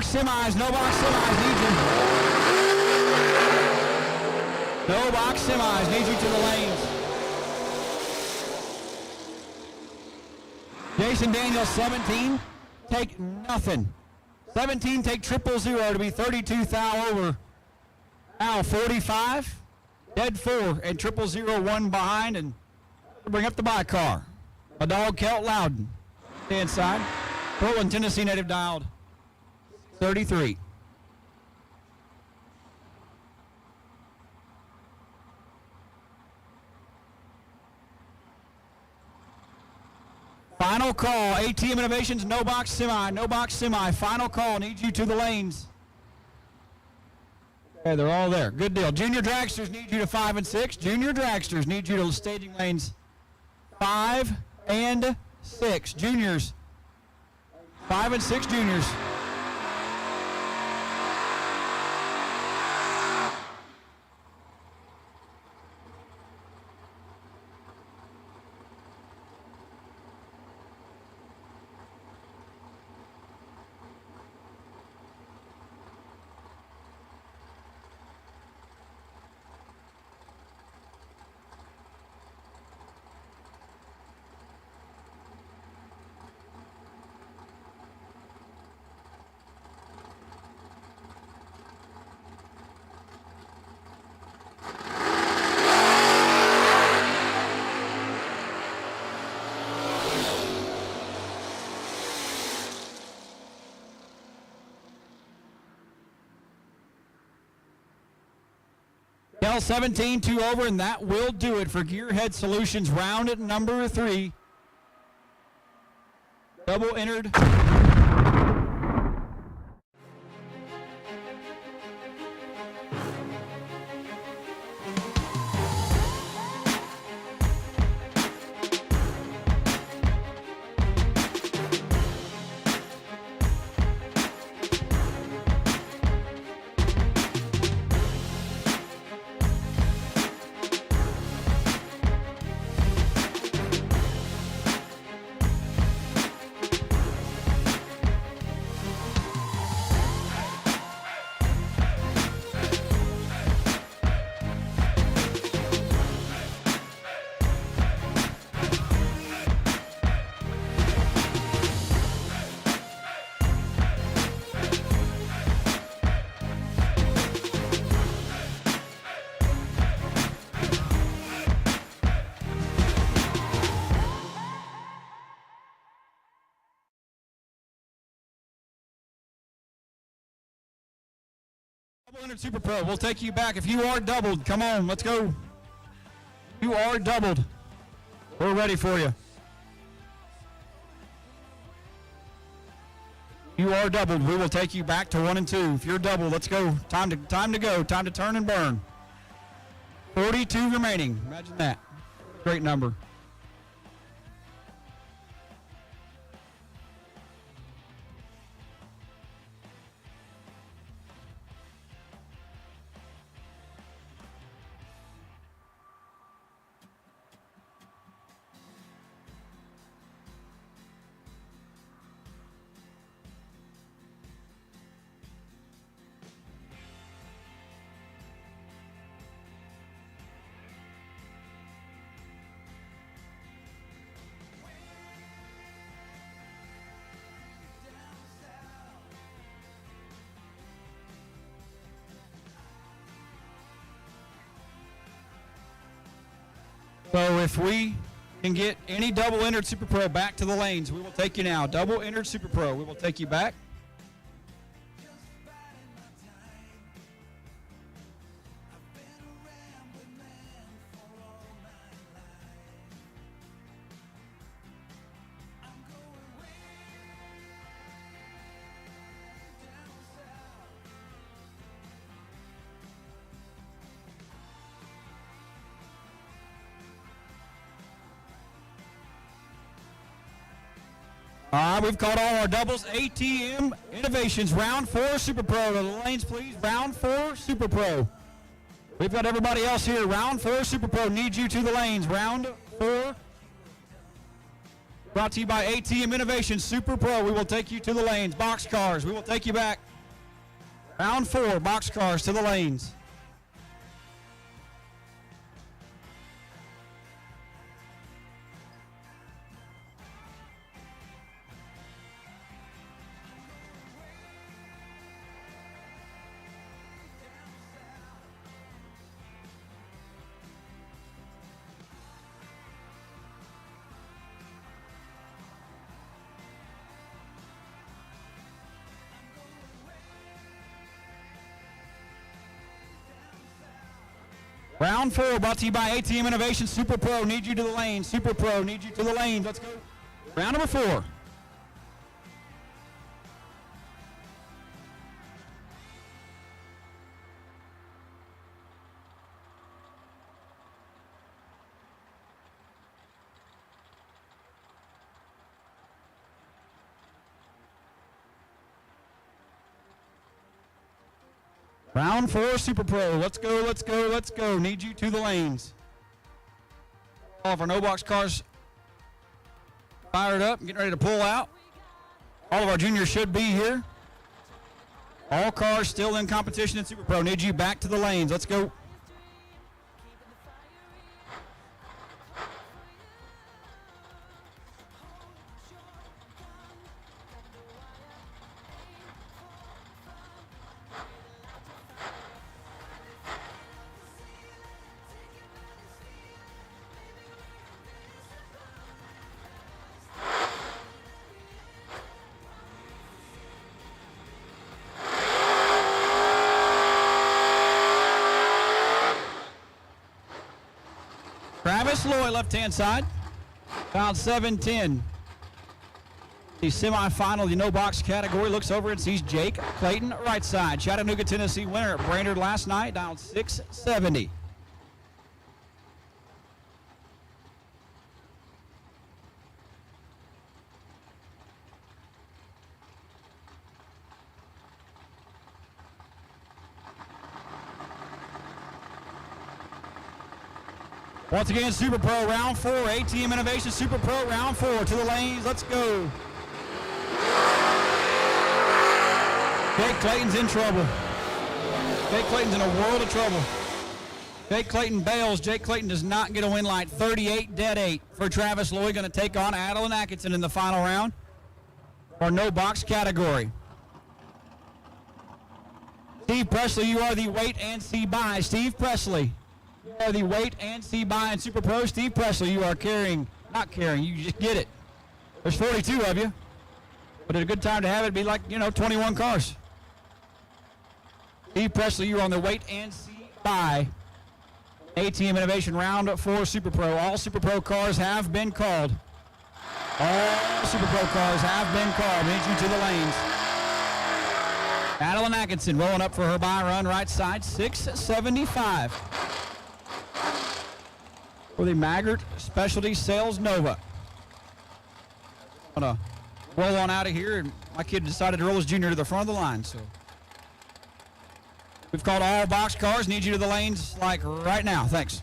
box semis, no box semis, need you. No box semis, need you to the lanes. Jason Daniels, 17, take nothing. 17, take 000 to be 32 thou over. Al, 45, dead 4, and 000 1 behind, and bring up the by car. A dog, Kelt Loudon, the inside. Portland, Tennessee native dialed 33. Final call, ATM Innovations, no box semi, no box semi. Final call, need you to the lanes. Okay, they're all there. Good deal. Junior dragsters need you to 5 and 6. Junior dragsters need you to staging lanes 5 and 6. Juniors, 5 and 6 juniors. L17, 2 over, and that will do it for Gearhead Solutions round at number 3. Double entered. Double entered Super Pro. We'll take you back. If you are doubled, come on, let's go. You are doubled. We're ready for you. You are doubled. We will take you back to 1 and 2. If you're doubled, let's go. Time to go. Time to turn and burn. 42 remaining. Imagine that. Great number. So if we can get any double entered Super Pro back to the lanes, we will take you now. Double entered Super Pro, we will take you back. All right, we've caught all our doubles. ATM Innovations, round 4 Super Pro. To the lanes, please. Round 4 Super Pro. We've got everybody else here. Round 4 Super Pro. Need you to the lanes. Round 4. Brought to you by ATM Innovations Super Pro. We will take you to the lanes. Box cars. We will take you back. Round 4, boxcars to the lanes. Round 4 brought to you by ATM Innovation. Super Pro, need you to the lane. Super Pro, need you to the lanes. Let's go. Round number 4. Round 4, Super Pro. Let's go, let's go, let's go. Need you to the lanes. All of our no-box cars fired up, getting ready to pull out. All of our juniors should be here. All cars still in competition in Super Pro. Need you back to the lanes. Let's go. Travis Lloyd, left-hand side. Found 7-10. The semifinal, the no-box category, looks over and sees Jake Clayton, right side. Chattanooga, Tennessee winner at Brainerd last night, down 670. Once again, Super Pro round 4, ATM Innovation Super Pro round 4 to the lanes. Let's go. Jake Clayton's in trouble. Jake Clayton's in a world of trouble. Jake Clayton bails. Jake Clayton does not get a win light. 38 dead 8 for Travis Lloyd. Going to take on Adeline Atkinson in the final round for no box category. Steve Presley, you are the wait and see by. Steve Presley. You are the wait and see by in Super Pro. Steve Presley, you are not carrying, you just get it. There's 42 of you, but at a good time to have it, be like, 21 cars. Steve Presley, you're on the wait and see by ATM Innovation round 4 Super Pro. All Super Pro cars have been called. All Super Pro cars have been called. Need you to the lanes. Adeline Atkinson rolling up for her by run right side, 675. For the Maggart Specialty Sales Nova. I'm going to roll on out of here, and my kid decided to roll his junior to the front of the line. So we've called all box cars. Need you to the lanes like right now. Thanks.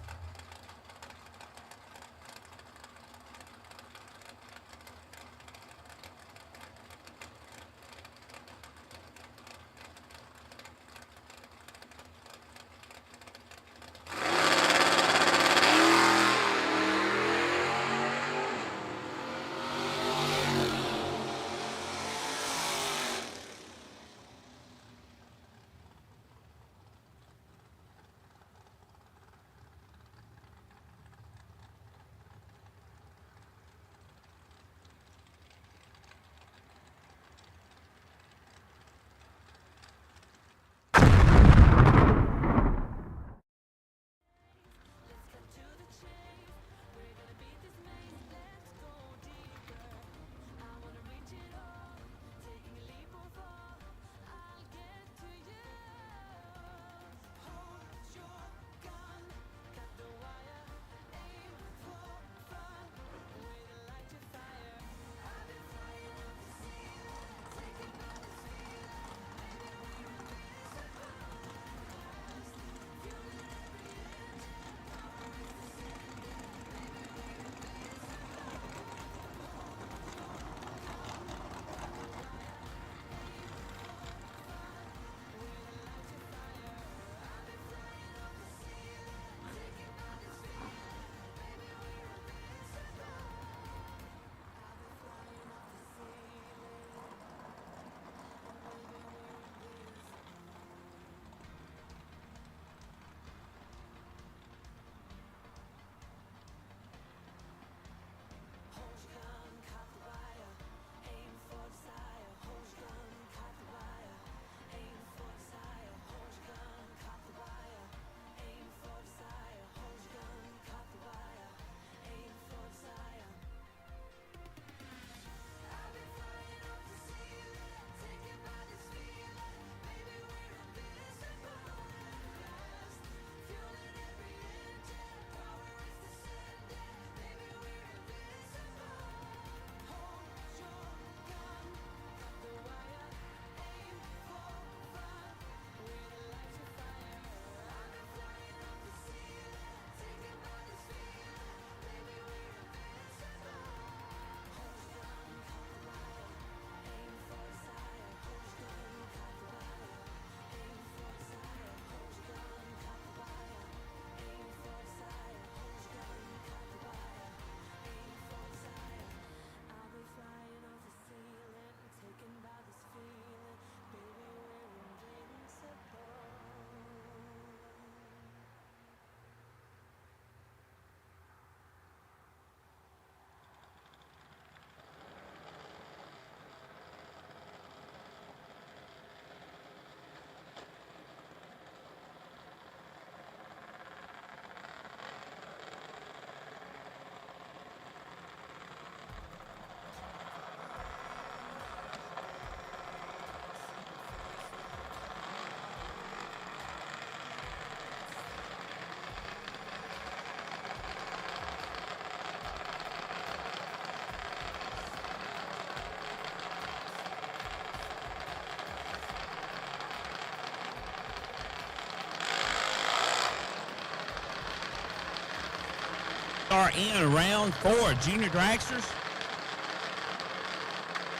are in round 4, junior dragsters.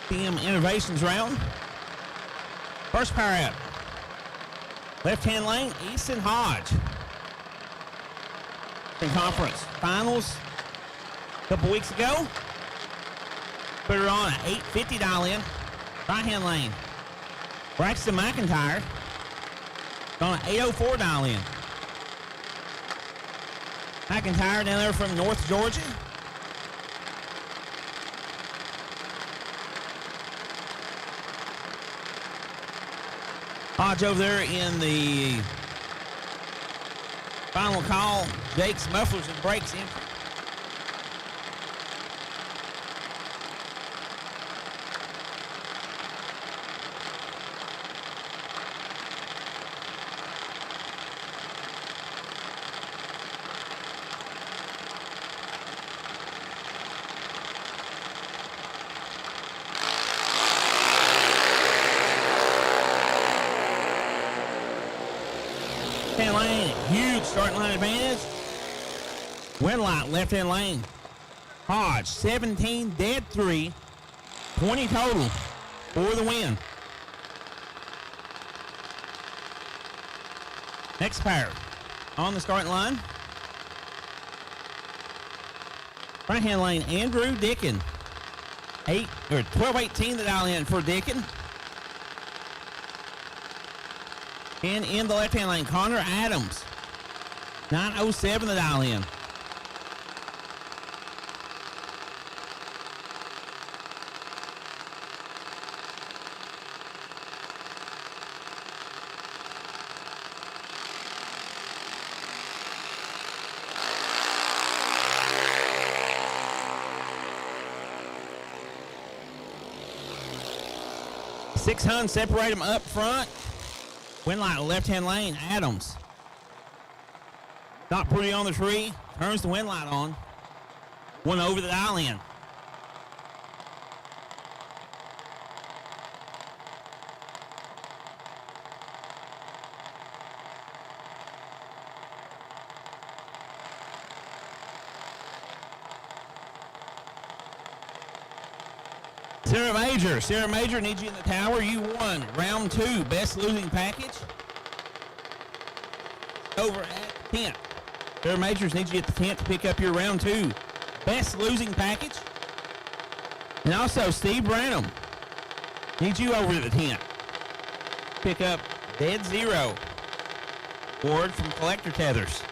PM innovations round. First power out. Left-hand lane, Easton Hodge. In conference finals a couple weeks ago. Put her on an $850 dial-in. Right-hand lane, Braxton McIntyre. On an $804 dial-in. McIntyre down there from North Georgia. Hodge over there in the final call. Jake's mufflers and brakes entry. Lane, huge starting line advantage. Winlight, left-hand lane. Hodge, 17, dead 3, 20 total for the win. Next pair on the starting line. Right-hand lane, Andrew Dickin. 12-18 the dial in for Dickin. And in the left-hand lane, Connor Adams. 907 the dial in. $600 separate them up front. Winlight, left-hand lane, Adams. Not pretty on the tree. Turns the Winlight on. One over the dial in. Sarah Major needs you in the tower. You won round 2, best losing package. Over at the tent. Sarah Majors needs you at the tent to pick up your round 2, best losing package. And also Steve Branham needs you over at the tent. Pick up Dead Zero award from Collector Tethers.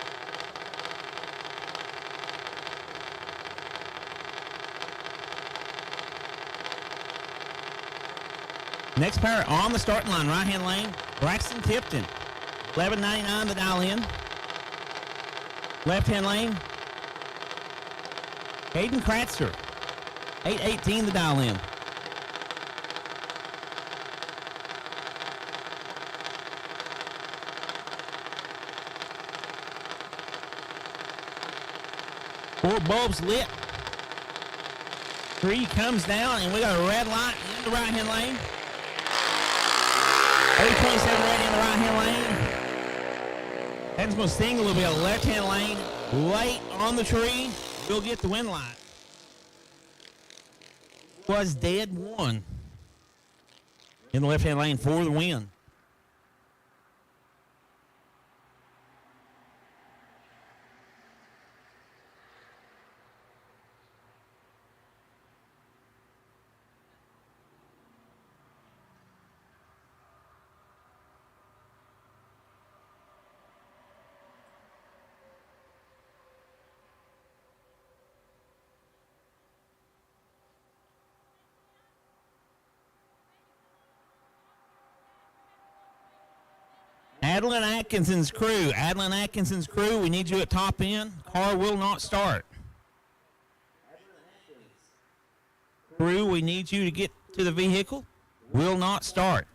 Next pair on the starting line, right-hand lane, Braxton Tipton, $11.99 the dial in. Left-hand lane, Hayden Kratzer, $8.18 the dial in. Four bulbs lit. 3 comes down, and we got a red light in the right-hand lane. 827 red in the right-hand lane. That's going to sting a little bit. Left-hand lane, late on the tree. We'll get the win light. Was dead 1 in the left-hand lane for the win. Adeline Atkinson's crew, we need you at top end. Car will not start. Crew, we need you to get to the vehicle. Will not start.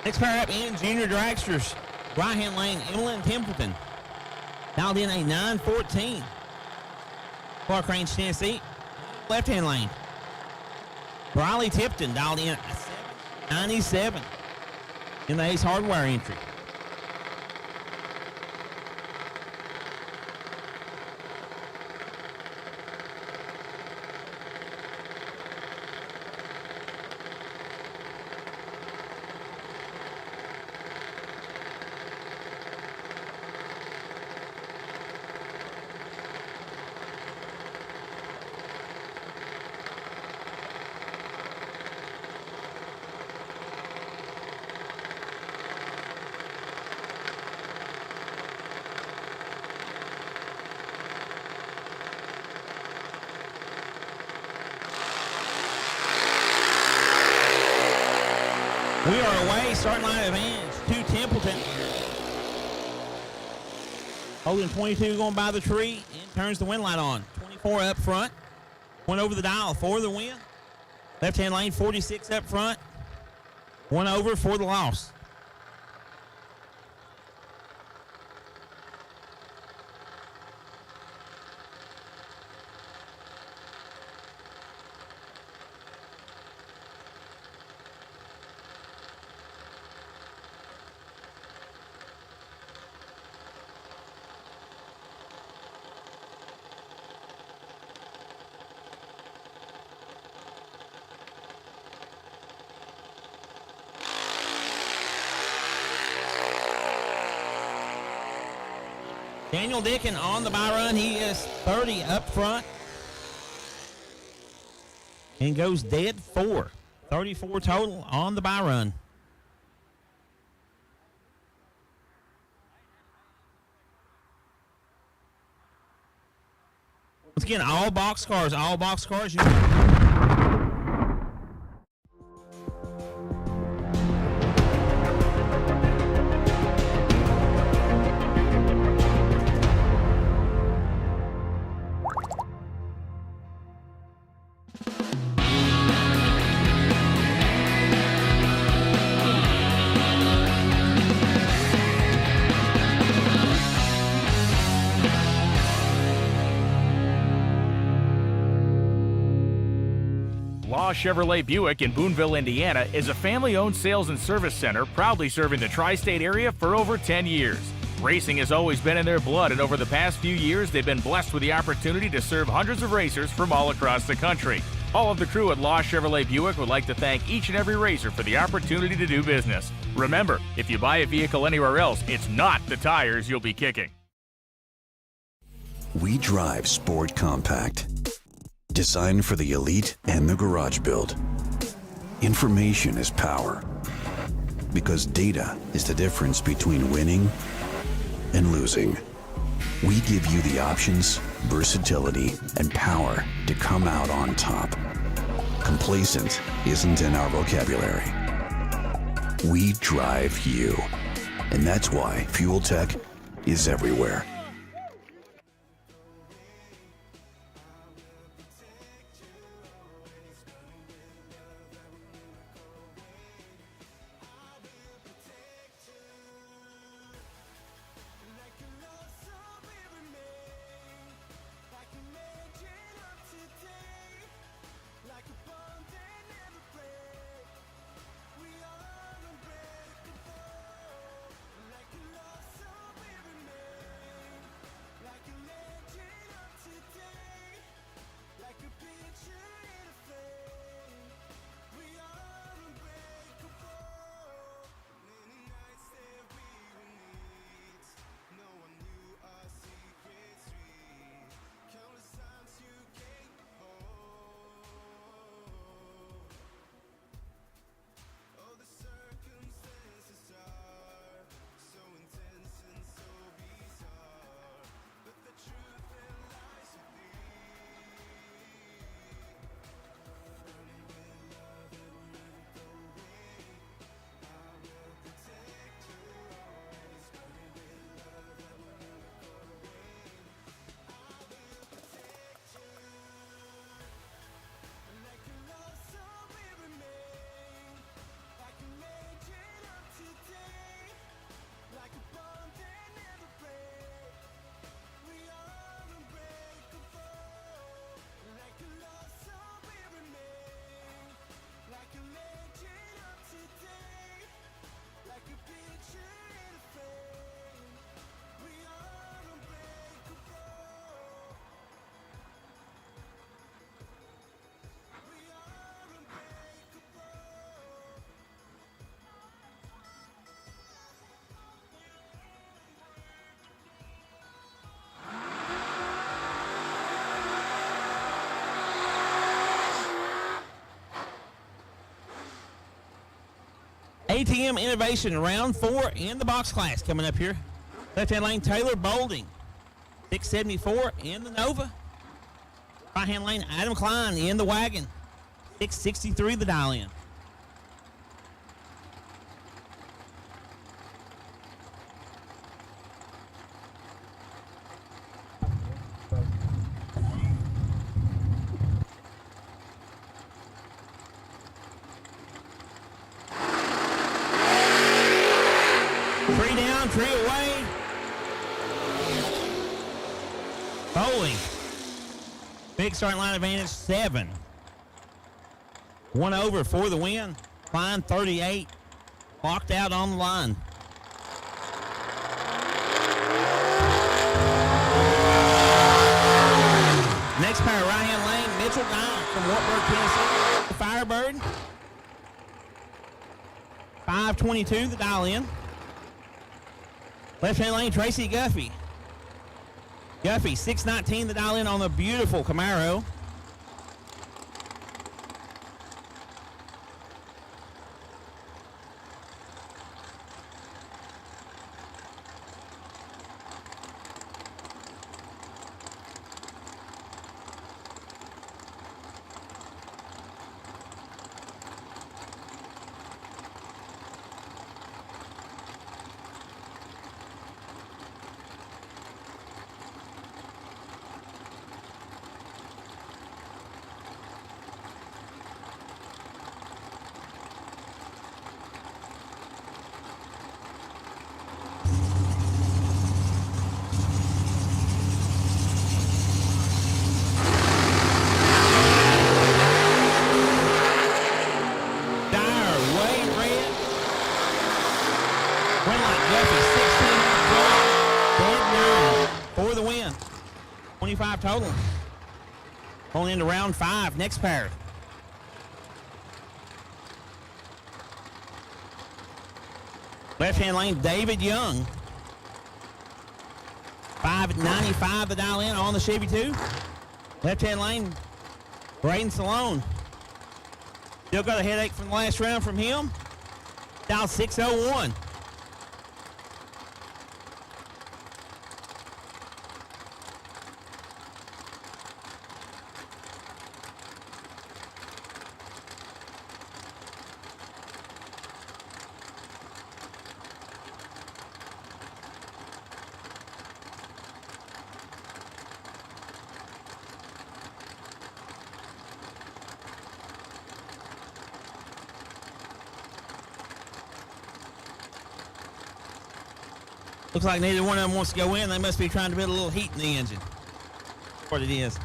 Next pair up in junior dragsters. Right-hand lane, Emily Templeton. Dialed in a 9:14. Clark Range, Tennessee. Left-hand lane. Briley Tipton dialed in a 7:97 in the Ace Hardware entry. We are away, starting line advantage to Templeton. Holding 22 going by the tree and turns the wind light on. 24 up front. One over the dial for the win. Left-hand lane, 46 up front. One over for the loss. Daniel Dickin on the by run. He is 30 up front. And goes dead 4. 34 total on the by run. Once again, all box cars.
Law Chevrolet Buick in Boonville, Indiana is a family-owned sales and service center proudly serving the tri-state area for over 10 years. Racing has always been in their blood, and over the past few years, they've been blessed with the opportunity to serve hundreds of racers from all across the country. All of the crew at Law Chevrolet Buick would like to thank each and every racer for the opportunity to do business. Remember, if you buy a vehicle anywhere else, it's not the tires you'll be kicking.
We drive Sport Compact. Designed for the elite and the garage build. Information is power. Because data is the difference between winning and losing. We give you the options, versatility, and power to come out on top. Complacent isn't in our vocabulary. We drive you. And that's why Fuel Tech is everywhere.
ATM Innovation Round 4 in the box class coming up here. Left-hand lane, Taylor Bolding, 674 in the Nova. Right-hand lane, Adam Klein in the Wagon, 663 the dial-in. Three down, three away. Bowling. Big starting line advantage, 7. 1 over for the win. Klein, 38. Locked out on the line. Next pair, right-hand lane, Mitchell Downs from Wartburg, Tennessee. Firebird. 522, the dial-in. Left-hand lane, Tracy Guffey. Guffey, 619, the dial-in on the beautiful Camaro. Total. Only into round 5. Next pair. Left-hand lane, David Young. 595 the dial in on the Chevy 2. Left-hand lane, Braden Salone. Still got a headache from the last round from him. Dial 601. Looks like neither one of them wants to go in. They must be trying to build a little heat in the engine. That's what it is.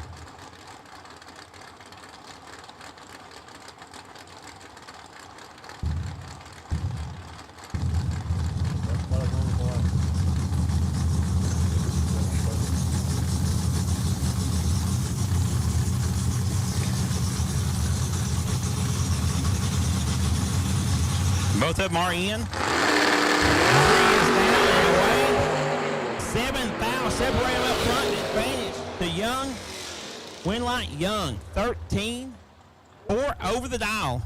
Both of them are in. Separate them up front, advantage to Young. Winlight Young, 13. 4 over the dial.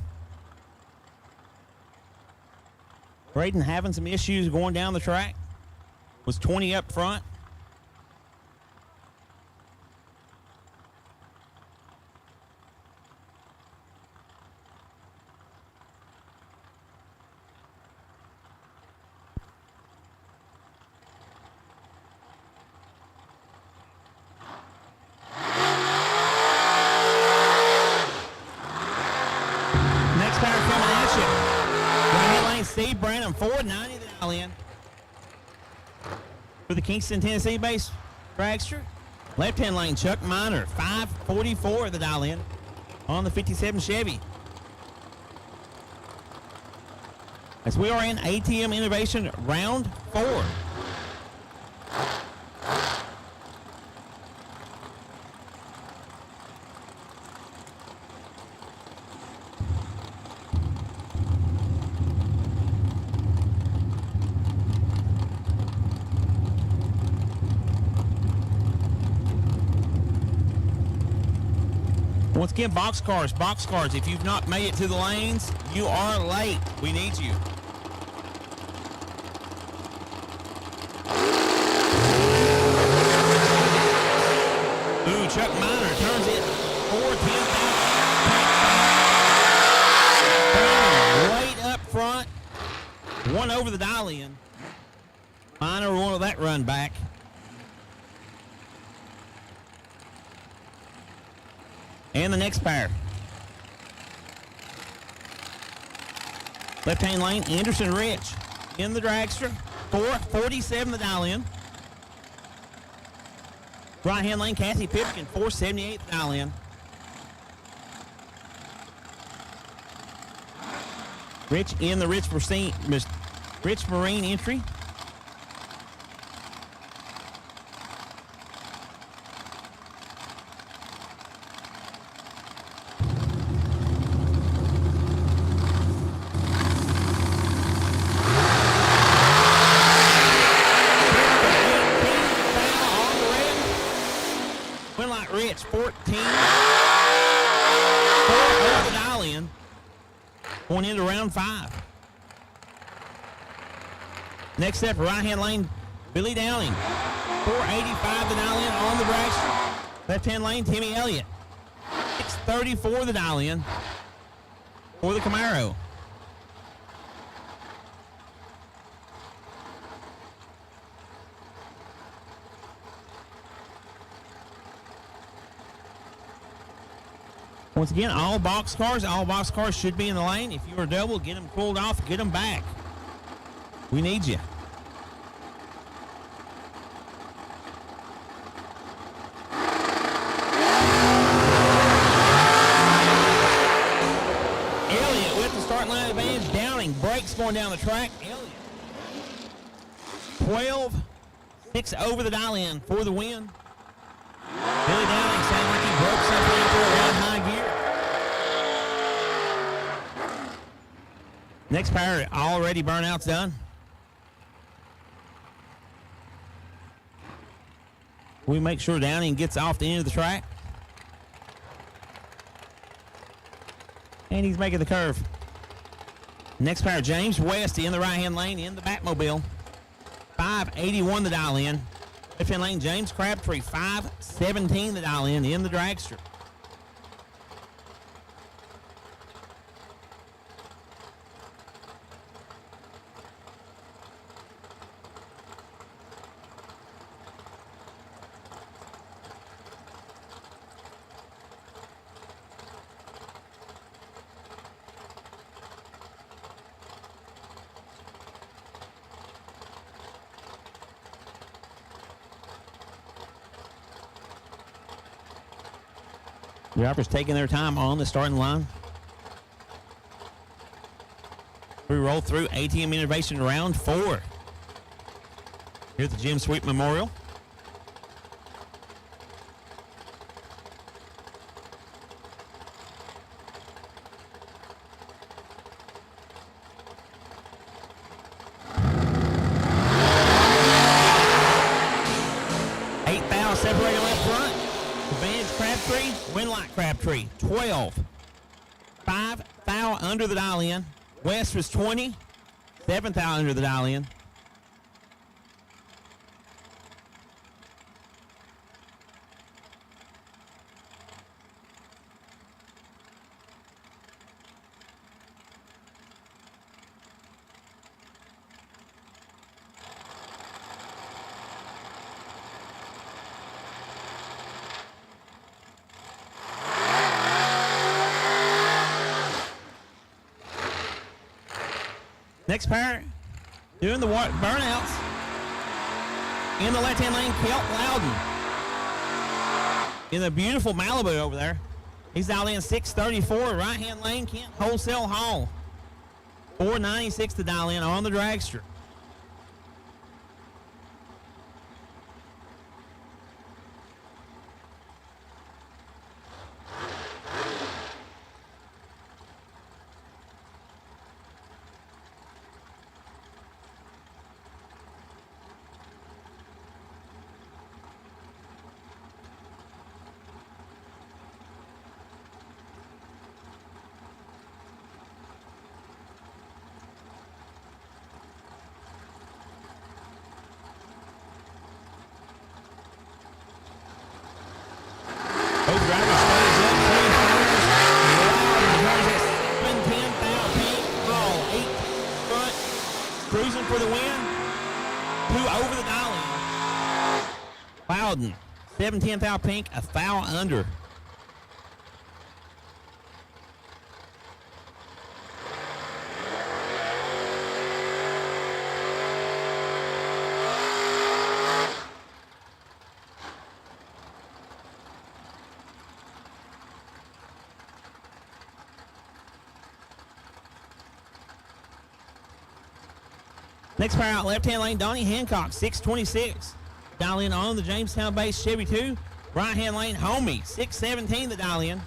Braden having some issues going down the track. Was 20 up front. Steve Branham, 490 the dial in. For the Kingston, Tennessee based dragster. Left-hand lane, Chuck Miner, 544 the dial in on the 57 Chevy. As we are in ATM Innovation Round 4. Once again, boxcars. If you've not made it to the lanes, you are late. We need you. One over the dial in. Minor one of that run back. And the next pair. Left-hand lane, Anderson Rich in the dragster. 447 the dial in. Right-hand lane, Cassie Pipkin, 478 the dial in. Rich in the Rich Marine entry. Rich, 14. 4 over the dial in. Going into round 5. Next up, right-hand lane, Billy Downing. 485 the dial in on the dragster. Left-hand lane, Timmy Elliott. 634 the dial in for the Camaro. Once again, all box cars should be in the lane. If you're a double, get them pulled off, get them back. We need you. Elliott with the start line advantage. Downing brakes going down the track. Elliott 12-6 over the dial in for the win. Billy Downing sounds like he broke something out there around high gear. Next pair, already burnouts done. We make sure Downing gets off the end of the track. And he's making the curve. Next pair, James West in the right-hand lane in the Batmobile. 581 the dial in. Left-hand lane, James Crabtree, 517 the dial in the dragster. Drivers taking their time on the starting line. We roll through ATM Innovation round 4 here at the Jim Sweet Memorial. Separating left front. Advantage Crabtree, Winlight Crabtree, 12. 5 thou under the dial in. West was 20. 7 thou under the dial in. Next pair, doing the burnouts. In the left-hand lane, Kelt Loudon. In the beautiful Malibu over there. He's dialed in 634. Right-hand lane, Kent Wholesale Hall. 496 to dial in on the dragster. Both drivers stays up, 3 corners. Loud and at 7-10 foul, Pink, all 8 front, cruising for the win. 2 over the dial in. Bowden, 7/10 thou pink, a foul under. Next pair out, left-hand lane, Donnie Hancock, 626. Dial in on the Jamestown base Chevy 2. Right-hand lane, Homie, 617 the dial in.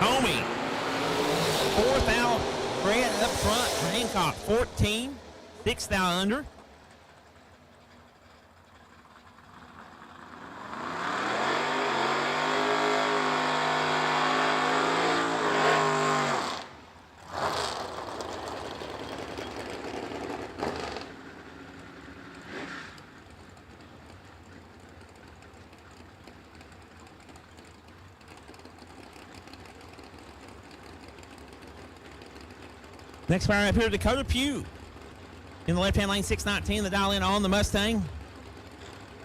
Homie, 4th out, Brett up front, Hancock, 14. 6th thou under. Next fire up here, Dakota Pugh. In the left-hand lane, 619, the dial in on the Mustang.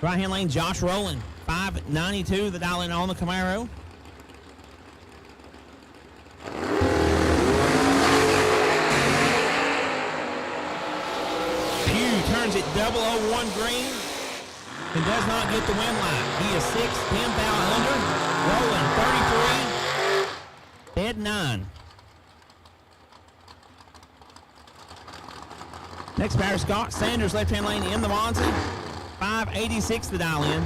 Right-hand lane, Josh Rowland, 592, the dial in on the Camaro. Pugh turns it 001 green and does not get the win line. He is 6th, 10 thou under. Rowland, 33, dead 9. Next pair, Scott Sanders, left-hand lane in the Monza. 586 the dial in.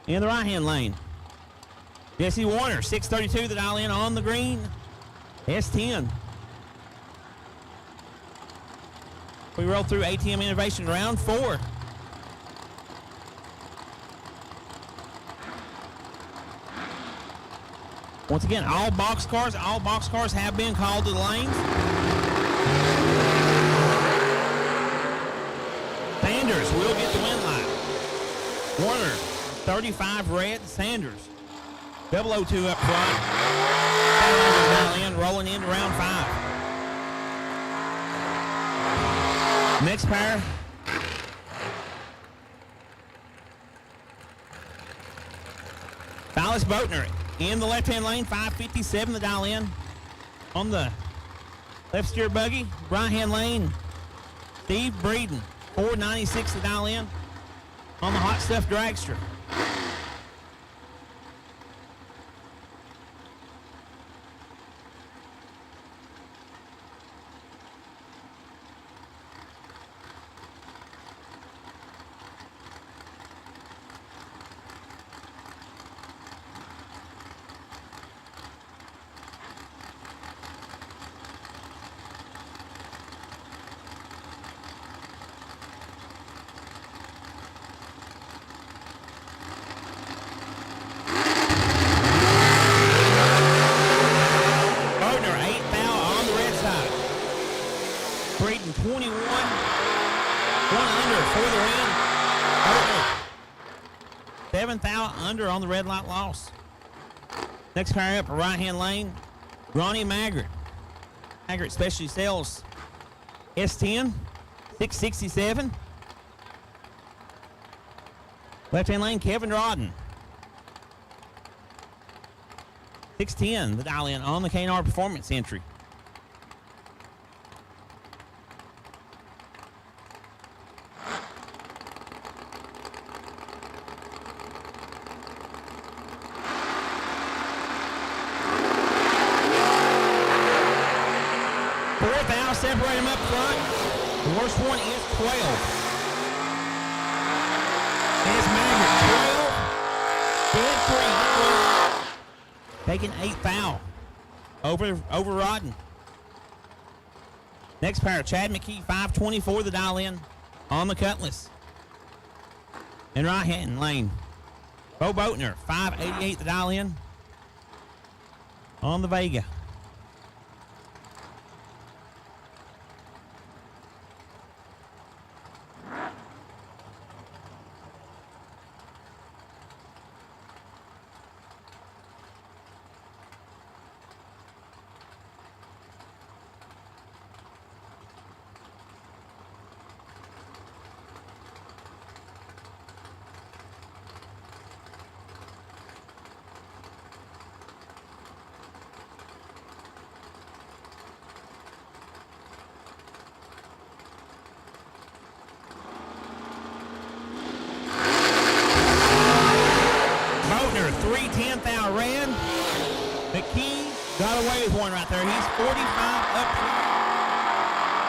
In the right-hand lane, Jesse Warner, 632 the dial in on the green. S10. We roll through ATM Innovation round 4. Once again, all box cars have been called to the lanes. Sanders will get the win line. Warner, 35 red. Sanders, 002 up front. Rolling into round 5. Next pair. Dallas Boatner. In the left-hand lane, 557 the dial in. On the left steer buggy, right-hand lane, Steve Breeden, 496 the dial in. On the Hot Stuff dragster. Breeden 21, 1 under for the win. 7th out under on the red light loss. Next car up, right-hand lane, Ronnie Maggart. Maggart specialty sells S10, 667. Left-hand lane, Kevin Rodden. 610, the dial in on the K&R Performance entry. Separate them up front. The worst one is 12. It's Maggart, 12. Dead 3. Taking 8 foul. Over Rodden. Next pair, Chad McKee, 524 the dial in on the Cutlass. In right-hand lane, Bo Boatner, 588 the dial in on the Vega.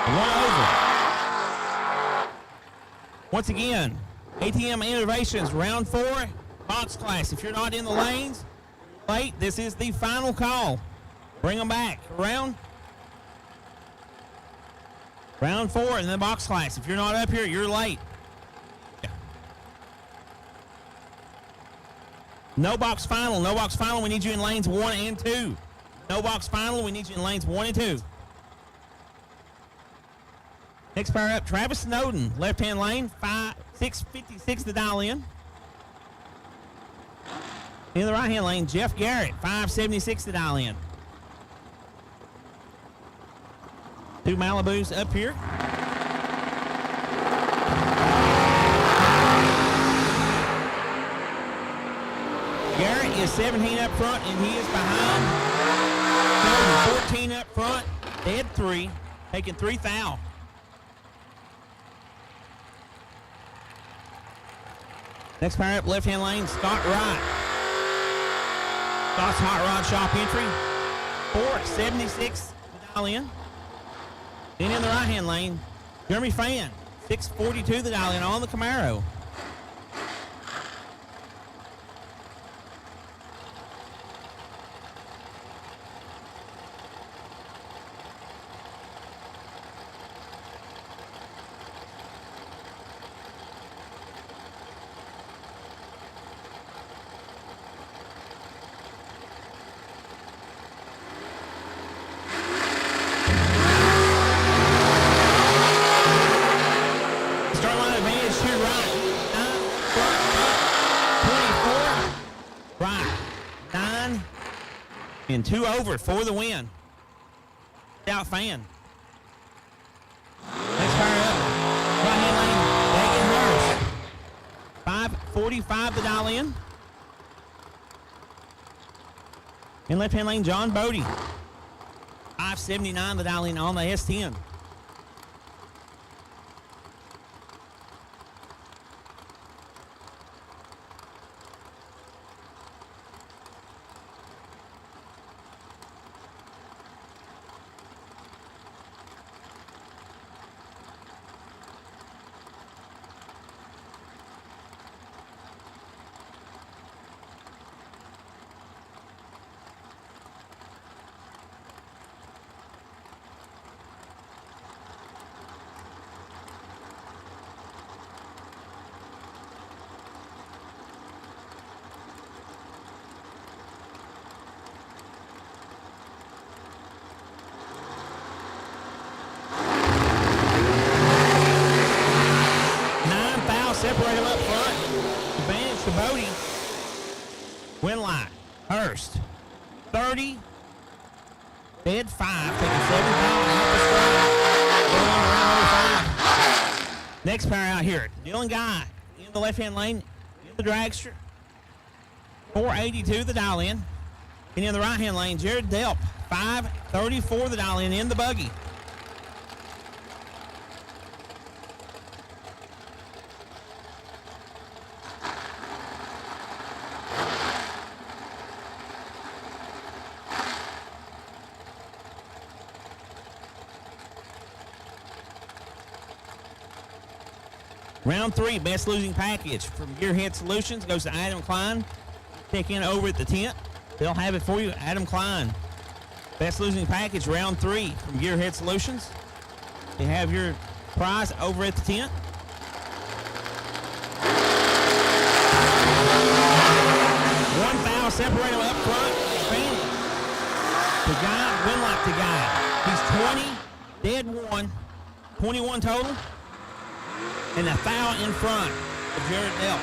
One over. Once again, ATM Innovations round 4, box class. If you're not in the lanes, late, this is the final call. Bring them back. Round 4 in the box class. If you're not up here, you're late. No box final. No box final. We need you in lanes 1 and 2. No box final. We need you in lanes 1 and 2. Next pair up, Travis Snowden, left-hand lane, 656 to dial in. In the right-hand lane, Jeff Garrett, 576 to dial in. 2 Malibus up here. Garrett is 17 up front, and he is behind. Snowden, 14 up front, dead 3, taking 3 thou. Next pair up, left-hand lane, Scott Wright. Scott's Hot Rod Shop entry, 476 to dial in. Then in the right-hand lane, Jeremy Fan, 642 to dial in on the Camaro. And 2 over for the win. Out Fan. Next fire up. Right-hand lane, Megan Harris. 545 to dial in. In left-hand lane, John Bodie. 579 to dial in on the S10. Separate them up front. Advantage to Bodie. Winlight. Hurst. 30. Dead 5. Taking 7 pounds off the strike. Going around number 5. Next pair out here. Dylan Guy in the left-hand lane. In the dragster. 482 the dial in. And in the right-hand lane, Jared Delp. 534 the dial in the buggy. Round 3, best losing package from Gearhead Solutions goes to Adam Klein. Check in over at the tent. They'll have it for you. Adam Klein. Best losing package, round 3 from Gearhead Solutions. You have your prize over at the tent. One foul, separate them up front. The guy, Winlock to guy. He's 20, dead 1, 21 total. And a foul in front of Jared Delp.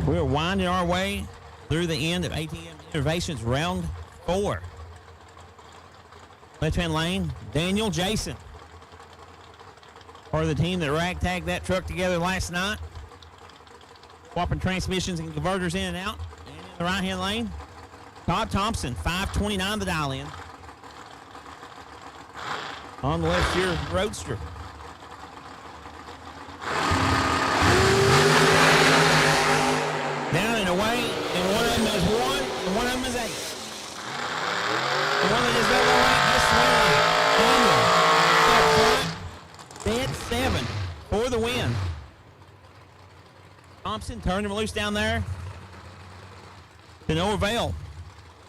We're winding our way through the end of ATM Innovations round 4. Left-hand lane, Daniel Jason. Part of the team that ragtagged that truck together last night. Swapping transmissions and converters in and out. And in the right-hand lane, Todd Thompson, 5:29 the dial in. On the left here, Roadster. Down and away, and one of them is 1, and one of them is 8. The one that is over 8 is Daniel. Dead 7 for the win. Thompson turned him loose down there. To no avail.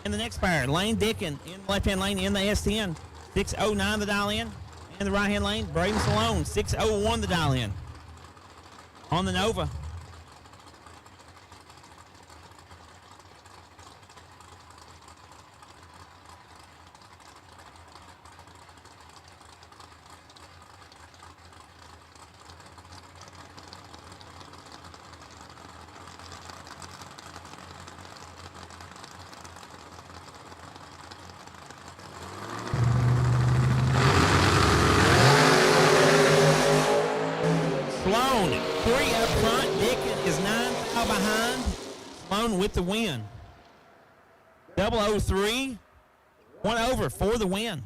And the next pair, Lane Dickin in the left-hand lane in the S10. 6:09 the dial in. In the right-hand lane, Braden Salone, 6:01 the dial in. On the Nova. Sloan, 3 up front. Dickin is 9 out behind. Sloan with the win. 003. 1 over for the win.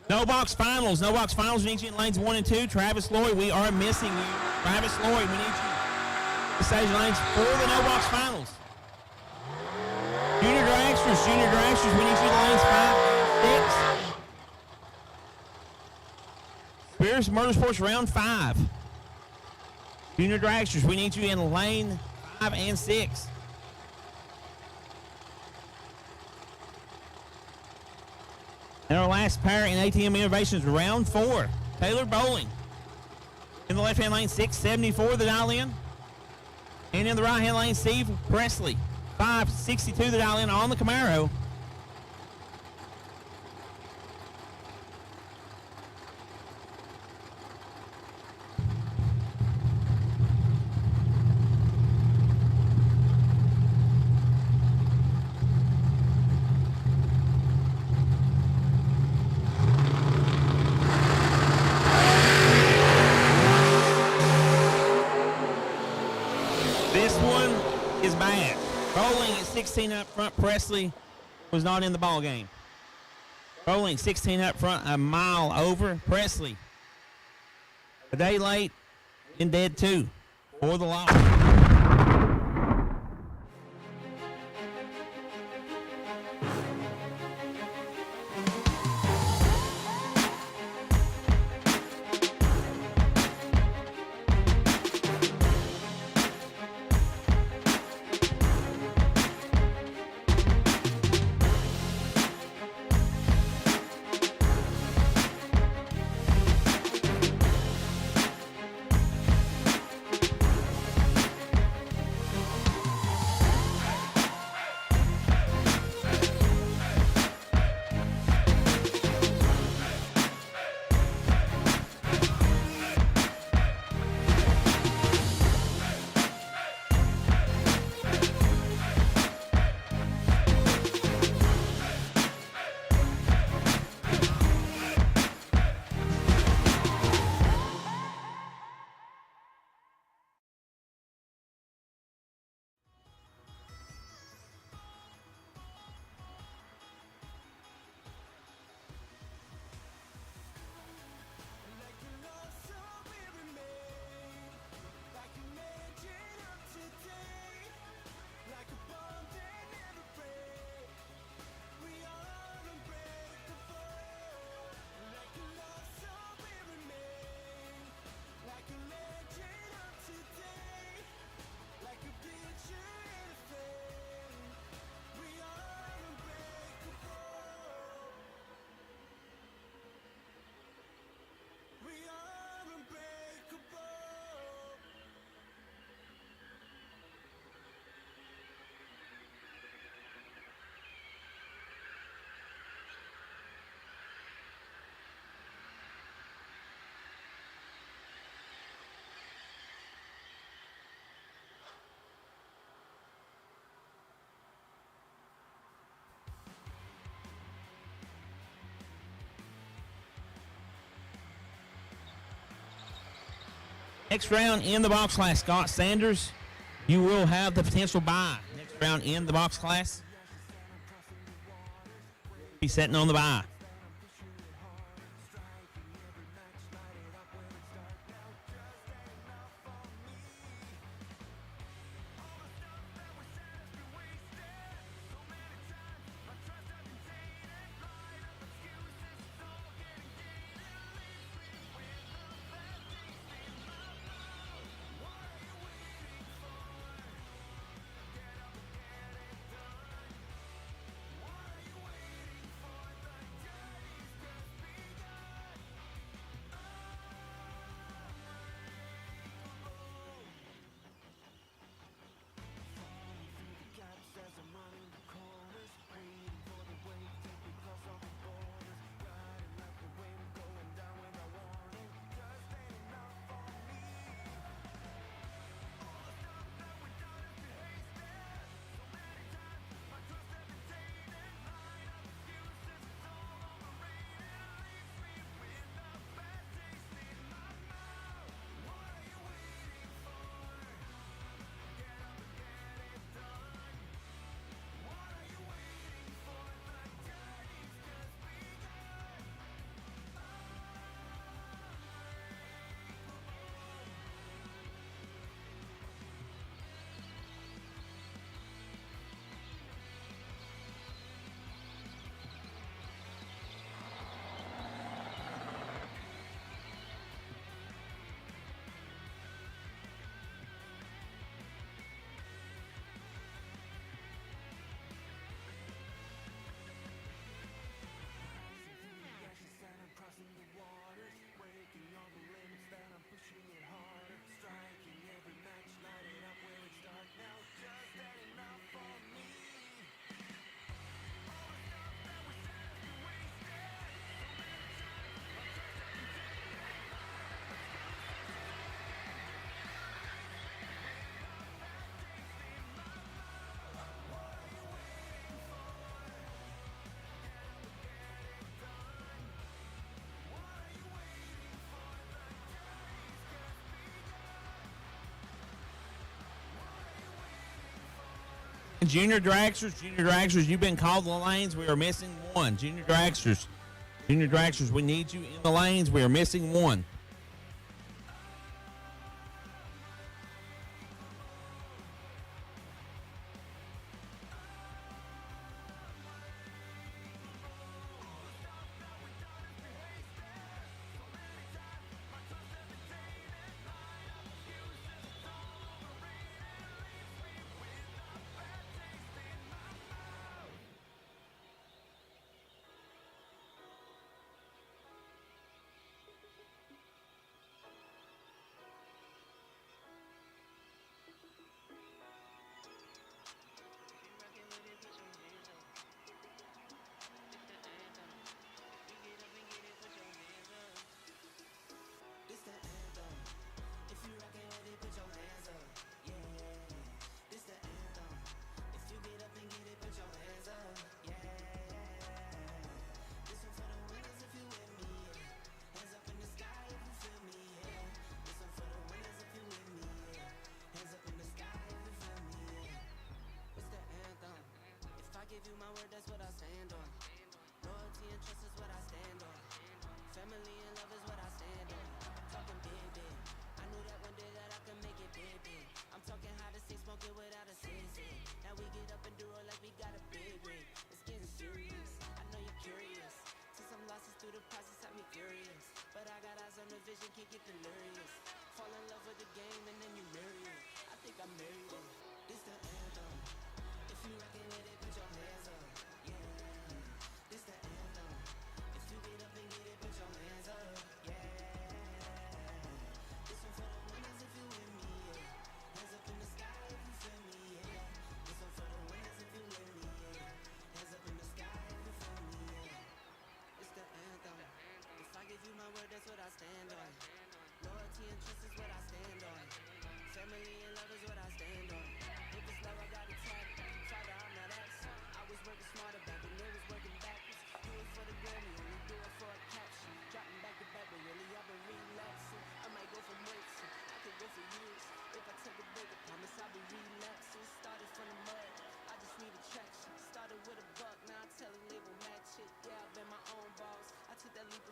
No box finals. No box finals. We need you in lanes 1 and 2. Travis Lloyd, we are missing you. Travis Lloyd, we need you. The stage lanes for the no box finals. Junior dragsters, we need you in lanes 5 and 6. Spears Motorsports round 5. Junior dragsters, we need you in lane 5 and 6. And our last pair in ATM Innovations, round 4. Taylor Bowling. In the left-hand lane, 674 the dial in. And in the right-hand lane, Steve Presley, 562 the dial in on the Camaro. This one is bad. Bowling at 16 up front. Presley was not in the ball game. Bowling 16 up front, a mile over. Presley a day late in dead 2 for the loss. Next round in the box class, Scott Sanders. You will have the potential bye. Next round in the box class. Be setting on the bye. Junior dragsters, you've been called to the lanes. We are missing one. Junior dragsters, we need you in the lanes. We are missing one.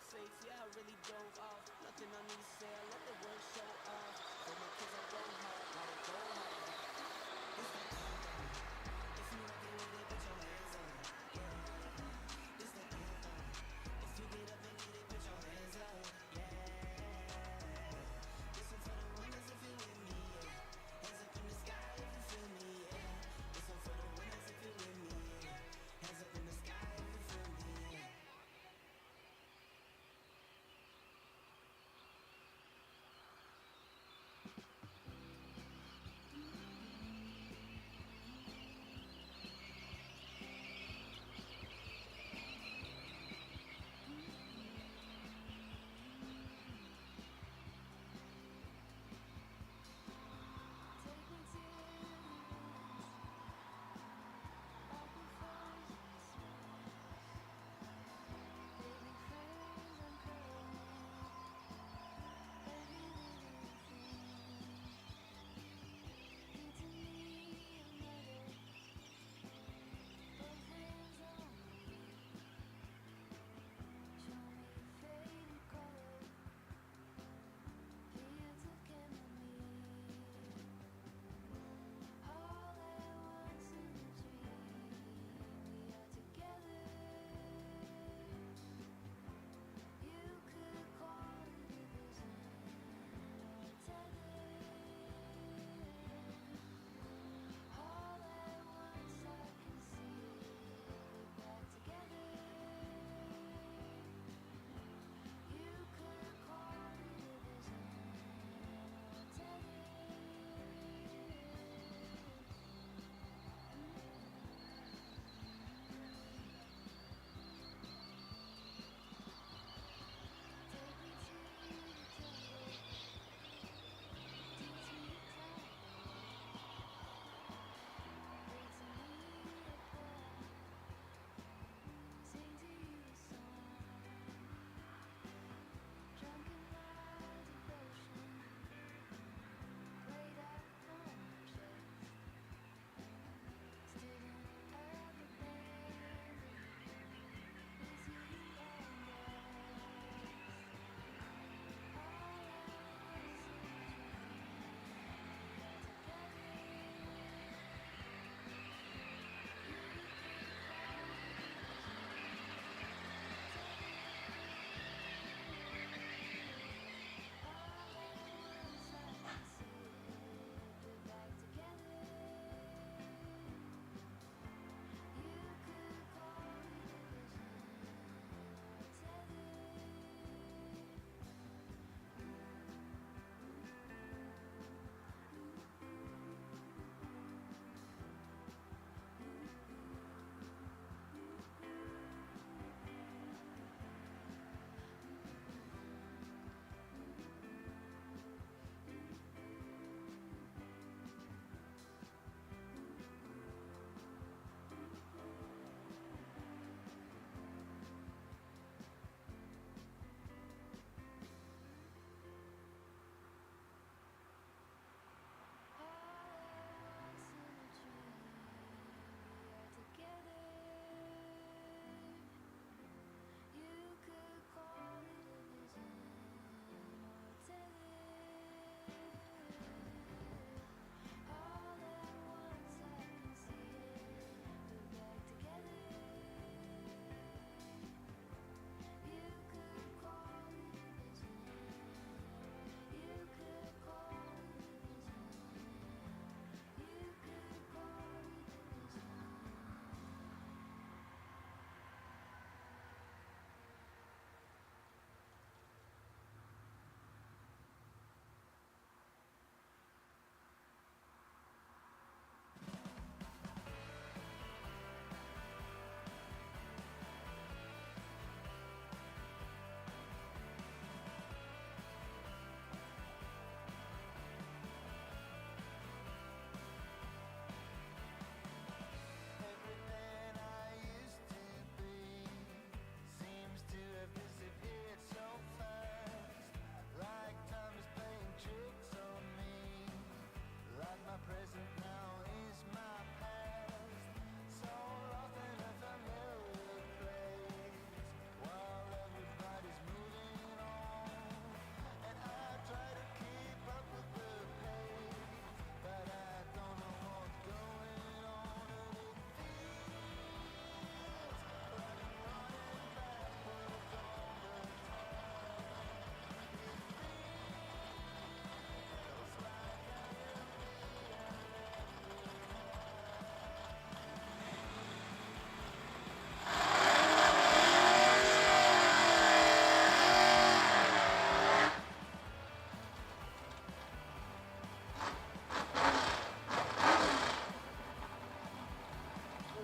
safe, yeah, I really dove off. Nothing on me to say, I let the world show off. For my kids, I go hard, gotta go hard. It's the anthem. If you rockin' with it, put your hands up. Yeah, it's the anthem. If you get up and get it, put your hands up. Yeah, this one for the winners if you with me. Yeah, hands up in the sky if you feel me. Yeah, this one for the winners if you with me. Yeah, hands up in the sky if you feel me. Yeah.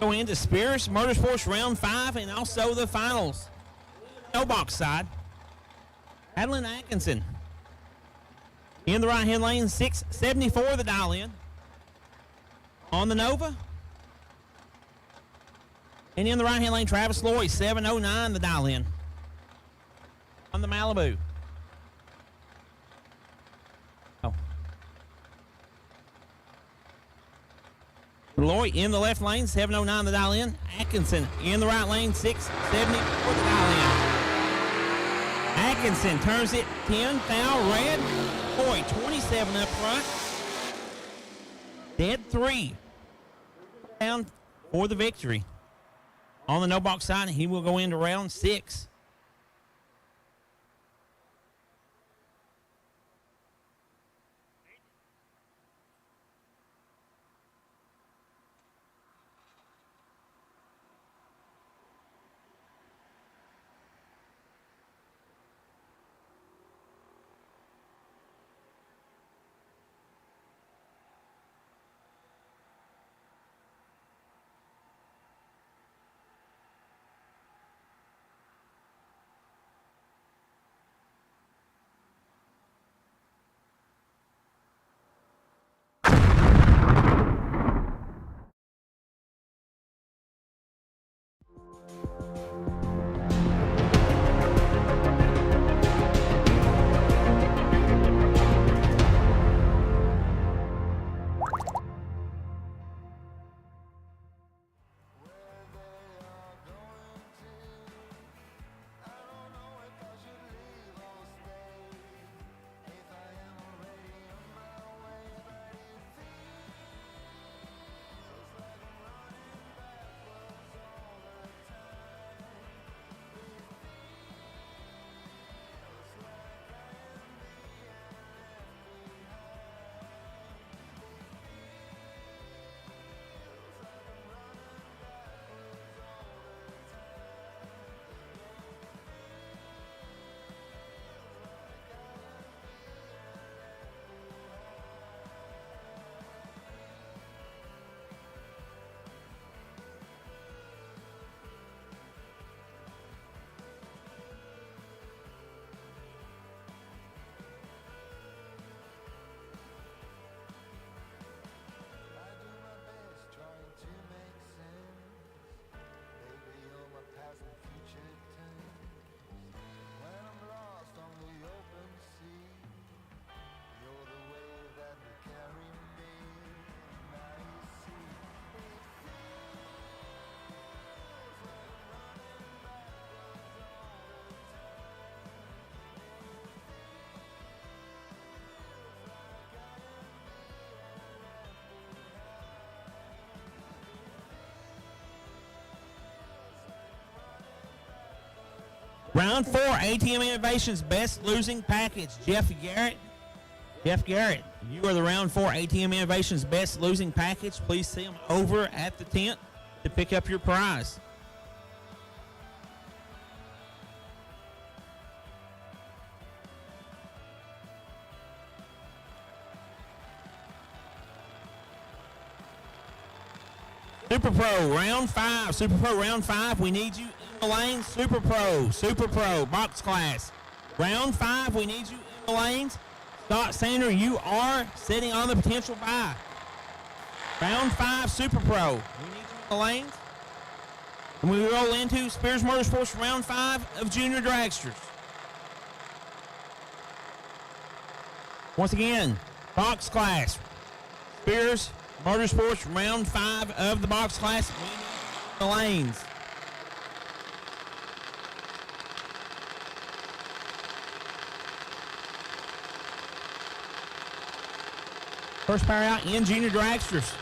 Go into Spears Motorsports round 5 and also the finals. No box side. Adeline Atkinson. In the right-hand lane, 674 the dial in. On the Nova. And in the right-hand lane, Travis Lloyd, 709 the dial in. On the Malibu. Oh. Lloyd in the left lane, 709 the dial in. Atkinson in the right lane, 674 the dial in. Atkinson turns it 10, foul, red. Lloyd, 27 up front. Dead 3. Down for the victory. On the no box side, he will go into round 6. Round 4, ATM Innovations Best Losing Package. Jeff Garrett. Jeff Garrett, you are the Round 4 ATM Innovations Best Losing Package. Please see him over at the tent to pick up your prize. Super Pro, round 5. Super Pro, round 5. We need you in the lanes. Super Pro, box class. Round 5, we need you in the lanes. Scott Sander, you are sitting on the potential bye. Round 5, Super Pro. We need you in the lanes. And we roll into Spears Motorsports, round 5 of Junior Dragsters. Once again, box class. Spears Motorsports, round 5 of the box class. We need the lanes. First power out in Junior Dragsters.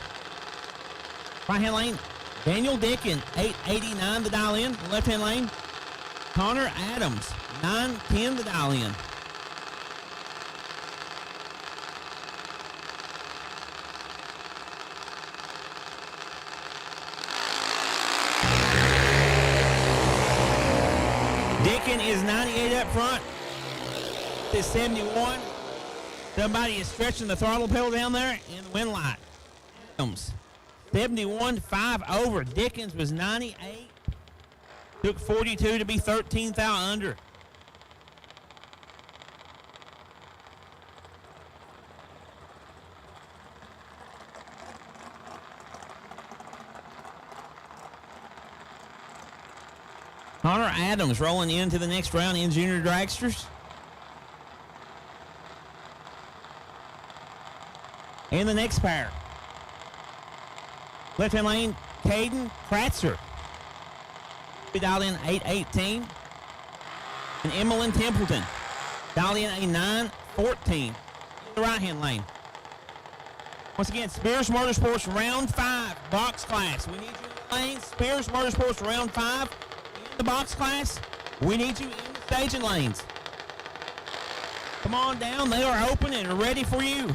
Right-hand lane, Daniel Dickin, 889 the dial in. Left-hand lane, Connor Adams, 910 the dial in. Dickin is 98 up front. Is 71. Somebody is stretching the throttle pedal down there in the wind light. Adams, 71, 5 over. Dickens was 98. Took 42 to be 13th out under. Connor Adams rolling into the next round in junior dragsters. And the next pair. Left-hand lane, Caden Kratzer. We dialed in 818. And Emmeline Templeton. Dialed in a 914. In the right-hand lane. Once again, Spears Motorsports round 5, box class. We need you in the lane. Spears Motorsports round 5. In the box class, we need you in the staging lanes. Come on down. They are open and ready for you.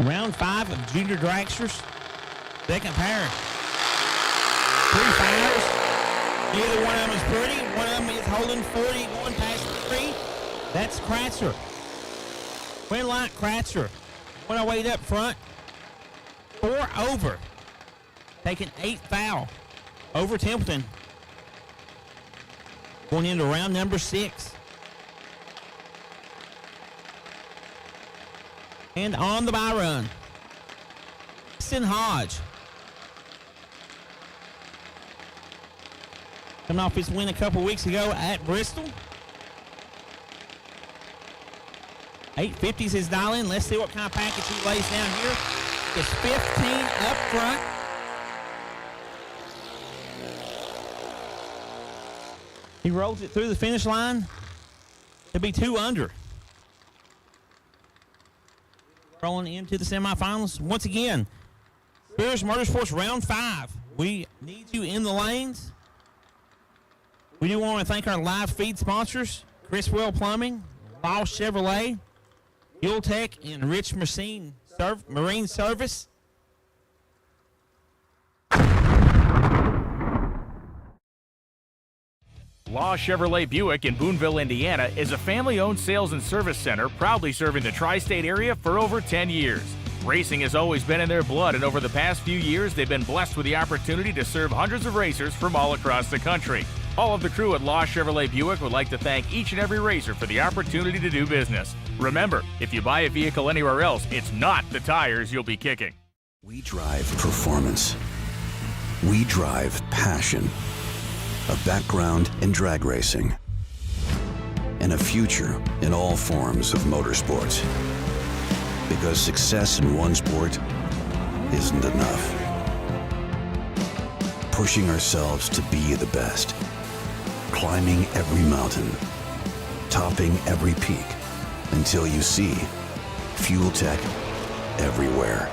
Round 5 of junior dragsters. Second pair. 3 fouls. Neither one of them is pretty. One of them is holding 40, going past the 3. That's Kratzer. Winlight Kratzer. One away up front. 4 over. Taking 8 foul. Over Templeton. Going into round number 6. And on the bye run, Jackson Hodge. Coming off his win a couple weeks ago at Bristol. 850s his dial in. Let's see what kind of package he lays down here. It's 15 up front. He rolls it through the finish line to be 2 under. Rolling into the semifinals. Once again, Spears Motorsports round 5. We need you in the lanes. We do want to thank our live feed sponsors, Criswell Plumbing, Law Chevrolet, Fuel Tech, and Rich Marine Service.
Law Chevrolet Buick in Boonville, Indiana is a family-owned sales and service center proudly serving the tri-state area for over 10 years. Racing has always been in their blood, and over the past few years, they've been blessed with the opportunity to serve hundreds of racers from all across the country. All of the crew at Law Chevrolet Buick would like to thank each and every racer for the opportunity to do business. Remember, if you buy a vehicle anywhere else, it's not the tires you'll be kicking.
We drive performance. We drive passion. A background in drag racing. And a future in all forms of motorsports. Because success in one sport isn't enough. Pushing ourselves to be the best. Climbing every mountain. Topping every peak. Until you see Fuel Tech everywhere.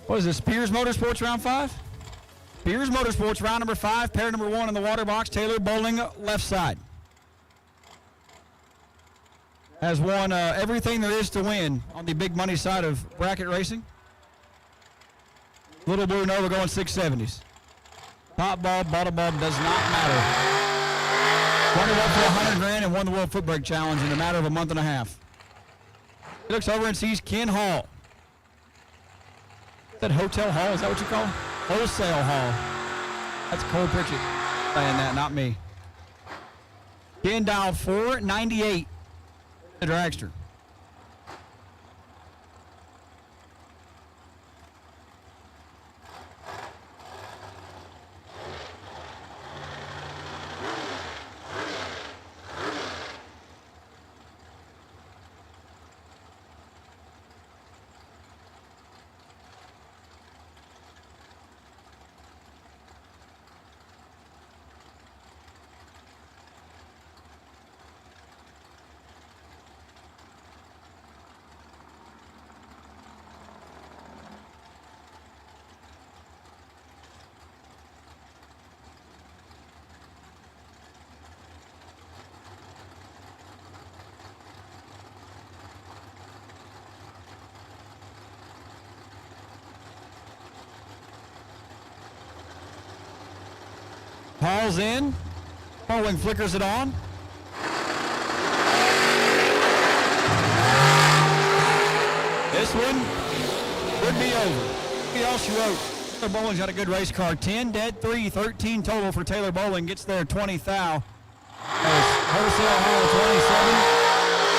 What is this, Spears Motorsports round 5? Spears Motorsports round number 5, pair number 1 in the water box, Taylor Bowling, left side. Has won everything there is to win on the big money side of bracket racing. Little Blue Nova going 670s. Top bulb, bottom bulb does not matter. Won it up for 100 grand and won the World Footbrake Challenge in a matter of a month and a half. He looks over and sees Ken Hall. Is that Hotel Hall? Is that what you call it? Wholesale Hall. That's Cole Pritchett saying that, not me. Ken dialed 498. The dragster. Hall's in. Bowling flickers it on. This one would be over. What else you wrote? Taylor Bowling's got a good race car. 10 dead, 3, 13 total for Taylor Bowling. Gets there 20 thou. Wholesale Hall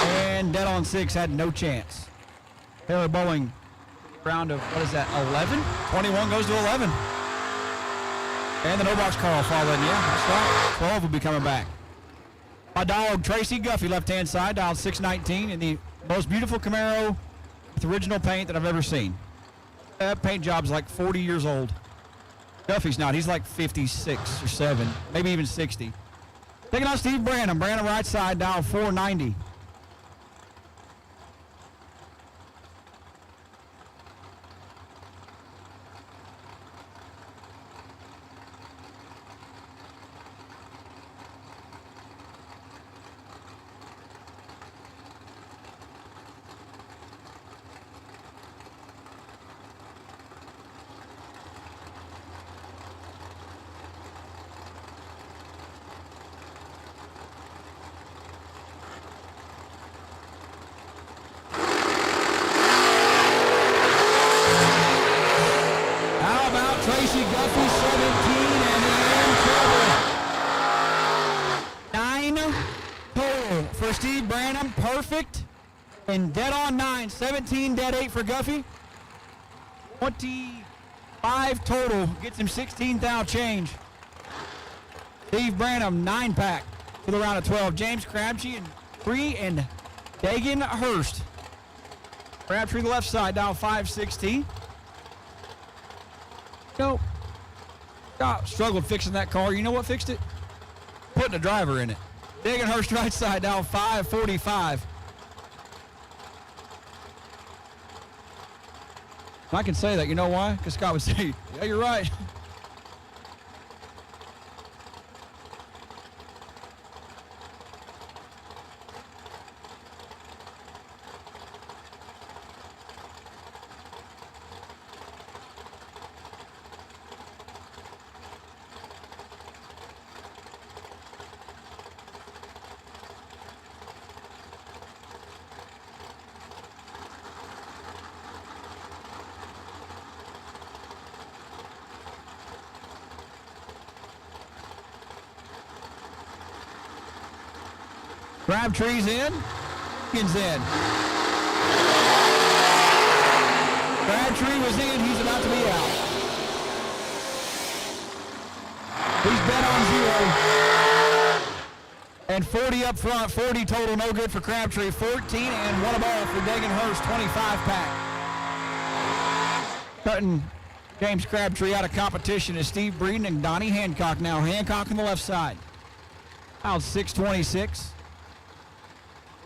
27. And dead on 6 had no chance. Taylor Bowling, round of, what is that, 11? 21 goes to 11. And the no-box car will fall in, yeah, that's right. 12 will be coming back. My dog, Tracy Guffey, left-hand side, dialed 619 in the most beautiful Camaro with original paint that I've ever seen. That paint job's like 40 years old. Guffey's not. He's like 56 or 7, maybe even 60. Taking on Steve Branham. Branham right side, dialed 490. Tracy Guffey, 17, and in trouble. 9 total for Steve Branham, perfect. And dead on 9, 17, dead 8 for Guffey. 25 total, gets him 16 thou change. Steve Branham, 9-pack for the round of 12. James Crabtree and 3 and Dagan Hurst. Crabtree the left side, down 516. Nope. Struggled fixing that car. You know what fixed it? Putting a driver in it. Dagan Hurst right side, down 545. I can say that. You know why? Because Scott would say, yeah, you're right. Crabtree's in. Higgins in. Crabtree was in. He's about to be out. He's bet on 0. And 40 up front. 40 total. No good for Crabtree. 14 and 1 ball for Dagan Hurst. 25-pack. Cutting James Crabtree out of competition is Steve Breeden and Donnie Hancock now. Hancock on the left side. Out 626.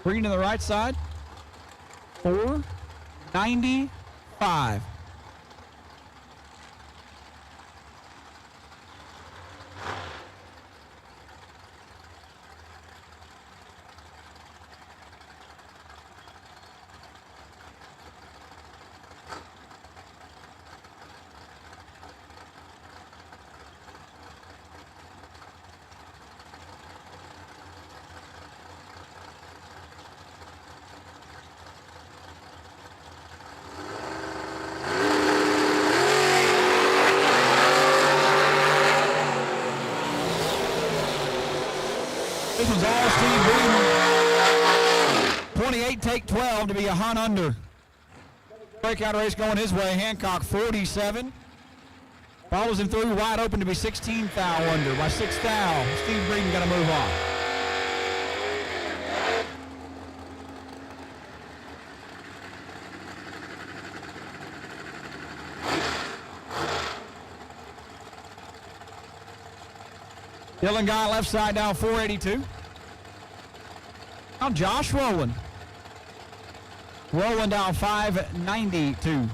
Breeden to the right side. 495. Eliminations all Steve Breeden. 28 take 12 to be a hunt under. Breakout race going his way. Hancock 47. Follows him through wide open to be 16 thou under. By 6 thou, Steve Breeden going to move on. Dylan Guy left side down 482. Now Josh Rowland. Rowland down 592.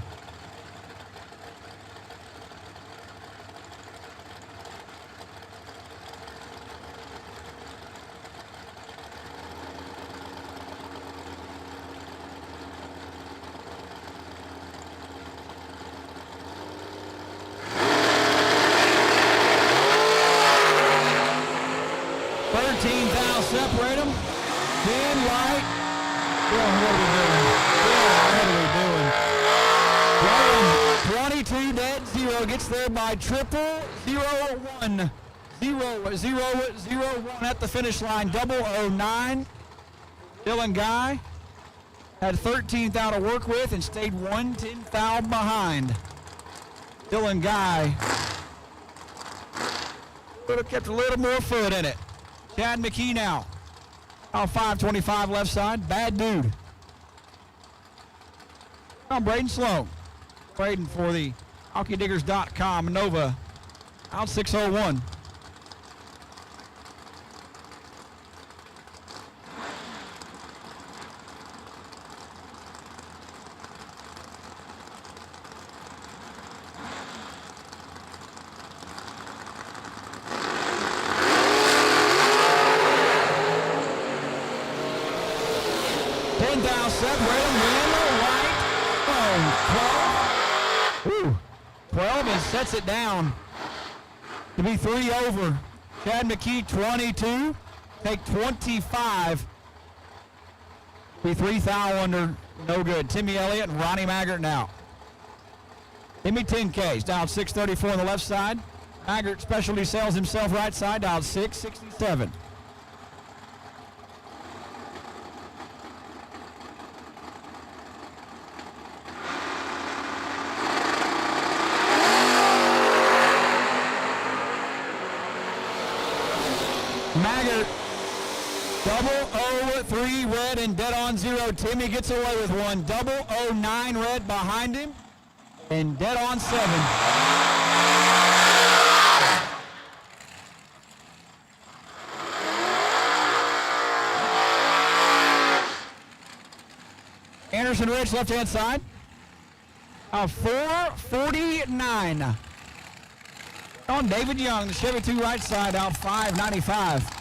Separate them. Then right. What are we doing? 22 dead 0 gets there by 001. 0-0-0-1 at the finish line. 009. Dylan Guy had 13 thou to work with and stayed 110 thou behind. Dylan Guy could have kept a little more foot in it. Chad McKee now. Out 525 left side. Bad dude. Now Braden Sloan. Braden for the HockeyDiggers.com Nova. Out 601. Separate him, right. Oh, 12. Ooh, 12 and sets it down to be 3 over. Chad McKee, 22. Take 25. Be 3 thou under. No good. Timmy Elliott and Ronnie Maggart now. Timmy 10Ks down 634 on the left side. Maggart specialty sells himself right side down 667. Maggart, 003 red and dead on 0. Timmy gets away with one. 009 red behind him and dead on 7. Anderson Rich left hand side. 449. On David Young, the Chevy 2 right side, out 595.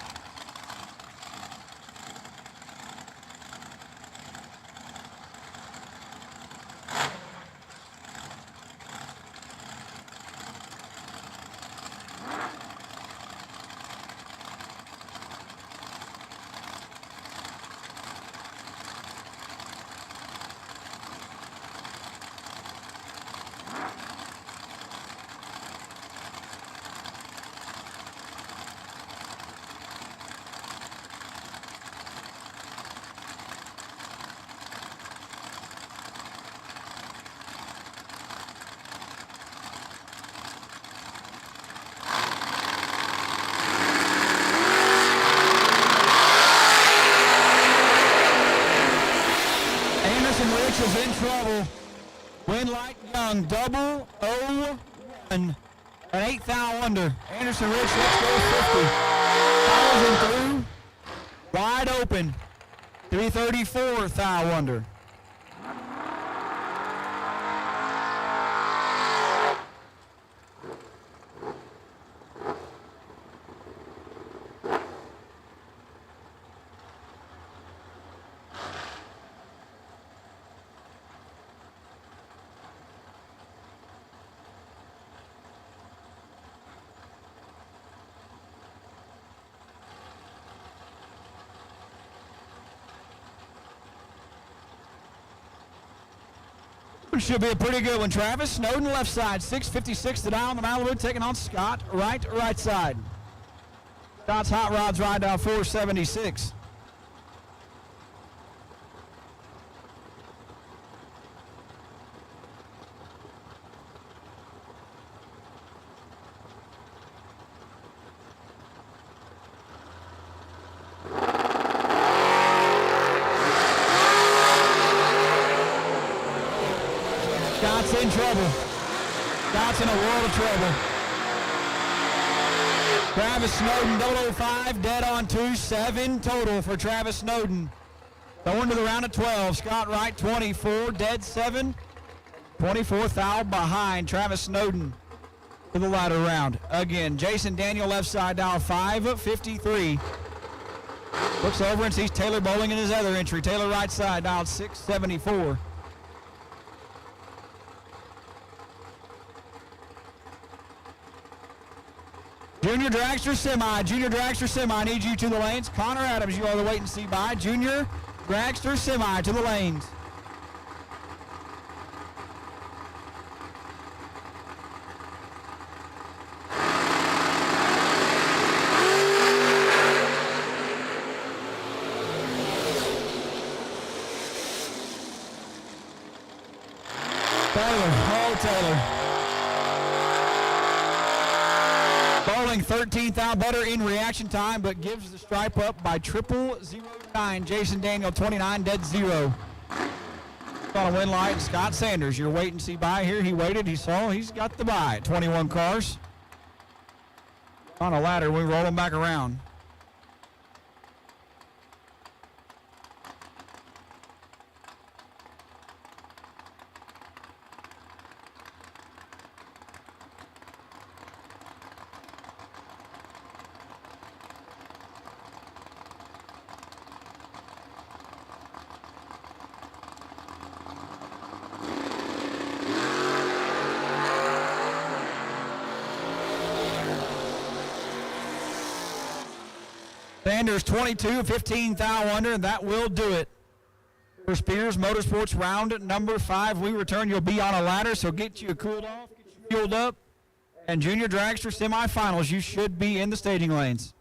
Is in trouble. Win like Young, 001, an 8 thou under. Anderson Rich, let's go 50. Follows him through, wide open, 334 thou under. Should be a pretty good one. Travis Snowden left side, 6:56 to dial on the Malibu, taking on Scott right side. Scott's Hot Rods ride down 476. Scott's in trouble. Scott's in a world of trouble. Travis Snowden, 005, dead on 2-7 total for Travis Snowden. Going to the round of 12. Scott Wright, 24, dead 7. 24th foul behind Travis Snowden for the latter round. Again, Jason Daniel left side down 5-53. Looks over and sees Taylor Bowling in his other entry. Taylor right side down 674. Junior Dragster Semi. Junior Dragster Semi needs you to the lanes. Connor Adams, you are the wait and see by. Junior Dragster Semi to the lanes. Taylor, oh Taylor. Bowling 13th out, better in reaction time, but gives the stripe up by 0009. Jason Daniel 29, dead 0. On a win light, Scott Sanders, your wait and see by here. He waited, he saw, he's got the buy. 21 cars. On a ladder, we roll them back around. Sanders 22, 15 thou under, and that will do it. For Spears Motorsports round number 5, we return. You'll be on a ladder, so get you cooled off, get you fueled up. And Junior Dragster semifinals, you should be in the staging lanes.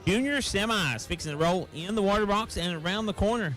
Junior semis fixing to roll in the water box and around the corner.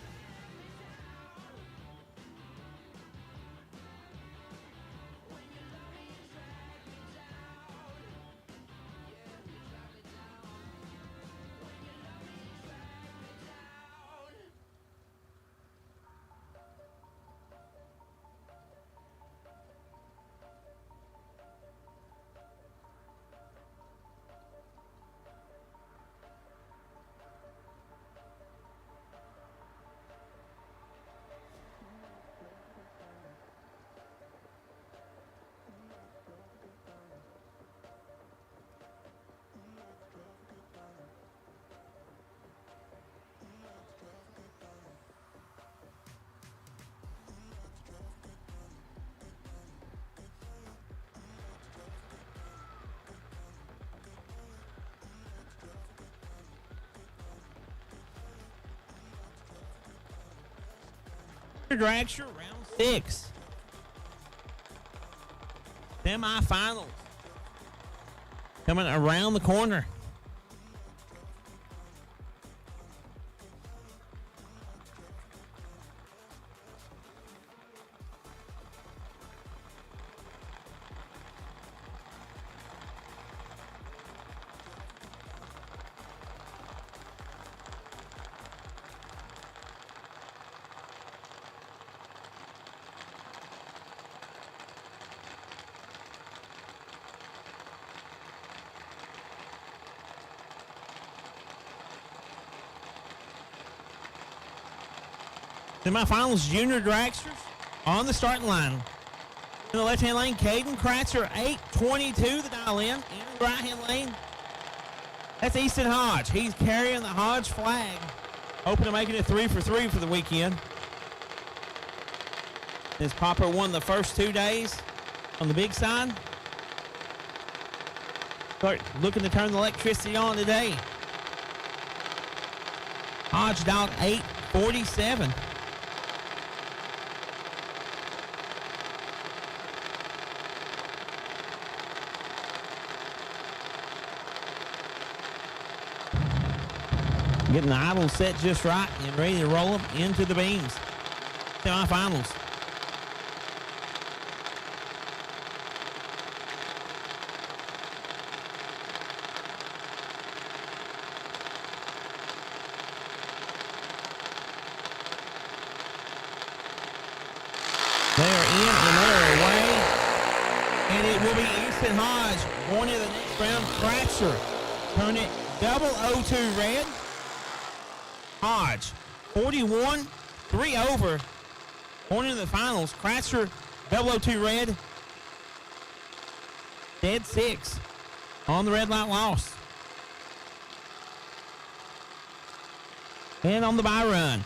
Dragster round 6. Semifinals coming around the corner. Semifinals junior dragsters on the starting line. In the left-hand lane, Caden Kratzer, 8:22 the dial in. In the right-hand lane, that's Easton Hodge. He's carrying the Hodge flag. Hoping to make it a 3 for 3 for the weekend. As Popper won the first 2 days on the big side. Start looking to turn the electricity on today. Hodge dialed 8:47. Getting the idle set just right and ready to roll them into the beams. Semifinals. They are in and they are away. And it will be Easton Hodge going to the next round. Kratzer turn it 002 red. Hodge, 41, 3 over. Going into the finals. Kratzer, 002 red. Dead 6 on the red light loss. And on the bye run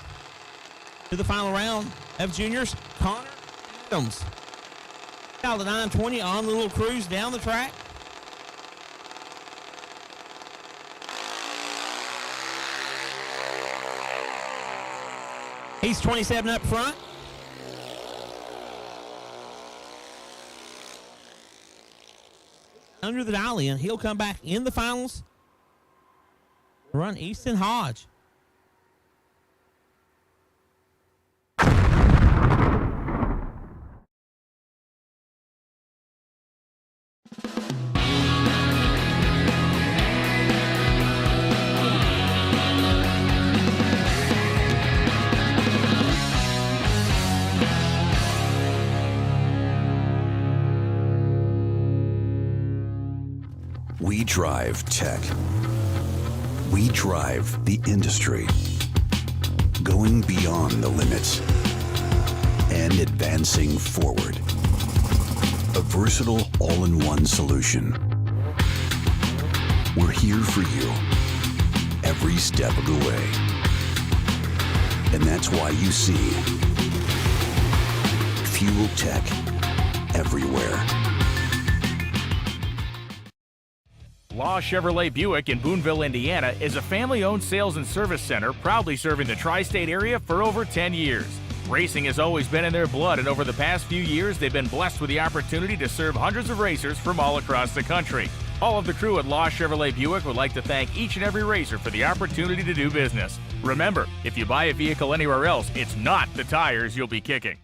to the final round of juniors, Connor Adams. Got the 920 on the little cruise down the track. He's 27 up front. Under the dial in, he'll come back in the finals. Run Easton Hodge.
We drive tech. We drive the industry. Going beyond the limits and advancing forward. A versatile all-in-one solution. We're here for you every step of the way. And that's why you see Fuel Tech everywhere.
Law Chevrolet Buick in Boonville, Indiana is a family-owned sales and service center proudly serving the tri-state area for over 10 years. Racing has always been in their blood, and over the past few years, they've been blessed with the opportunity to serve hundreds of racers from all across the country. All of the crew at Law Chevrolet Buick would like to thank each and every racer for the opportunity to do business. Remember, if you buy a vehicle anywhere else, it's not the tires you'll be kicking.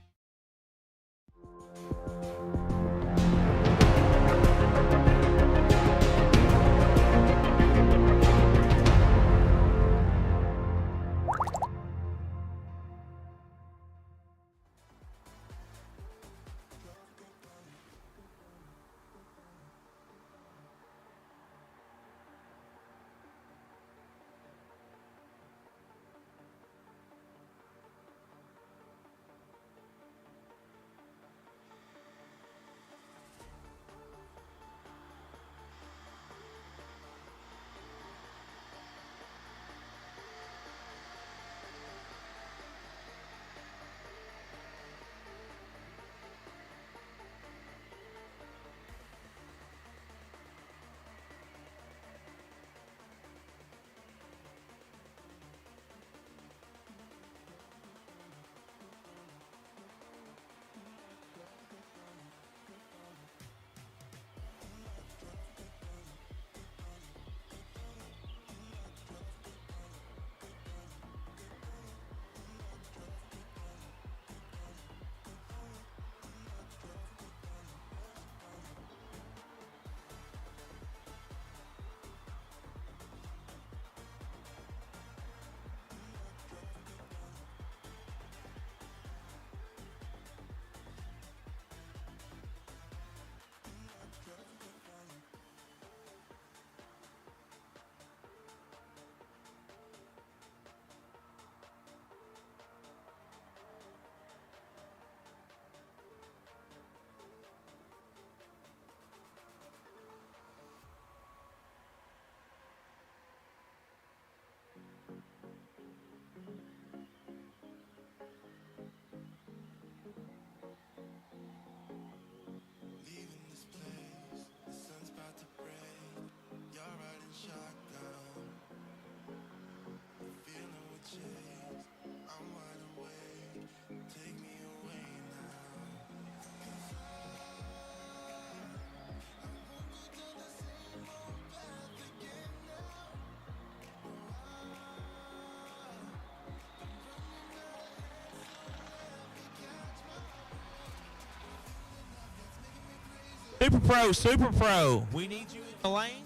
Super Pro, we need you in the lane.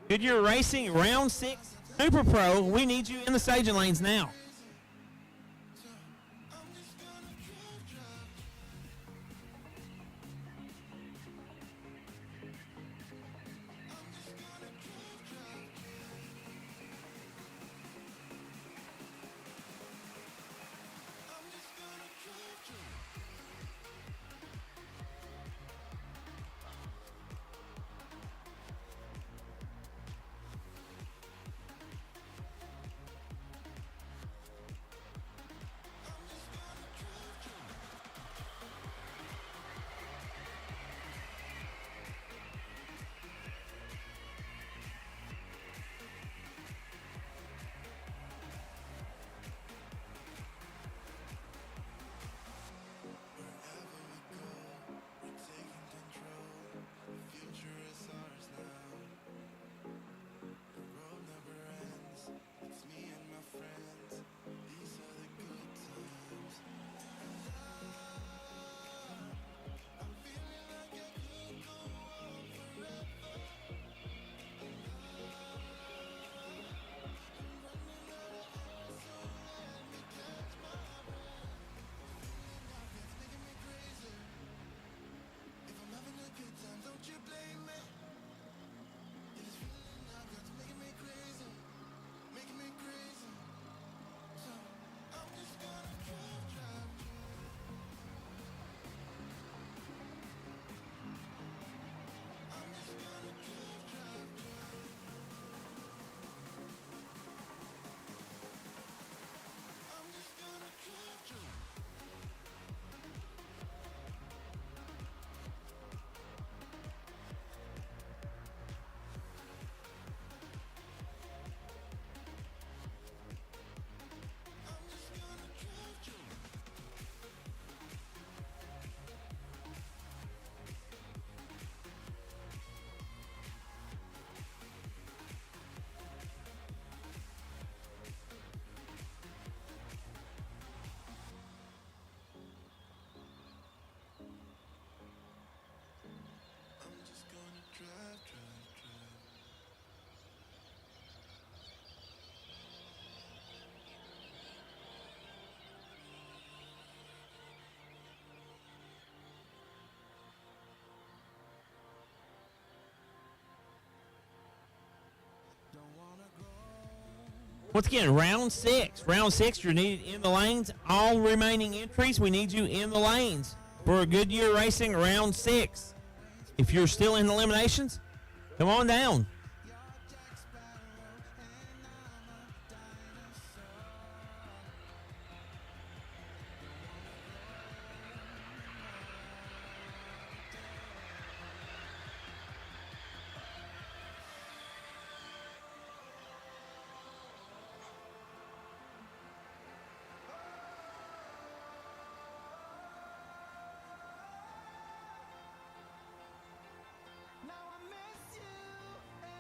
Goodyear Racing, round 6. Super Pro, we need you in the staging lanes now. Once again, round 6. Round 6, you're needed in the lanes. All remaining entries, we need you in the lanes for a Goodyear Racing round 6. If you're still in eliminations, come on down.
Now I miss you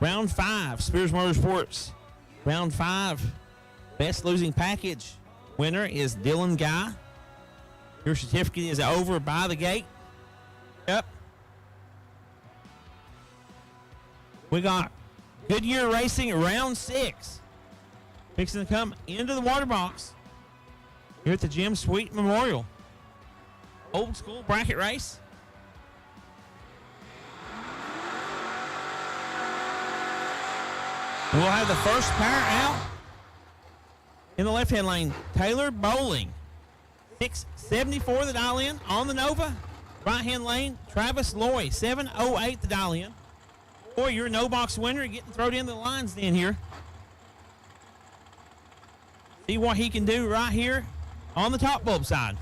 Round 5, Spears Motorsports. Round 5, best losing package. Winner is Dylan Guy. Your certificate is over by the gate. Yep. We got Goodyear Racing round 6. Fixing to come into the water box here at the Jim Sweet Memorial. Old school bracket race. We'll have the first pair out in the left-hand lane. Taylor Bowling, 674 the dial in on the Nova. Right-hand lane, Travis Loy, 708 the dial in. Boy, your no box winner getting thrown in the lines then here. See what he can do right here on the top bulb side.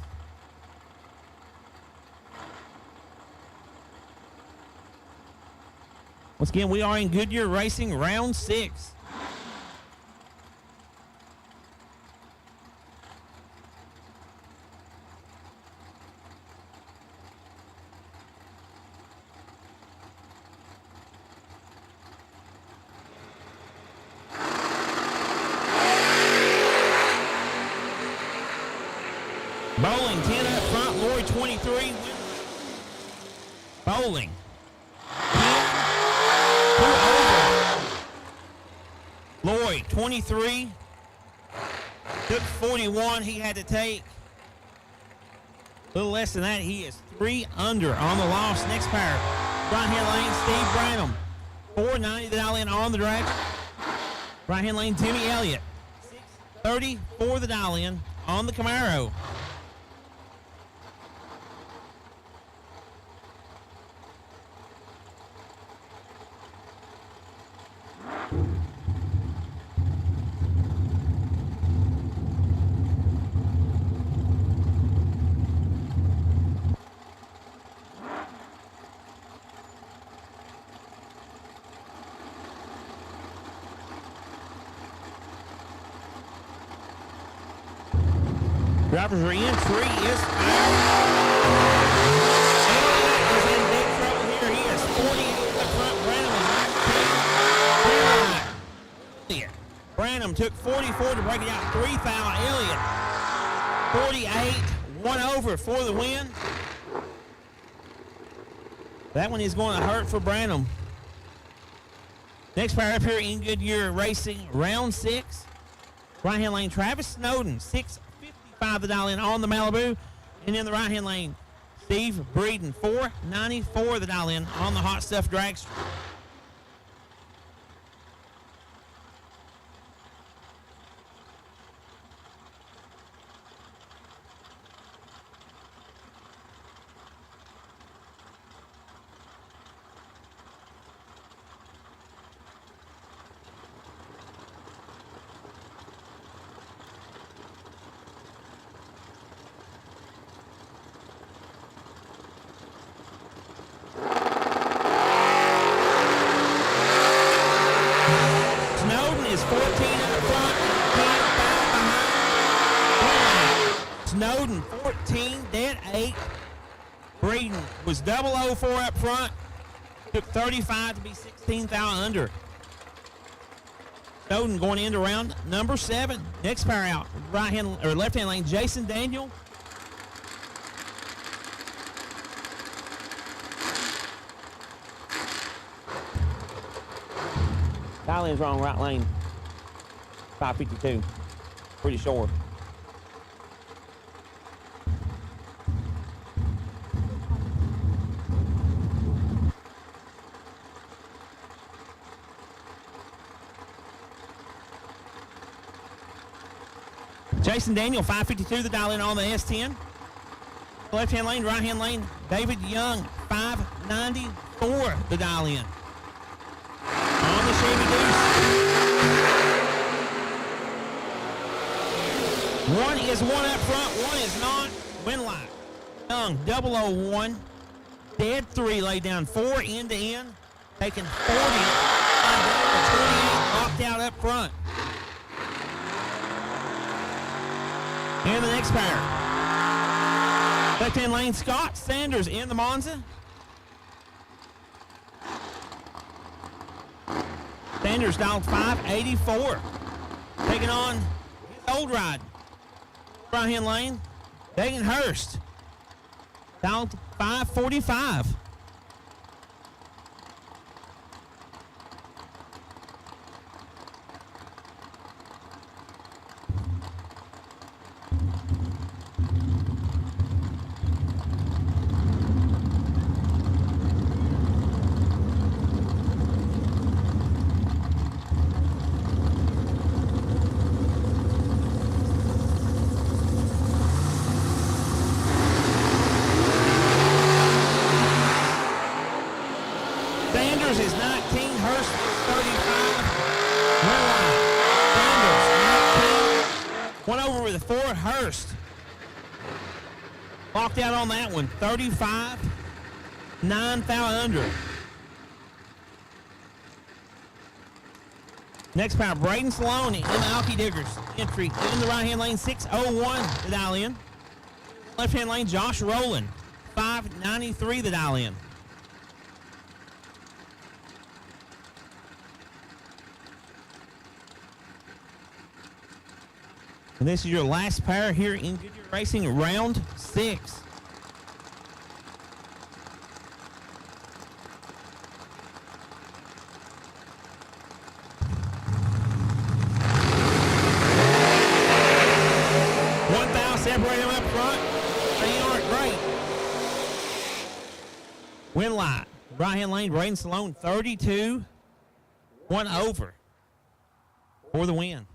Once again, we are in Goodyear Racing round 6. Bowling 10 up front, Lloyd 23. Bowling 10, 2 over. Lloyd 23, took 41. He had to take a little less than that. He is 3 under on the loss. Next pair, right-hand lane, Steve Branham, 490 the dial in on the drag. Right-hand lane, Timmy Elliott, 630 for the dial in on the Camaro. Drivers are in. 3 is out. Elliott is in big trouble here. He is 48 in the front. Branham is 19. Branham took 44 to break it out. 3 foul. Elliott 48. 1 over for the win. That one is going to hurt for Branham. Next pair up here in Goodyear Racing, round 6. Right-hand lane, Travis Snowden, 655 the dial in on the Malibu. And in the right-hand lane, Steve Breeden, 494 the dial in on the Hot Stuff Dragster. Is 14 up front, 10 behind. Snowden 14, dead 8. Breeden was 004 up front, took 35 to be 16 thou under. Snowden going into round number 7. Next pair out, right hand or left hand lane, Jason Daniel. Tylen's wrong, right lane. 552. Pretty sure. Jason Daniel, 552 the dial in on the S10. Left hand lane, right hand lane, David Young, 594 the dial in. On the Chevy Deuce. 1 is 1 up front, 1 is not. Winlight, Young, 001. Dead 3 laid down, 4 end to end. Taking 40, 28 locked out up front. And the next pair. Left hand lane, Scott Sanders in the Monza. Sanders dialed 584. Taking on his old ride. Right-hand lane, Dagan Hurst. Dialed 545. Sanders is 19, Hurst is 35. Sanders 19. One over with a 4, Hurst. Locked out on that one, 35, 9 foul under. Next power, Braden Sloan in the Alki Diggers. Entry in the right-hand lane, 601 the dial in. Left-hand lane, Josh Rowland, 593 the dial in. And this is your last pair here in Goodyear Racing, round 6. One foul separating them up front. They aren't great. Win light. Right-hand lane, Braden Sloan, 32. 1 over for the win.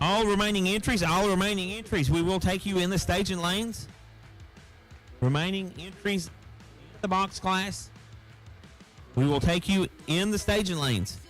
All remaining entries, we will take you in the staging lanes. Remaining entries in the box class, we will take you in the staging lanes.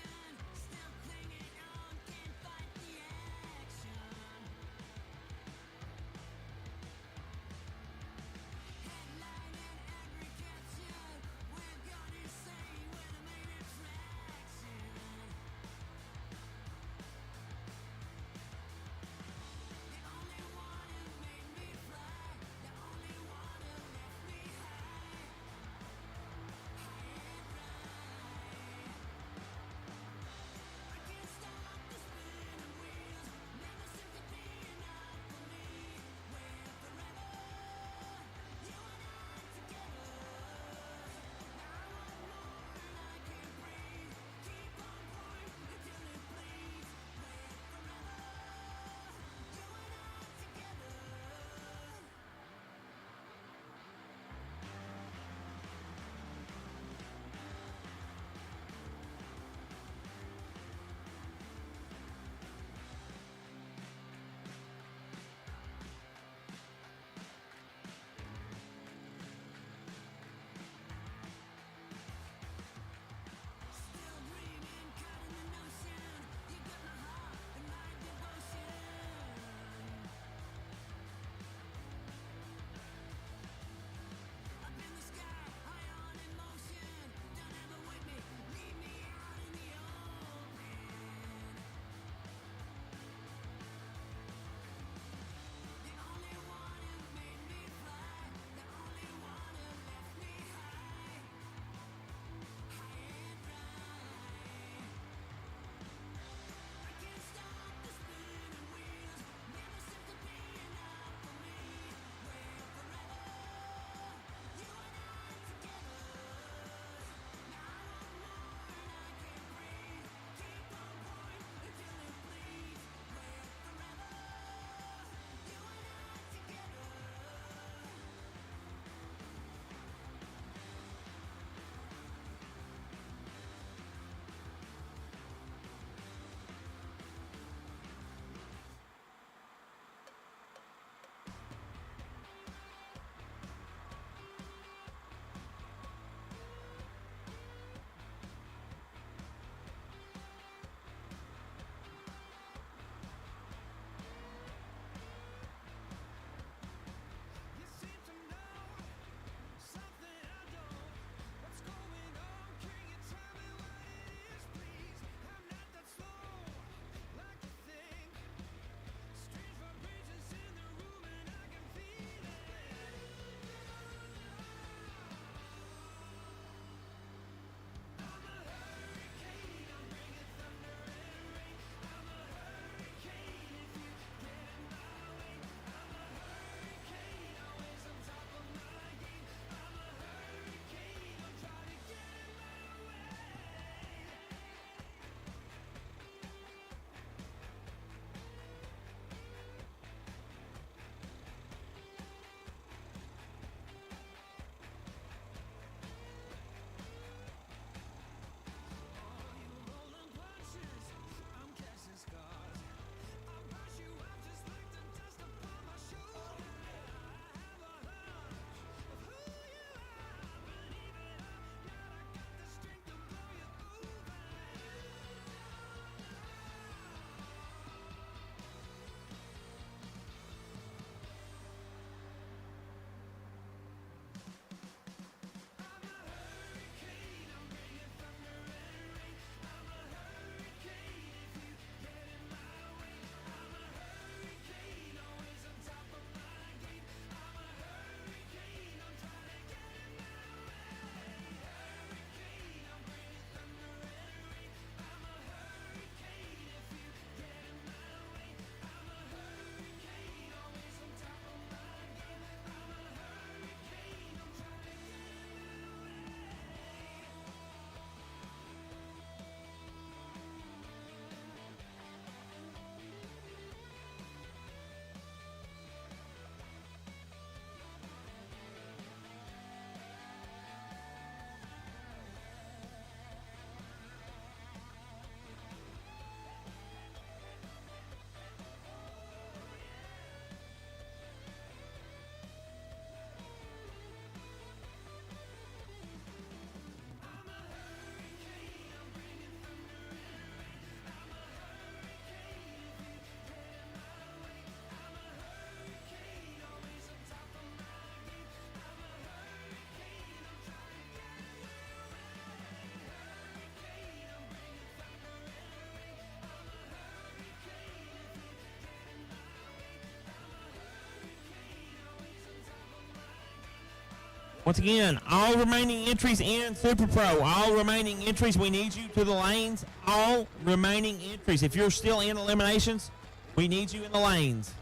Once again, all remaining entries in Super Pro. All remaining entries, we need you to the lanes. All remaining entries. If you're still in eliminations, we need you in the lanes.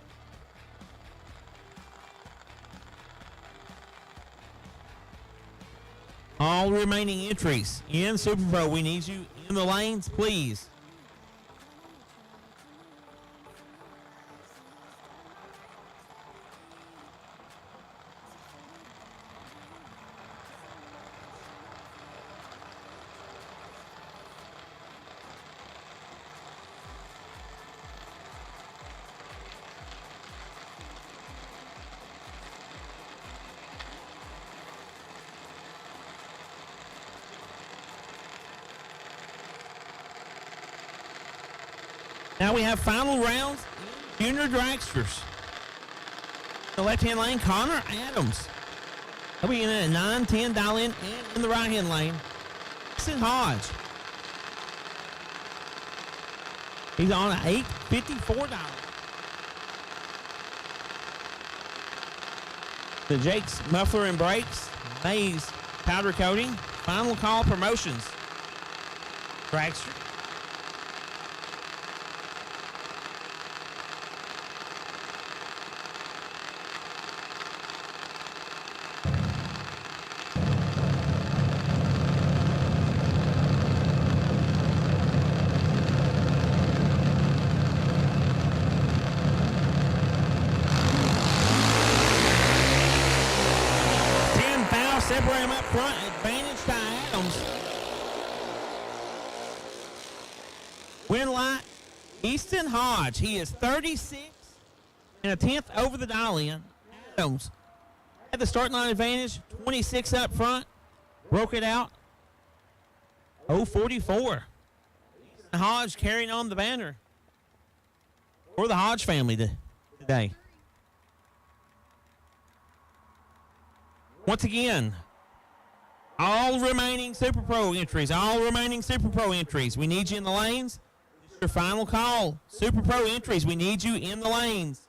All remaining entries in Super Pro, we need you in the lanes, please. Now we have final rounds in Junior Dragsters. The left-hand lane, Connor Adams. He'll be in at a 9-10 dial in, and in the right-hand lane, Jackson Hodge. He's on an 854 dial. The Jake's muffler and brakes, Mays powder coating, final call promotions. Dragster. Separate him up front, advantage to Adams. Win light, Easton Hodge. He is 36 and a 10th over the dial in. Adams had the starting line advantage, 26 up front, broke it out, 044. Hodge carrying on the banner for the Hodge family today. Once again, all remaining Super Pro entries, we need you in the lanes. This is your final call. Super Pro entries, we need you in the lanes.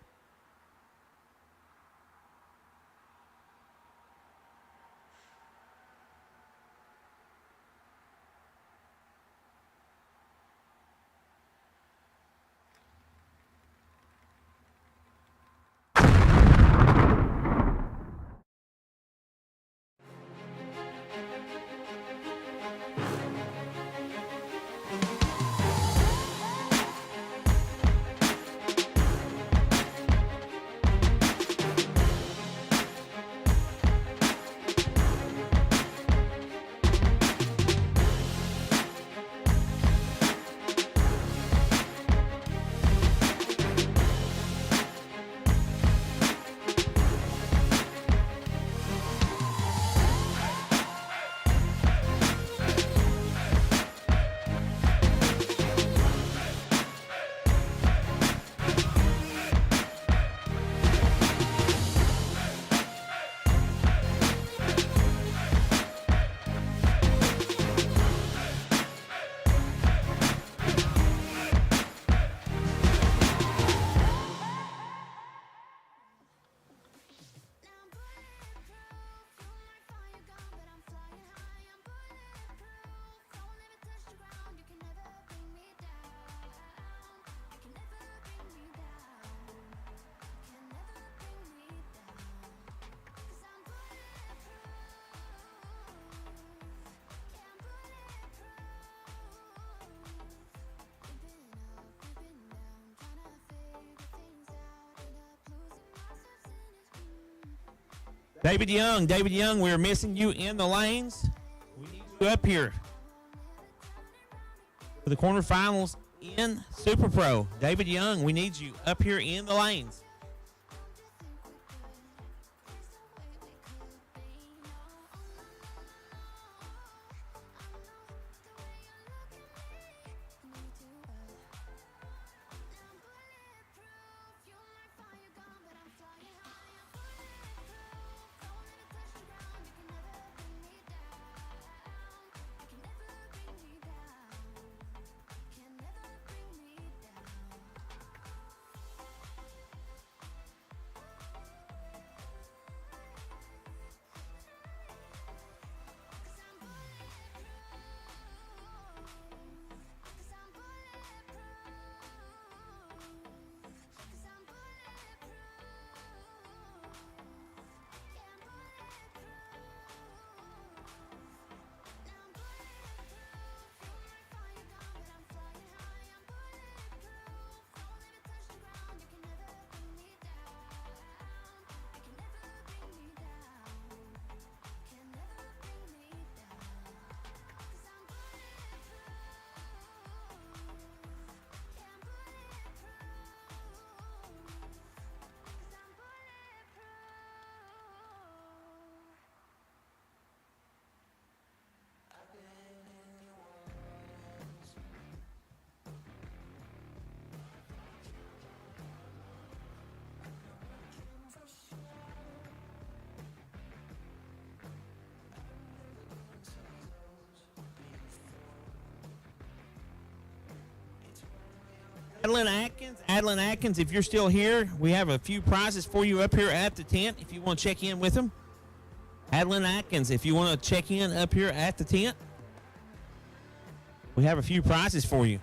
David Young, we're missing you in the lanes. We need you up here for the quarterfinals in Super Pro. David Young, we need you up here in the lanes. Adeline Atkins, if you're still here, we have a few prizes for you up here at the tent if you want to check in with them. Adeline Atkins, if you want to check in up here at the tent, we have a few prizes for you.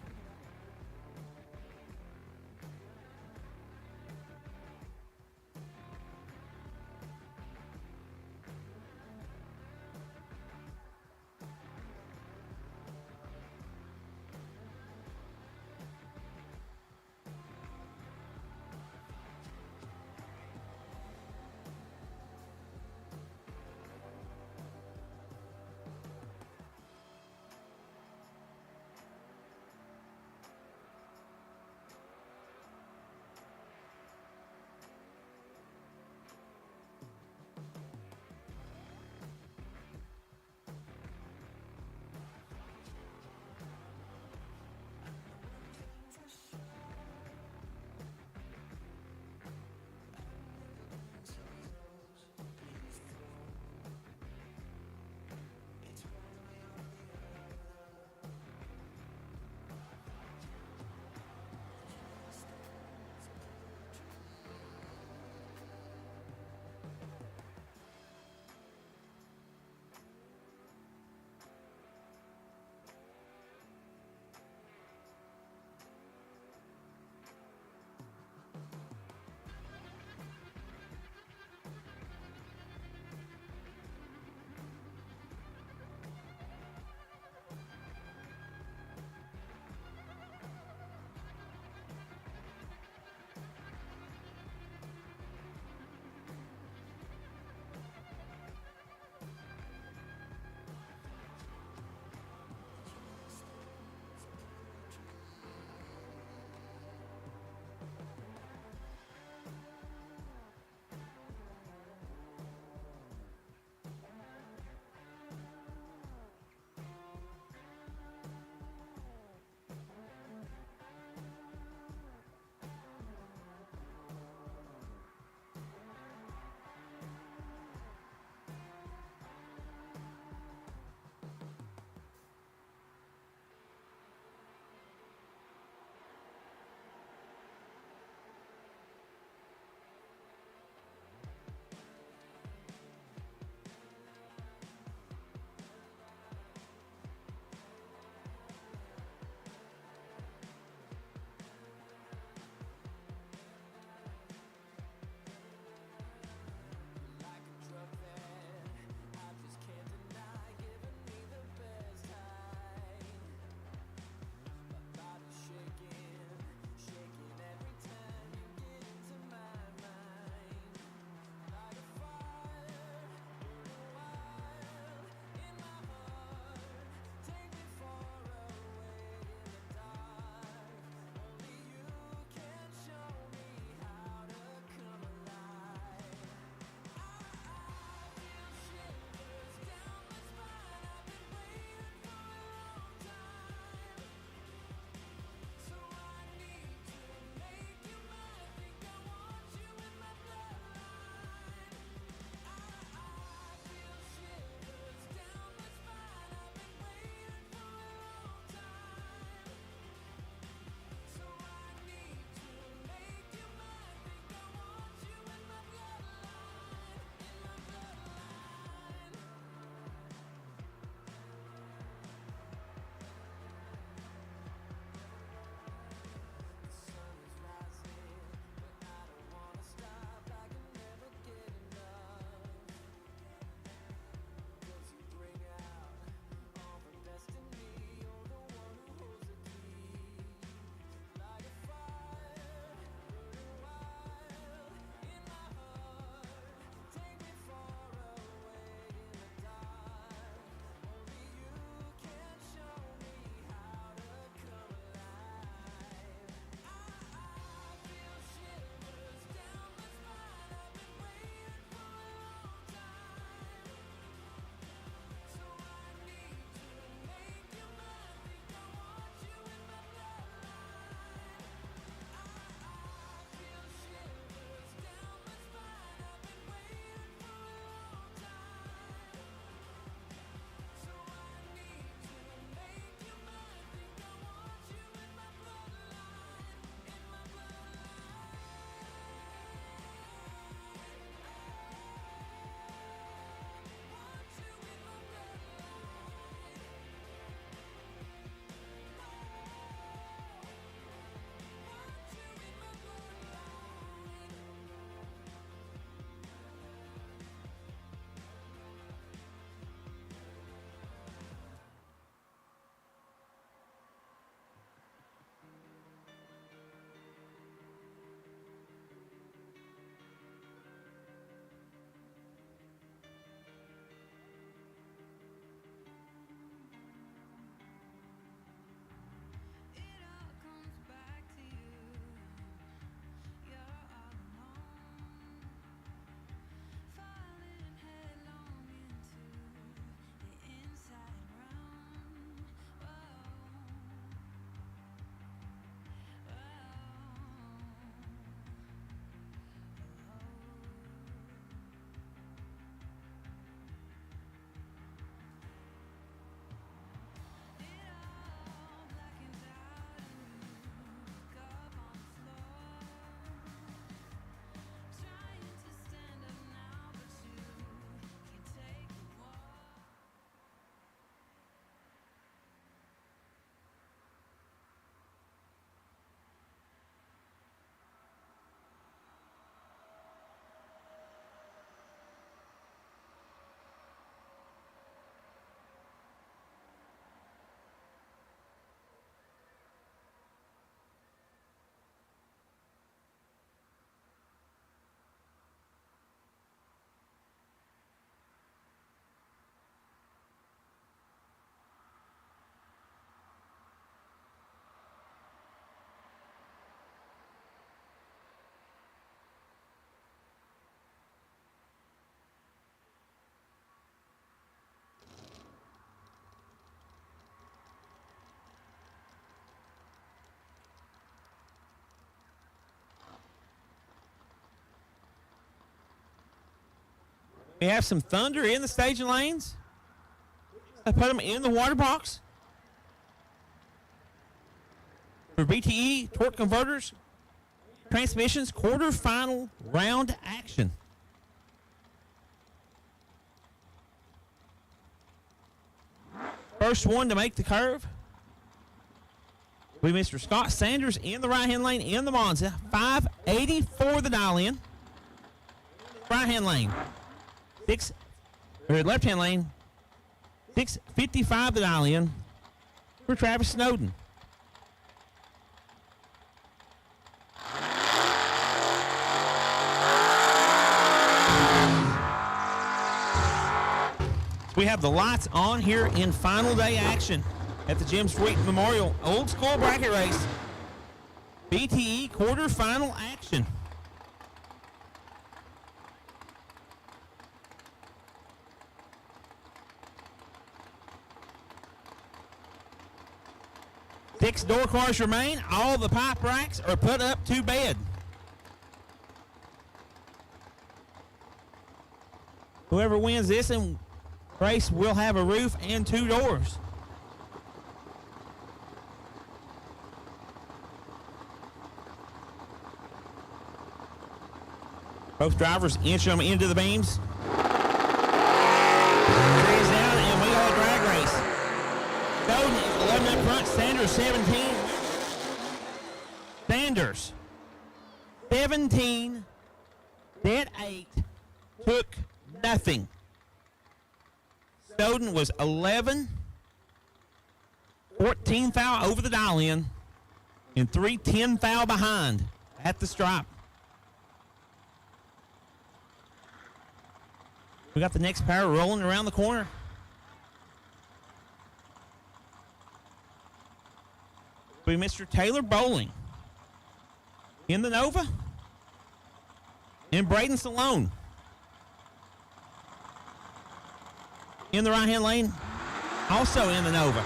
We have some Thunder in the staging lanes. I put them in the water box. For BTE, torque converters, transmissions, quarterfinal round action. First one to make the curve will be Mr. Scott Sanders in the right-hand lane in the Monza. 580 for the dial-in. Right-hand lane. Left-hand lane. 655 the dial-in for Travis Snowden. We have the lights on here in final day action at the Jim Sweet Memorial Old School Bracket Race. BTE quarterfinal action. Six door cars remain. All the pipe racks are put up to bed. Whoever wins this and race will have a roof and 2 doors. Both drivers inch them into the beams. Trees down, and we got a drag race. Snowden is 11 up front, Sanders 17. Sanders 17, dead 8, took nothing. Snowden was 11, 14 foul over the dial-in, and 3 10 foul behind at the stripe. We got the next pair rolling around the corner. We Mr. Taylor Bowling in the Nova, and Braden Salone in the right-hand lane, also in the Nova.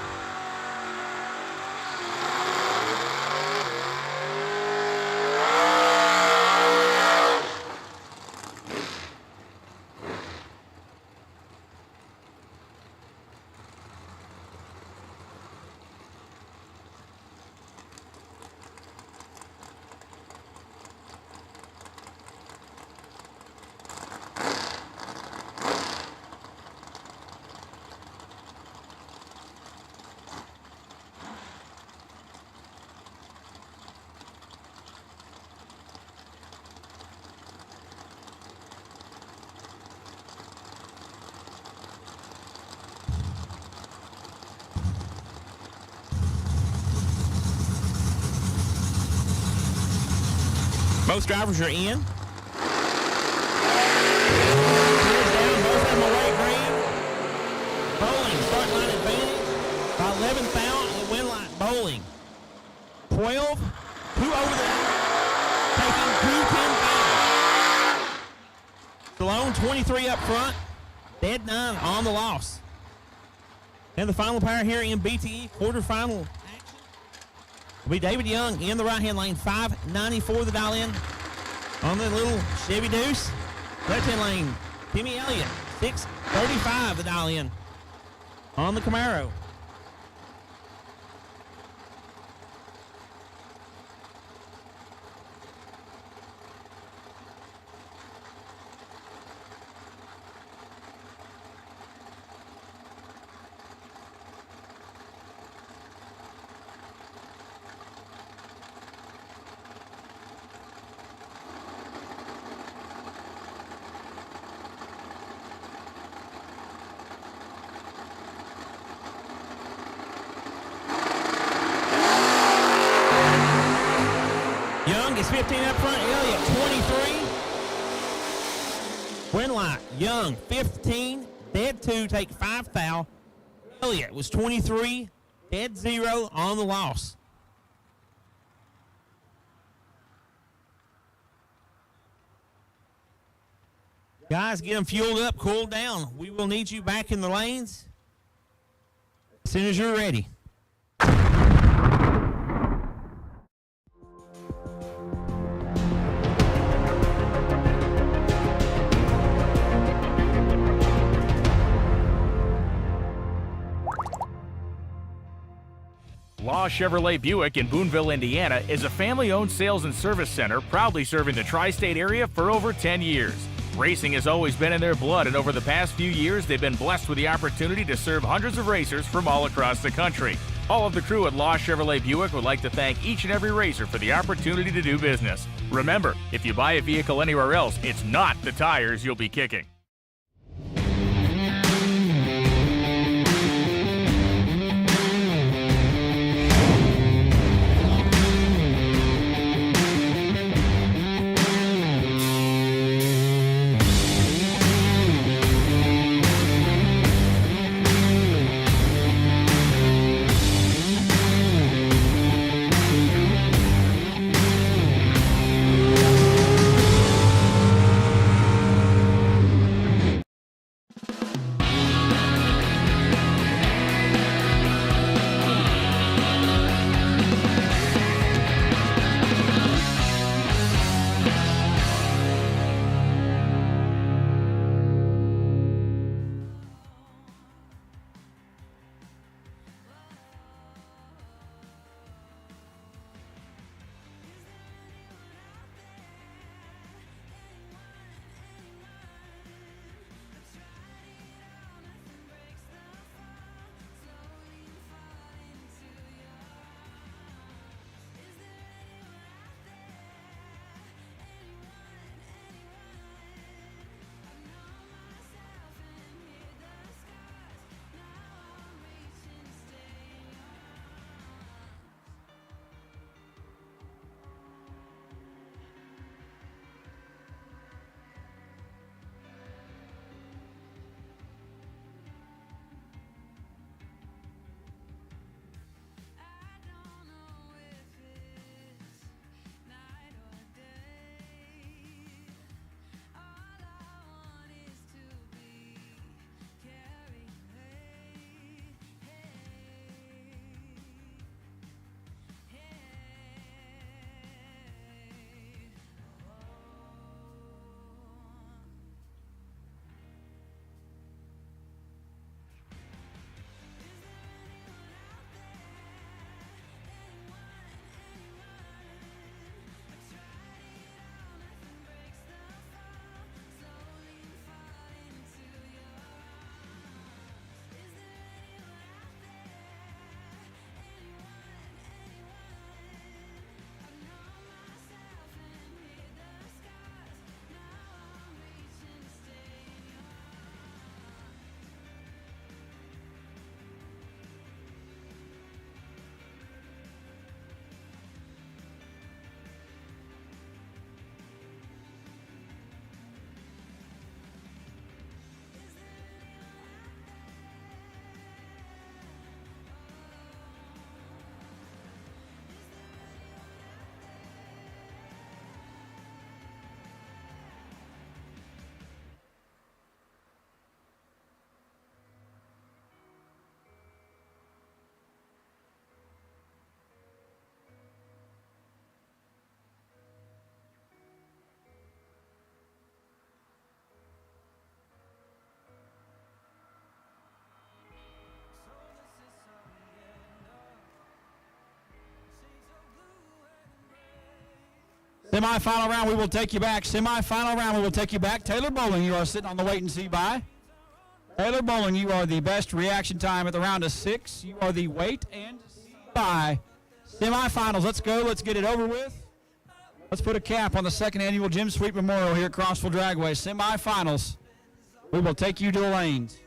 Both drivers are in. Clears down, both of them away green. Bowling, start line advantage by 11 foul and win line. Bowling, 12, 2 over the taking 2 10 foul. Stallone, 23 up front, dead 9 on the loss. And the final pair here in BTE quarterfinal will be David Young in the right-hand lane, 594 the dial-in on the little Chevy Deuce. Left-hand lane, Timmy Elliott, 635 the dial-in on the Camaro. Young is 15 up front, Elliott 23. Winlight, Young 15, dead 2, take 5 foul. Elliott was 23, dead 0 on the loss. Guys, get them fueled up, cooled down. We will need you back in the lanes as soon as you're ready.
Law Chevrolet Buick in Boonville, Indiana is a family-owned sales and service center proudly serving the tri-state area for over 10 years. Racing has always been in their blood, and over the past few years, they've been blessed with the opportunity to serve hundreds of racers from all across the country. All of the crew at Law Chevrolet Buick would like to thank each and every racer for the opportunity to do business. Remember, if you buy a vehicle anywhere else, it's not the tires you'll be kicking.
Semi-final round, we will take you back. Semi-final round, we will take you back. Taylor Bowling, you are sitting on the wait and see by. Taylor Bowling, you are the best reaction time at the round of 6. You are the wait and see by. Semi-finals, let's go. Let's get it over with. Let's put a cap on the second annual Jim Sweet Memorial here at Crossville Dragway. Semi-finals, we will take you to the lanes.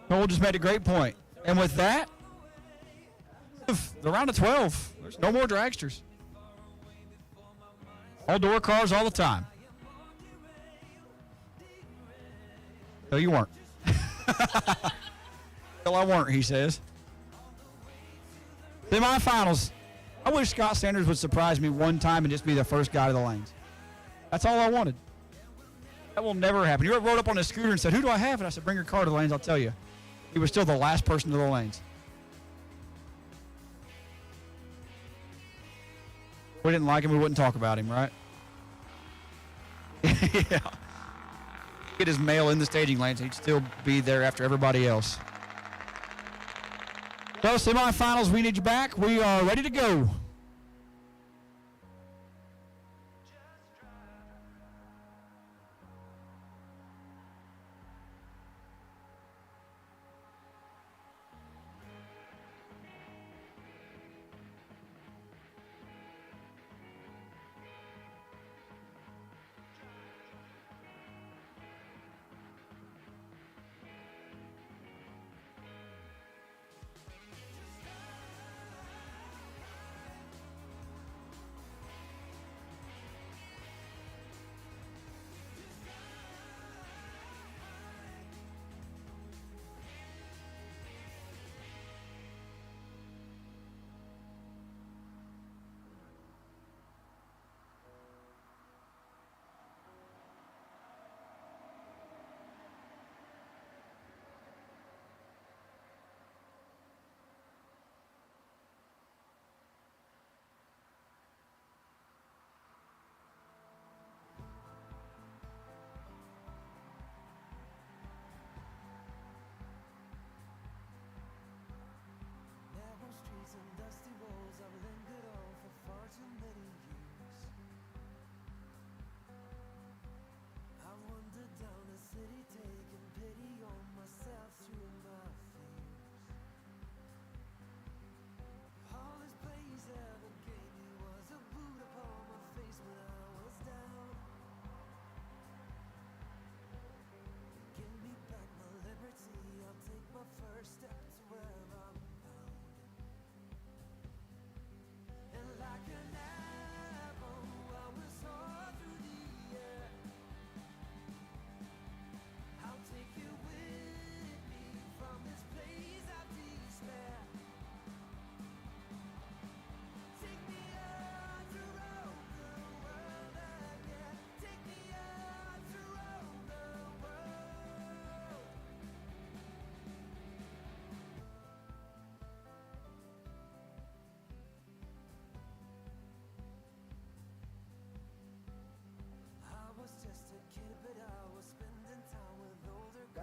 Cole just made a great point. And with that, the round of 12, there's no more dragsters. All door cars all the time. No, you weren't. Well, I weren't, he says. Semifinals. I wish Scott Sanders would surprise me one time and just be the first guy to the lanes. That's all I wanted. That will never happen. You rode up on a scooter and said, who do I have? And I said, bring your car to the lanes, I'll tell you. He was still the last person to the lanes. We didn't like him, we wouldn't talk about him, right? Yeah. Get his mail in the staging lanes, he'd still be there after everybody else. So, semifinals, we need you back. We are ready to go.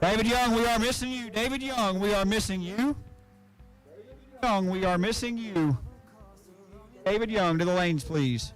David Young, we are missing you. David Young, we are missing you. Young, we are missing you. David Young, to the lanes, please.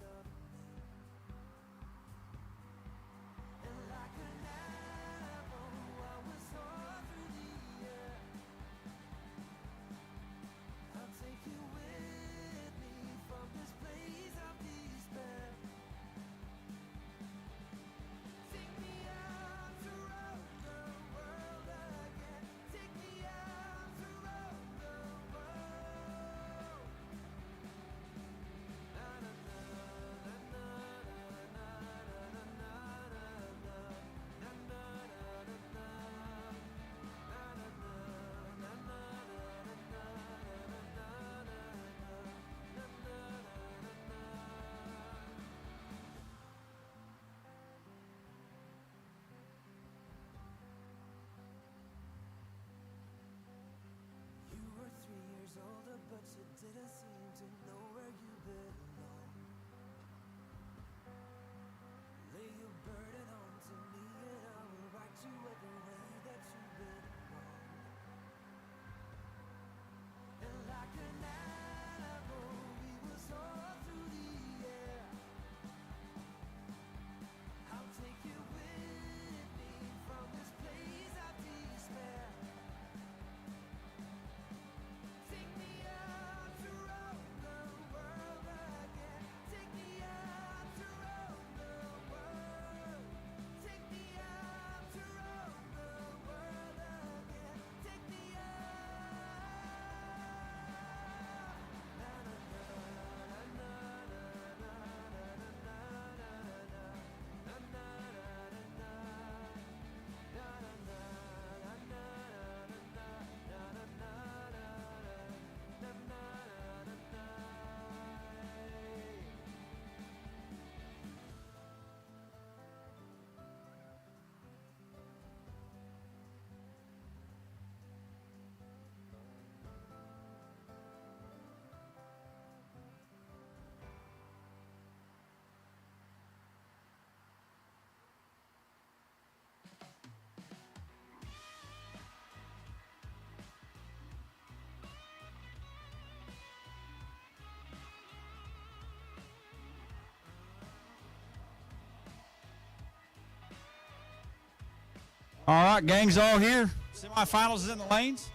All right, gang's all here. Semifinals is in the lanes.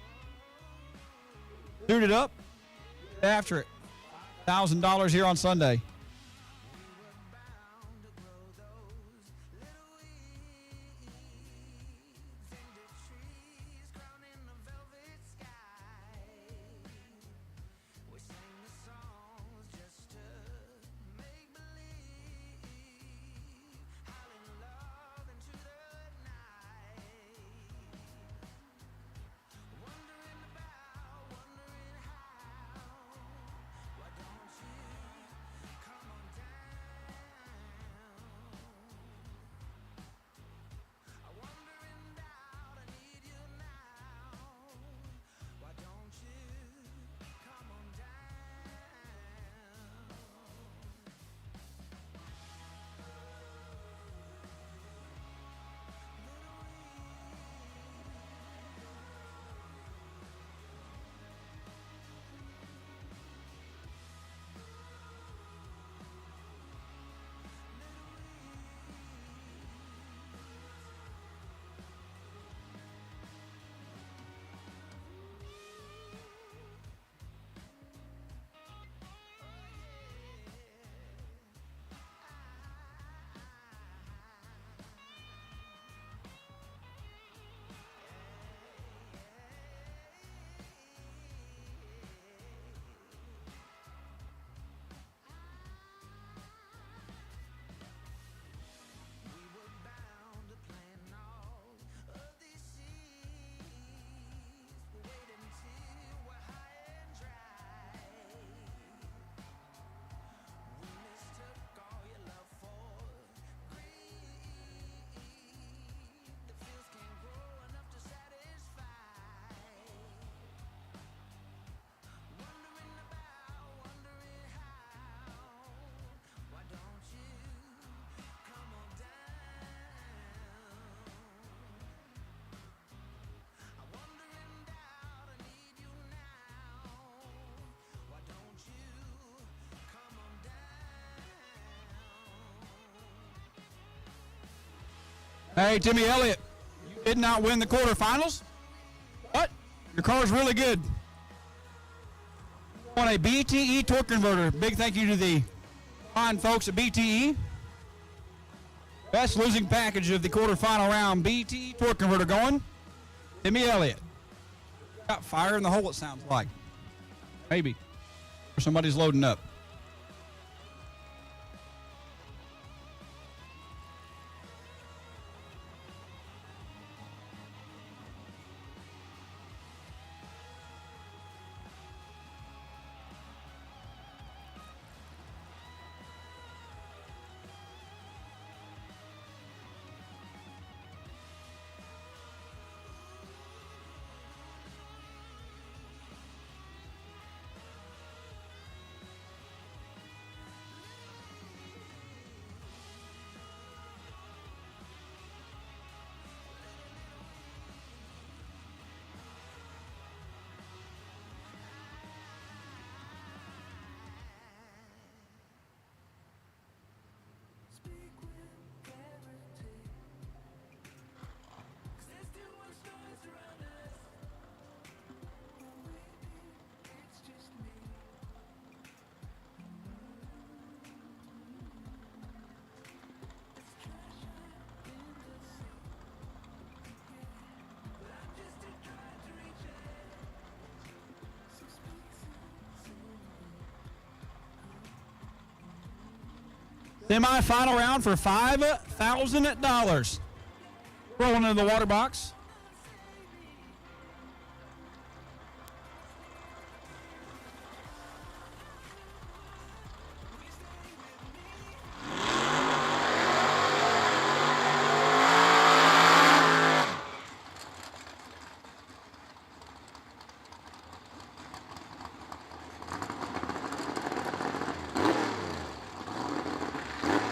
Suited up. Get after it. $1,000 here on Sunday. Hey, Timmy Elliott, you did not win the quarterfinals, but your car's really good. You won a BTE torque converter. Big thank you to the fine folks at BTE. Best losing package of the quarterfinal round, BTE torque converter going. Timmy Elliott. Got fire in the hole, it sounds like. Maybe. Or somebody's loading up. Semi-final round for $5,000. Rolling into the water box.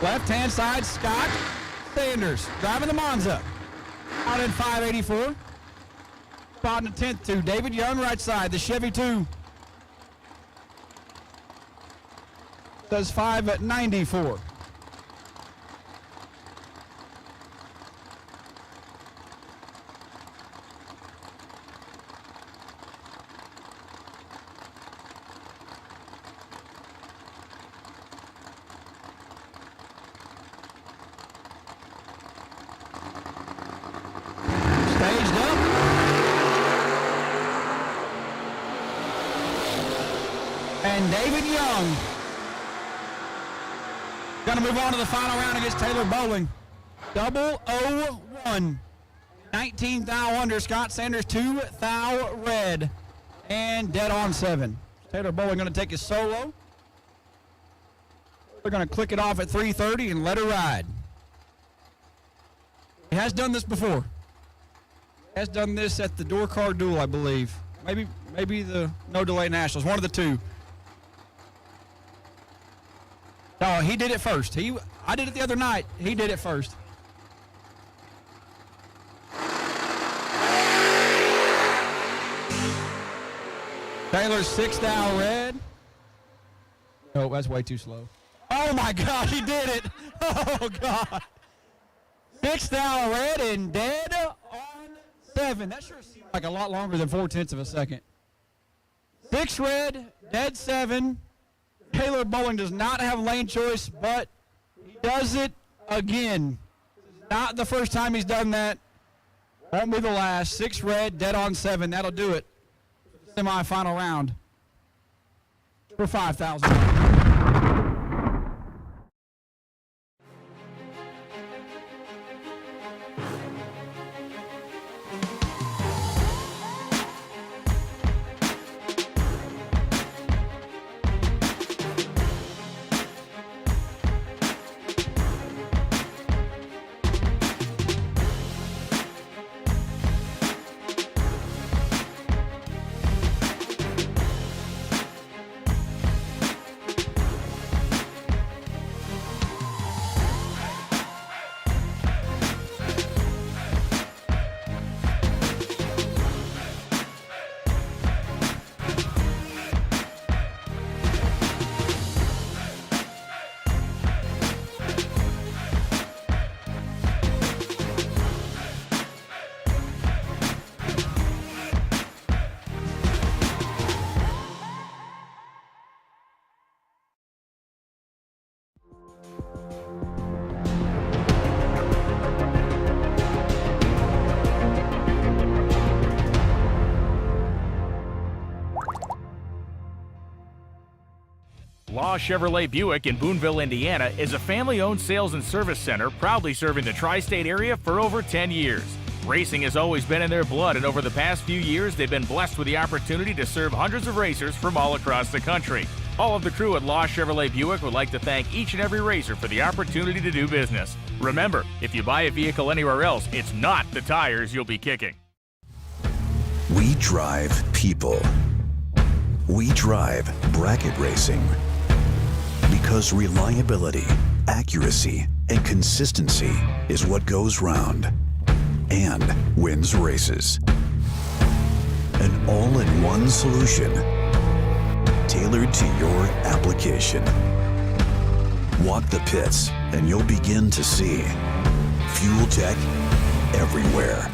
Left-hand side, Scott Sanders driving the Monza. Out in 584. Spot in the 10th to David Young, right side, the Chevy 2. Does Young. Gonna move on to the final round against Taylor Bowling. 001. 19 thou under. Scott Sanders 2 thou red. And dead on 7. Taylor Bowling gonna take his solo. They're gonna click it off at 3:30 and let her ride. He has done this before. He has done this at the door car duel, I believe. Maybe the No Delay Nationals, one of the two. No, he did it first. I did it the other night. He did it first. Taylor's 6 thou red. Oh, that's way too slow. Oh my God, he did it. Oh God. 6 thou red and dead on 7. That sure seemed like a lot longer than 4/10 of a second. 6 red, dead 7. Taylor Bowling does not have lane choice, but he does it again. Not the first time he's done that. Won't be the last. 6 red, dead on 7. That'll do it. Semi-final round for $5,000.
Law Chevrolet Buick in Boonville, Indiana is a family-owned sales and service center proudly serving the tri-state area for over 10 years. Racing has always been in their blood, and over the past few years, they've been blessed with the opportunity to serve hundreds of racers from all across the country. All of the crew at Law Chevrolet Buick would like to thank each and every racer for the opportunity to do business. Remember, if you buy a vehicle anywhere else, it's not the tires you'll be kicking.
We drive people. We drive bracket racing. Because reliability, accuracy, and consistency is what goes round and wins races. An all-in-one solution tailored to your application. Walk the pits and you'll begin to see fuel tech everywhere.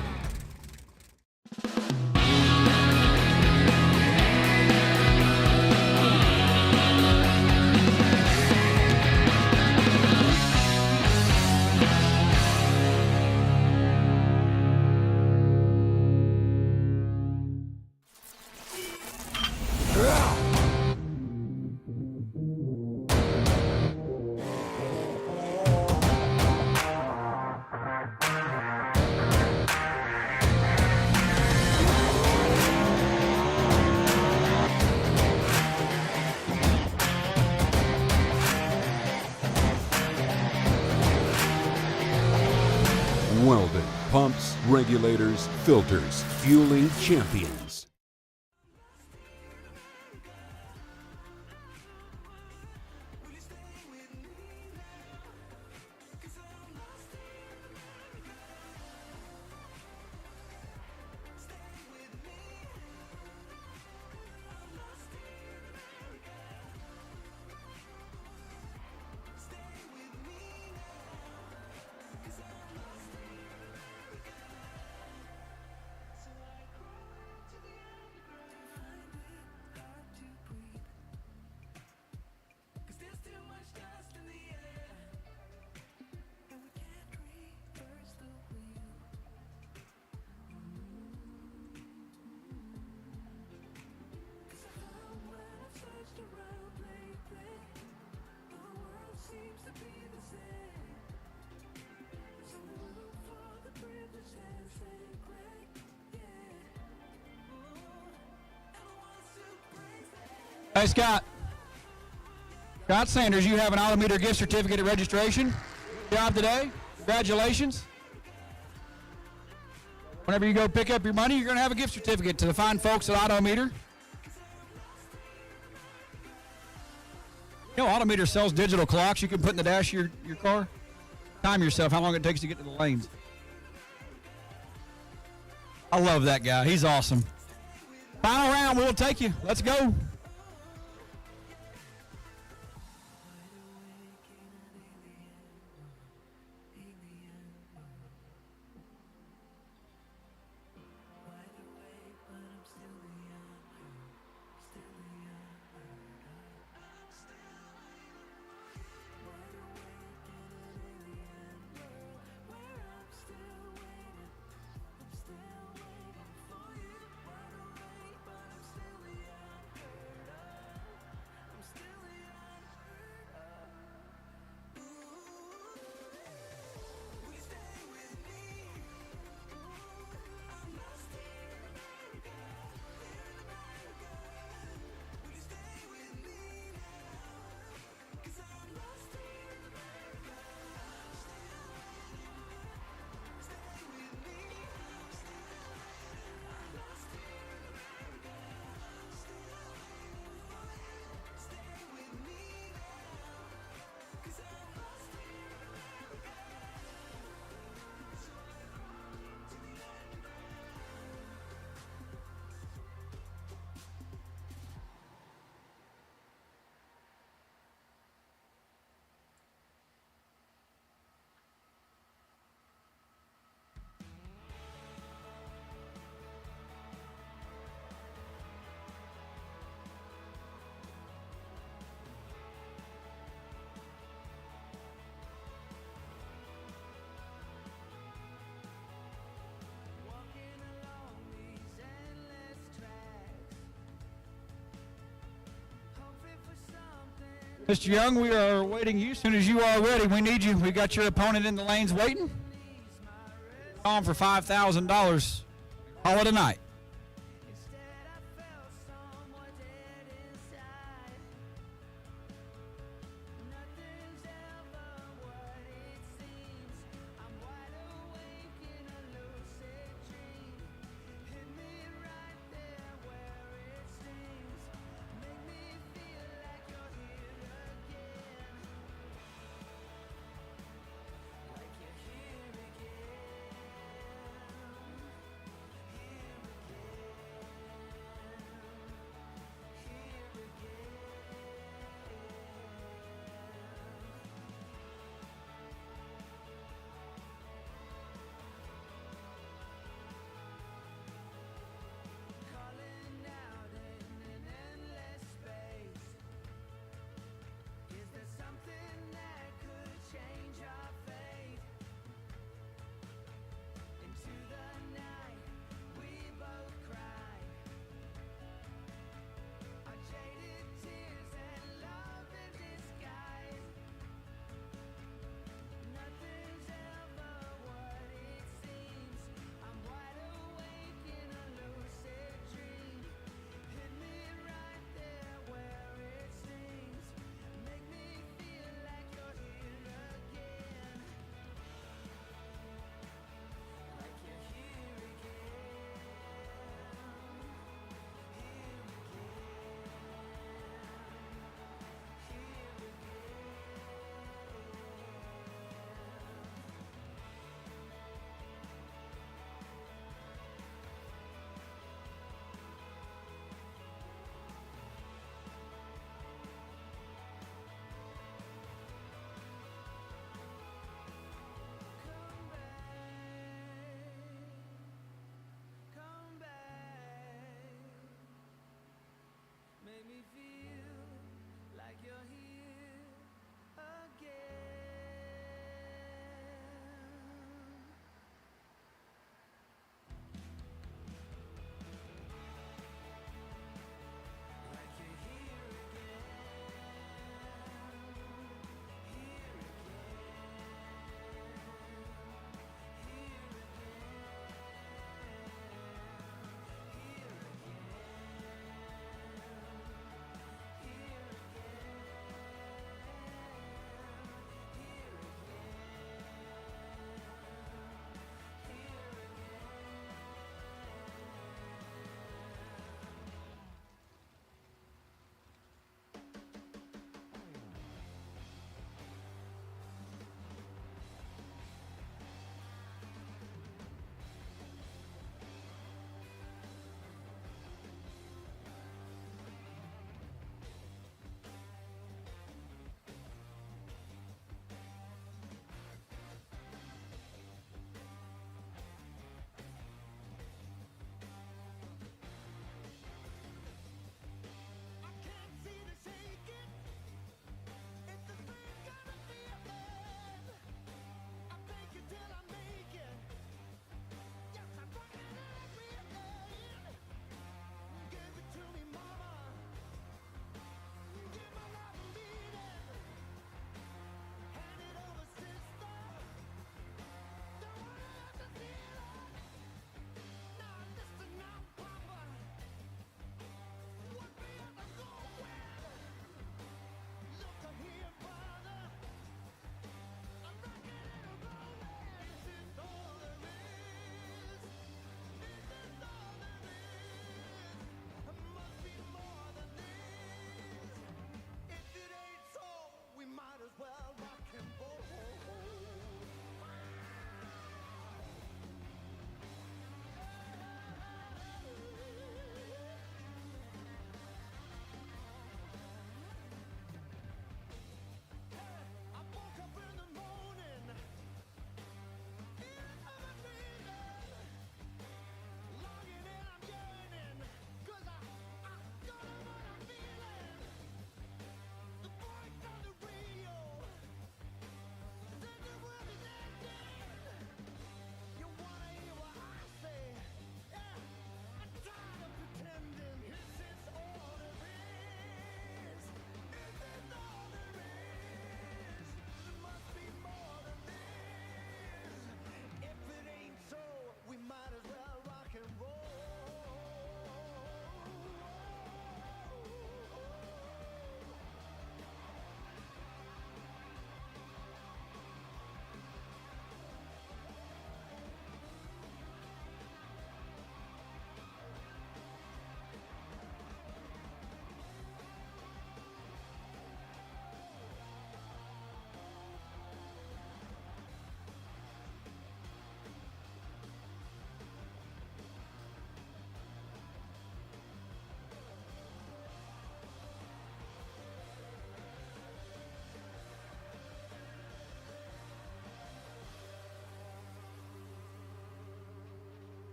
Welded pumps, regulators, filters, fueling champions.
right, Scott. Scott Sanders, you have an Autometer gift certificate at registration. Good job today. Congratulations. Whenever you go pick up your money, you're going to have a gift certificate to the fine folks at Autometer. You know, Autometer sells digital clocks you can put in the dash of your car. Time yourself how long it takes to get to the lanes. I love that guy. He's awesome. Final round, we'll take you. Let's go. Mr. Young, we are waiting you. As soon as you are ready, we need you. We got your opponent in the lanes waiting. On for $5,000. Call it a night.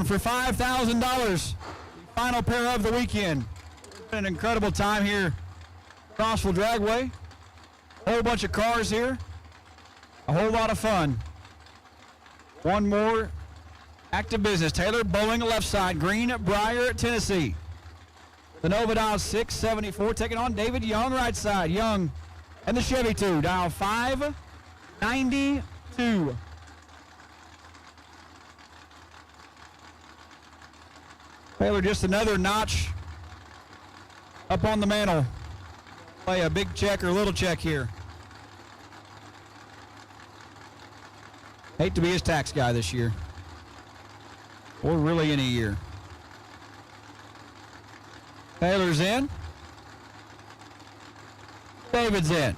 round for $5,000. Final pair of the weekend. It's been an incredible time here at Crossville Dragway. A whole bunch of cars here. A whole lot of fun. One more active business. Taylor Bowling left side. Greenbrier, Tennessee. The Nova dial 674 taking on David Young right side. Young and the Chevy 2 dial 592. Taylor just another notch up on the mantle. Play a big check or a little check here. Hate to be his tax guy this year. Or really any year. Taylor's in. David's in.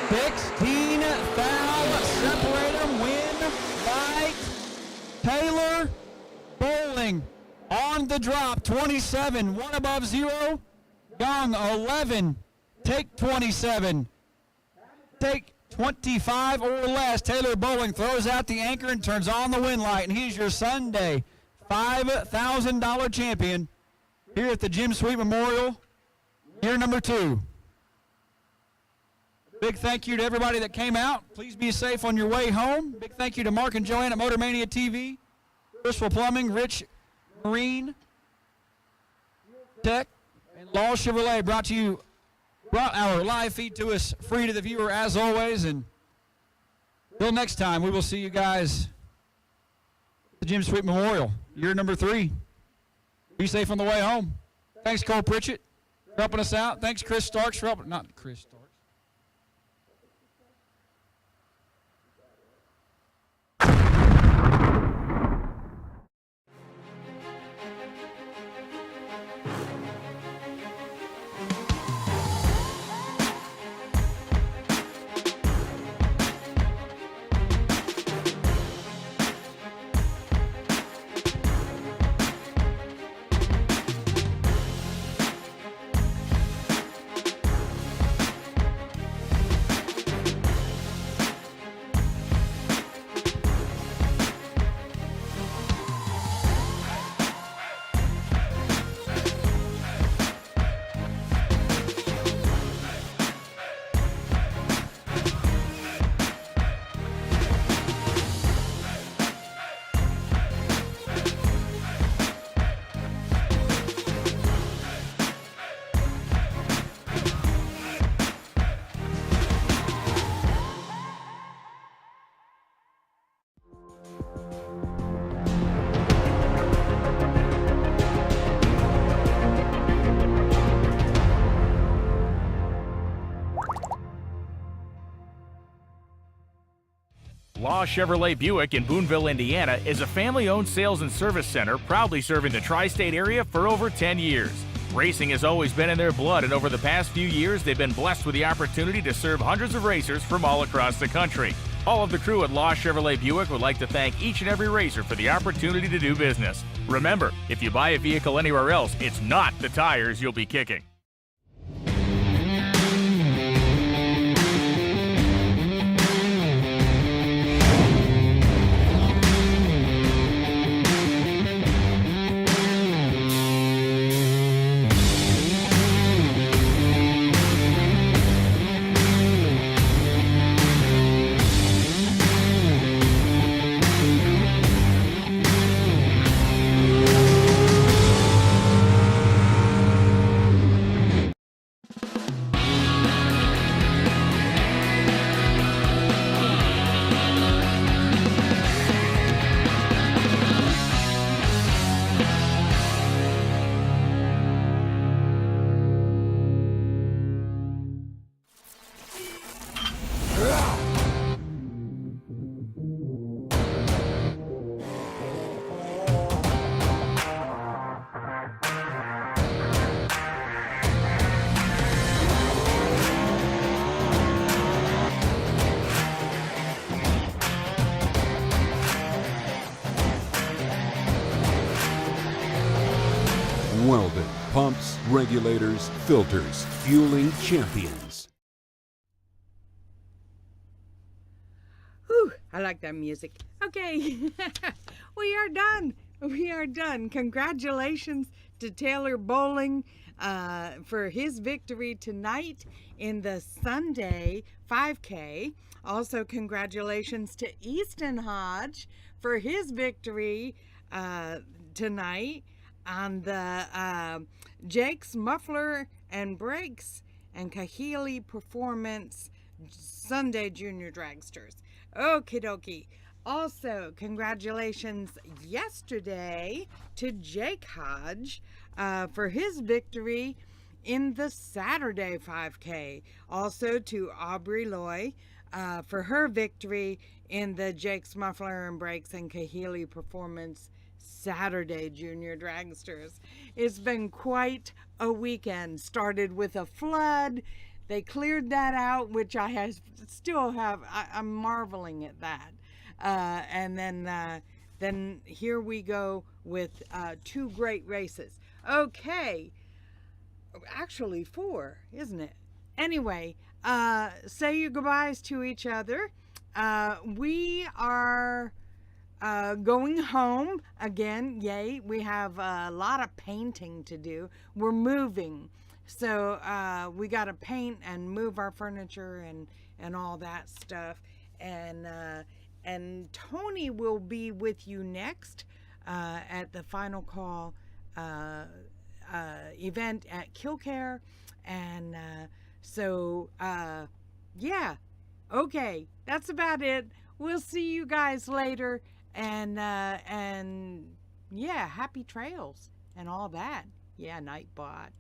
$16,000 separate them. Win by Taylor Bowling on the drop. 27, one above zero. Young 11. Take 27. Take 25 or less. Taylor Bowling throws out the anchor and turns on the wind light, and he's your Sunday $5,000 champion here at the Jim Sweet Memorial, year number 2. Big thank you to everybody that came out. Please be safe on your way home. Big thank you to Mark and Joanne at Motor Mania TV, Crystal Plumbing, Rich Marine Tech, and Law Chevrolet brought our live feed to us free to the viewer as always. And till next time, we will see you guys at the Jim Sweet Memorial, year number 3. Be safe on the way home. Thanks, Cole Pritchett, for helping us out. Thanks, Chris Starks, for helping. Not Chris Starks.
Law Chevrolet Buick in Boonville, Indiana is a family-owned sales and service center proudly serving the tri-state area for over 10 years. Racing has always been in their blood, and over the past few years, they've been blessed with the opportunity to serve hundreds of racers from all across the country. All of the crew at Law Chevrolet Buick would like to thank each and every racer for the opportunity to do business. Remember, if you buy a vehicle anywhere else, it's not the tires you'll be kicking.
Welded pumps, regulators, filters, fueling champions.
I like that music. Okay, we are done. We are done. Congratulations to Taylor Bowling for his victory tonight in the Sunday 5K. Also, congratulations to Easton Hodge for his victory tonight on the Jake's Muffler and Brakes and Kahili Performance Sunday Junior Dragsters. Okie dokie. Also, congratulations yesterday to Jake Hodge for his victory in the Saturday 5K. Also to Aubrey Loy for her victory in the Jake's Muffler and Brakes and Kahili Performance Saturday Junior Dragsters. It's been quite a weekend. Started with a flood. They cleared that out, which still have. I'm marveling at that. And then here we go with 2 great races. Okay, actually 4, isn't it? Anyway, say your goodbyes to each other. We are going home again. Yay, we have a lot of painting to do. We're moving. So we got to paint and move our furniture and all that stuff. And Tony will be with you next at the Final Call event at Killcare. And yeah, okay, that's about it. We'll see you guys later. And yeah, happy trails and all that. Yeah, Nightbot.